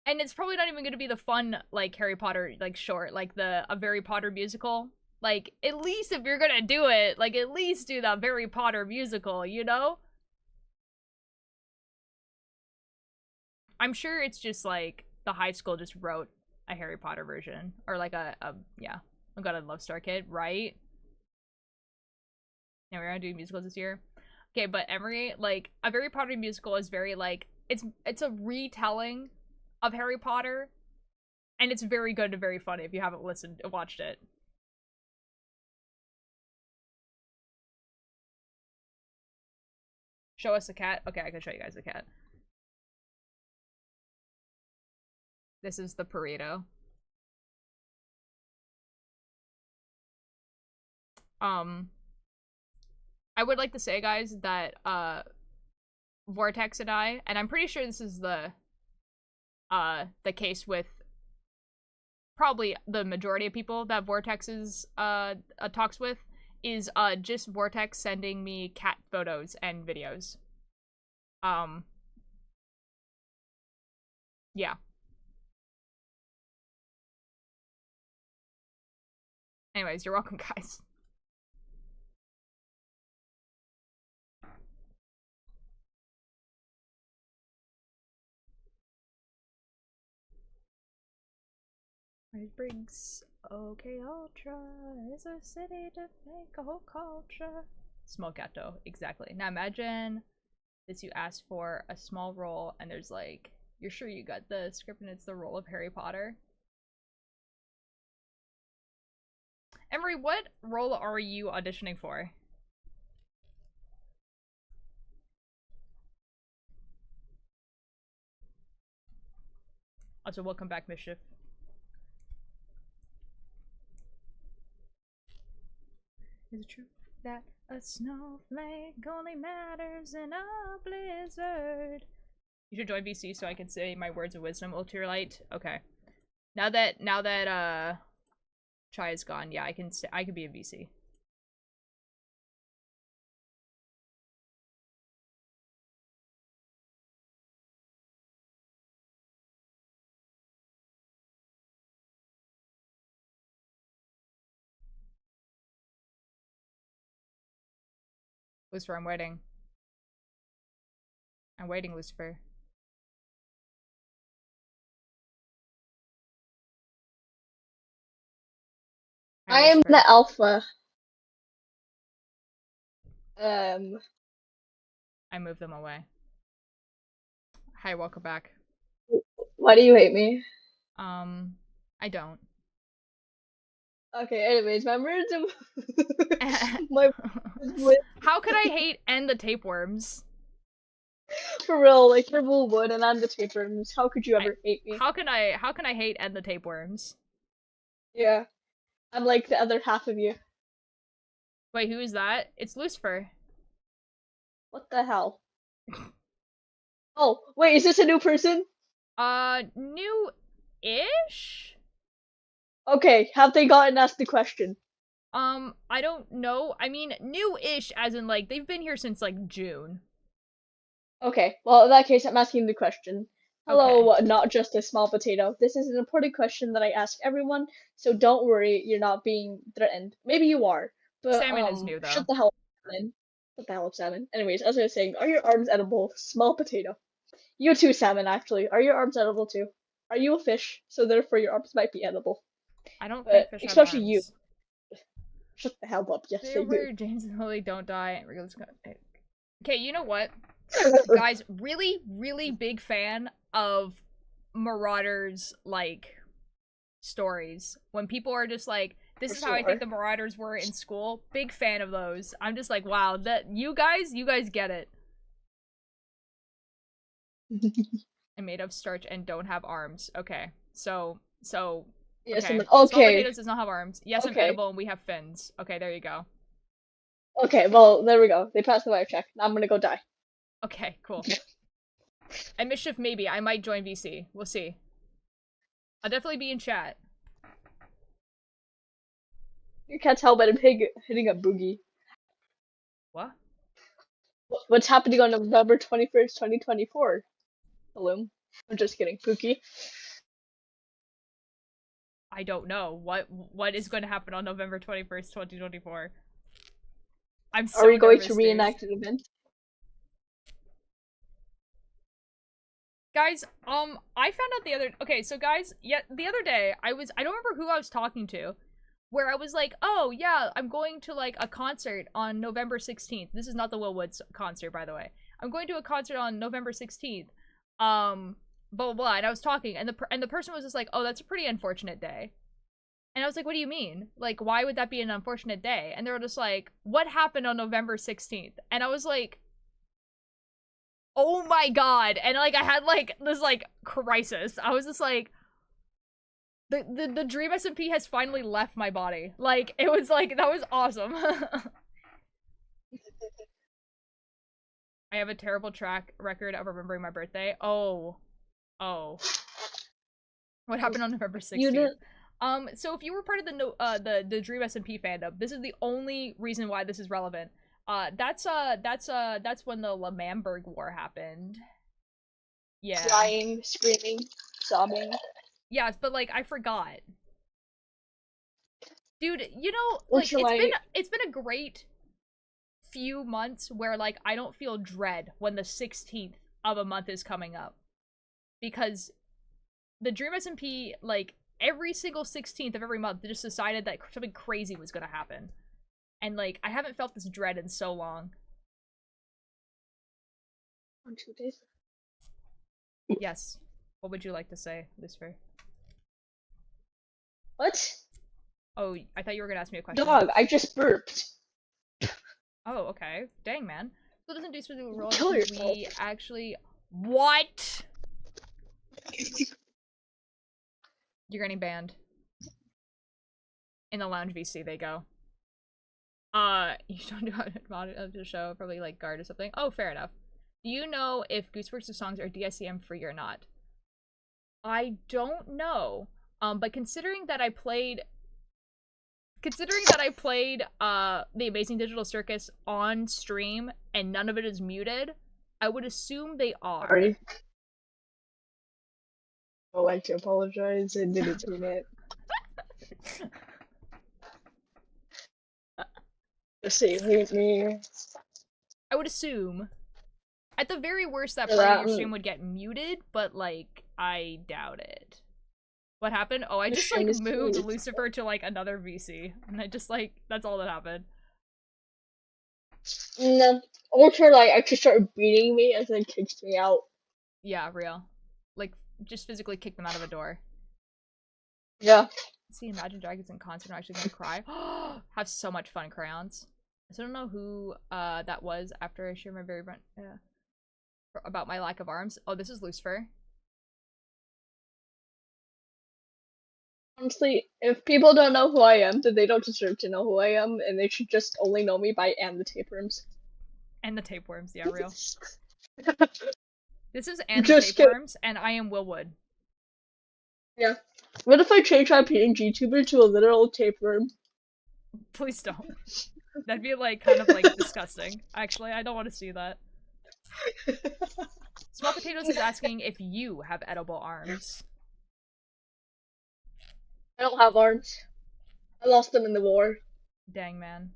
A: And it's probably not even going to be the fun, like, Harry Potter, like, short. Like, a Harry Potter musical. Like, at least if you're gonna do it, like, at least do the Harry Potter musical, you know? I'm sure it's just, like, the high school just wrote a Harry Potter version. Or, like, yeah. I've got a Love Star Kid, right? Yeah, we're gonna do musicals this year. Okay, but Emery, like, a Harry Potter musical is very, like, it's a retelling of Harry Potter. And it's very good and very funny if you haven't watched it. Show us a cat? Okay, I can show you guys a cat. This is the burrito. I would like to say, guys, that, Vortex and I'm pretty sure this is the case with probably the majority of people that Vortex is, talks with, is, just Vortex sending me cat photos and videos. Yeah. Anyways, you're welcome, guys. Briggs. Okay, Ultra is a city to make a whole culture. Small ghetto, exactly. Now imagine this: you ask for a small role, and there's like, you're sure you got the script, and it's the role of Harry Potter. Emery, what role are you auditioning for? Also, welcome back, Mischief. Is it true that a snowflake only matters in a blizzard? You should join VC so I can say my words of wisdom, Ultralight. Okay. Now that Chai is gone, yeah, I can be a VC. Lucifer, I'm waiting. I'm waiting, Lucifer.
I: I am the alpha.
A: I moved them away. Hi, welcome back.
I: Why do you hate me?
A: I don't.
I: Okay, anyways, my words
A: How could I hate and the tapeworms?
I: For real, like you're Woolwood and I'm the tapeworms. How could you ever hate me?
A: How can I hate and the tapeworms?
I: Yeah. I'm like the other half of you.
A: Wait, who is that? It's Lucifer.
I: What the hell? Oh, wait, is this a new person?
A: New-ish?
I: Okay, have they gotten asked the question?
A: I don't know. I mean, new-ish as in, like, they've been here since, like, June.
I: Okay, well, in that case, I'm asking the question. Hello,
A: Okay.
I: not just a small potato. This is an important question that I ask everyone, so don't worry, you're not being threatened. Maybe you are, but,
A: Salmon is new,
I: shut
A: though.
I: the hell up, salmon. Shut the hell up, salmon. Anyways, as I was saying, are your arms edible? Small potato. You too, salmon, actually. Are your arms edible too? Are you a fish? So therefore your arms might be edible.
A: I don't think
I: But
A: fish have
I: especially you.
A: arms.
I: Shut the hell up. Yes, they do.
A: Where James and Lily don't die. Okay, you know what? Guys, really, really big fan of Marauders, like, stories. When people are just like, this is how I think the Marauders were in school. Big fan of those. I'm just like, wow, that you guys get it. I'm made of starch and don't have arms. Okay, so
I: yes,
A: okay.
I: okay.
A: Small potatoes does not have arms. Yes, I'm
I: Okay.
A: edible and we have fins. Okay, there you go.
I: Okay, well, there we go. They passed the life check. Now I'm gonna go die.
A: Okay, cool. And Mischief, maybe. I might join VC. We'll see. I'll definitely be in chat.
I: You can't tell, but I'm hitting a boogie.
A: What?
I: What's happening on November 21st, 2024? Bloom. I'm just kidding. Pookie.
A: I don't know. What is going to happen on November 21st, 2024? I'm so
I: Are we going to
A: nervous,
I: reenact
A: dude.
I: an event?
A: Guys, I found out the other- okay, so guys, yeah, the other day, I don't remember who I was talking to, where I was like, oh, yeah, I'm going to, like, a concert on November 16th. This is not the Will Woods concert, by the way. I'm going to a concert on November 16th. Blah, blah, blah, and I was talking, and the person was just like, oh, that's a pretty unfortunate day. And I was like, what do you mean? Like, why would that be an unfortunate day? And they were just like, what happened on November 16th? And I was like, oh my god. And, like, I had, like, this, like, crisis. I was just like, the Dream SMP has finally left my body. Like, it was, like, that was awesome. I have a terrible track record of remembering my birthday. Oh. What happened on November 16th? So if you were part of the Dream SMP fandom, this is the only reason why this is relevant. That's when the Lamamberg War happened. Yeah.
I: Crying, screaming, sobbing.
A: Yes, but like I forgot. Dude, you know, like it's been a great few months where like I don't feel dread when the 16th of a month is coming up. Because the Dream SMP, like, every single 16th of every month, they just decided that something crazy was gonna happen. And, like, I haven't felt this dread in so long.
I: On 2 days?
A: Yes. What would you like to say, Lucifer?
I: What?
A: Oh, I thought you were gonna ask me a question.
I: Dog, I just burped.
A: Oh, okay. Dang, man. So it doesn't do specific role.
I: Kill yourself.
A: We actually... What? You're getting banned. In the lounge VC, they go. You don't do the show, probably like guard or something. Oh, fair enough. Do you know if Gooseworks' songs are DSCM free or not? I don't know. But considering that I played The Amazing Digital Circus on stream and none of it is muted, I would assume they are.
I: Sorry. I would like to apologize. I didn't mean it. Let's see, leave me.
A: I would assume. At the very worst, that part of your stream would get muted, but, like, I doubt it. What happened? Oh, I just, like, moved Lucifer to, like, another VC. And I just, like, that's all that happened.
I: No. Ultra, like, actually started beating me and then kicked me out.
A: Yeah, real. Like, just physically kick them out of a door.
I: Yeah.
A: See, Imagine Dragons in concert, I'm actually gonna cry. Have so much fun, crayons. I still don't know who that was after I shared my very about my lack of arms. Oh, this is Lucifer.
I: Honestly, if people don't know who I am, then they don't deserve to know who I am, and they should just only know me by and the tapeworms.
A: And the tapeworms, yeah, real. This is and the
I: Just
A: tapeworms, and I am Willwood.
I: Yeah. What if I change my PNG tuber to a literal tapeworm?
A: Please don't. That'd be like kind of like disgusting. Actually, I don't want to see that. Small Potatoes is asking if you have edible arms.
I: I don't have arms. I lost them in the war.
A: Dang, man.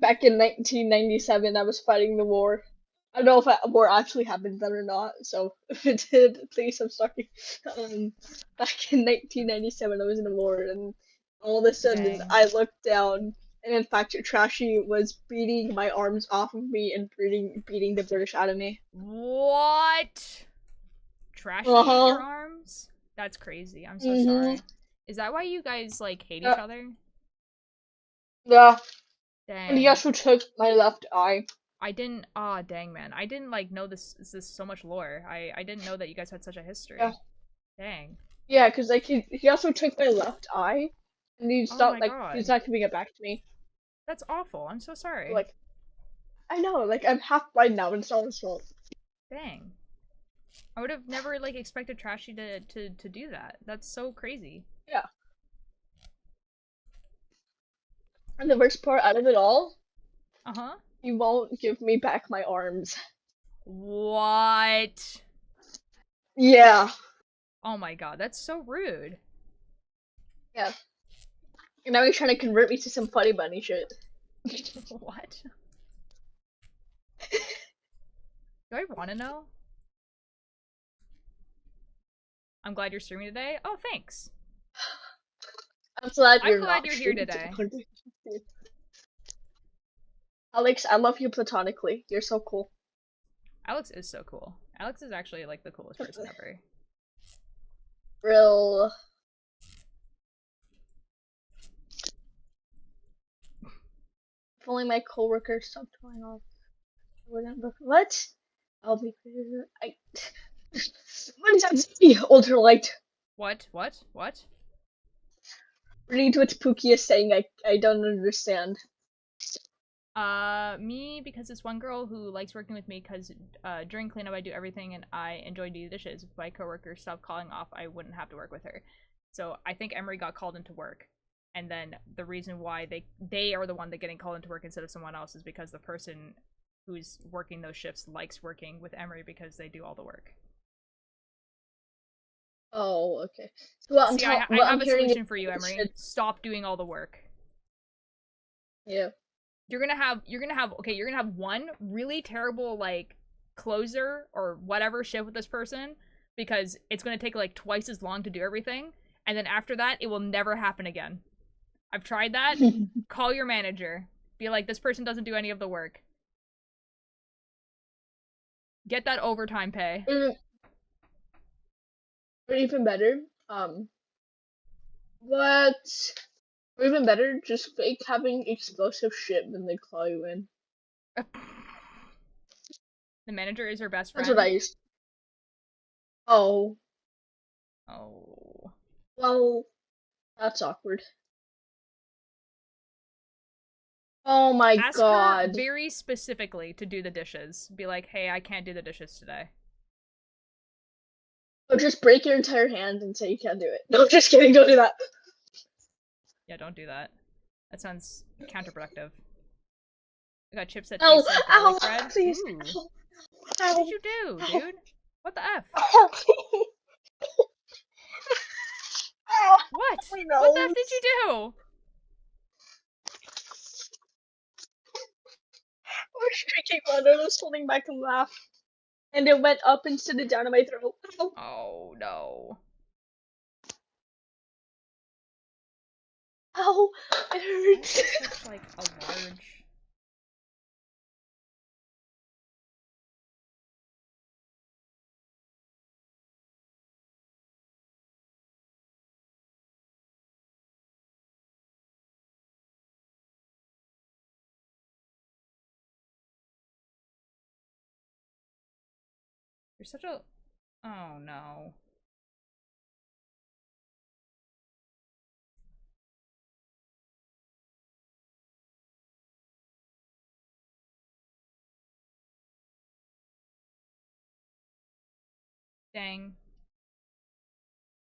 I: Back in 1997, I was fighting the war. I don't know if a war actually happened then or not, so if it did, please, I'm sorry. Back in 1997, I was in a war, and all of a sudden,
A: Dang.
I: I looked down, and in fact, Trashy was beating my arms off of me and beating the British out of me.
A: What? Trashy
I: Uh-huh.
A: your arms? That's crazy. I'm so sorry. Is that why you guys like hate each other?
I: Yeah.
A: Dang.
I: And he also took my left eye.
A: I didn't. Aw, dang, man. I didn't like know this so much lore. I didn't know that you guys had such a history.
I: Yeah.
A: Dang.
I: Yeah, because like he also took my left eye, and he's
A: Oh
I: not
A: my
I: like
A: God.
I: he's not giving it back to me.
A: That's awful. I'm so sorry.
I: Like, I know, like I'm half blind now, and it's not his fault.
A: Dang. I would have never like expected Trashy to do that. That's so crazy.
I: Yeah. And the worst part out of it all,
A: Uh-huh.
I: he won't give me back my arms.
A: What?
I: Yeah.
A: Oh my God, that's so rude.
I: Yeah. And now he's trying to convert me to some funny bunny shit.
A: What? Do I want to know? I'm glad you're streaming today. Oh, thanks.
I: I'm glad
A: I'm glad you're here today.
I: Alex, I love you platonically. You're so cool.
A: Alex is so cool. Alex is actually like the coolest person ever.
I: Real. If only my coworker stopped going off. What? I'll be. I. What is that? Ultralight.
A: What? What? What?
I: Read what Pookie is saying. I don't understand.
A: Me, because this one girl who likes working with me because during cleanup I do everything and I enjoy doing dishes. If my coworker stopped calling off, I wouldn't have to work with her. So I think Emery got called into work. And then the reason why they are the one that getting called into work instead of someone else is because the person who's working those shifts likes working with Emery because they do all the work.
I: Oh, okay. Well,
A: See, I have a solution for you, Emery. Stop doing all the work.
I: Yeah.
A: You're gonna have one really terrible like closer or whatever shift with this person because it's gonna take like twice as long to do everything, and then after that it will never happen again. I've tried that. Call your manager. Be like, this person doesn't do any of the work. Get that overtime pay.
I: Or even better, what? Or even better, just fake having explosive shit when they call you in.
A: The manager is her best friend.
I: That's what I used. Oh.
A: Oh.
I: Well, that's awkward. Oh my God.
A: Ask her very specifically to do the dishes. Be like, hey, I can't do the dishes today.
I: Or just break your entire hand and say you can't do it. No, just kidding, don't do that.
A: Yeah, don't do that. That sounds counterproductive. I got chips that
I: Ow,
A: taste like
I: ow,
A: garlic bread.
I: please.
A: Ooh.
I: Ow.
A: What did you do, dude? What the F?
I: Ow.
A: What?
I: My
A: What the F
I: nose.
A: did you do?
I: I was drinking water, I was holding back a laugh. And it went up instead of down in my throat. Ow.
A: Oh, no.
I: Ow. It hurts.
A: That's such, like, a large... You're such a... Oh, no. Dang.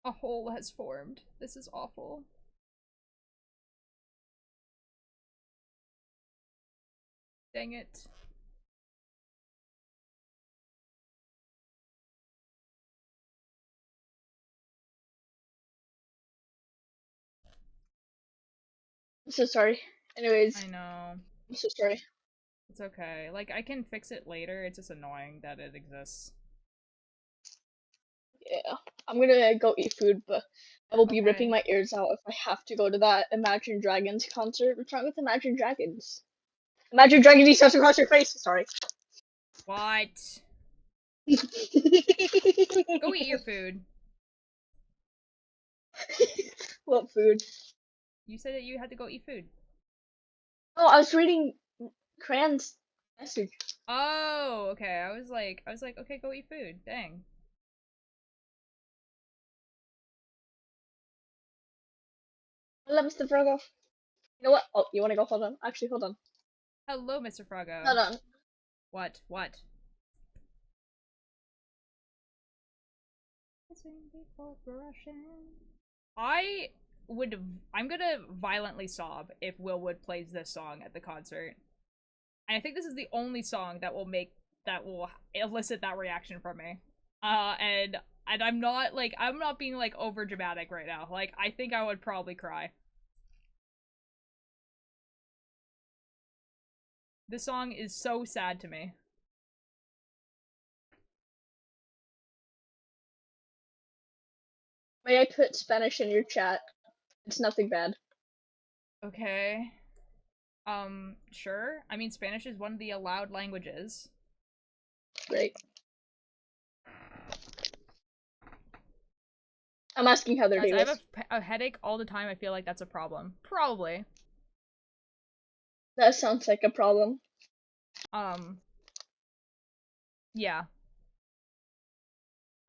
A: A hole has formed. This is awful. Dang it.
I: I'm so sorry. Anyways,
A: I know.
I: I'm so sorry.
A: It's okay. Like, I can fix it later. It's just annoying that it exists.
I: Yeah, I'm gonna go eat food, but I will be ripping
A: Okay.
I: my ears out if I have to go to that Imagine Dragons concert. What's wrong with Imagine Dragons? Imagine Dragons eat stuff across your face. Sorry.
A: What? Go eat your food.
I: What food?
A: You said that you had to go eat food.
I: Oh, I was reading Cran's message.
A: Oh, okay. I was like, okay, go eat food. Dang.
I: Hello, Mr. Froggo. You know what? Oh, you wanna go? Hold on. Actually, hold on.
A: Hello, Mr. Froggo.
I: Hold on.
A: What? What? I'm gonna violently sob if Willwood plays this song at the concert. And I think this is the only song that will elicit that reaction from me. And I'm not being like over dramatic right now. Like, I think I would probably cry. This song is so sad to me.
I: May I put Spanish in your chat? It's nothing bad.
A: Okay. Sure. I mean, Spanish is one of the allowed languages.
I: Great. I'm asking how their
A: Guys,
I: day
A: I
I: was.
A: have a headache all the time. I feel like that's a problem. Probably.
I: That sounds like a problem.
A: Yeah.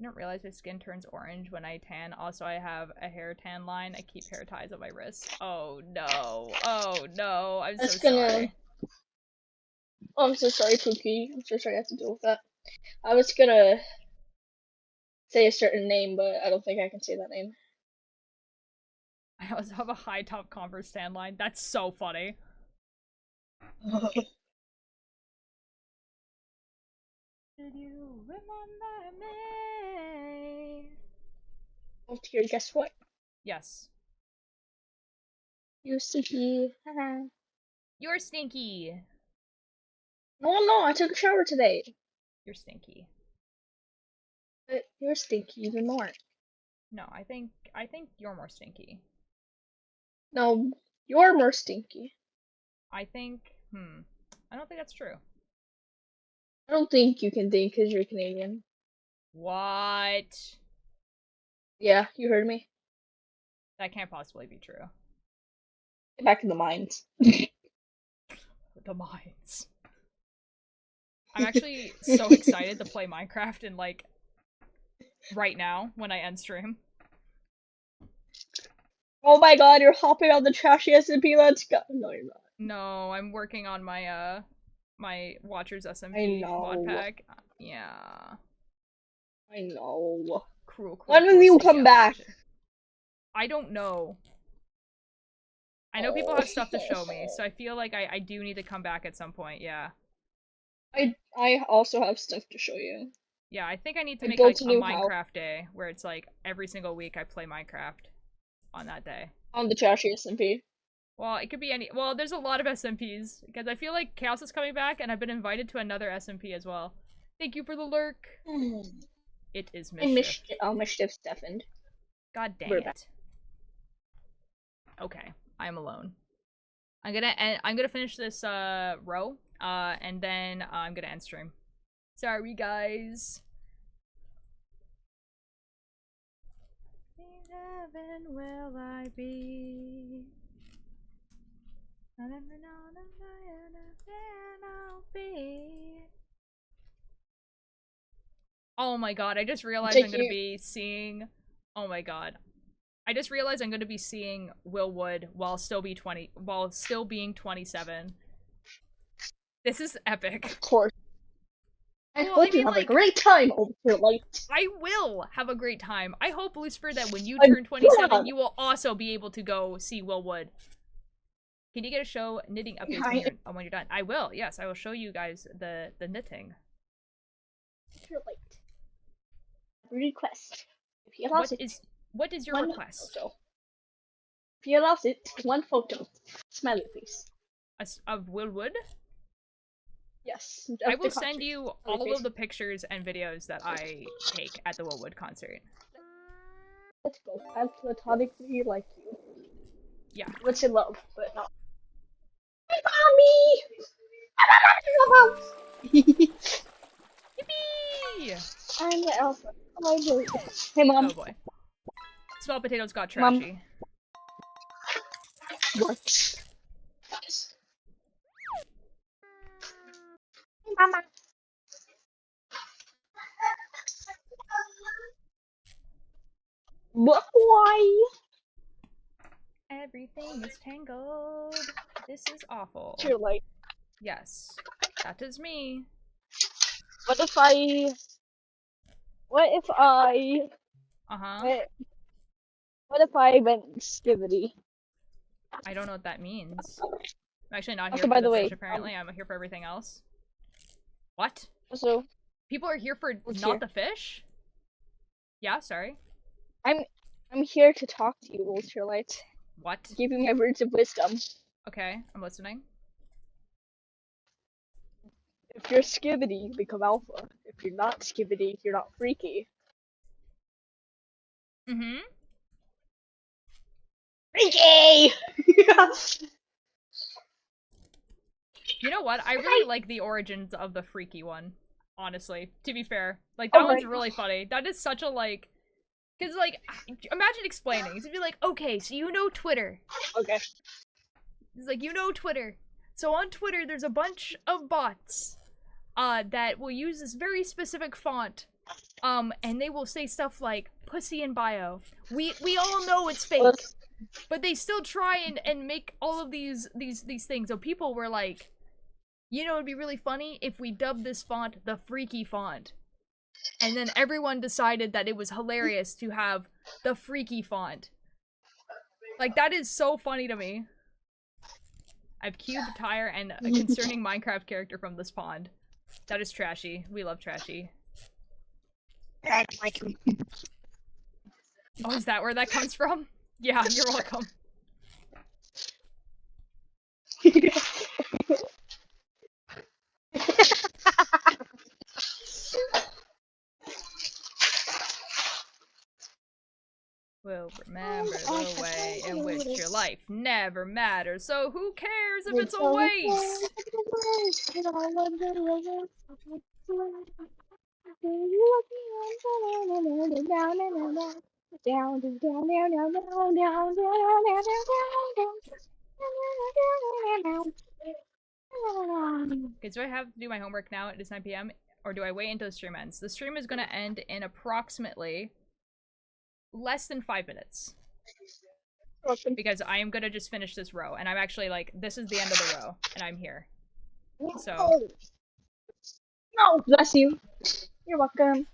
A: I don't realize my skin turns orange when I tan. Also, I have a hair tan line. I keep hair ties on my wrists. Oh no. Oh no. I'm so sorry.
I: Oh, I'm so sorry, Pookie. I'm so sorry I have to deal with that. I was gonna say a certain name, but I don't think I can say that name.
A: I also have a high top Converse tan line. That's so funny. Did you remember me?
I: Oh dear, guess what?
A: Yes.
I: You stinky.
A: You're stinky.
I: No, I took a shower today.
A: You're stinky.
I: But you're stinky even more.
A: No, I think you're more stinky.
I: No, you're more stinky.
A: I think, I don't think that's true.
I: I don't think you can think because you're Canadian.
A: What?
I: Yeah, you heard me.
A: That can't possibly be true.
I: Get back in the mines.
A: The mines. I'm actually so excited to play Minecraft in, like, right now, when I end stream.
I: Oh my god, you're hopping on the trashy SMP, let's go. No, you're not.
A: No, I'm working on my, my Watchers
I: I
A: SMP
I: know.
A: mod pack. Yeah.
I: I know.
A: Cruel,
I: When will you come back?
A: I don't know. I know people have stuff to show me, so I feel like I do need to come back at some point, yeah.
I: I also have stuff to show you.
A: Yeah, I think I need to
I: I
A: make
I: built
A: like
I: a
A: a
I: new
A: Minecraft day where it's like every single week I play Minecraft on that day.
I: On the trashy SMP.
A: Well, it could be any. Well, there's a lot of SMPs because I feel like Chaos is coming back, and I've been invited to another SMP as well. Thank you for the lurk. It is mischief.
I: Mischief Stefan.
A: God dang
I: We're
A: it.
I: back.
A: Okay, I'm alone. I'm gonna finish this row, and then I'm gonna end stream. Sorry, guys. In heaven will I be. Oh my god, I just realized I'm gonna be seeing. Oh my god. I just realized I'm gonna be seeing Will Wood while still being 27. This is epic.
I: Of course. I
A: Well,
I: hope
A: I
I: you
A: mean,
I: have
A: like-
I: a great time over here, Light.
A: I will have a great time. I hope, Lucifer, that when you
I: I'm
A: turn 27,
I: glad.
A: you will also be able to go see Will Wood. Can you get a show knitting updates when you're done? I will. Yes, I will show you guys the knitting.
I: Mr. Light. Request. If he allows
A: What is your
I: one
A: request?
I: Photo. If he allows it, one photo. Smiley face.
A: Of Will Wood?
I: Yes.
A: I will send you all of the pictures and videos that I take at the Will Wood concert.
I: Let's go. I platonically like you.
A: Yeah.
I: What's in love, but not. Mommy!
A: Yippee!
I: I'm the alpha. Oh, hey, Mom.
A: Oh boy. Small potatoes got trashy.
I: Works. Mama. Boy.
A: Everything is tangled. This is awful.
I: Too late.
A: Yes. That is me.
I: What if I...
A: Uh-huh.
I: What if I went skivity?
A: I don't know what that means. I'm actually not
I: Also,
A: here
I: by
A: for
I: the
A: the
I: way,
A: fish, apparently. I'm here for everything else. What?
I: So,
A: People are here for
I: What's
A: not
I: here?
A: the fish? Yeah, sorry.
I: I'm here to talk to you, Ultralight.
A: What?
I: Give you my words of wisdom.
A: Okay, I'm listening.
I: If you're skivity, you become alpha. If you're not skivity, you're not freaky.
A: Mm-hmm.
I: Freaky!
A: You know what? I really like the origins of the freaky one. Honestly, to be fair. Like, that one's really funny. That is such a, like... Because, like, imagine explaining. It'd be like, okay, so you know Twitter.
I: Okay.
A: It's like, you know Twitter. So on Twitter, there's a bunch of bots that will use this very specific font. And they will say stuff like, pussy in bio. We all know it's fake. But they still try and make all of these things. So people were like, you know, it'd be really funny if we dubbed this font the freaky font. And then everyone decided that it was hilarious to have the freaky font. Like, that is so funny to me. I've cubed a tire and a concerning Minecraft character from this pond. That is trashy. We love trashy. Oh, is that where that comes from? Yeah, you're welcome. Will remember the way in which your life never matters, so who cares if it's a waste? Okay, so I have to do my homework now. It is 9 p.m. Or do I wait until the stream ends? The stream is gonna end in approximately less than 5 minutes. Because I am gonna just finish this row, and I'm actually like, this is the end of the row, and I'm here. So.
I: No, bless you. You're welcome.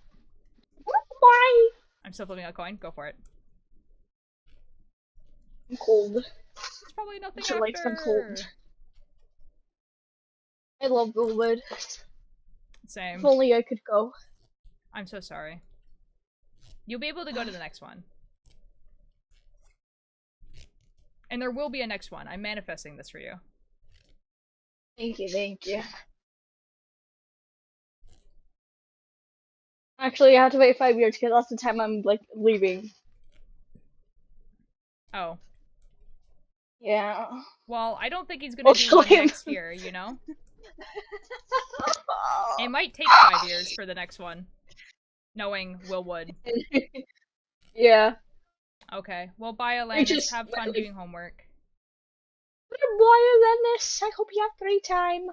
I: Bye.
A: I'm still flipping a coin. Go for it.
I: I'm cold.
A: There's probably nothing
I: She likes them
A: after.
I: cold. I love Goldwood.
A: Same.
I: If only I could go.
A: I'm so sorry. You'll be able to go to the next one. And there will be a next one. I'm manifesting this for you.
I: Thank you, thank you. Actually, I have to wait 5 years because that's the time I'm like leaving.
A: Oh.
I: Yeah.
A: Well, I don't think he's gonna do one
I: him.
A: next year, you know? It might take 5 years for the next one. Knowing Will Wood.
I: Yeah.
A: Okay. Well, bye, Alanis. Have fun doing homework.
I: Boy, Alanis. I hope you have a great time.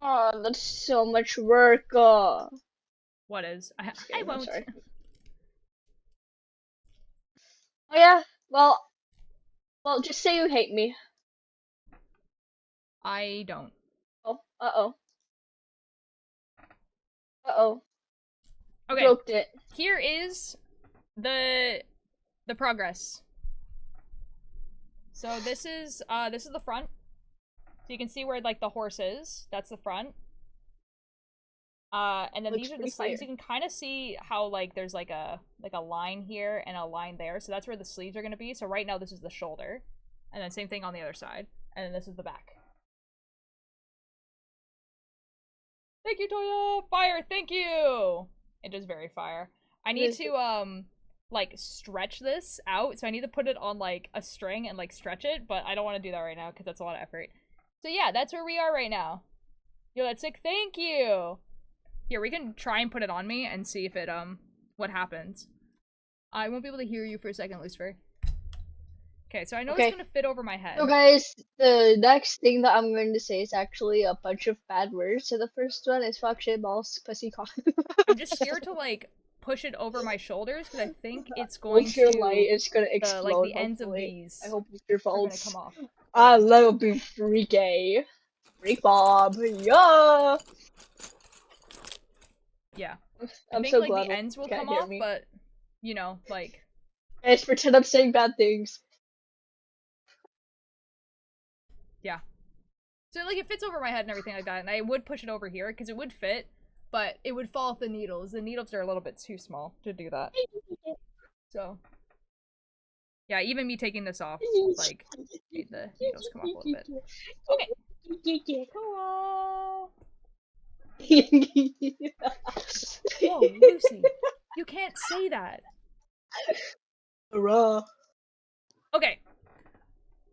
I: Oh, that's so much work.
A: What is? I
I: I'm
A: won't.
I: sorry. Oh yeah, Well, just say you hate me.
A: I don't.
I: Oh, uh-oh. Uh-oh.
A: Okay.
I: Broke it.
A: Here is the progress. So this is the front. So you can see where like the horse is. That's the front. And then
I: Looks
A: these are the
I: pretty
A: sleeves.
I: fire.
A: You can kind of see how like there's like a line here and a line there. So that's where the sleeves are going to be. So right now this is the shoulder. And then same thing on the other side. And then this is the back. Thank you, Toya! Fire, thank you! It is very fire. I need to, like, stretch this out. So I need to put it on, like, a string and, like, stretch it. But I don't want to do that right now because that's a lot of effort. So yeah, that's where we are right now. Yo, that's sick. Thank you! Here, we can try and put it on me and see if it, what happens. I won't be able to hear you for a second, Lucifer. Okay, so I know it's gonna fit over my head.
I: So guys, the next thing that I'm going to say is actually a bunch of bad words. So the first one is fuck, shit, balls, pussy, cock.
A: I'm just scared to, like, push it over my shoulders because I think it's going
I: Ultra
A: to...
I: light, it's gonna explode,
A: like, the ends of
I: hopefully.
A: these
I: I hope it's your
A: are gonna
I: fault.
A: come off.
I: I love being freaky. Freak Bob, yeah!
A: Yeah. I
I: I'm
A: think,
I: so
A: like,
I: glad
A: the ends will
I: can't
A: come
I: hear
A: off,
I: me.
A: but, you know, like...
I: Guys, pretend I'm saying bad things.
A: Yeah. So, like, it fits over my head and everything like that, and I would push it over here, because it would fit, but it would fall off the needles. The needles are a little bit too small to do that. So... yeah, even me taking this off, like, made the needles come off a little bit. Okay. Cool. Whoa, Lucy. You can't say that.
I: Hurrah.
A: Okay.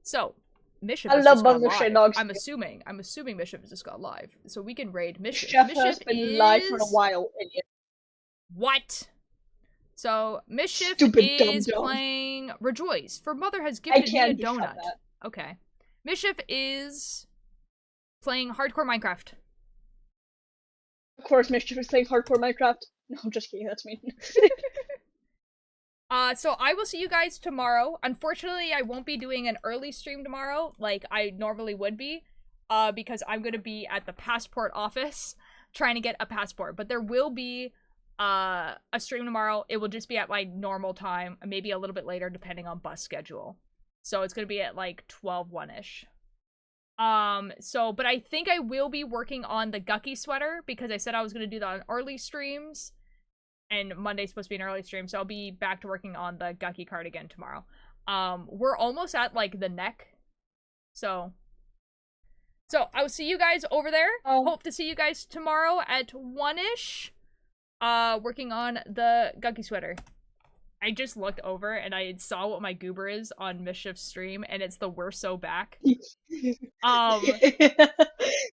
A: So, Mischief
I: I
A: has
I: love
A: just gone
I: Bungler
A: live.
I: Dogs.
A: I'm assuming Mischief has just got live. So we can raid Mischief.
I: Chef has
A: Mischief
I: been
A: is...
I: live for a while, idiot.
A: What? So, Mischief
I: Stupid
A: is
I: dum-dum.
A: playing Rejoice, for Mother has
I: I
A: gifted me a
I: can't just have
A: donut.
I: that.
A: Okay. Mischief is playing Hardcore Minecraft.
I: Of course, Mischief is playing hardcore Minecraft. No, I'm just kidding, that's me.
A: So I will see you guys tomorrow. Unfortunately, I won't be doing an early stream tomorrow, like I normally would be, because I'm gonna be at the passport office trying to get a passport. But there will be a stream tomorrow. It will just be at my normal time, maybe a little bit later, depending on bus schedule. So it's gonna be at like 12:01-ish. But I think I will be working on the Gucky sweater because I said I was gonna do that on early streams. And Monday's supposed to be an early stream, so I'll be back to working on the Gucky cardigan tomorrow. We're almost at, like, the neck. So I will see you guys over there. Hope to see you guys tomorrow at 1-ish. Working on the Gucky sweater. I just looked over and I saw what my goober is on Mischief's stream, and it's the We're So Back.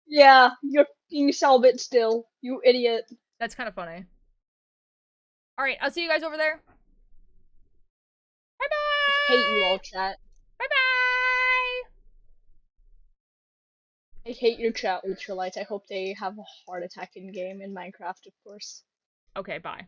I: Yeah, you're being celibate still, you idiot.
A: That's kind of funny. Alright, I'll see you guys over there. Bye-bye!
I: I hate you all, chat.
A: Bye-bye!
I: I hate your chat, Ultralights. I hope they have a heart attack in game in Minecraft, of course.
A: Okay, bye. Bye.